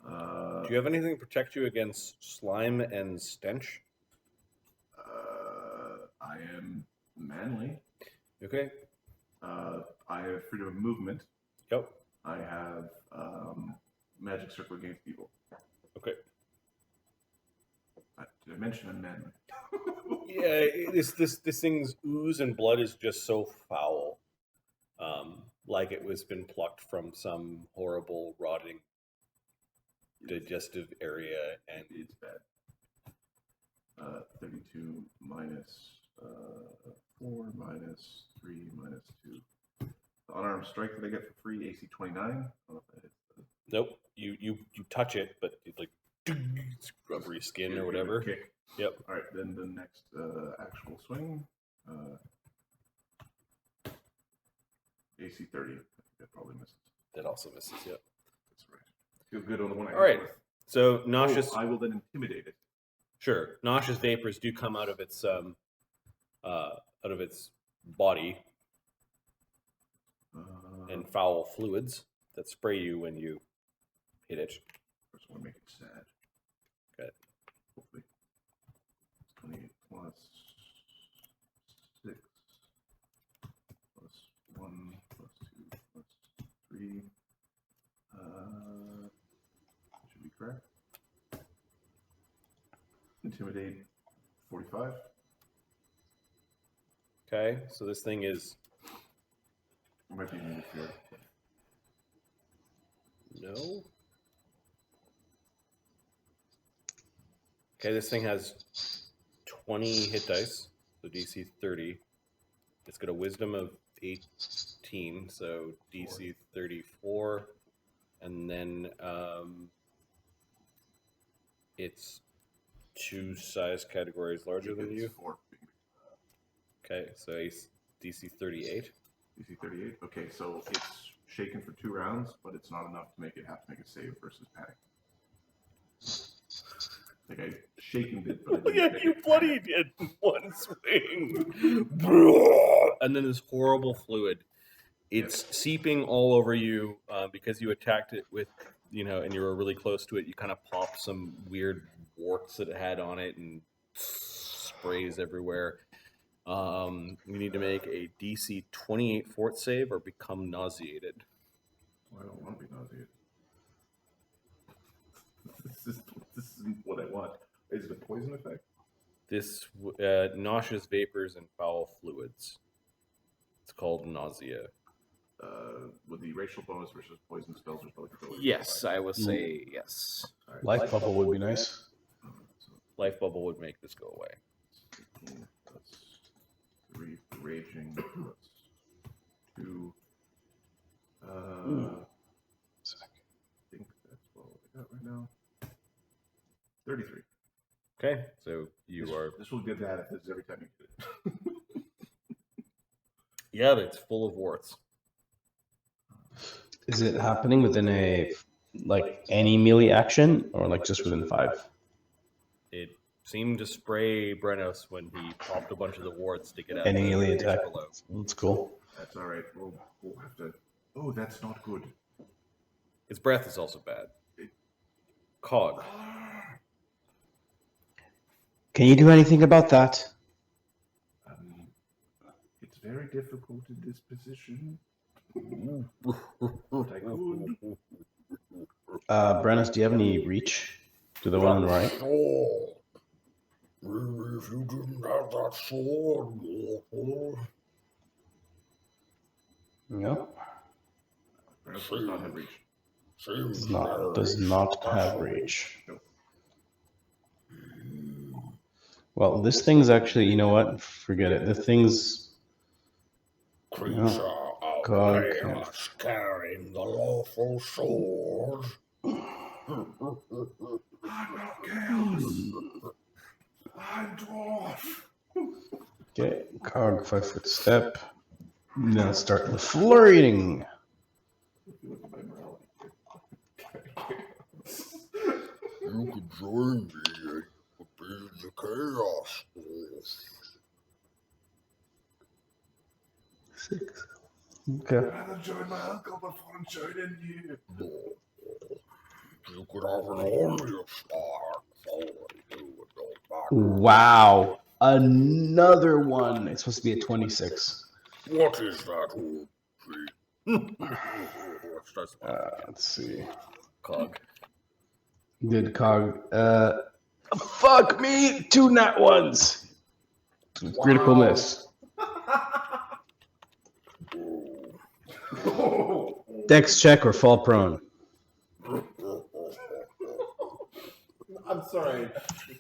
Do you have anything to protect you against slime and stench? I am manly. Okay. I have freedom of movement. Yep. I have magic circle against evil. Okay. Did I mention I'm manly? Yeah, this thing's ooze and blood is just so foul. Like it was been plucked from some horrible rotting digestive area, and It's bad. 32 minus 4 minus 3 minus 2. The unarmed strike that I get for free, AC 29. I don't know if that hits the nope. You touch it, but it's like it's rubbery skin or whatever. kick. Yep. All right, then the next actual swing. AC 30. I think that probably misses. That also misses. Yep. That's right. Feel good on the one I All right. hit with. So nauseous. I will then intimidate it. Sure. Nauseous vapors do come out of its body, and foul fluids that spray you when you hit it. First one, make it sad. Okay. Hopefully. 28 plus 6 plus 1 plus 2 plus 3. Should be correct. Intimidate 45. Okay. So this thing is It might be an interfere. no. Okay, this thing has 20 hit dice, so DC 30. It's got a wisdom of 18, so DC 34. And then it's 2 size categories larger than you. 4. Okay, so DC 38. DC 38. Okay, so it's shaken for 2 rounds, but it's not enough to make it have to make a save versus panic. Like I shaken it, but I didn't Yeah, make you it bloody panic. did one swing. And then this horrible fluid. It's seeping all over you because you attacked it with, and you were really close to it. You kind of popped some weird warts that it had on it and sprays everywhere. You need to make a DC 28 fort save or become nauseated. Well, I don't want to be nauseated. This isn't what I want. Is it a poison effect? This nauseous vapors and foul fluids. It's called nausea. With the racial bonus versus poison spells or spell control? Yes, I would say yes. All right. Life bubble would be nice. So Life bubble would make this go away. 18 plus 3 for raging plus 2. I think that's what I got right now. 33. Okay, so you are. This will give that if this is every time you get it. Yeah, it's full of warts. Is it happening within any melee action or just within 5? It seemed to spray Brennos when he popped a bunch of the wards to get out Any of the alien breach attack. below. That's cool. That's all right. We'll have to. Oh, that's not good. His breath is also bad. Cog. Can you do anything about that? It's very difficult in this position. But I could. Brennos, do you have any reach to the one on the right? Sure. Maybe if you didn't have that sword, mortal. No. Brennos does not have reach. Seems Does not have reach. Nope. Well, this thing's actually, you know what? Forget it. The thing's creature of Cog. chaos carrying the lawful sword. I'm not chaos. I'm dwarf. Okay, Cog 5-foot step. Now start the flurrying. Look at my morality. You could join me and be the chaos dwarf. 6. Okay. I'd rather join my uncle before joining you. No. You could have an army of stars following you with your back. Wow. Another one. It's supposed to be a 26. What is that old tree? Starts Let's see. Cog. Did Cog. Fuck me! 2 nat ones! Critical miss. Dex check or fall prone. I'm sorry.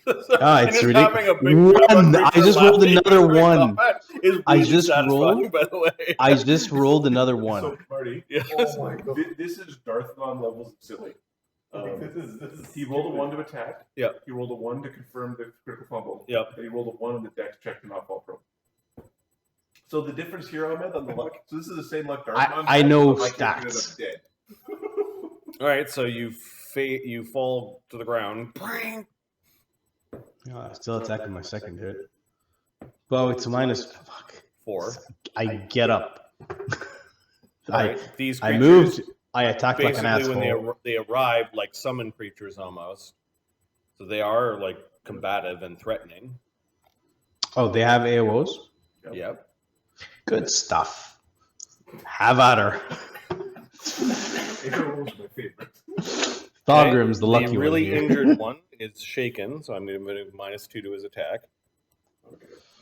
It's And ridiculous. having a big crap on One. I creature just rolled laughing another during one. combat is I really just satisfying, rolled- by the way. I just rolled another one. So, Marty, Yes. oh my god. This is Darthdon levels of silly. This is He rolled a 1 to attack. Yeah. He rolled a 1 to confirm the critical fumble. Yep. And he rolled a 1 on the dex check to not fall prone. So the difference here, Ahmed, on the luck. So this is the same luck Darthdon I had, know but my character ended stats. up dead. All right, so you fall to the ground. Still attacking my second hit. Well, it's minus. Fuck. 4. I get up. All right, these I creatures, moved. I attacked like an basically asshole. when they arrive like summon creatures almost. So they are like combative and threatening. Oh, they have AOs? Yep. Good stuff. Have at her. Arrow was my favorite. Thogrim's the lucky the really one here. injured one is shaken, so I'm going to move -2 to his attack.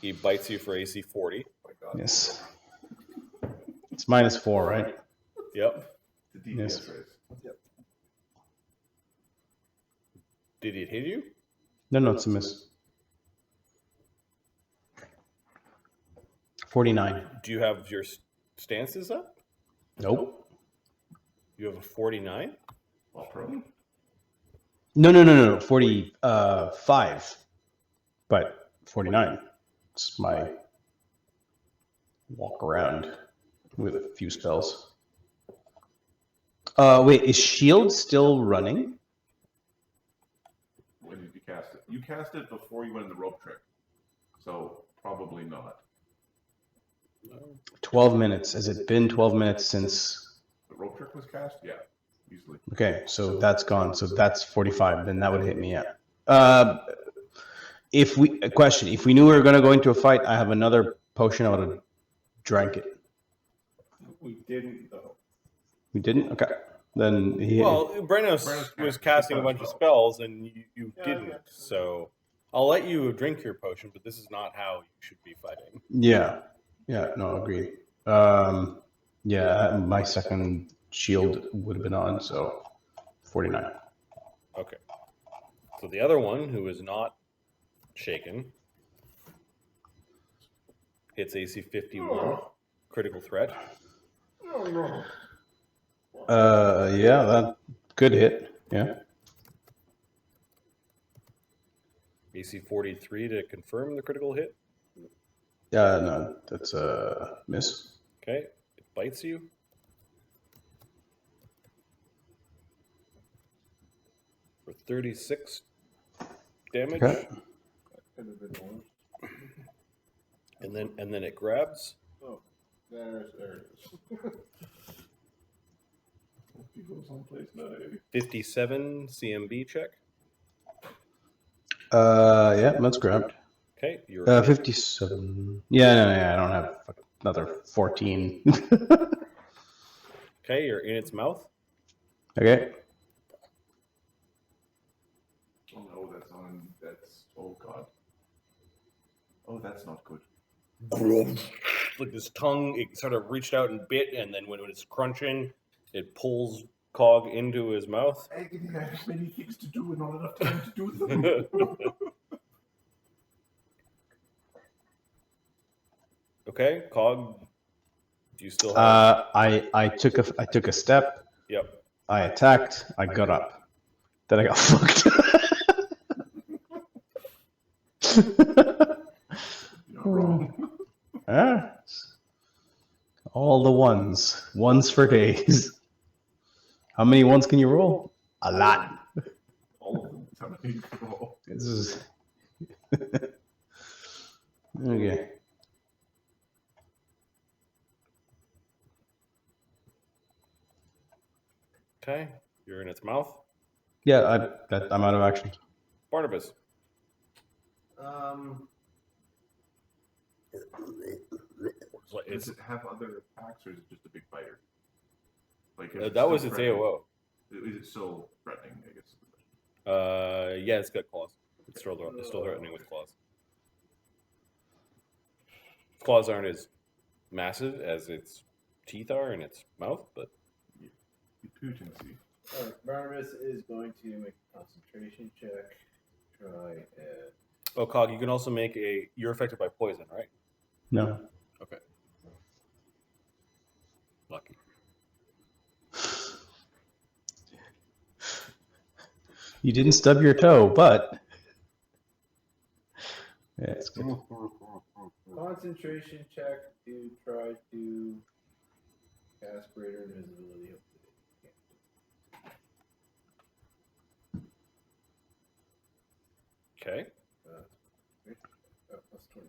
He bites you for AC 40. Oh my god. Yes. It's -4, right? Yep. The DPS Yes. raise. Yep. Did it hit you? No, it's a miss. 49. Do you have your stances up? Nope. You have a 49? Fall prone. No. 45. But 49. It's my walk around with a few spells. Wait, is shield still running? When did you cast it? You cast it before you went in the rope trick. So probably not. 12 minutes. Has it been 12 minutes since? The rope trick was cast? Yeah. Easily. Okay, so that's gone. So that's 45. Then that would hit me, yeah. If we knew we were going to go into a fight, I have another potion. I would have drank it. We didn't though. We didn't? Okay. Then he. Well, Brennos Brennos was cast casting a a bunch of spell. spells, and you Yeah, didn't. yeah. So I'll let you drink your potion, but this is not how you should be fighting. Yeah. No, agreed. Yeah, my second shield would have been on, so 49. Okay. So the other one, who is not shaken, hits AC 51, critical threat. Yeah, that good hit. Yeah. AC 43 to confirm the critical hit. No, that's a miss. Okay. It bites you. For 36 damage. Okay. Could have been one. And then it grabs. Oh, there it is. He goes someplace nice. 57 CMB check. Yeah, that's grabbed. Okay, you're 57. Yeah, no, I don't have another 14. okay. You're in its mouth. Okay. Oh no, that's on. That's. Oh god. Oh, that's not good. Like this tongue, it sort of reached out and bit, and then when it's crunching, it pulls Cog into his mouth. I have many things to do and not enough time to do them. Okay, Cog. Do you still have? I took a step. Yep. I attacked. I got up. Then I got fucked. You're not wrong. All the ones. Ones for days. How many ones can you roll? A lot. All of them. That's how many you can roll. This is okay. Okay, you're in its mouth. Yeah, I'm out of action. Barnabas. Does it have other attacks, or is it just a big biter? Like if it's That was still its threatening- AOO. Is it still threatening? I guess. Is the question. Yeah, it's got claws. It's still threatening with claws. Claws aren't as massive as its teeth are in its mouth, but You potency. Alright, Barnabas is going to make a concentration check. Try and. oh, Cog, you can also make a. You're affected by poison, right? No. Okay. Lucky. You didn't stub your toe, but yeah, it's good. Concentration check to try to cast greater invisibility. Okay. Plus 20.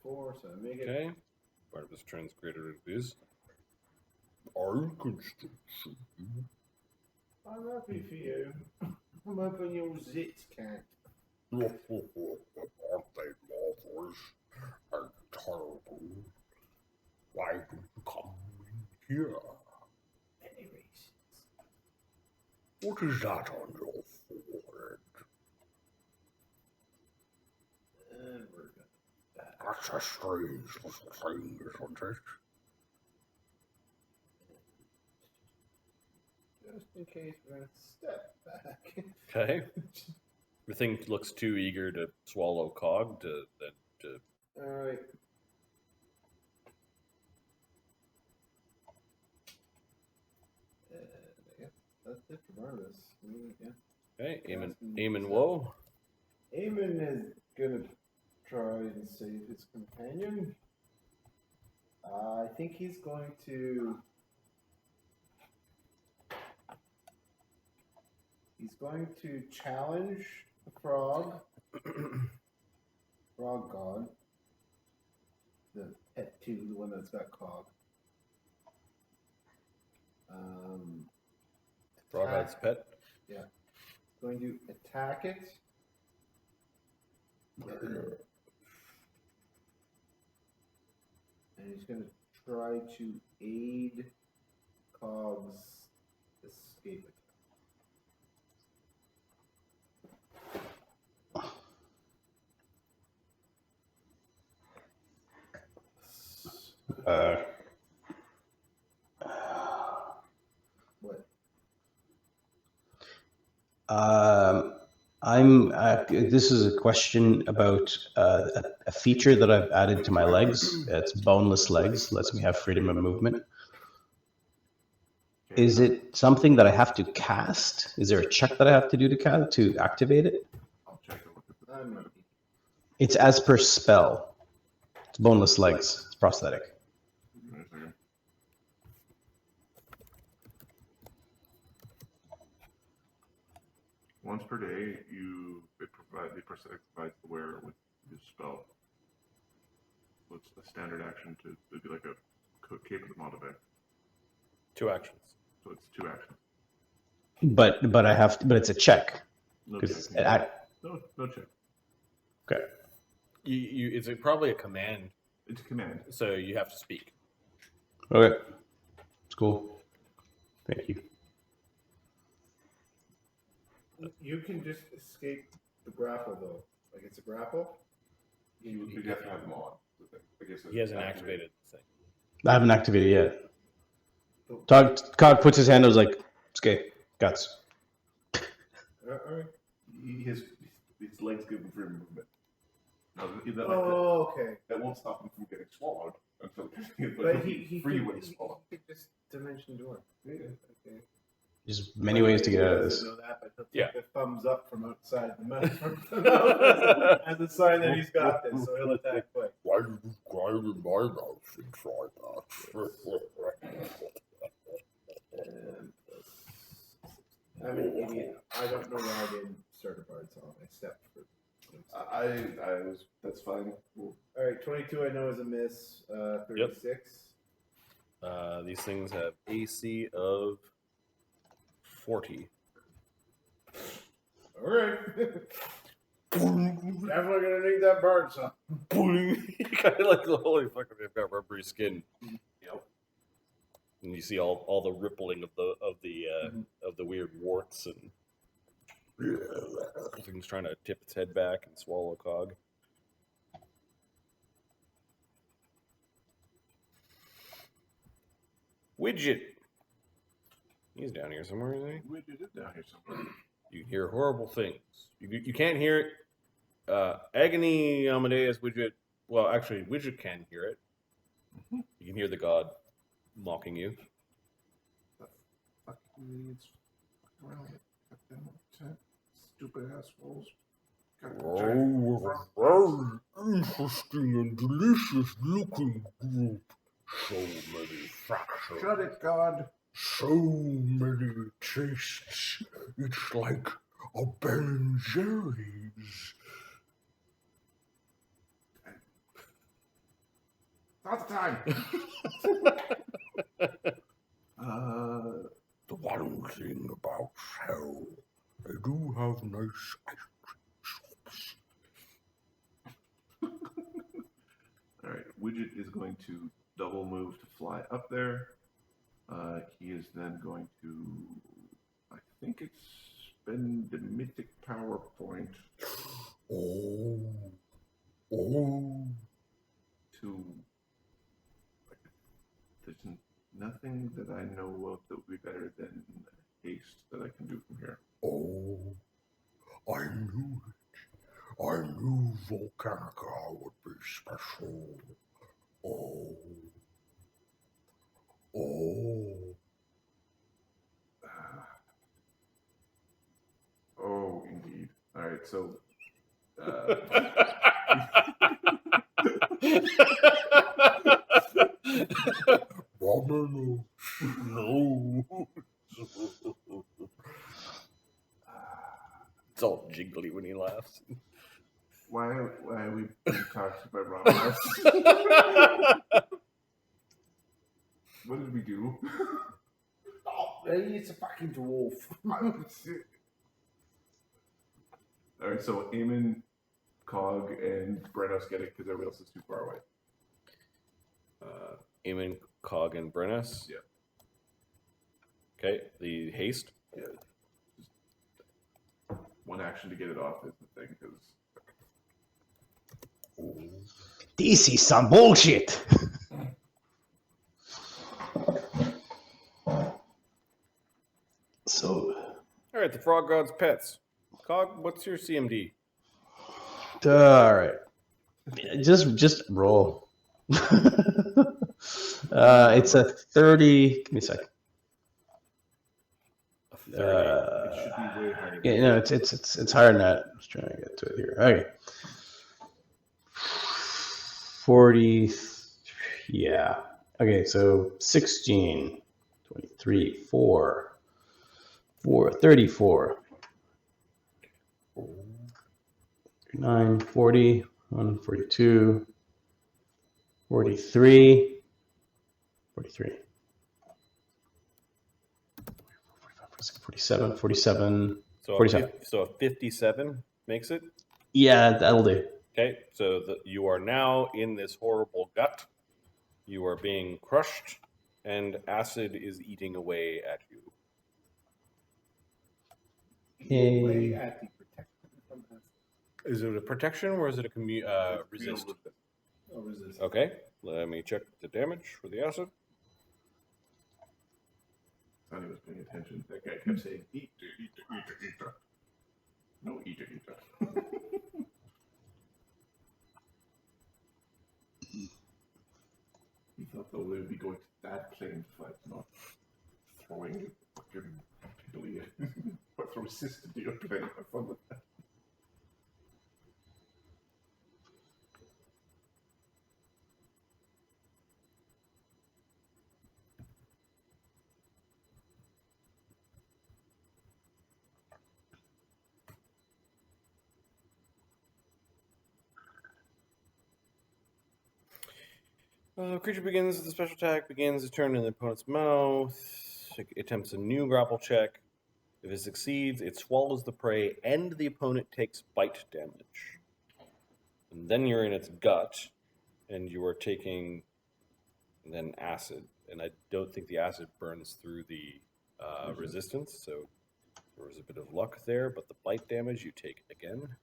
Four, so I make it. Okay. Barnabas turns greater it is. Are construction. I'm happy for you. I'm hoping your zits can't. Aren't they marvelous and terrible? Why did you come in here? Any reasons? What is that on your forehead? And we're gonna. That's a strange little thing, isn't it? Just in case we're gonna step back. Okay. The thing looks too eager to swallow Cog to. Alright. Yeah, that's it for Barnabas. Yeah. Okay. Eamon Woe. Eamon is gonna try and save his companion. I think he's going to. He's going to challenge the frog. Frog god. The pet 2, the one that's got Cog. Froghead's pet. Going to attack it. And he's going to try to aid Cog's escape. What? This is a question about a feature that I've added to my legs. It's boneless legs, lets me have freedom of movement. Is it something that I have to cast? Is there a check that I have to do to activate it? I'll check it. I'm not. It's as per spell. It's boneless legs. It's prosthetic. Wait a second. Once per day, the prosthetic provides the wearer with his spell. So it's a standard action to be like a cape of the Moldavec. 2 actions. So it's 2 actions. But I have to, but it's a check. No Because check. No check. okay. It's probably a command, It's a command. so you have to speak. Okay. It's cool. Thank you. You can just escape the grapple though. Like it's a grapple. You have to have them on. I guess He hasn't activated the thing. I haven't activated yet. Cog puts his hand. I was like, "Okay, guts." Alright. His legs give him free movement. Now, Okay. that won't stop him from getting swallowed until But he free could, when he's swallowed. he could just dimension door. Yeah. Okay. There's many ways to get out of He this. doesn't know that, but he'll Yeah. take the thumbs up from outside the mouth as a sign that he's got this, so he'll attack quick. Why did you cry in my mouth inside that? I mean, I don't know why I didn't start a bard song, except for. That's fine. Cool. All right, 22 I know is a miss. 36. These things have AC of 40. All right. Definitely gonna need that bard song. You kind of like the holy fucking, they've got rubbery skin. Yep. And you see all the rippling of the weird warts and things trying to tip its head back and swallow Cog. Widget. He's down here somewhere, isn't he? Widget is down here somewhere. You can hear horrible things. You can't hear it. Agony, Amadeus, Widget. Well, actually, Widget can hear it. You can hear the god mocking you. Fucking idiots. Fuck around with goddamn tent. Stupid assholes. Oh, very interesting and delicious looking group. So many factions. Shut it, God. So many tastes. It's like a Ben and Jerry's. Not the time. The one thing about hell, they do have nice ice cream shops. All right. Widget is going to double move to fly up there. He is then going to, I think it's spend the mythic power point Oh. to. There's nothing that I know of that would be better than haste that I can do from here. Oh, I knew it. I knew Volcanica would be special. Oh. Oh, indeed. All right, so. Ramenos, no. It's all jiggly when he laughs. Why are we being talked about Ramenos? What did we do? He's a fucking dwarf. Alright, so Eamon, Cog, and Brennos get it because everybody else is too far away. Eamon, Cog, and Brennos. Yeah. Okay, the haste. Yeah. Just one action to get it off is the thing, because. This is some bullshit. So, All right, the frog god's pets. Cog, what's your CMD? all right, just roll. It's a 30. Give me a second. A 30. It should be way higher. Yeah, no, it's higher than that. I was trying to get to it here. Okay. 40. Yeah. Okay, so 16, 23, 4, 34, 9, 40, 1, 42, 43, 43, 47, 47, So 47. So a 57 makes it. Yeah, that'll do. Okay, so you are now in this horrible gut. You are being crushed, and acid is eating away at you. Way Okay. at the protection from acid. Is it a protection or is it a resist? Oh, resist. Okay, let me check the damage for the acid. Sonny was paying attention. That guy kept saying, eat, eat, eat, eat. No, eat, eat. He thought though they would be going to that plane fight, not throwing fucking piddly or throw assist into your plane. Have fun with that. Creature begins the special attack, begins its turn in the opponent's mouth. It attempts a new grapple check. If it succeeds, it swallows the prey and the opponent takes bite damage. And then you're in its gut, and you are taking then acid. And I don't think the acid burns through the resistance, so there was a bit of luck there, but the bite damage you take again.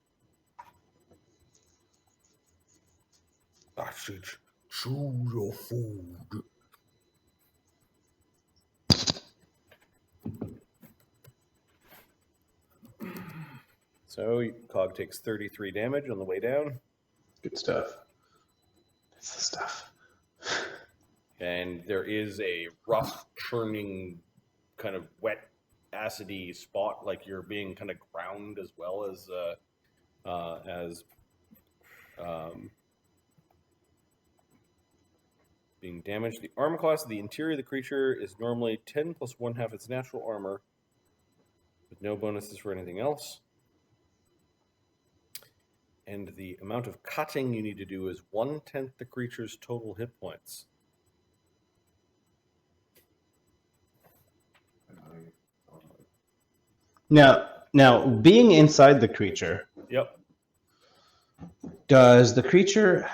Acid, chew your food. So Cog takes 33 damage on the way down. Good stuff. That's the stuff. And there is a rough, churning, kind of wet, acidy spot, like you're being kind of ground as well as being damaged. The armor class of the interior of the creature is normally 10 plus 1/2 its natural armor, with no bonuses for anything else. And the amount of cutting you need to do is 1/10 the creature's total hit points. Now, being inside the creature, Yep. does the creature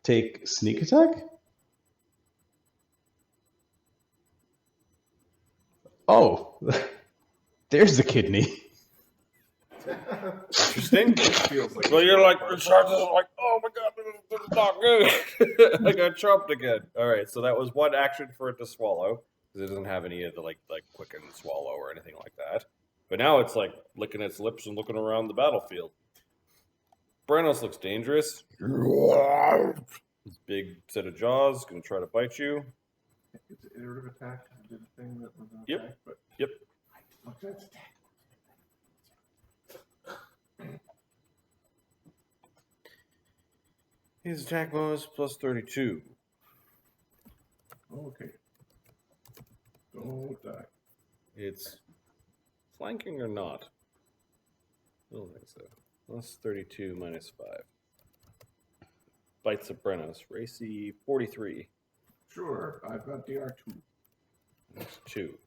take sneak attack? Oh, there's the kidney. Interesting. Feels like Well, you're like, the sharks are like, oh my god, this is not good. I got chopped again. All right, so that was one action for it to swallow, because it doesn't have any of the like quicken swallow or anything like that. But now it's like licking its lips and looking around the battlefield. Brennos looks dangerous. His big set of jaws gonna try to bite you. It's an iterative attack. Did a thing that was an Yep. attack, but Yep. fuck that's attack. His attack bonus plus 32. Okay. Don't die. It's flanking or not? I don't think so. Plus 32 minus 5. Bites of Brennos. Racy 43. Sure, I've got DR2. That's 2.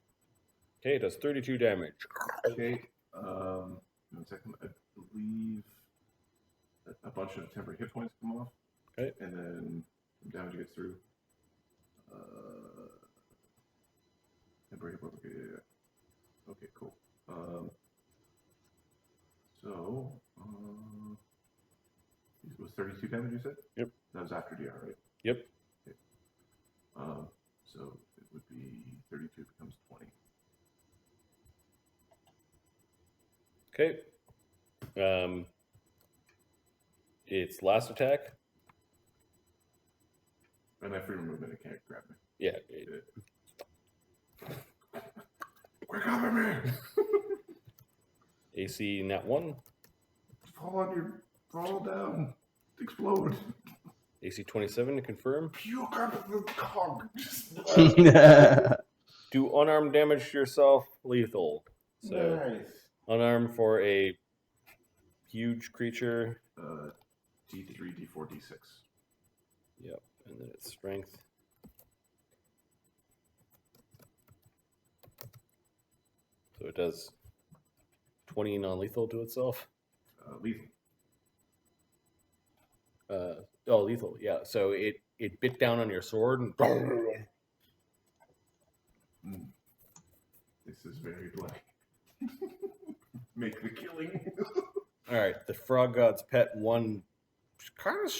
Okay, it does 32 damage. Okay. 1 second. I believe a bunch of temporary hit points come off. Okay. And then some damage gets through. Temporary hit points. Okay, yeah. Okay, cool. So, it was 32 damage, you said? Yep. That was after DR, right? Yep. Okay. So it would be 32 becomes 20. Okay. Its last attack. And I free movement, it can't grab me. Yeah. Quick up at me! AC nat 1. Fall down. Explode. AC 27 to confirm. Puke up the cog. Do unarmed damage to yourself, lethal. So Nice. unarmed for a huge creature. D3, D4, D6. Yep, and then it's strength. So it does 20 non-lethal to itself. Lethal. Lethal, yeah. So it bit down on your sword and This is very bloody. Make the killing. all right, the frog god's pet one kind of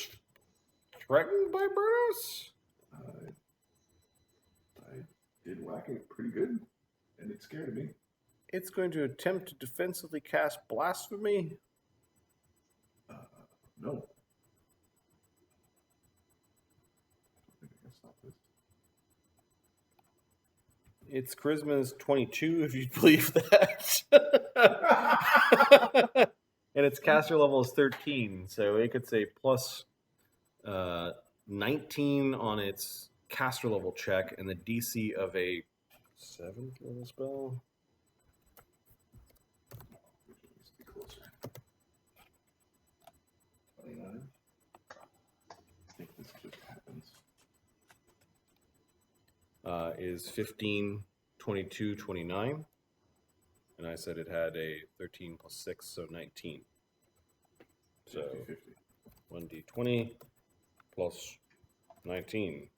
threatened by Brennos. I did whack it pretty good, and it scared me. It's going to attempt to defensively cast blasphemy. No. I think I can stop this. Its charisma is 22, if you believe that. And its caster level is 13, so it could say plus 19 on its caster level check and the DC of a 7th level spell. Which needs to be closer. 29. I think this just happens. Is 15, 22, 29. And I said it had a 13 plus 6, so 19. So 50. 1d20 plus 19.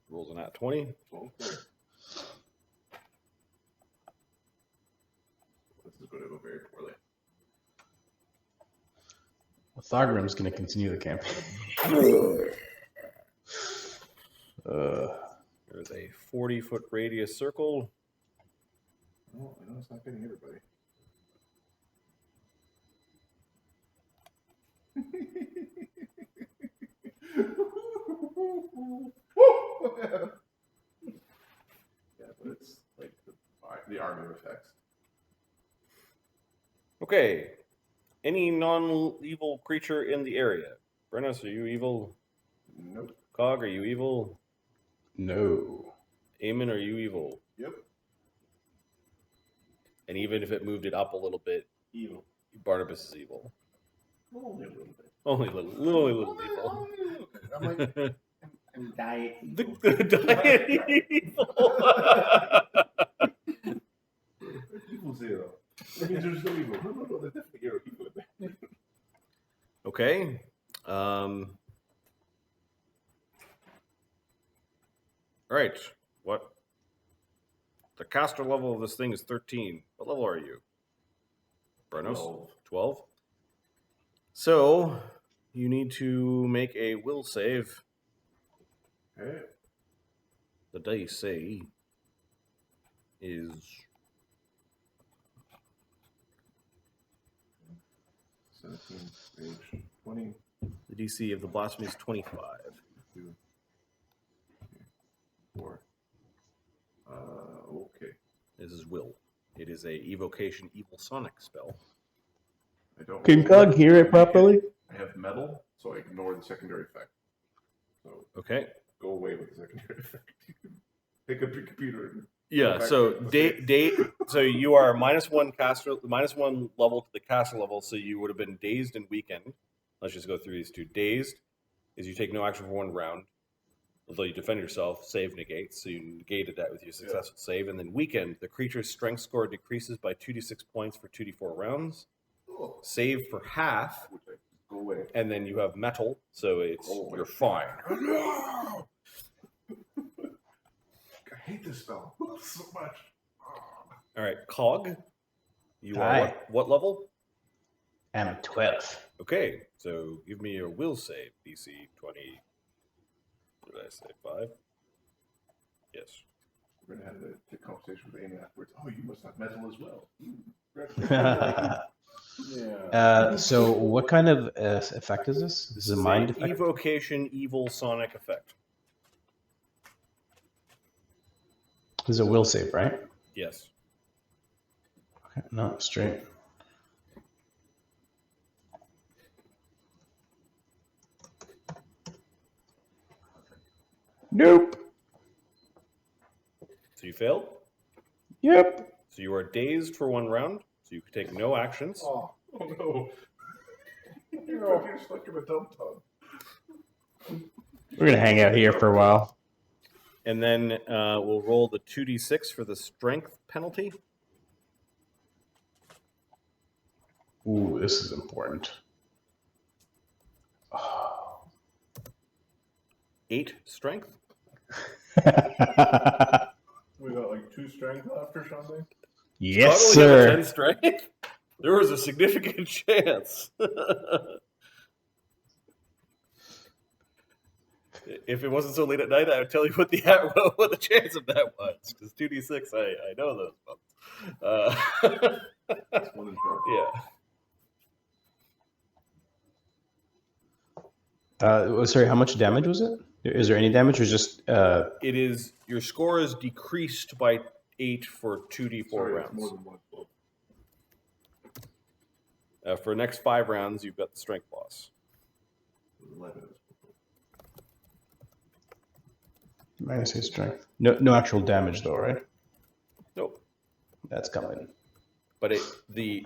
Rolls an at 20. Okay. This is going to go very poorly. Well, Thogrim's going to continue the campaign. There's a 40-foot radius circle. Oh, I know it's not getting everybody. Yeah, but it's like the army effects. Okay. Any non-evil creature in the area? Brennos, are you evil? Nope. Cog, are you evil? No. Eamon, are you evil? Yep. And even if it moved it up a little bit, Evil. Barnabas is evil. Only a little bit. Only a little evil. I'm like, I'm diet The evil. diet evil. evil zero. That means there's no evil. No, there's definitely evil. Okay. Right. What? The caster level of this thing is 13. What level are you? Brennos? 12. So, you need to make a will save. Okay. The dice say is 17, age 20. the DC of the blasphemy is 25. 2, 4. Okay. This is will. It is a evocation evil sonic spell. I don't. Can Cog hear it properly? I have metal, so I ignore the secondary effect. So Okay. go away with the secondary effect. Pick up your computer. And Yeah. go back So to the day. So you are -1 level to the caster level. So you would have been dazed and weakened. Let's just go through these two. Dazed is you take no action for 1 round. Although you defend yourself, save negates, so you negated that with your successful save. And then weakened, the creature's strength score decreases by 2d6 points for 2d4 rounds. Oh, Save for half, which I go away. and then you have metal, so it's Oh, you're fine. I hate this spell so much. All right, Cog, you Hi. are what level? I'm 12. Okay, so give me your will save, DC 20. What did I say? 5? Yes. We're going to have the conversation with Amy afterwards. Oh, you must have metal as well. Yeah. So what kind of effect is this? This is a mind effect? Evocation evil sonic effect. This is a will save, right? Yes. Okay, no, straight. Nope. So you failed. Yep. So you are dazed for 1 round. So you can take no actions. Oh no. You're just like a dumb tongue. We're gonna hang out here for a while. And then we'll roll the 2d6 for the strength penalty. Ooh, this is important. 8 strength. We got like 2 strength left or something. Yes, Scott only had a sir. 10 strength. There was a significant chance. If it wasn't so late at night, I would tell you what the chance of that was. Because 2d6, I know those ones. That's 1 in 4. Yeah. Sorry, how much damage was it? Is there any damage or just... It is, your score is decreased by 8 for 2d4 Sorry, it's rounds. more than 1. For the next 5 rounds, you've got the strength loss. 11. Minus 8 strength. No actual damage though, right? Nope. That's coming. But the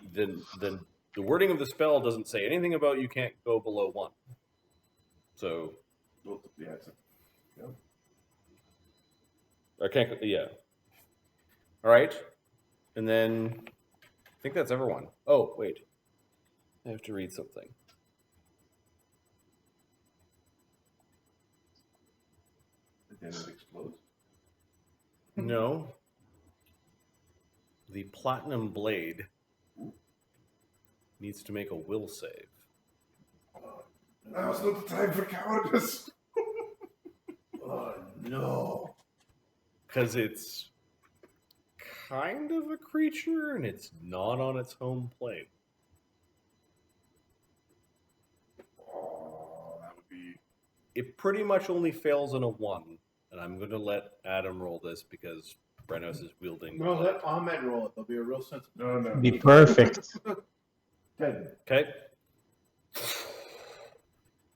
wording of the spell doesn't say anything about you can't go below 1. So... Well, yeah, it's yeah. I can't... Yeah. All right. And then... I think that's everyone. Oh, wait. I have to read something. Then it explodes. No. The platinum blade needs to make a will save. Now's not the time for cowardice. Oh no. Because it's kind of a creature and it's not on its home plane. Oh, that would be. It pretty much only fails on a 1. And I'm going to let Adam roll this because Brennos is wielding. No, let Ahmed roll it. There'll be a real sense of... No. Be perfect. 10. Okay.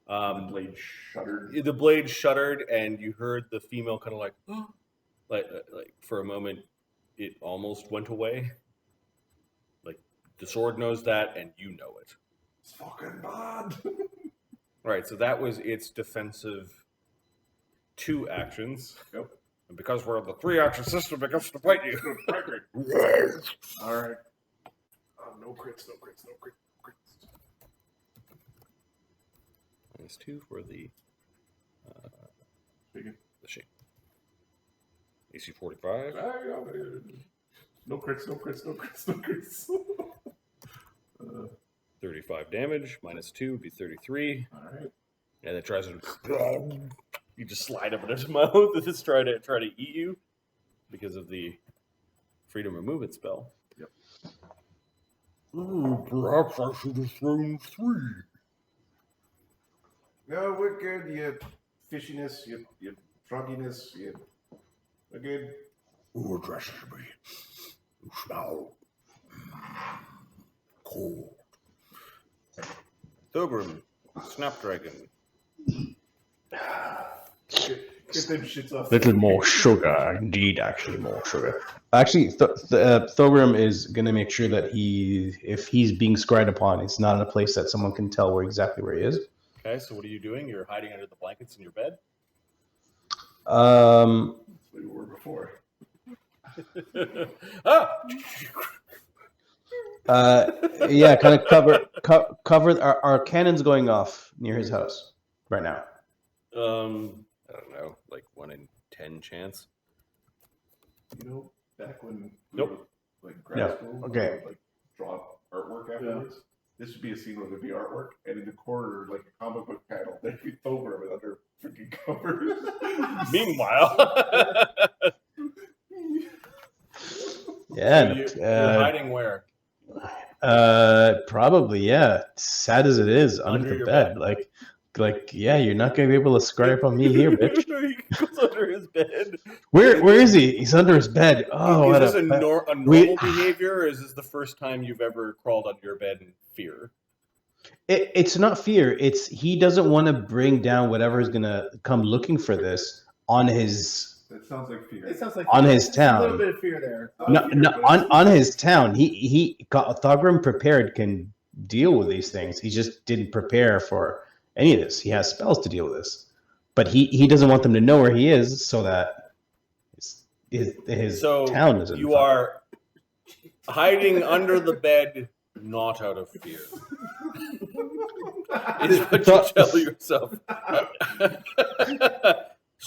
The blade shuddered. The blade shuddered, and you heard the female kind of like, like for a moment, it almost went away. Like the sword knows that, and you know it. It's fucking bad. Right. So that was its defensive 2 actions. Yep. And because we're in the 3-action system, it gets to bite you. All right. No crits. -2 for the shape. AC 45. No crits. 35 damage. -2 would be 33. All right. And it tries to... You just slide up in its mouth and it's trying to eat you because of the freedom of movement spell. Yep. Ooh, perhaps I should have thrown 3. No, we're good. You fishiness, you frogginess, we're good. Who addresses me? You smell cold. Thogrim, Snapdragon. Get them shits off. Little more sugar, indeed. Actually, more sugar. Actually, Thogrim is gonna make sure that if he's being scried upon, it's not in a place that someone can tell exactly where he is. Okay, so what are you doing? You're hiding under the blankets in your bed? That's what you were before. Yeah, kind of cover. Our cannons going off near his house right now. I don't know, like 1 in 10 chance. You know, back when we Nope. were, like grad school, okay. we would, like draw artwork afterwards. This would be a scene where there'd be artwork, and in the corner, like a comic book panel, there'd be Thogrim under freaking covers. Meanwhile, Yeah, you're hiding where? probably, yeah. Sad as it is, under the your bed. Like, yeah, you're not gonna be able to scrape on me here, bitch. He goes under his bed. Where is he? He's under his bed. Oh, is what this a a normal behavior, or is this the first time you've ever crawled under your bed in fear? It's not fear. It's he doesn't want to bring down whatever is gonna come looking for this on his That sounds like fear. It sounds like on his a town. little bit of fear there. No, on his town. He got Thogrim prepared can deal with these things. He just didn't prepare for any of this. He has spells to deal with this, but he doesn't want them to know where he is, so that his town isn't. You are hiding under the bed, not out of fear. Is what you tell yourself.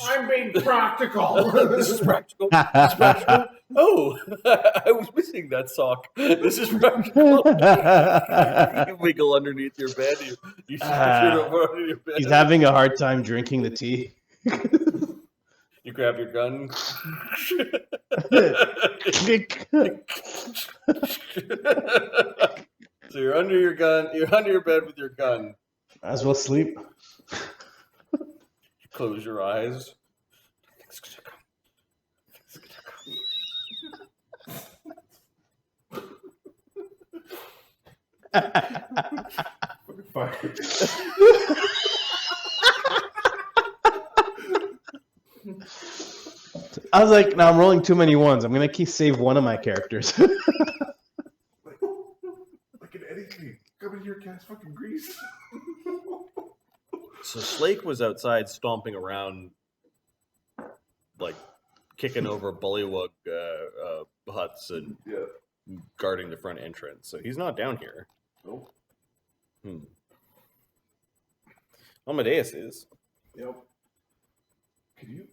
I'm being practical. This is practical. This is practical. Oh, I was missing that sock. This is practical. You wiggle underneath your bed. You over under your bed. He's having a hard time drinking the tea. You grab your gun. So you're under your gun. You're under your bed with your gun. Might as well sleep. You close your eyes. I was like, no, I'm rolling too many ones. I'm gonna save one of my characters. Like in anything. Come in here, cast fucking grease. So Slake was outside stomping around, like kicking over bullywug huts and guarding the front entrance. So he's not down here. Nope. Amadeus is. Yep. Could you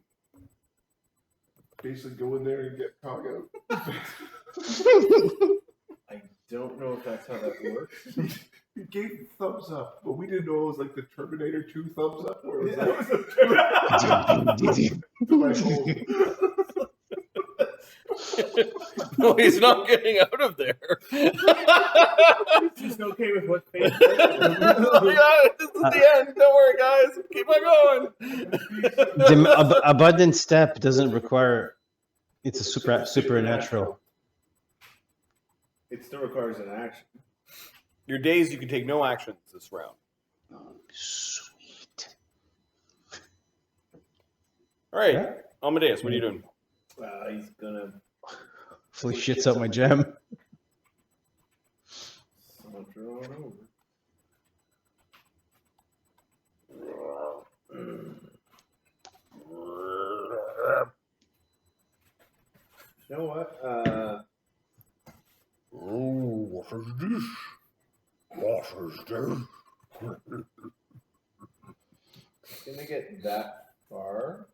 basically go in there and get Cog out? I don't know if that's how that works. He gave thumbs up, but we didn't know it was like the Terminator 2 thumbs up. Where it was like, No, he's not getting out of there. He's okay with what fate is. Oh, yeah, this is the end. Don't worry, guys. Keep on going. Abundant step doesn't require. It's a supernatural. It still requires an action. Your days, you can take no actions this round. Sweet. All right, Amadeus, what are you doing? He's gonna. Hopefully shits out my gem. Someone draw it over. You know what? Oh, what is this? What is this? Gonna get that far.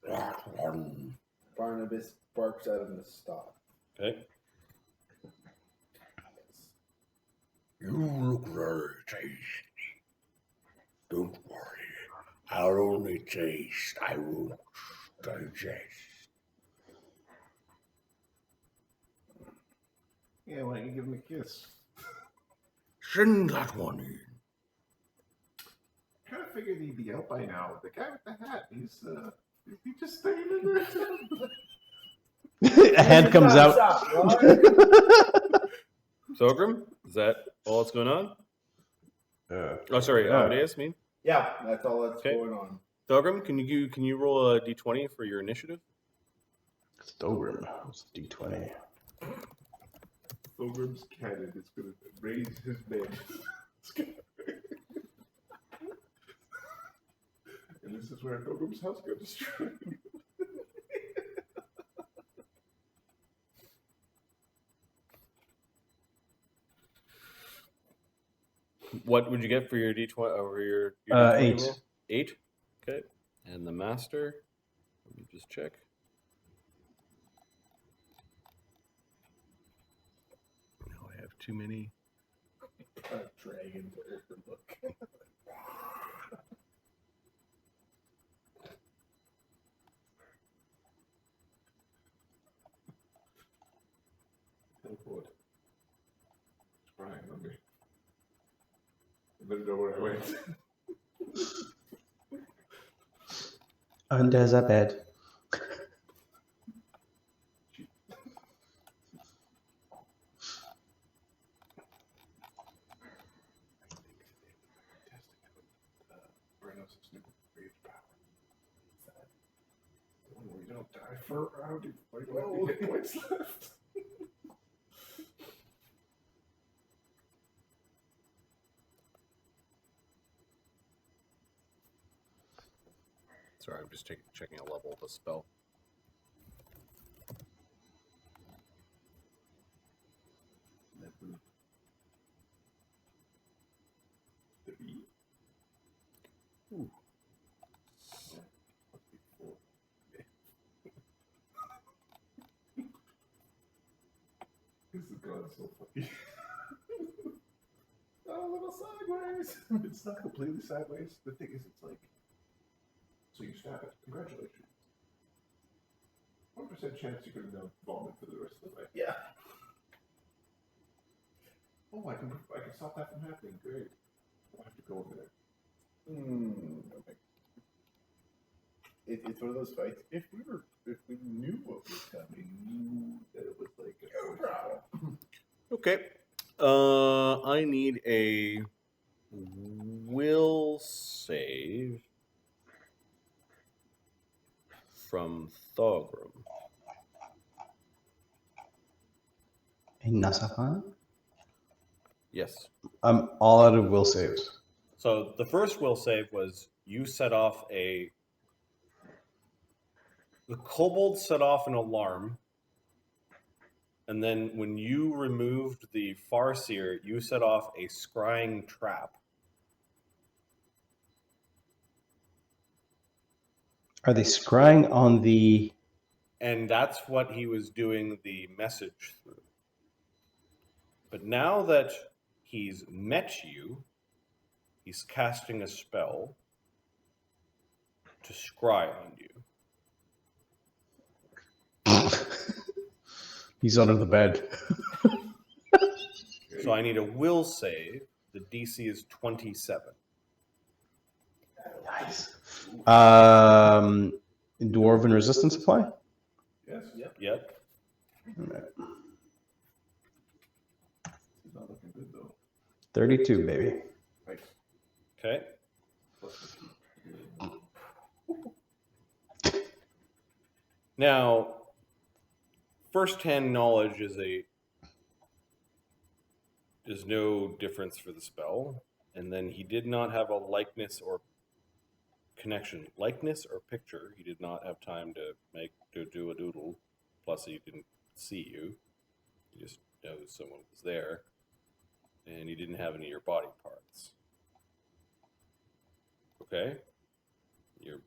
That one. Barnabas barks out of the stalk. Okay. You look very tasty. Don't worry. I'll only taste. I won't digest. yeah, why don't you give him a kiss? Send that one in. I kind of figured he'd be out by now. The guy with the hat, he's just staying in there. A hand comes out. Thogrim, is that all that's going on? Oh, sorry, Amadeus, mean? Yeah, that's all that's Okay. going on. Thogrim, can you roll a d20 for your initiative? Thogrim. It's D20. Thogrim's cannon is going to raise his men. And this is where Thogrim's house got destroyed. What would you get for your d20 over your D20 8. roll? 8. Okay. And the master. Let me just check. No, I have too many. Dragon to overlook. Oh, God. It's crying on me. I better know where I went. Under the bed. Brennos' new rage power. We don't die for a round. Why do I have hit points left? Sorry, I'm just checking a level of the spell. Ooh. This has gone so funny. A little sideways. It's not completely sideways. The thing is, it's like, so you stab it. Congratulations. 1% chance you're going to vomit for the rest of the night. Yeah. Oh, I can stop that from happening. Great. I'll have to go over there. Okay. It's one of those fights. If we knew what was coming, knew that it was like a problem. Okay. I need a will save from Thogrim. In Nasahan? Yes. I'm all out of will saves. So the first will save was you set off the kobold set off an alarm, and then when you removed the Farseer, you set off a scrying trap. Are they scrying on the... And that's what he was doing the message through. But now that he's met you, he's casting a spell to scry on you. He's under the bed. So I need a will save. The DC is 27. Nice. Dwarven resistance apply? Yes. Yep. Yep. All right. It's not looking good though. 32, baby. Nice. Okay. Now, first-hand knowledge is no difference for the spell, and then he did not have a likeness or connection. Likeness or picture, he did not have time to do a doodle, plus he didn't see you. He just knows someone was there, and he didn't have any of your body parts. Okay? You're...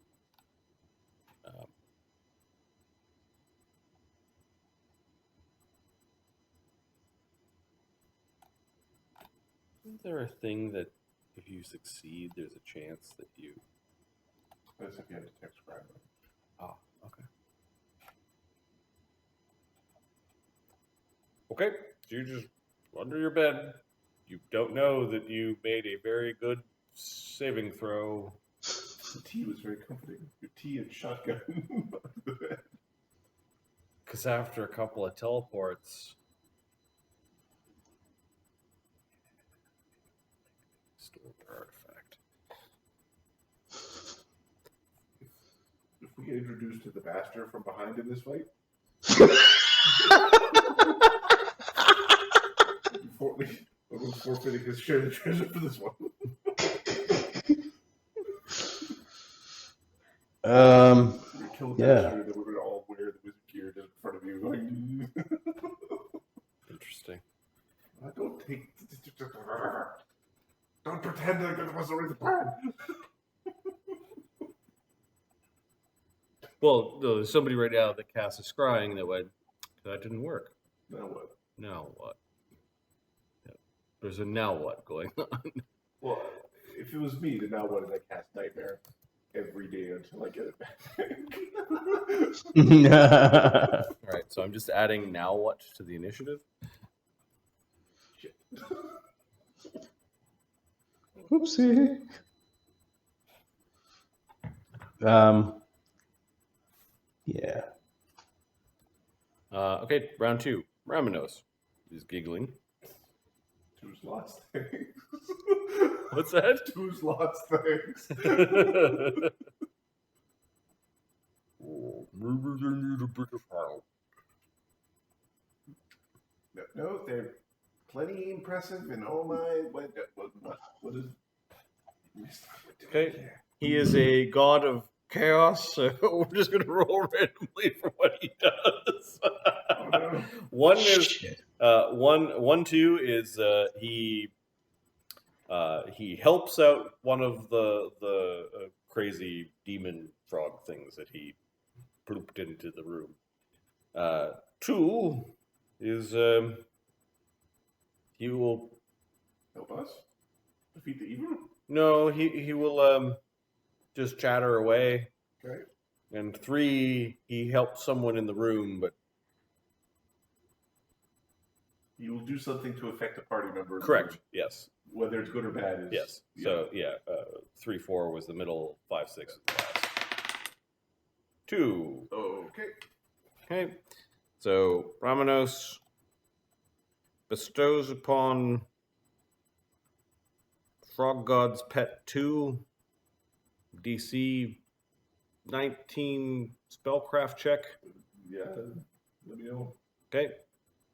Isn't there a thing that if you succeed, there's a chance that you... That's if you have to text grab. Ah, okay. Okay, so you just under your bed. You don't know that you made a very good saving throw. The tea was very comforting. Your tea and shotgun. Because after a couple of teleports... Stored artifact. If we get introduced to the bastard from behind in this fight, we're forfeiting his share of the treasure for this one. We kill the bastard, then we're going to all wear the wizard gear in front of you. Going, Interesting. Don't pretend like that wasn't really the plan. Well, no, there's somebody right now that casts a scrying that went, that didn't work. Now what? Now what? Yeah. There's a now what going on. Well, if it was me, then now what is I cast Nightmare every day until I get it back? All right, so I'm just adding now what to the initiative. Shit. Oopsie. Yeah. Okay, round 2. Ramenos is giggling. 2 slots, thanks. What's that? 2 slots, thanks. Ooh, Maybe they need a bit of help. No, they're plenty impressive, and oh my, what is? Okay. He is a god of chaos, so we're just gonna roll randomly for what he does. Oh no. One is Shit. 2 is he helps out one of the crazy demon frog things that he pooped into the room. 2 is he will Help us defeat the evil. no he will just chatter away. Okay. And 3 he helps someone in the room, but You will do something to affect a party member. correct. Yes. Whether it's good or bad is. Yes. So yeah, 3, 4 was the middle. 5, 6 is the last. 2. Okay. Okay. So Ramenos bestows upon Frog God's Pet 2 DC 19 spellcraft check. Yeah. Let me know. Okay.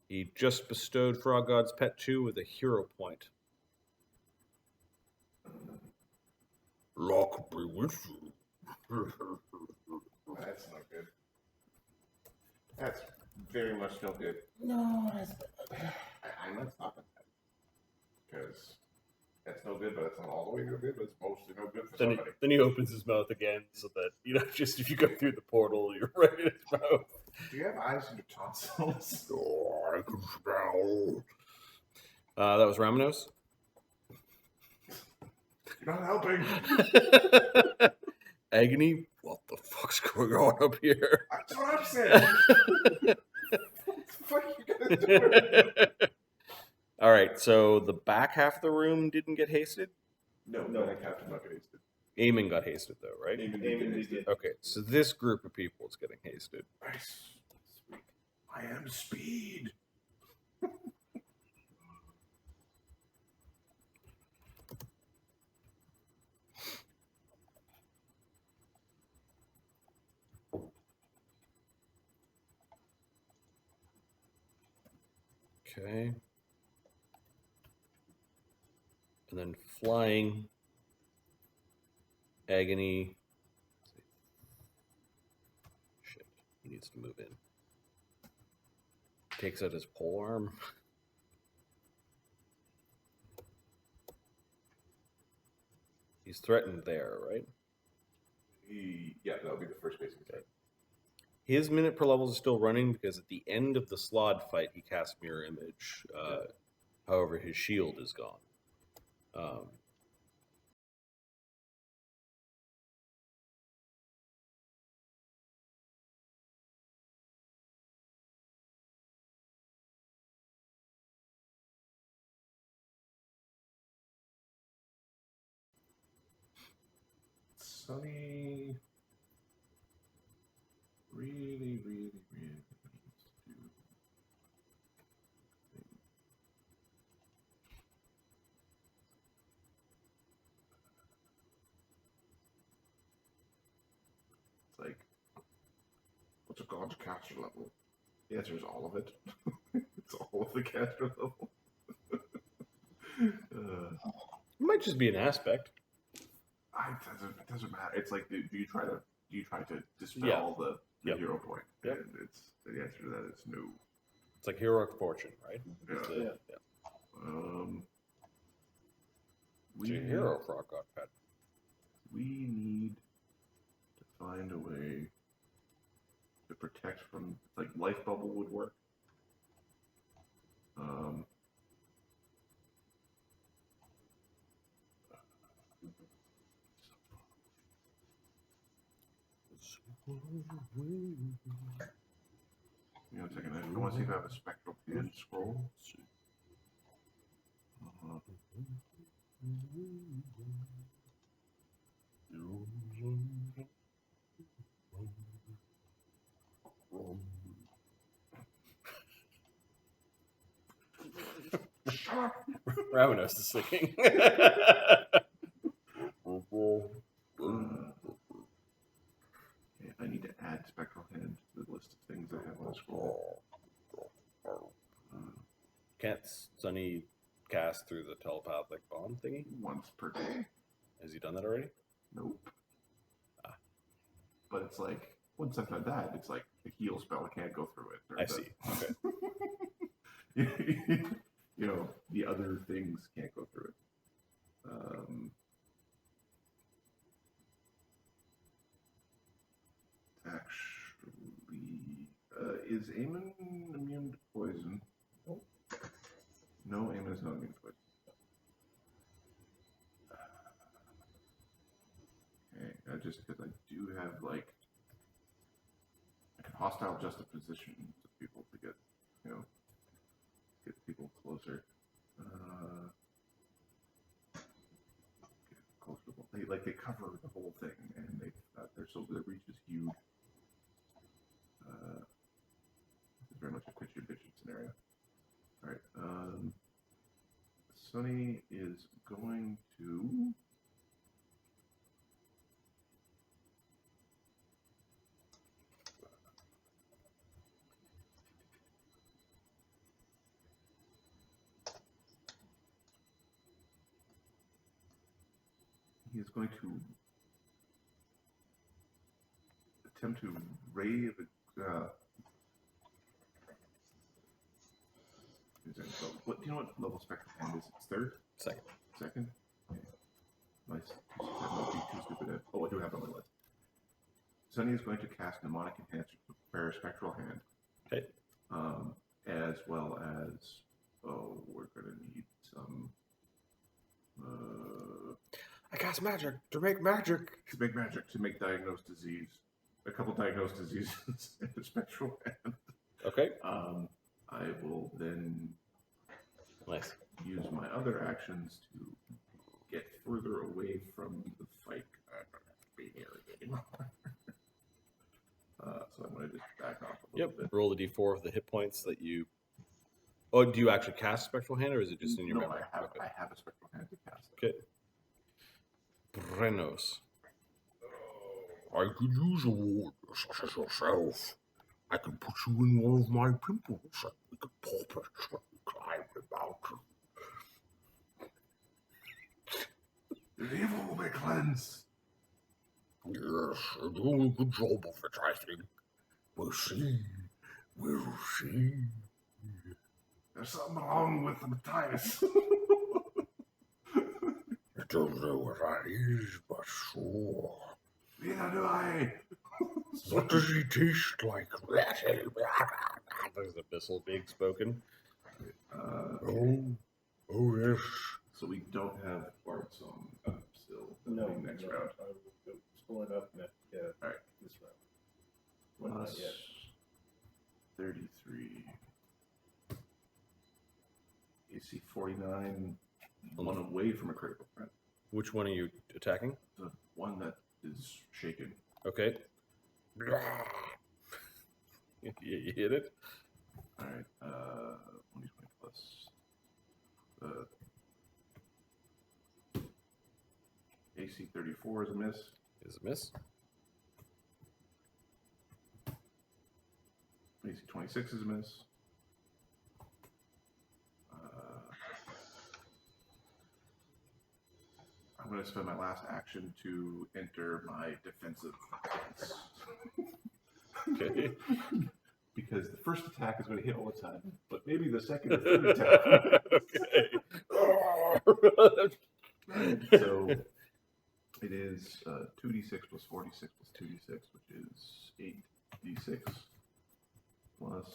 He just bestowed Frog God's Pet 2 with a hero point. Luck be with you. That's not good. That's very much no good. No, that's I'm not stopping that. Because that's no good, but it's not all the way no good, but it's mostly no good for Then somebody. he opens his mouth again so that, just if you go through the portal, you're right in his mouth. Do you have eyes in your tonsils? Oh, I can smell. That was Ramenos. You're not helping. Agony, what the fuck's going on up here? That's what I'm saying. What the fuck are you gonna do? All right, so the back half of the room didn't get hasted. No, I Captain Bucket hasted. Eamon got hasted though, right? Eamon did. Okay, so this group of people is getting hasted. Nice. Sweet. I am speed. Okay. And then flying. Agony. Shit, he needs to move in. Takes out his polearm. He's threatened there, right? Yeah, that'll be the first basic attack. His minute per level is still running because at the end of the Slaad fight, he cast Mirror Image. However, his shield is gone. Sunny really needs to It's like, what's a god's caster level? The answer is all of it. It's all of the caster level. It might just be an aspect. It doesn't matter. It's like, do you try to dispel Yeah. the Yep. hero point? Yep. And the answer to that is no. It's like heroic fortune, right? Yeah. It's We a hero frog god pet. We need to find a way to protect from, like, life bubble would work. You know, a second. I want to see if I have a spectral pen scroll. Ramenos is singing. I need to add spectral hand my scroll. Can't Sunny cast through the telepathic bond thingy? Once per day. Has he done that already? Nope. But it's like, once I've done that, it's like the heal spell can't go through it. I see. Okay. You know, the other things can't go through it. Actually, is Eamon immune to poison? No, Eamon is not immune to poison. Okay, just because I do have, like, I can hostile juxtaposition to people to get, you know, get people closer. Get closer to they cover the whole thing, and their reach is huge. This is very much a pitch your vision scenario. All right, Sunny is going to. He is going to attempt to ray the. What do you know? What level spectral hand is? It's third. Second. Second. Okay. Nice. Might be too stupid. Oh, I do have it on my list. Sunny is going to cast mnemonic enhancer to prepare a spectral hand. Okay. As well as we're gonna need some. I cast magic to make magic. To make diagnosed disease. A couple diagnosed diseases in the spectral hand. Okay. I will then Nice. use my other actions to get further away from the fight. I don't have to be here anymore. So I'm going to just back off a little bit. Roll the d4 of the hit points that you. Oh, do you actually cast Spectral Hand, or is it just in your No, memory? I have a spectral hand to cast. Okay. Brennos. I could use a warrior such as yourself. I could put you in one of my pimples and we could pop it when we climb the mountain. The evil will be cleansed. Yes, you're doing a good job of it, I think. We'll see. We'll see. There's something wrong with Matthias. I don't know what that is, but sure. Neither do I. What does he taste like? There's abyssal being spoken. Oh yes. So we don't have Bard Song up still. No, Next round. I will pull it up next. Yeah, All right. this round. Not Plus yet. 33. AC 49. One away from a critical threat. Which one are you attacking? The one that is shaken. Okay. You hit it? Alright, 1d20 plus. AC 34 is a miss. Is a miss. AC 26 is a miss. I'm going to spend my last action to enter my defensive stance. Okay. Because the first attack is going to hit all the time, but maybe the second or third attack. Okay. So it is 2d6 plus 46 plus 2d6, which is 8d6 plus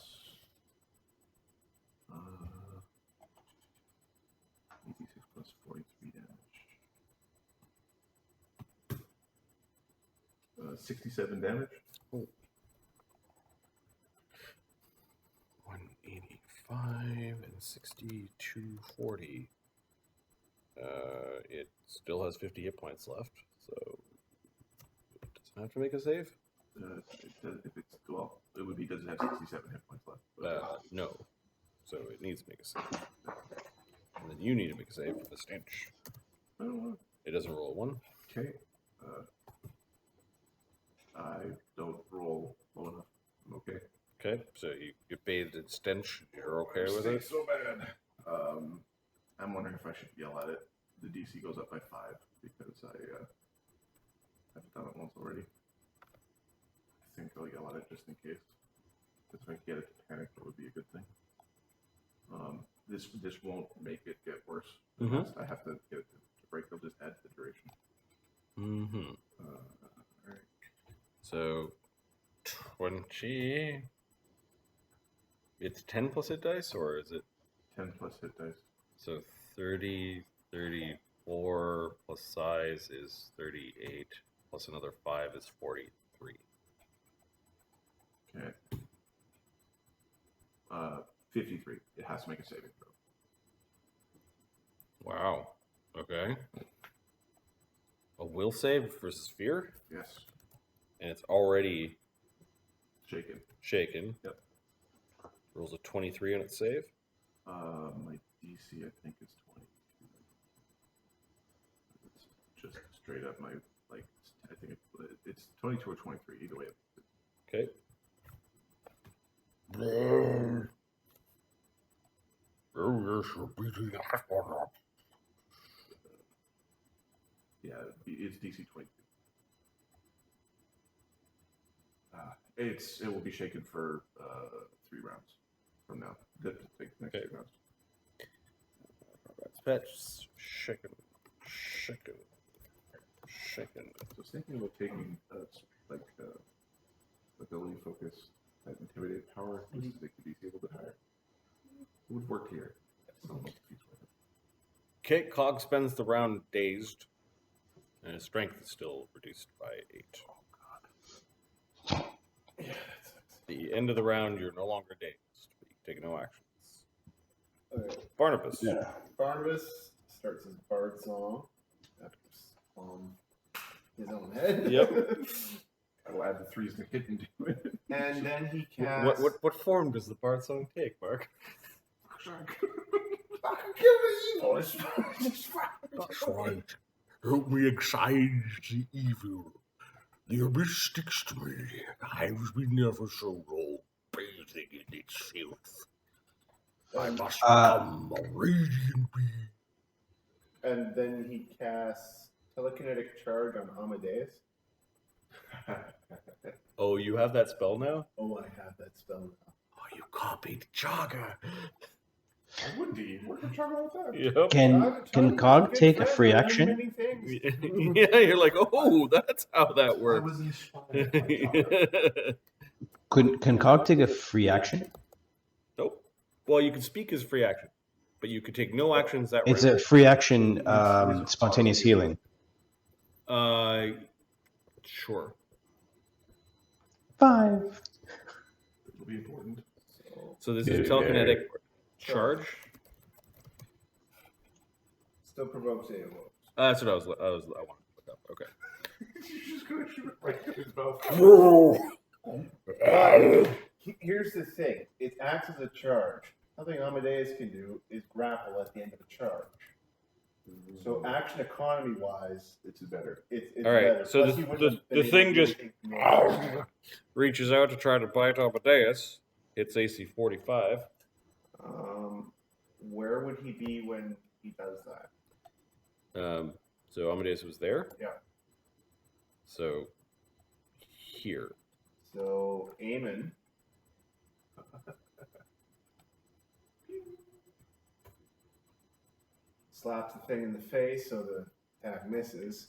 8d6 plus 43 damage. 67 damage. Oh. 185 and 6240. It still has 50 hit points left, so it doesn't have to make a save. If it's well, it would be does it have 67 hit points left? No, so it needs to make a save, and then you need to make a save for the stench. It doesn't roll a 1. Okay. I don't roll low enough. I'm okay. Okay, so you bathed in stench. You're okay with Stinks it? so bad. I'm wondering if I should yell at it. The DC goes up by 5 because I've done it once already. I think I'll yell at it just in case. Because if I get it to panic, that would be a good thing. This won't make it get worse. I have to get it to break. They'll just add the duration. Mm-hmm. All right. So 20. It's 10 plus hit dice, or is it 10 plus hit dice. so 30, 34 plus size is 38 plus another 5 is 43. Okay. 53. It has to make a saving throw. Wow. Okay. A will save versus fear, Yes. and it's already Shaken. shaken. Yep. Rolls a 23 on its save. My DC I think is 22. It's just straight up my I think it's 22 or 23 either way. Okay. Oh, yes, you're beating that one up. Yeah, it's DC 22. It will be shaken for 3 rounds from now. The next 3 rounds. That's fetch. Shaken. Shaken. Shaken. So I was thinking about taking ability focus, that intimidate power, just to make the DC a little bit higher. It would work here. I don't know if it's worth it. Okay, Cog spends the round dazed, and his strength is still reduced by 8. Oh god. Yeah, that sucks. At the end of the round, you're no longer dazed, but you take no actions. Okay. Barnabas. Yeah. Barnabas starts his bard song after on his own head. Yep. I'll add the 3s to hit and do it. And then he casts. What form does the bard song take, Mark? Fucking kill the evil. That's right. Help me excise the evil. The abyss sticks to me. I've been ever so long, bathing in its filth. I must become a radiant being. And then he casts telekinetic charge on Amadeus. Oh, you have that spell now? Oh, I have that spell now. Oh, you copied Jogger. I would be. We're going to try all that. Yep. Can Cog take a free action? Yeah, you're like, oh, that's how that I works. was inspired by Jogger. Can Cog take a free action? Nope. Well, you can speak as free action, but you could take no actions that It's round. a free action, spontaneous healing. Sure. 5. It'll be important. So this is telekinetic charge. Still provokes a wolf. That's what I wanted to look up. Okay. You're just going to shoot it right in his mouth. Here's the thing. It acts as a charge. Something Amadeus can do is grapple at the end of a charge. So action economy wise, It's better. it's All right, better. so Plus the- he wouldn't the- have the been thing able to do just- anything more. Reaches out to try to bite Amadeus. Hits AC 45. Where would he be when he does that? So Amadeus was there. Yeah. So here. So Eamon slaps the thing in the face so the attack misses.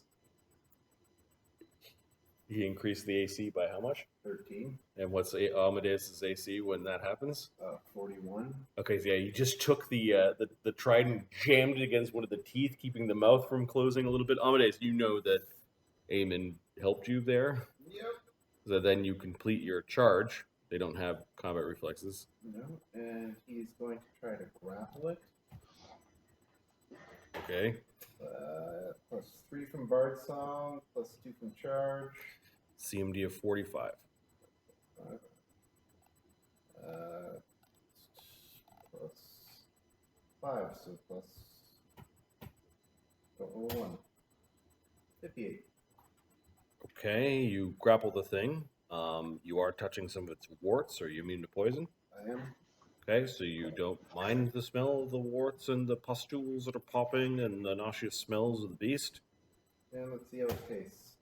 He increased the AC by how much? 13, And what's Amadeus's AC when that happens? 41. Okay, so yeah, you just took the trident, jammed it against one of the teeth, keeping the mouth from closing a little bit. Amadeus, you know that Eamon helped you there. Yep. So then you complete your charge. They don't have combat reflexes. No, and he's going to try to grapple it. Okay. Plus 3 from Bard Song, plus 2 from Charge. CMD of 45. Plus 5, so plus 1. 58. Okay, you grapple the thing. You are touching some of its warts. Are you immune to poison? I am. Okay, so you don't mind the smell of the warts and the pustules that are popping and the nauseous smells of the beast? Yeah, let's see how it tastes.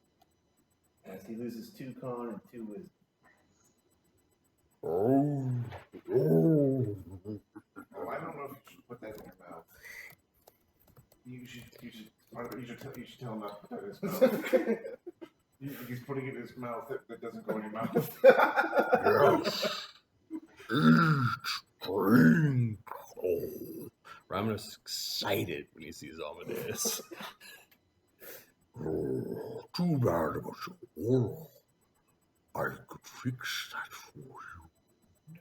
As he loses 2 con and 2 wisdom. Oh. Oh, I don't know if you should put that in your mouth. You should tell him not to put that in his mouth. He's putting it in his mouth that doesn't go in your mouth. Yes. Drink. Oh, Ramenos is excited when he sees Amadeus. Oh, too bad about your aura. I could fix that for you.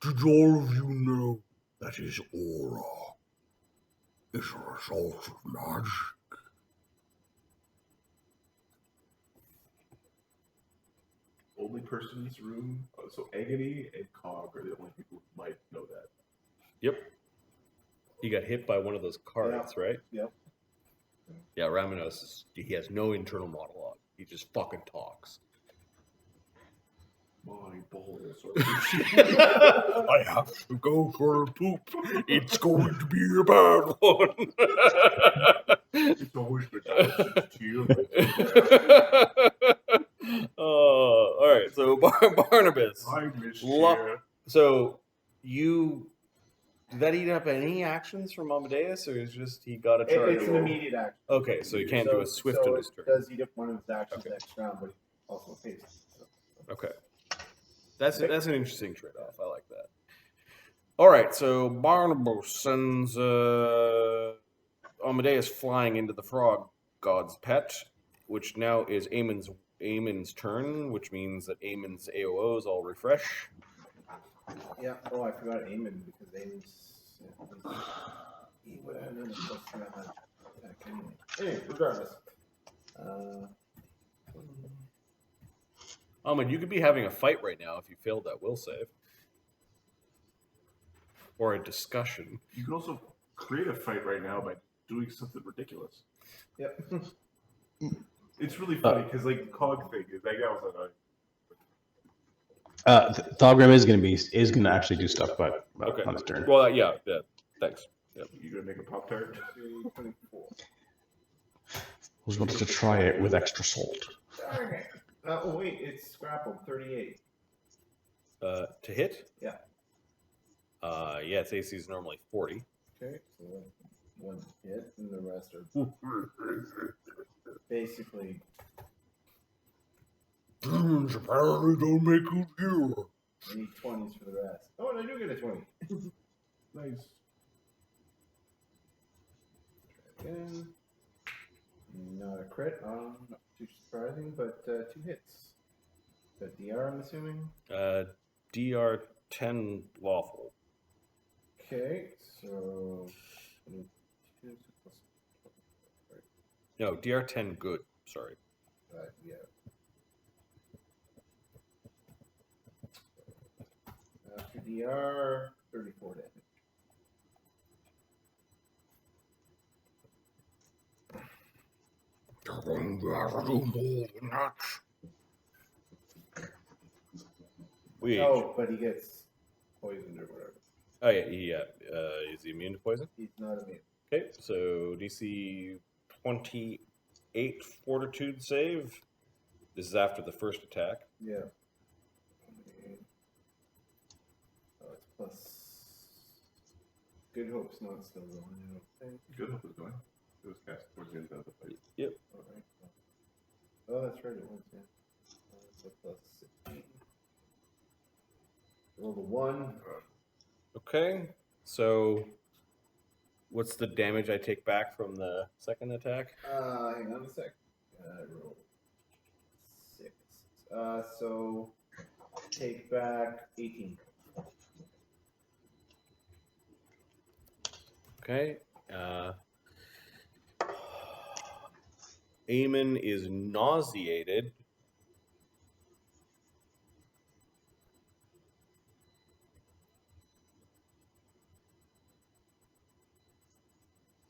Did all of you know that his aura is a result of magic? Only person in this room, so Agony and Cog are the only people who might know that. Yep. He got hit by one of those cards, right? Yep. Yeah, Ramenos, he has no internal monologue. He just fucking talks. My balls I have to go for a poop. It's going to be a bad one. It's always been since you. All right, so Barnabas. I miss Lo- you. So did that eat up any actions from Amadeus, or is just he got a charge? It's an immediate action. Okay, so he can't do a swift in his turn. It does eat up one of his actions Okay. next round, but also pays. Okay, that's an interesting trade-off. I like that. All right, so Barnabas sends Amadeus flying into the frog god's pet, which now is Eamon's turn, which means that Eamon's AOOs all refresh. Yeah. Oh, I forgot Eamon because Eamon's. He would have been a plus 3 on that attack anyway. Anyway, regardless. Ahmed, you could be having a fight right now if you failed that will save. Or a discussion. You can also create a fight right now by doing something ridiculous. Yep. It's really funny because like the Cog thing is like that was like Thogrim is gonna actually do stuff, but Okay. on his turn. Well, yeah, thanks. you gonna make a Pop-Tart? 24. I was wanted to try it with extra salt. Okay. Oh wait, it's grappled. 38. To hit? Yeah. Yeah, its AC is normally 40. Okay, so one hit, and the rest are basically. Demons apparently don't make good gear. I need 20s for the rest. Oh, and I do get a 20. Nice. Again. Not a crit. Not too surprising, but 2 hits. The DR, I'm assuming. DR 10 lawful. Okay, so 22 plus. No, DR 10 good. Sorry. Yeah. After DR, 34 damage. You're going to have to do more than that. Oh, but he gets poisoned or whatever. Oh, yeah. Is he immune to poison? He's not immune. Okay, so DC 28 fortitude save. This is after the first attack. Yeah. Oh, it's plus. Good Hope's not still going, I don't think. Good Hope is going. It was cast towards the end of the fight. Yep. Alright. Oh, that's right, it was, yeah. So plus 16. Roll the 1. Okay, so what's the damage I take back from the second attack? Hang on a sec. I rolled 6. So take back 18. Okay. Eamon is nauseated.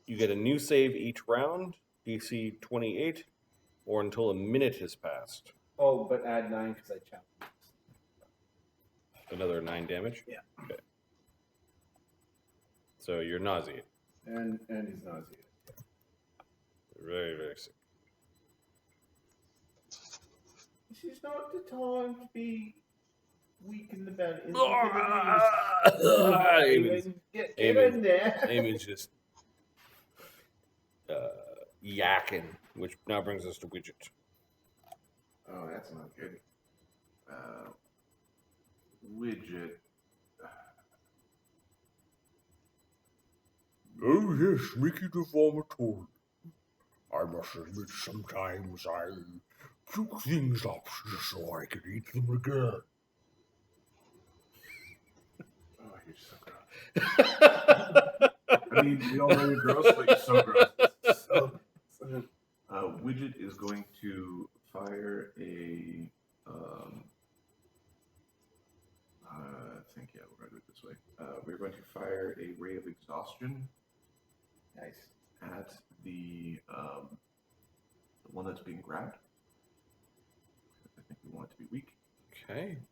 You get a new save each round, DC 28. or until a minute has passed. Oh, but add 9 because I challenged. Another 9 damage? Yeah. Okay. So you're nauseated. And he's nauseated. Very, very sick. This is not the time to be weak in the belly. Get in there. Eamon's just yakking, which now brings us to Widget. Oh, that's not good. Widget. Oh yes, make it a vomitory. I must admit sometimes I puke things up just so I can eat them again. Oh, you're so gross. I mean, we all know you're gross, but you're so gross. So, Widget is going to fire a. I think, yeah, we're going to do it this way. We're going to fire a ray of exhaustion. Nice. At the one that's being grabbed. I think we want it to be weak. Okay.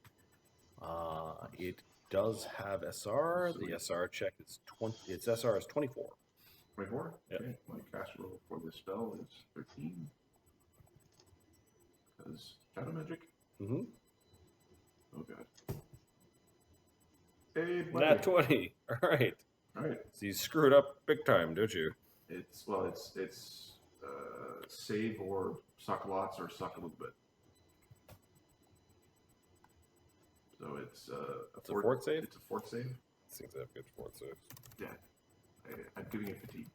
It does have SR. The SR check is 20. Its SR is 24. 24? Yep. Okay. My cast roll for this spell is 13. Because shadow magic? Mm-hmm. Oh god. Hey, buddy. Nat 20. All right. Alright. So you screwed up big time, don't you? It's save or suck lots or suck a little bit. So it's a fort save? It's a fort save. Seems to have good fort saves. Yeah. I'm giving it fatigue.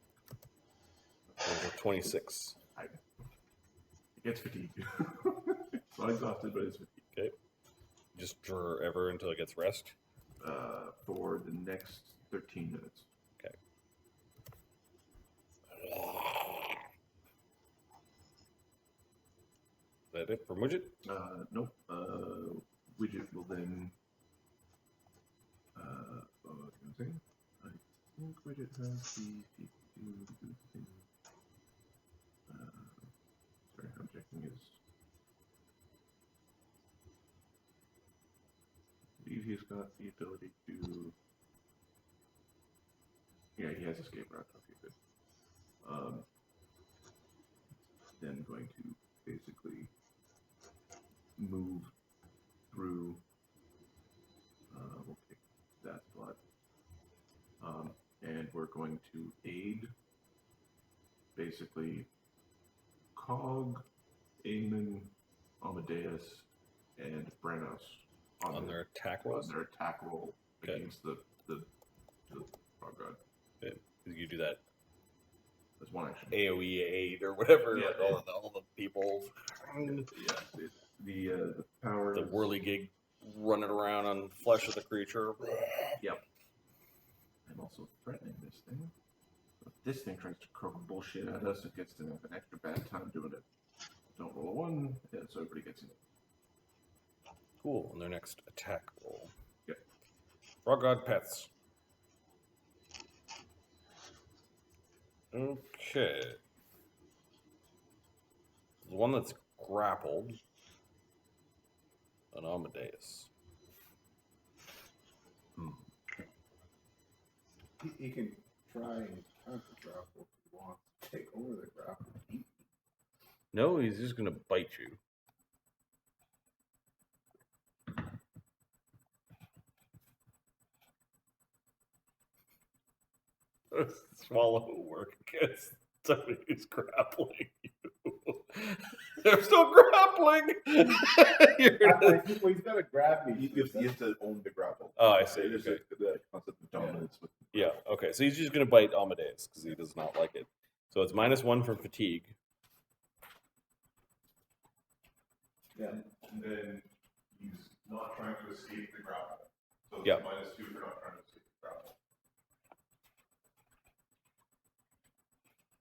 There's a 26. It gets fatigue. It's not exhausted, but it's fatigue. Okay. Just forever until it gets rest. For the next 13 minutes. Okay. Is that it for Widget? Nope. Widget will then. What was I going to say? I think Widget has the thing. Sorry, I'm checking his. I believe he's got the ability to. Yeah, he has escape route. Okay, good. Then going to basically move through. We'll pick that spot. And we're going to aid basically Cog, Eamon, Amadeus, and Brennos On their attack rolls? On their attack roll Okay. against the frog god. Okay. You do that That's one action. AoE 8 or whatever. Yeah, like all the people. Yeah, the power. The whirligig running around on flesh of the creature. Yep. I'm also threatening this thing. If this thing tries to croak bullshit at us, it gets to have an extra bad time doing it. Don't roll a 1, yeah, so everybody gets in. Cool. On their next attack roll. Yep. Frog God pets. Okay. The one that's grappled. An Amadeus. He can try and counter grapple if he wants to take over the grapple. No, he's just gonna bite you. Swallow will work against somebody who's grappling you. They're still grappling. Well, he's got to grab me. You have to own the grapple. Oh, I see. There's Okay. the concept of dominance. With Yeah, okay. So he's just going to bite Amadeus because he does not like it. So it's -1 from fatigue. Yeah. And then he's not trying to escape the grapple. So Yeah. it's -2 for not trying to escape the grapple.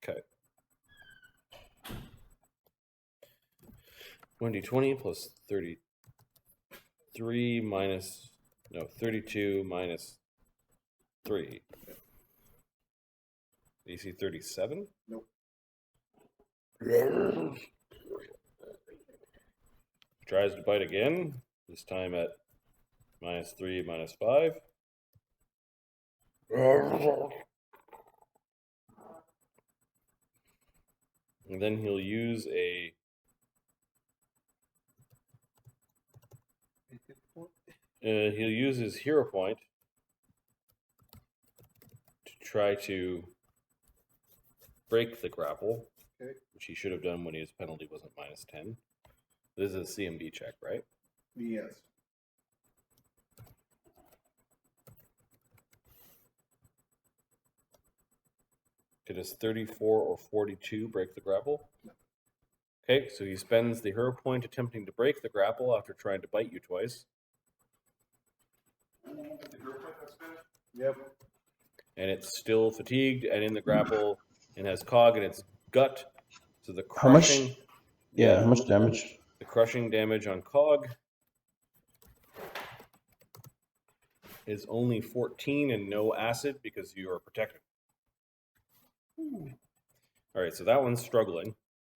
Okay. 1d20 plus 33 minus... No, 32 minus 3. AC 37? Nope. Tries to bite again. This time at -3, -5. And then he'll use his hero point to try to break the grapple, which he should have done when his penalty wasn't -10. This is a CMB check, right? Yes. Does 34 or 42 break the grapple? No. Okay, so he spends the hero point attempting to break the grapple after trying to bite you twice. Yep. And it's still fatigued and in the grapple and has cog in its gut. So the How much? crushing. Yeah, how much damage? The crushing damage on cog is only 14 and no acid because you are protected. All right, so that one's struggling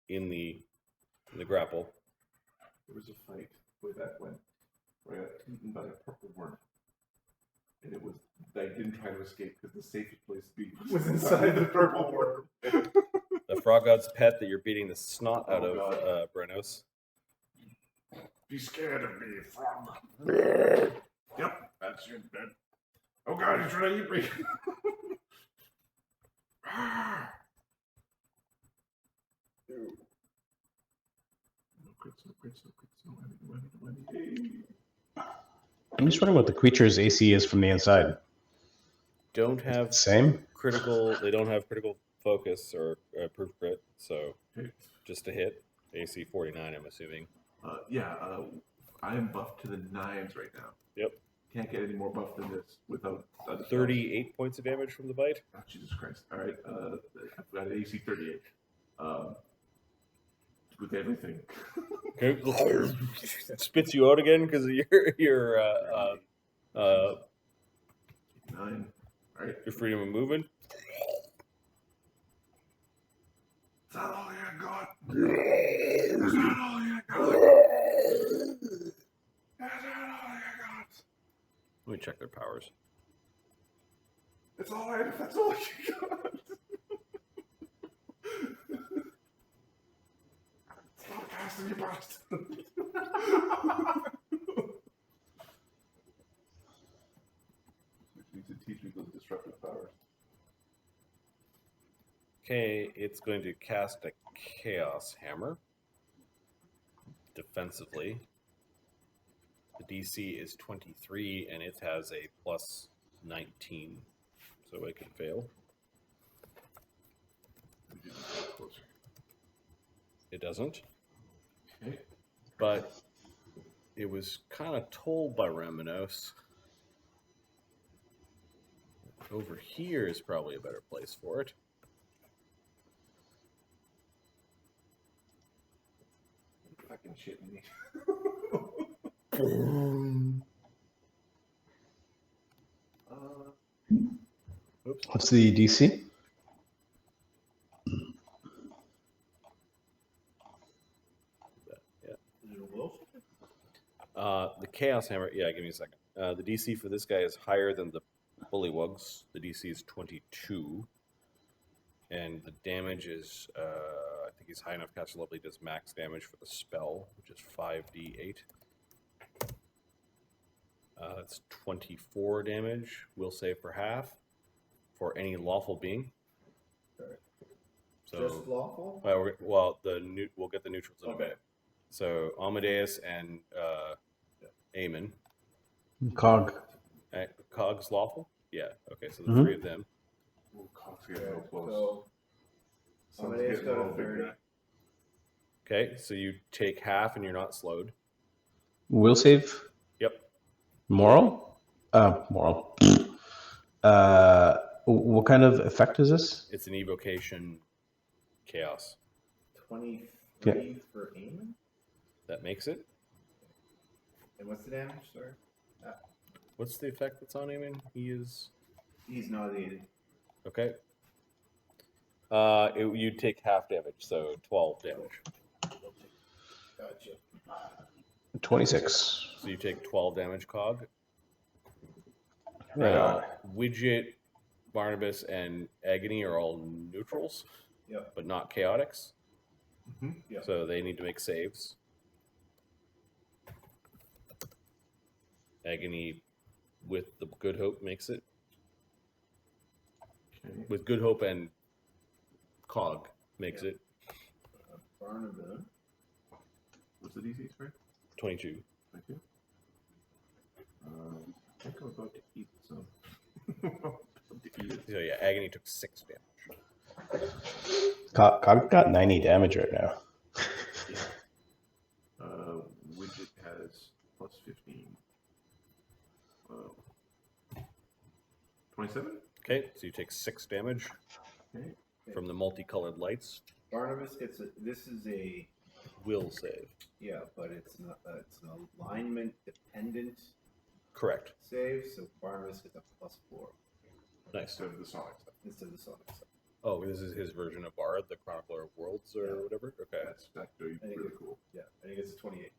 in the grapple. There was a fight way back when where I got eaten by a purple worm. And it was, I didn't try to escape because the safest place to be was inside the purple worm. The frog god's pet that you're beating the snot out of, Brennos. Be scared of me, frog. Yep, that's your bed. Oh god, he's trying to eat me. No crits, no crits, no crits, no whammy. I'm just wondering what the creature's AC is from the inside. Don't have Same? critical. They don't have critical focus or proof crit, so just a hit. AC 49, I'm assuming. I am buffed to the 9s right now. Yep. Can't get any more buff than this without 38 points of damage from the bite. Oh, Jesus Christ. All right. I've got an AC 38. With everything. Okay. Spits you out again because of your 9. All right. Your freedom of movement. Is that all you got? Is that all you got? Is that all you got? Let me check their powers. That's all right if that's all you got. Stop casting, you bastard. Which needs to teach me those destructive powers. Okay, it's going to cast a Chaos Hammer defensively. The DC is 23 and it has a plus 19, so it can fail. It doesn't. Okay. But it was kind of told by Ramenos. Over here is probably a better place for it. Fucking shitting me. Oops. What's the DC? The Chaos Hammer, yeah, give me a second. The DC for this guy is higher than the bullywugs. The DC is 22. And the damage is, I think he's high enough cast level, he does max damage for the spell, which is 5d8. That's 24 damage. Will save for half for any lawful being. So, Just lawful? well, we'll get the neutrals in a bit. So Amadeus and Eamon. Cog. Cog's lawful? Yeah, okay, so the three of them. Oh, Cox getting real close. So Amadeus got a 30. Okay, so you take half and you're not slowed. Will save? Yep. Moral? Moral. What kind of effect is this? It's an evocation chaos. 23 for Eamon? That makes it. And what's the damage? Sorry. What's the effect that's on Eamon? He's nauseated. Okay. You'd take half damage, so 12 damage. Gotcha. 26. So you take 12 damage, Cog. Right Now, on. Widget, Barnabas, and Agony are all neutrals, Yep. but not chaotics. Yep. So they need to make saves. Agony with the Good Hope makes it. Okay. With Good Hope and Cog makes it. Barnabas. What's the DC, sorry? 22. Thank you. I think I'm about to eat some. About to eat it. So yeah, Agony took 6 damage. I've got 90 damage right now. Widget has plus 15. 27? Okay, so you take 6 damage Okay. from the multicolored lights. Barnabas gets a. This is a. Will save. Yeah, but it's not. It's an alignment dependent Correct. save. So Barnabas gets a +4 Nice. Instead of the Sonic stuff. instead of the Sonic stuff. Oh, this is his version of Bard, the Chronicler of Worlds or whatever? Okay. That's really I think really cool. Yeah, I think it's a 28.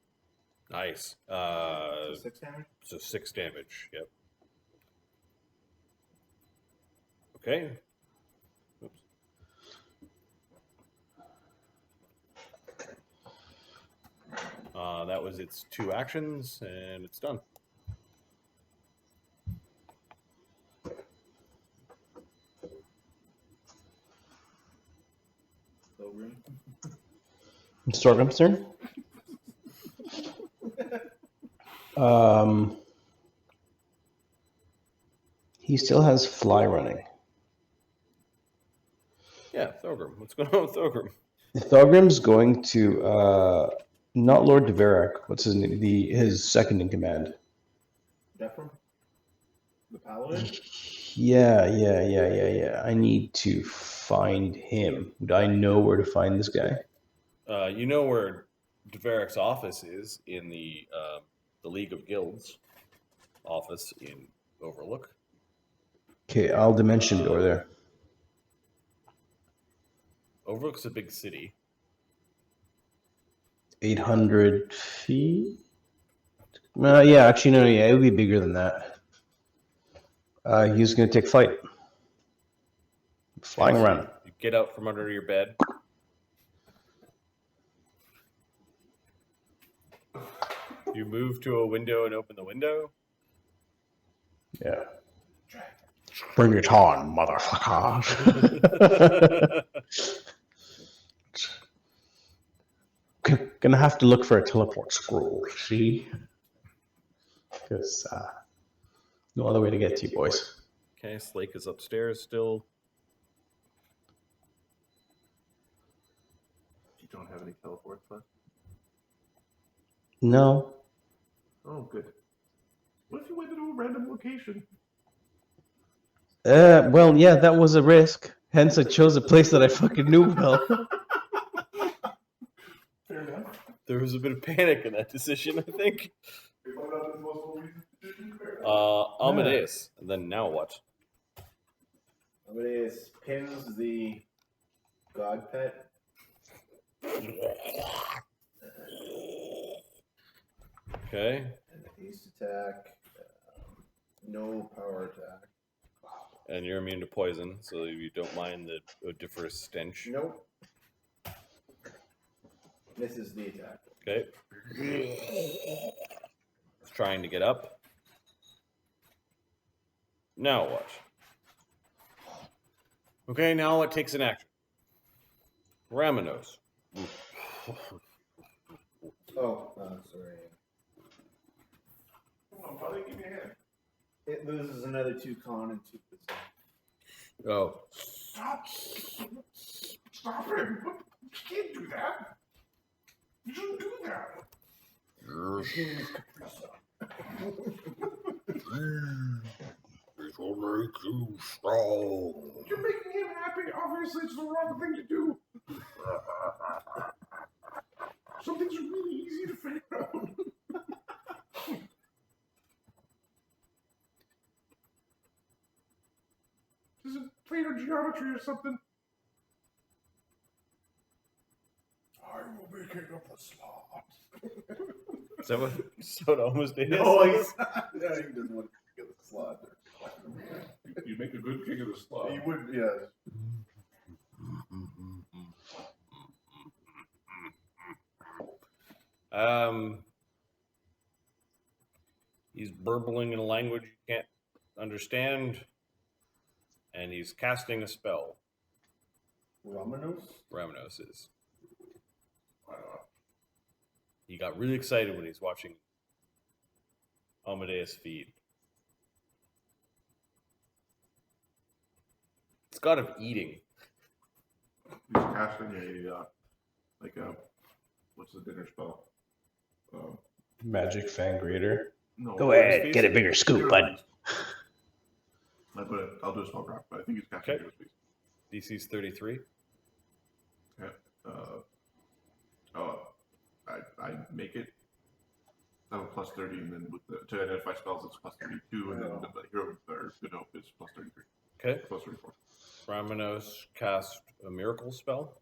Nice. So 6 damage. So 6 damage. Yep. Okay. Oops. That was its 2 actions, and it's done. Thogrim. Thogrim's turn. He still has fly running. Yeah, Thogrim. What's going on with Thogrim? Thogrim's going to not Lord Deverak. What's his name? His second in command. Dephram? The paladin? Yeah. I need to find him. Would I know where to find this guy? You know where Deverak's office is in the League of Guilds office in Overlook. Okay, I'll dimension door there. Overlook's a big city. 800 feet? Yeah, actually, no, yeah, it would be bigger than that. He's going to take flight. Flying around. You get out from under your bed. You move to a window and open the window. Yeah. Bring it on, motherfucker. Gonna have to look for a teleport scroll, see? Because no other way to get to you, boys. Okay, Slake is upstairs still. You don't have any teleports left? No. Oh, good. What if you went into a random location? Well, yeah, that was a risk. Hence, I chose a place that I fucking knew well. Fair enough. There was a bit of panic in that decision, I think. We found out the most reason. Fair enough. Amadeus. And then now what? Amadeus pins the god pet. Okay. And haste attack. No power attack. And you're immune to poison, so you don't mind the odoriferous stench. Nope. Misses the attack. Okay. It's trying to get up. Now what? Okay, now it takes an action. Ramenos. Sorry. Come on, buddy, give me a hand. It loses another 2 con and 2 percent. Oh. Stop! Stop him! You can't do that! You shouldn't do that! It will make you strong. You're making him happy. Obviously, it's the wrong thing to do. Some things are really easy to figure out. Is it planar geometry or something? I will make it up a slot. Is that what it almost is? No, he's not. No, he doesn't want to get the slot. You make a good king of the slot. He would, yeah. He's burbling in a language you can't understand, and he's casting a spell. Ramenos? Ramenos is. He got really excited when he's watching Amadeus feed. It's got him eating. He's casting what's the dinner spell? Magic Fang Greater. No. Go ahead, get a bigger scoop, bud. I'll do a small drop, but I think he's casting Okay. Speed. DC's 33. Okay. I make it. I have a plus 30, and then to identify spells, it's plus 32, and then the hero or good hope is plus 33. Okay. Plus 34. Ramenos cast a miracle spell.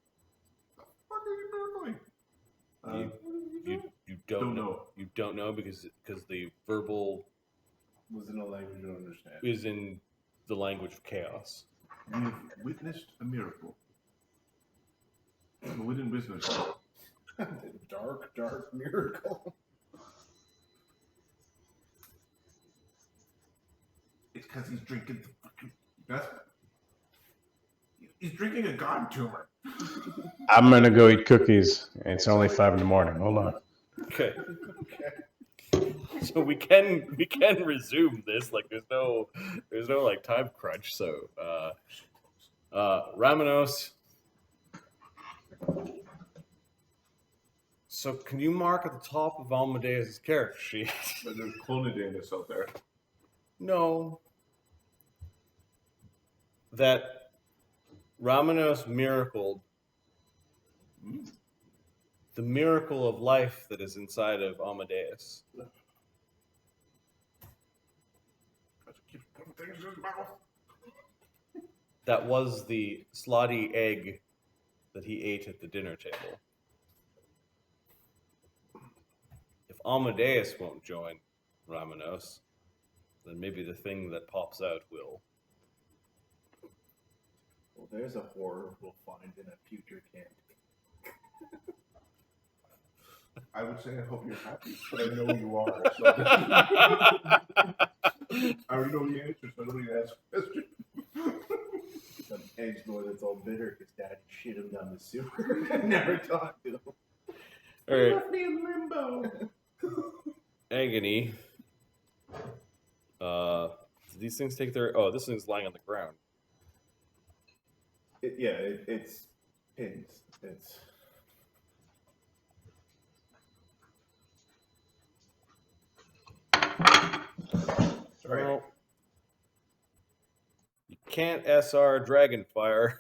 What are you doing? You don't know. You don't know because the verbal Was in a language you don't understand. is in the language of chaos. We've witnessed a miracle. But we didn't witness it. Dark, dark miracle. It's because he's drinking the fucking. He's drinking a god tumor. I'm gonna go eat cookies. It's only 5 in the morning. Hold on. Okay. So we can resume this. Like there's no like time crunch. So Ramenos. So can you mark at the top of Amadeus' character sheet? But there's Clonidinus out there. No. That Ramenos miracled the miracle of life that is inside of Amadeus. Keep putting things in his mouth. That was the slaadi egg that he ate at the dinner table. If Amadeus won't join Ramenos, then maybe the thing that pops out will. Well, there's a horror we'll find in a future campaign. I would say I hope you're happy, but I know you are. So. I already know the answer, so I don't need to ask questions. Some eggs boy that's all bitter because dad shit him down the sewer and never talked to him. All right, Left me in limbo. Agony. These things take their. Oh, this thing's lying on the ground. It's pins. It's. Sorry. Well, you can't SR Dragonfire.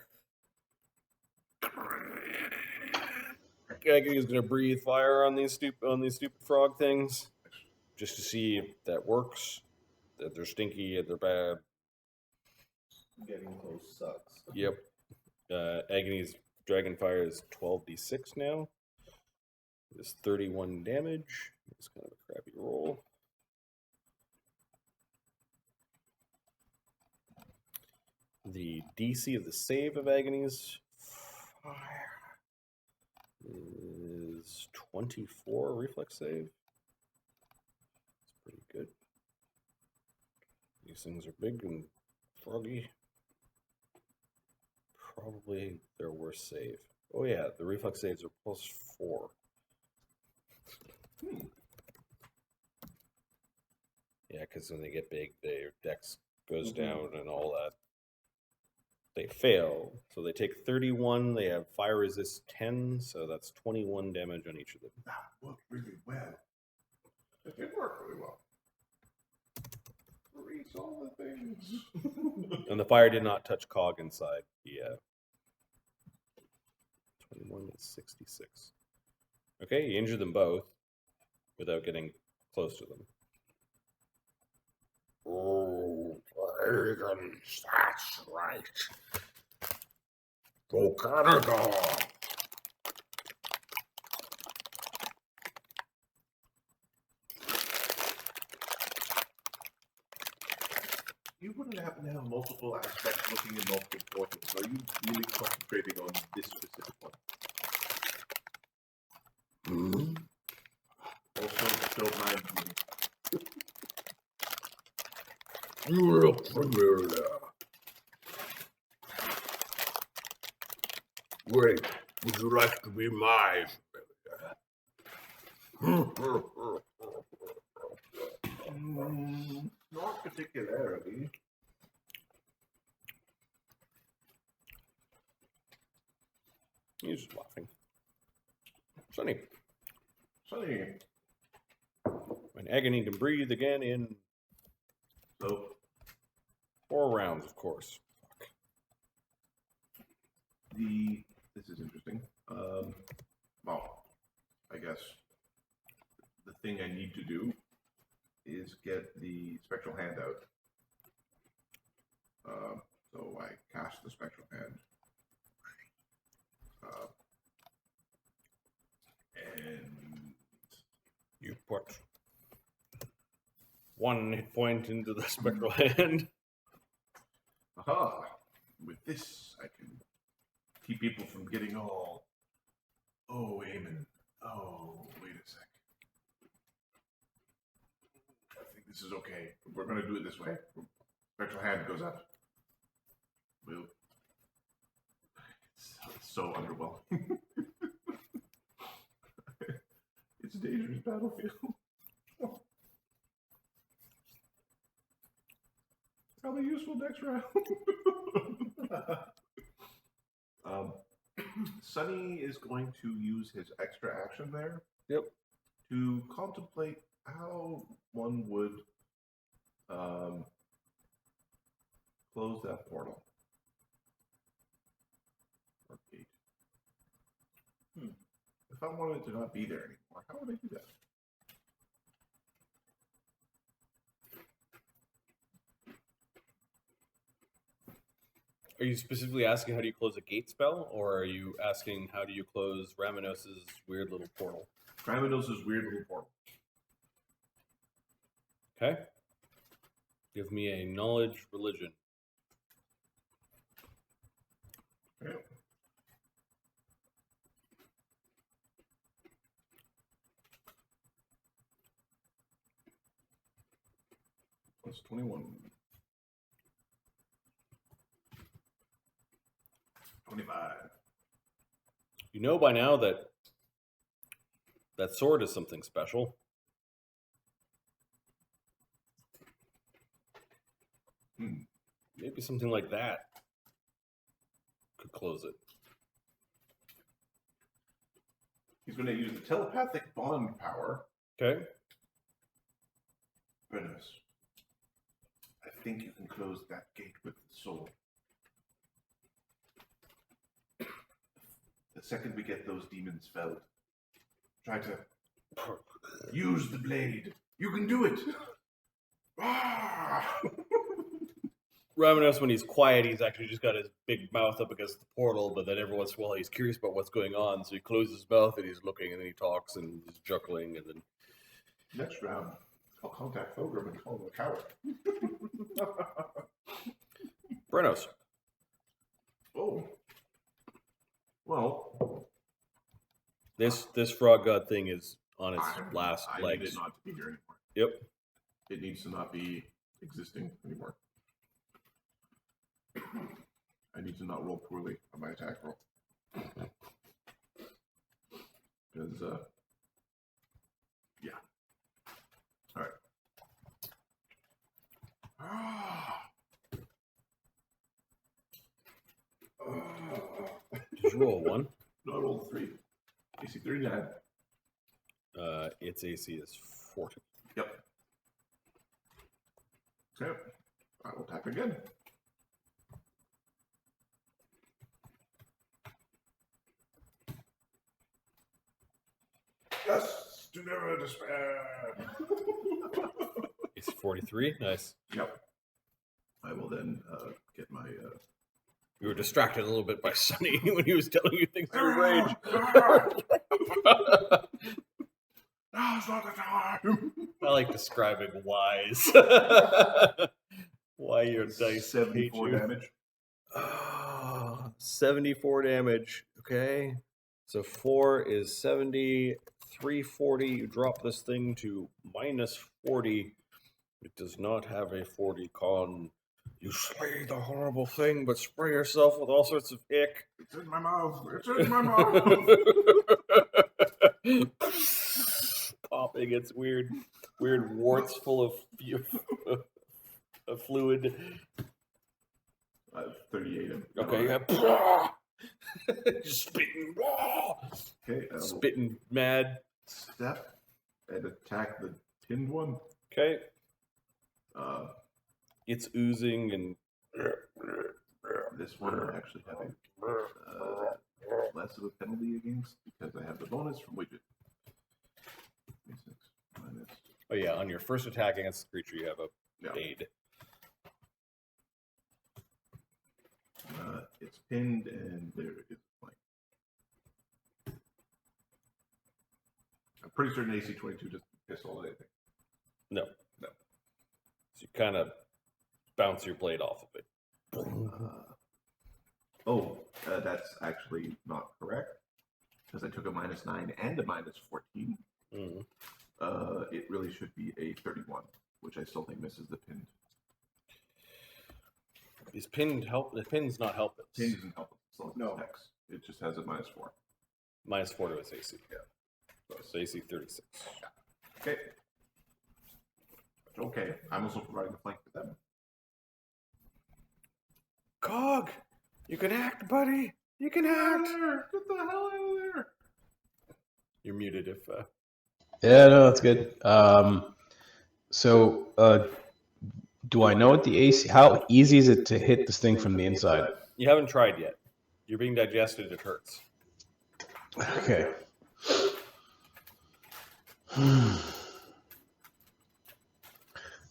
Agony's gonna breathe fire on these stupid frog things, just to see if that works. That they're stinky and they're bad. Getting close sucks. Yep. Agony's Dragonfire is 12d6 now. It's 31 damage. It's kind of a crappy roll. The DC of the save of Agony's fire is 24 reflex save. It's pretty good. These things are big and froggy. Probably their worst save. Oh yeah, the reflex saves are +4. Yeah, because when they get big, their dex goes down and all that. They fail, so they take 31. They have fire resist 10, so that's 21 damage on each of them. That worked really well. It did work really well. Reads all the things. And the fire did not touch Cog inside. Yeah. 21 is 66. Okay, you injured them both without getting close to them. Oh, pagans, that's right. Go Canada. you wouldn't happen to have multiple aspects looking in multiple portals, are you really concentrating on this specific one? Hmm? Also, don't mind me. You look familiar. Wait, would you like to be my familiar? Not particularly. He's just laughing. Sonny, Sonny. when agony can breathe again in So, 4 rounds, of course. this is interesting. Well, I guess the thing I need to do is get the spectral hand out. So I cast the spectral hand. And You put 1 hit point into the spectral hand. aha! With this, I can keep people from getting all. Oh, Eamon. Oh, wait a sec. I think this is okay. We're going to do it this way. Spectral hand goes up. We'll. It's so underwhelming. It's a dangerous battlefield. Probably useful next round. Sonny is going to use his extra action there. Yep. To contemplate how one would close that portal. Or gate. If I wanted it to not be there anymore, how would I do that? Are you specifically asking how do you close a gate spell, or are you asking how do you close Ramenos' weird little portal? Ramenos' weird little portal. Okay. Give me a knowledge religion. Okay. Plus 21. 25. You know by now that that sword is something special. Maybe something like that could close it. He's going to use the telepathic bond power. Okay. Brennos, I think you can close that gate with the sword. The second we get those demons felled, try to use the blade. You can do it. Ah! Ramenos, when he's quiet, he's actually just got his big mouth up against the portal, but then every once in a while he's curious about what's going on, so he closes his mouth and he's looking, and then he talks and he's juggling, and then... Next round, I'll contact Thogrim and call him a coward. Brennos. Oh. Well. This frog god thing is on its last I legs. need it not to be here anymore. Yep. It needs to not be existing anymore. I need to not roll poorly on my attack roll. Because, yeah. Alright. Just roll a 1. No, I rolled 3. AC 39. Its AC is 40. Yep. Okay. I will attack again. Yes, do never despair. It's 43. Nice. Yep. I will then get my. You were distracted a little bit by Sonny when he was telling you things through rage. Now's not the time. I like describing whys. Why your dice hate 74 you. damage. 74 damage. Okay. So 4 is 70. 340. You drop this thing to minus 40. It does not have a 40 con. You slay the horrible thing, but spray yourself with all sorts of ick. It's in my mouth. It's in my mouth. Popping its weird warts full of fluid. 38. Okay, yeah. Just spitting. Okay. Spitting mad. Step and attack the pinned one. Okay. It's oozing and. This one will actually have less of a penalty against because I have the bonus from widget. 26 minus. Oh yeah, on your first attack against the creature, you have a aid. It's pinned and there is blank. I'm pretty certain AC 22 doesn't pistol anything. No. So you kind of bounce your blade off of it. That's actually not correct because I took a -9 and a -14. Mm. It really should be a 31, which I still think misses the pinned. Is pinned help? The pin's not helpless. Pinned doesn't help it. So No. Hex. It just has a -4. -4 to its AC. Yeah. So it's AC 36. Okay. Okay. I'm also providing a flank to them. Cog! You can act, buddy! You can act! Get the hell out of there! You're muted if... Yeah, no, that's good. Do I know what the AC? How easy is it to hit this thing from the inside? You haven't tried yet. You're being digested, it hurts. Okay.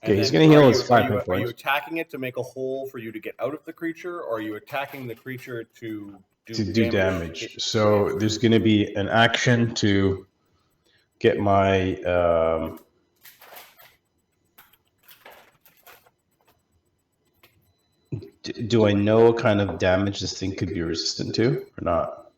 Okay, he's going to heal his 5 hit Are you points. attacking it to make a hole for you to get out of the creature, or are you attacking the creature to do damage. So there's going to be an action to get my do I know what kind of damage this thing could be resistant to or not?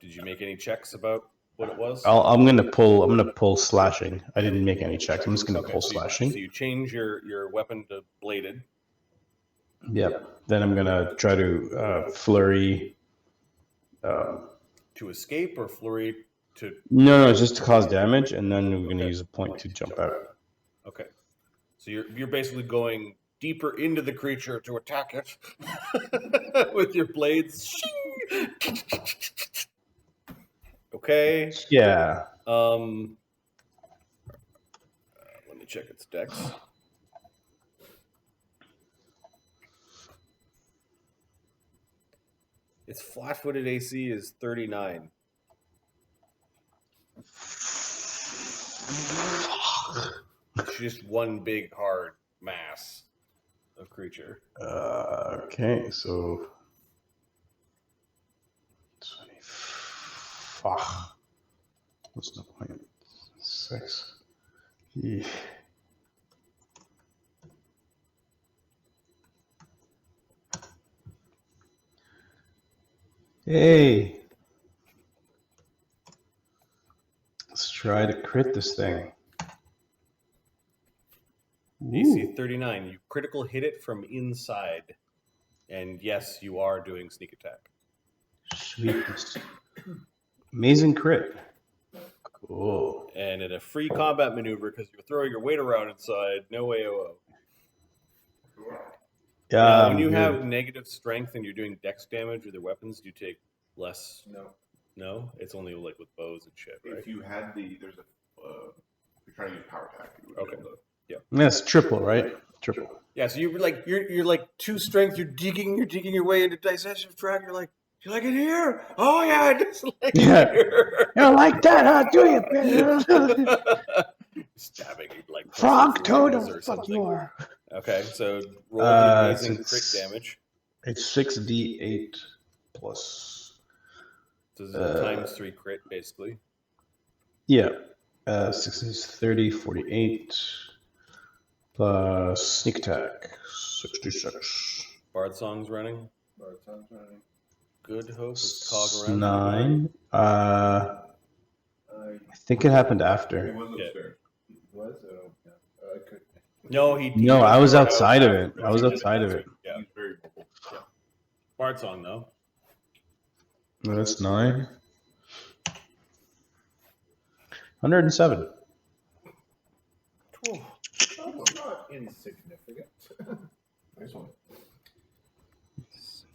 Did you make any checks about what it was? I'm gonna pull slashing. I didn't make any checks. I'm just gonna pull slashing. So you change your weapon to bladed. Yep. Then I'm gonna try to flurry. To escape or flurry to... No, just to cause damage, and then we're gonna use a point to jump out. Okay. So you're basically going deeper into the creature to attack it with your blades. Okay. Yeah. Let me check its dex. Its flat-footed AC is 39. It's just one big hard mass of creature. Okay, so 20. Fuck. What's the point? 6. Yeah. Hey. Let's try to crit this thing. AC 39. You critical hit it from inside. And yes, you are doing sneak attack. Sweetness. Amazing crit. Cool. And in a free combat maneuver, because you're throwing your weight around inside, no AOO. Yeah. When you have negative strength and you're doing dex damage with your weapons, do you take less? No? It's only like with bows and shit, right? If you had there's a, if you're trying to use power attack, you would Okay. be able to. Yeah. That's triple, right? Triple. Yeah, so you're like 2 strength, you're digging your way into digestive tract, you're like, do you like it here? Oh yeah, I just like it here. You don't like that, huh? Do you, bitch? Stabbing you like Frog totem. or Fuck something. you are. Okay, so roll the amazing crit it's- damage. It's 6d8 plus. So this is a times 3 crit, basically. Yeah. 6 is 30, 48. plus sneak attack, 66. Bard Song's running. Bard Song's running. Good Hope is cog around. 9. I I think it happened He after. was Yeah. upstairs. was. Oh, no. I could. No, he. No, I was out outside of after it. I was Proceed outside of Defense. it. Yeah. He's very vocal. Bard Song though. No, that's 9. 107. That's not insignificant. Nice one.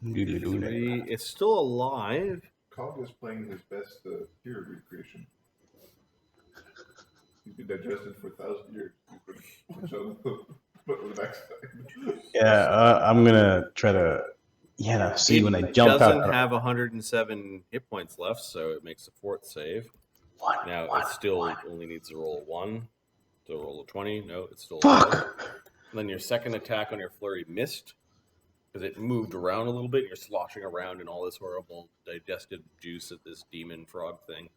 It's still alive. Cog is playing his best tier recreation. He's been digested for 1,000 years. Which but the next time. Yeah, I'm gonna try to. Yeah, no, see when I jump doesn't out. have 107 hit points left, so it makes a 4th save. Now it still only needs to roll a 1. So roll a 20. No, it's still Fuck! alive. And then your second attack on your flurry missed because it moved around a little bit. You're sloshing around in all this horrible digested juice of this demon frog thing.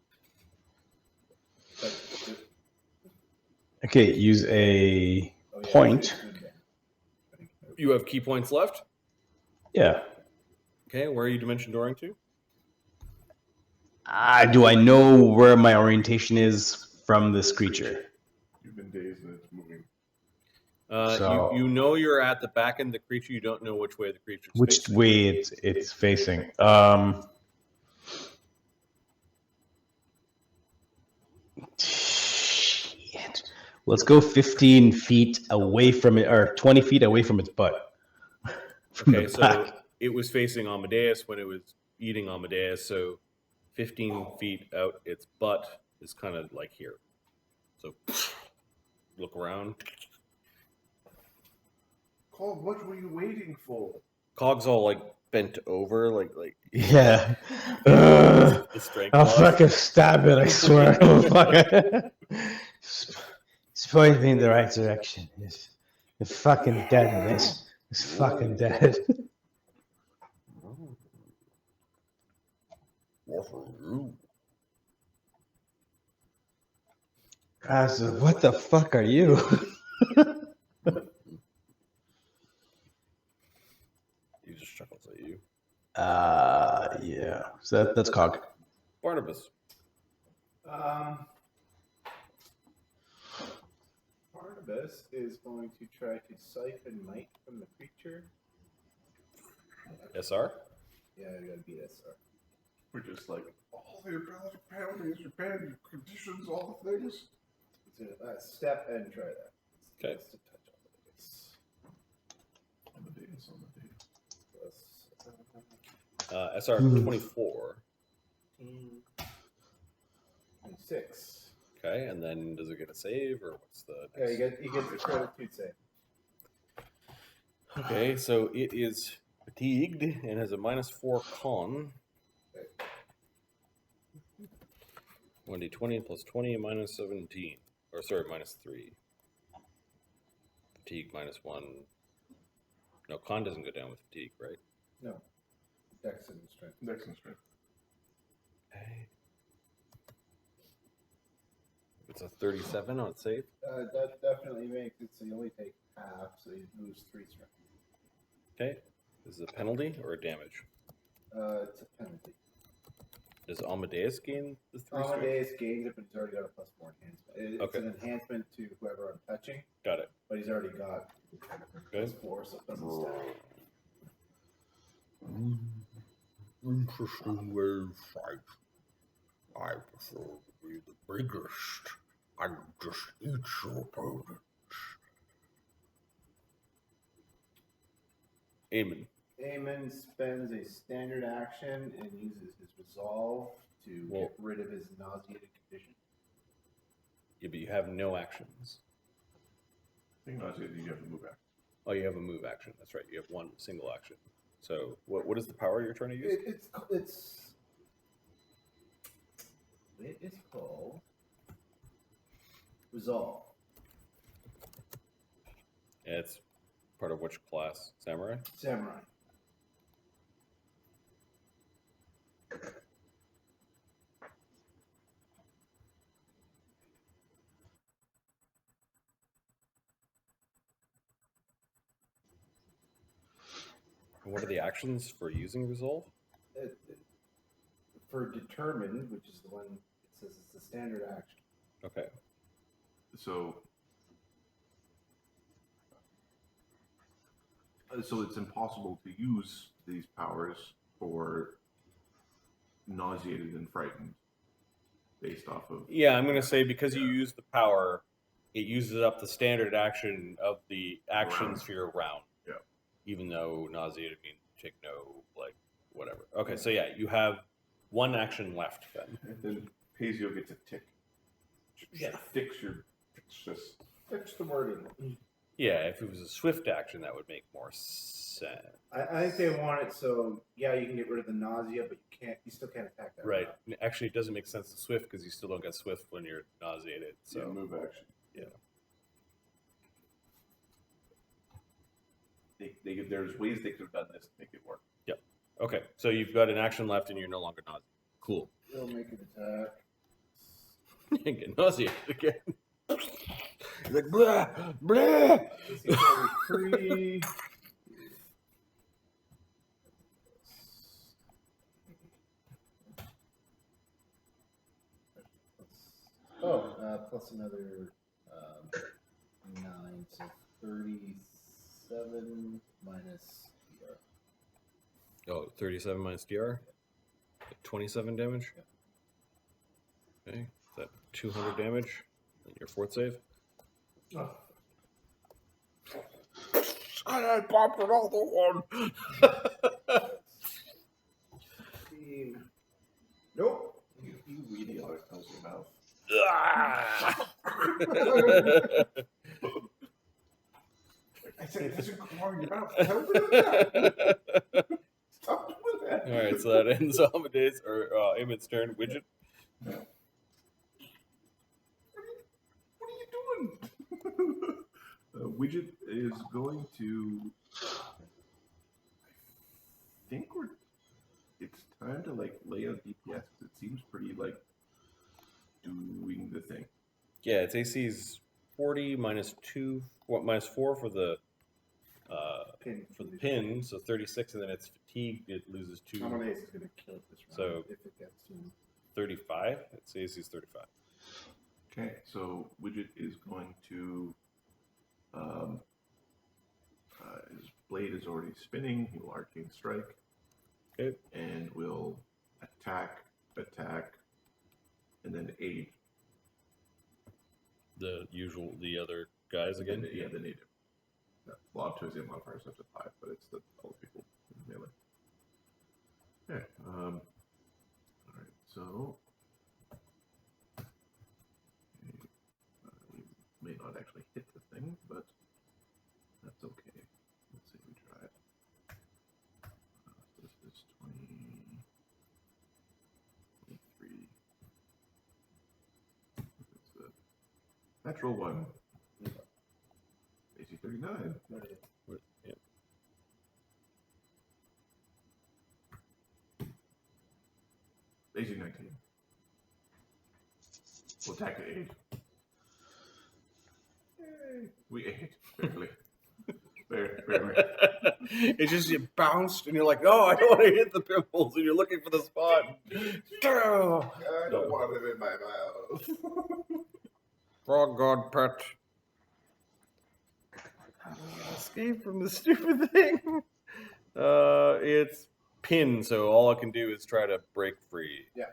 Okay, use a point. You have key points left. Yeah. Okay, where are you dimension dooring to? Do I know where my orientation is from this creature? You've been dazed and it's moving. So- You know you're at the back end of the creature. You don't know which way the creature's Which facing. way it's facing? Shit. Let's go 15 feet away from it, or 20 feet away from its butt. From Okay, the so back. it was facing Amadeus when it was eating Amadeus. So 15 feet out, its butt is kind of like here. So look around. Cog, what were you waiting for? Cog's all like bent over, like Yeah. Ugh. the strength. I'll loss. fucking stab it, I swear. I'll fucking... It's pointing me in the right direction. It's fucking dead, it's fucking dead. What are you? What the fuck are you? He just chuckles at you. Yeah. So that's Cog. Barnabas. Barnabas is going to try to siphon might from the creature. SR? Yeah, I gotta beat SR. We're just like, all the ability penalties, your band, your conditions, all the things. It's a step and try that. Okay. Just to touch on the dice. On the days, on the days. Plus SR 24. 26. Okay, and then does it get a save or what's the? Yeah, he gets a fortitude save. Okay, so it is fatigued and has a -4 con. 1d20 plus 20 minus 17. Or sorry, -3. Fatigue -1. No, con doesn't go down with fatigue, right? No. Dex and strength. Dex and strength. Okay. It's a 37 on save. That definitely makes it so you only take half, so you lose 3 strength. Okay. Is it a penalty or a damage? It's a penalty. Does Amadeus gain the 3 strength? Amadeus gains it, but he's already got a +4 enhancement. It's Okay. an enhancement to whoever I'm touching, Got it. but he's already got Good. +4, so it doesn't stack. Interesting way to fight. I prefer to be the biggest and just eat your opponents. Eamon. Eamon spends a standard action and uses his resolve to get rid of his nauseated condition. Yeah, but you have no actions. I think that's it. You have to move back. Oh, you have a move action. That's right. You have one single action. So, what is the power you're trying to use? It is called resolve. Yeah, it's part of which class? Samurai? Samurai. What are the actions for using resolve? For determined, which is the one it says it's the standard action. Okay. So it's impossible to use these powers for nauseated and frightened based off of... Yeah, I'm going to say because you use the power, it uses up the standard action of the actions for your round. Yeah. Even though nauseated means take no, like, whatever. Okay, so yeah, you have one action left then. And then Pazio gets a tick. Yeah. Fix the wording. Yeah, if it was a swift action, that would make more sense. I think they want it so you can get rid of the nausea, but you still can't attack that. Right. Actually, it doesn't make sense to swift because you still don't get swift when you're nauseated. So move action. Yeah. There's ways they could have done this to make it work. Yep. Okay, so you've got an action left and you're no longer nauseated. Cool. They'll make an attack. Get nauseated again. Like blah blah. AC 43. Plus another 9, so 37 minus DR. Oh, 37 minus DR? 27 damage? Okay, is that 200 damage? And your fort save? Oh. I popped another one! Nope. You weedy out of your mouth. I said it doesn't come out of your mouth. Stop doing that. Alright, so that ends Amadeus, or Emmett's turn. Widget? What are you doing? Widget is going to... I think it's time to lay out DPS. It seems pretty doing the thing. Yeah, its AC's 40 minus 2, minus 4 for the pin, so 36, and then it's fatigued, it loses 2. Amadeus is going to kill it this round So if it gets to him. 35? Its AC's 35. Okay, so Widget is going to... his blade is already spinning. He will arcane strike. Okay. And will attack, and then aid. The other guys again? Yeah, the native. Blob to his modifier is up to 5, but it's all the people in melee. Okay. Alright, so we may not actually hit the thing, but that's okay. Let's see if we try it. This is 20, 23. It's a natural 1. AC 39. Yeah. AC 19. We'll attack at 8. Yay. We ate. Barely. Barely. It's just you bounced and you're like, oh, I don't want to hit the pimples, and you're looking for the spot. I don't want it in my mouth. Frog God pet. How do I escape from the stupid thing? It's pinned, so all I can do is try to break free. Yeah.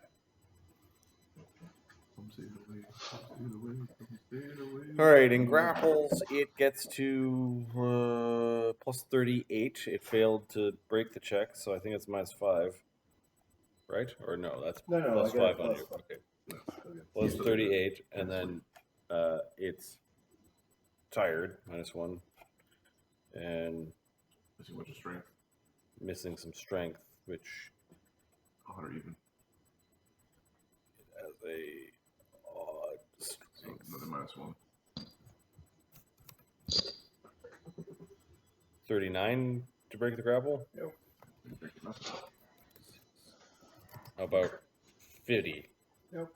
All right, in grapples, it gets to plus 38. It failed to break the check, so I think it's minus 5. Right? Or no, that's No, plus I got 5 on plus you. 5. Okay. Plus 38, and then it's tired, minus 1. And Missing much of strength. missing some strength, which 100 even. has a odd So strength. another minus 1. 39 to break the grapple? Nope. Didn't break enough. How about 50? Nope.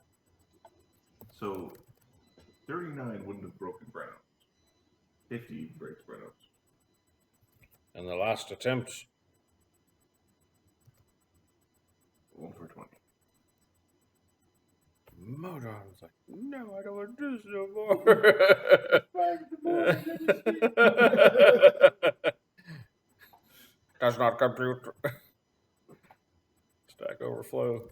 So 39 wouldn't have broken Brennos. 50 breaks Brennos. And the last attempt Roll for 20. Modron's like, no, I don't want to do this no more. Does not compute. Stack overflow.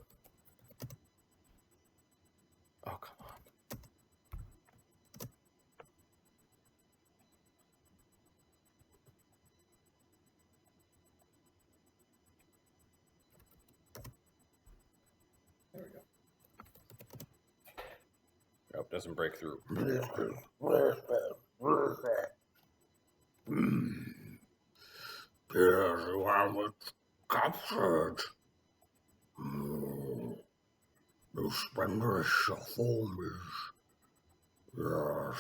Oh, come on. There we go. Nope, doesn't break through. Here's who I was captured. The splendorous forms. Yes.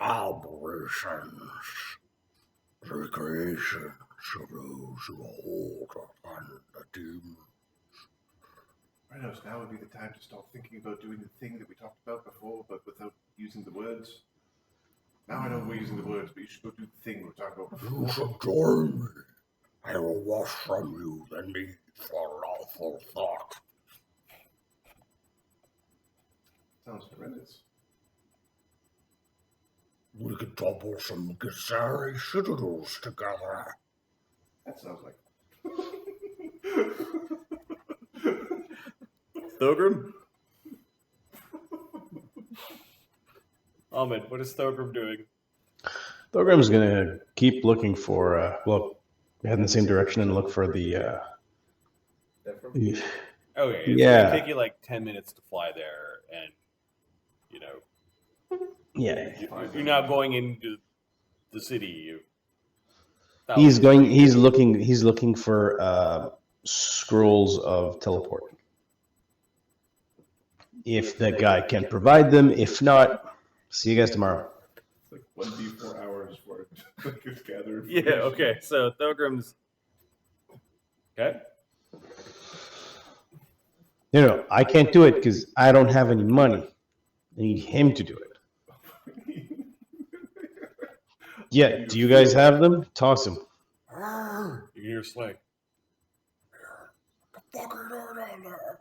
Aberrations. Recreations of those who hold upon the demon. Brennos, now would be the time to start thinking about doing the thing that we talked about before, but without using the words. Now I know we're using the words, but you should go do the thing we were talking about before. You should join me. I will wash from you the need for lawful thought. Sounds horrendous. We could double some Gazari citadels together. That sounds like... Thogrim? Ahmed, what is Thogrim doing? Thogrim's gonna keep looking for. Well, head in the same direction and look for the. Okay, it's Yeah. gonna take you like 10 minutes to fly there, and you know, Yeah. you're not going into the city. He's going. He's looking. He's looking for scrolls of teleport. If that guy can provide them, if not, see you guys tomorrow. It's like 1d4 hours for it to get gathered. Yeah. Okay. So Thogrim's. Okay. No, I can't do it because I don't have any money. I need him to do it. Yeah. Do you guys have them? Toss them. You can hear Slay. The fucking are down there.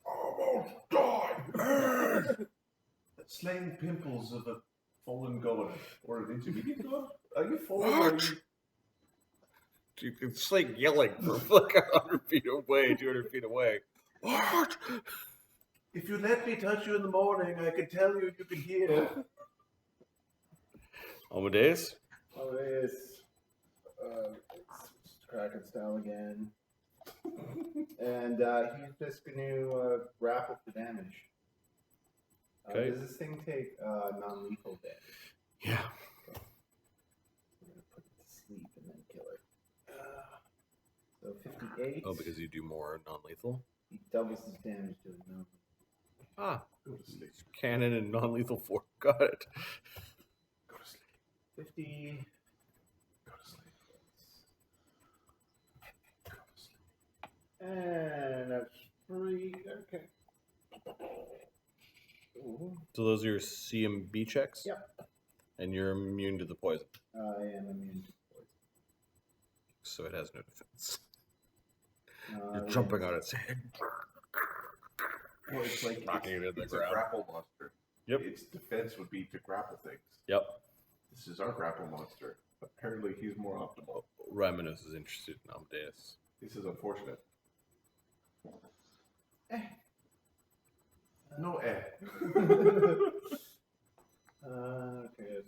Almost died. Slaying pimples of a fallen god or an intermediate god? Are you fallen or are you... You can Slay yelling for like 100 feet away, 200 feet away. What? If you let me touch you in the morning, I can tell you can hear. Amadeus? Oh, it is. It's Kraken style again. And he's just going to grapple for damage. Okay. Does this thing take non-lethal damage? Yeah. Okay. We're going to put it to sleep and then kill it. So 58. Oh, because you do more non-lethal? He doubles his damage to a non. Ah. Cannon and non-lethal 4. Got it. Go to sleep. 50. Go to sleep. Go to sleep. And that's 3. Okay. Ooh. So those are your CMB checks? Yep. And you're immune to the poison. I am immune to poison. So it has no defense. Uh, You're jumping on its head. Well, it's like Knocking it in the it's ground. a grapple monster. Yep. Its defense would be to grapple things. Yep. This is our grapple monster. Apparently, he's more optimal. Ramenos is interested in Amadeus. This is unfortunate. No eh. Okay.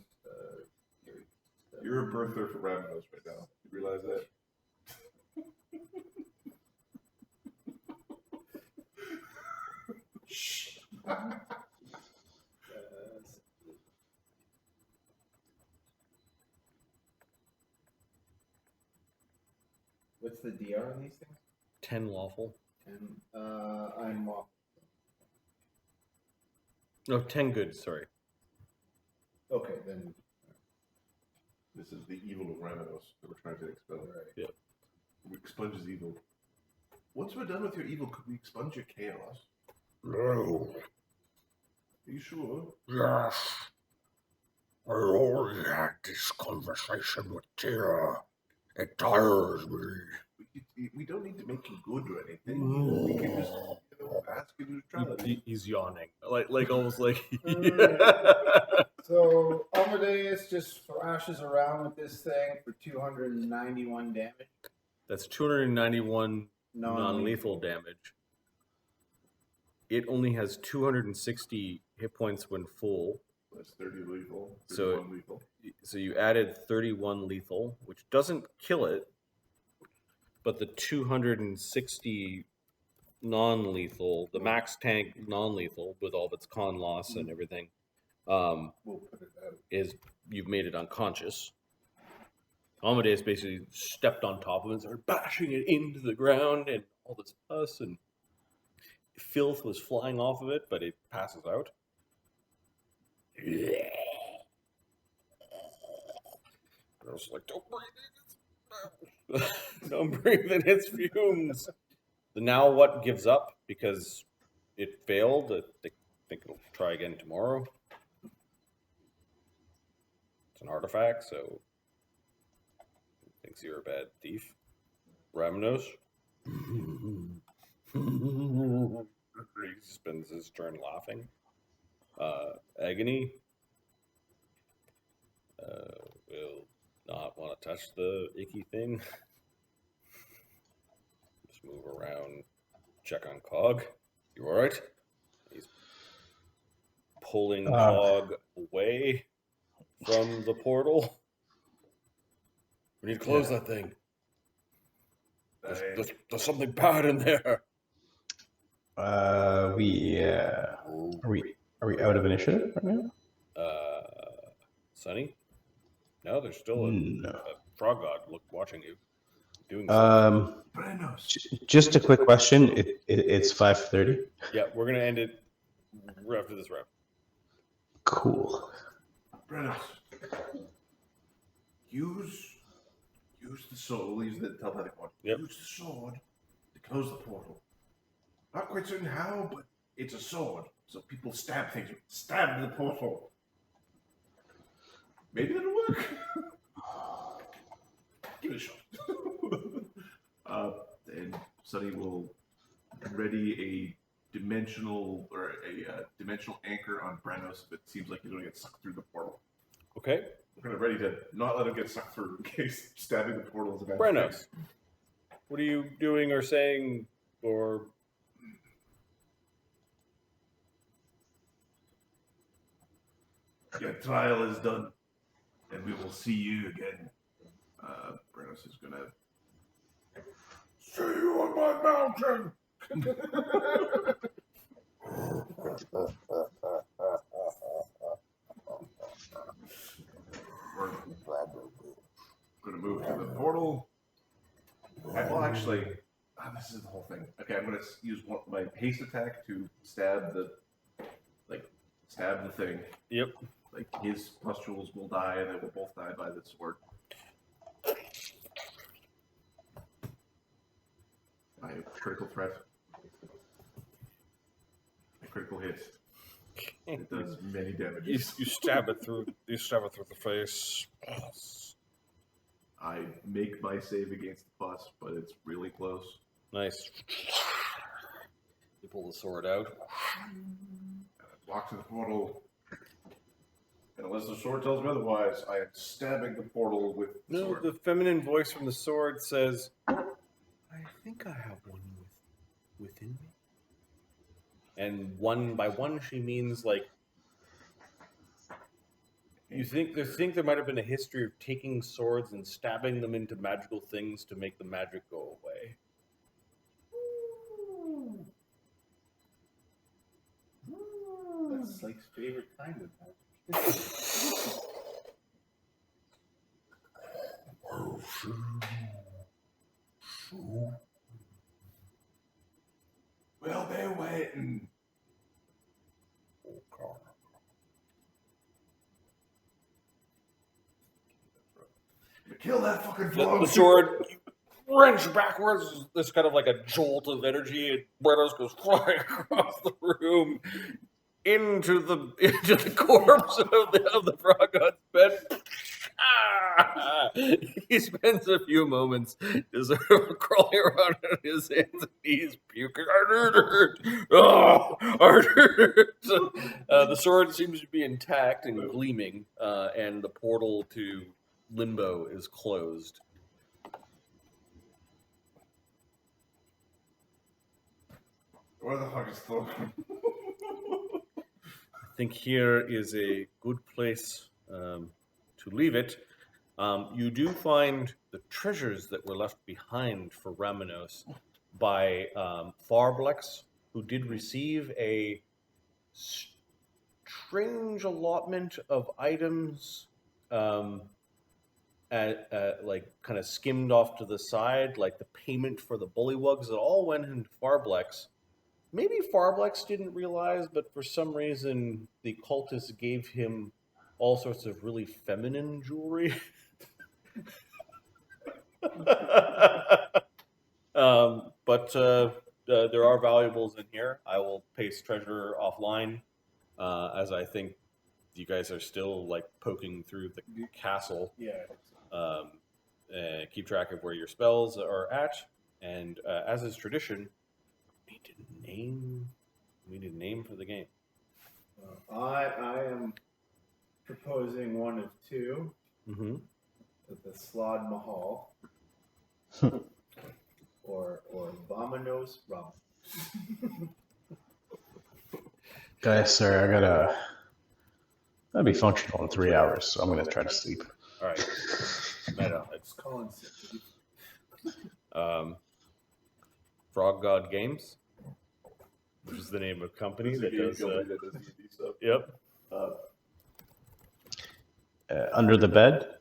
You're a birther for Ramenos right now. You realize that? Shh. What's the DR on these things? 10 lawful. 10. I'm off. No, 10 good, sorry. Okay, then. This is the evil of Ramenos that we're trying to expel. Right. Yep. We expunge his evil. Once we're done with your evil, could we expunge your chaos? No. Are you sure? Yes. I already had this conversation with Tira. It tires me. We we don't need to make you good or anything. We can just ask you neutrality. He's yawning, like almost like. So Amadeus just thrashes around with this thing for 291 damage. That's 291 non-lethal damage. It only has 260 hit points when full. That's 30 lethal. So, lethal. So you added 31 lethal, which doesn't kill it, but the 260 non-lethal, the max tank non-lethal with all of its con loss and everything, We'll put it out. is you've made it unconscious. Amadeus basically stepped on top of it and started bashing it into the ground, and all this pus and filth was flying off of it, but it passes out. I was like, don't breathe in its don't breathe in its fumes. The now what gives up because it failed. I think it'll try again tomorrow. It's an artifact, so it thinks you're a bad thief. Ramenos. He spends his turn laughing. Agony will not want to touch the icky thing. Just move around, check on Cog. You alright? He's pulling Cog away from the portal. We need to close that thing. There's something bad in there. Are we out of initiative right now? Sonny? No, there's still a frog god watching you. Doing Brennos. Just a quick question. It's 5:30. Yeah, we're gonna end it after this round. Cool. Brennos. Use the sword. Use the telepathic one. Yep. Use the sword to close the portal. Not quite certain how, but it's a sword. So people stab things. Stab the portal. Maybe it'll work. Give it a shot. And Sonny will ready a dimensional anchor on Brennos if it seems like he's going to get sucked through the portal. Okay. We're kind of ready to not let him get sucked through in case stabbing the portal is a bad Brennos, thing. what are you doing or saying or... Your trial is done, and we will see you again. Brennos is going to... See you on my mountain! We're going to move to the portal. Well, actually, this is the whole thing. Okay, I'm going to use my haste attack to stab the thing. Yep. Like, his pustules will die, and they will both die by the sword. I have critical threat. A critical hit. It does many damages. You stab it through. You stab it through the face. I make my save against the pus, but it's really close. Nice. You pull the sword out. Walk to the portal. And unless the sword tells me otherwise, I am stabbing the portal with the No, sword. the feminine voice from the sword says, "I think I have one within me." And one by one, she means like you think there might have been a history of taking swords and stabbing them into magical things to make the magic go away. That's Slake's favorite kind of magic. We'll be waiting. Kill that fucking The frog. sword wrench backwards. There's kind of like a jolt of energy, and Brennos goes flying across the room into the corpse of the frog god's bed. He spends a few moments just sort of crawling around on his hands and knees, puking. Oh, the sword seems to be intact and gleaming, and the portal to Limbo is closed. Where the fuck is Thogrim? I think here is a good place to leave it. You do find the treasures that were left behind for Ramenos by Farblex, who did receive a strange allotment of items, like kind of skimmed off to the side, like the payment for the bullywugs. It all went into Farblex. Maybe Farblex didn't realize, but for some reason the cultists gave him all sorts of really feminine jewelry. But there are valuables in here. I will paste treasure offline, as I think you guys are still like poking through the castle. Yeah. Keep track of where your spells are at, and as is tradition, we need a name for the game. I am proposing one of two. Mm-hmm. The Slod Mahal. or Ramenos Rum. Guys, sir, I'll be functional in 3 hours, so I'm gonna try to sleep. All right. It's concept. Frog God Games, which is the name of a company that does D&D stuff. Yep. Under the bed.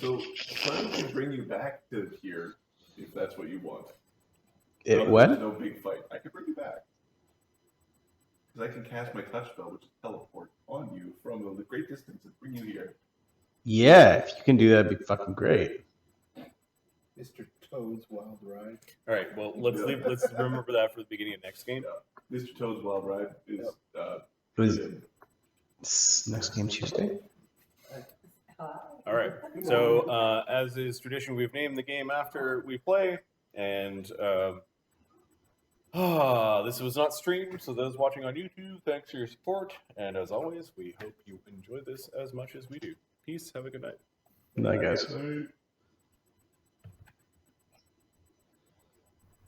So Simon can bring you back to here if that's what you want. What? No big fight. I can bring you back. Because I can cast my touch spell, which is teleport, on you from a great distance and bring you here. Yeah, if you can do that, it'd be fucking great. Mr. Toad's Wild Ride. All right. Well, let's remember that for the beginning of next game. Yeah. Mr. Toad's Wild Ride is Next game Tuesday. All right. So, as is tradition, we've named the game after we play, and this was not streamed, so those watching on YouTube, thanks for your support, and as always, we hope you enjoy this as much as we do. Peace. Have a good night. Night, guys. Right.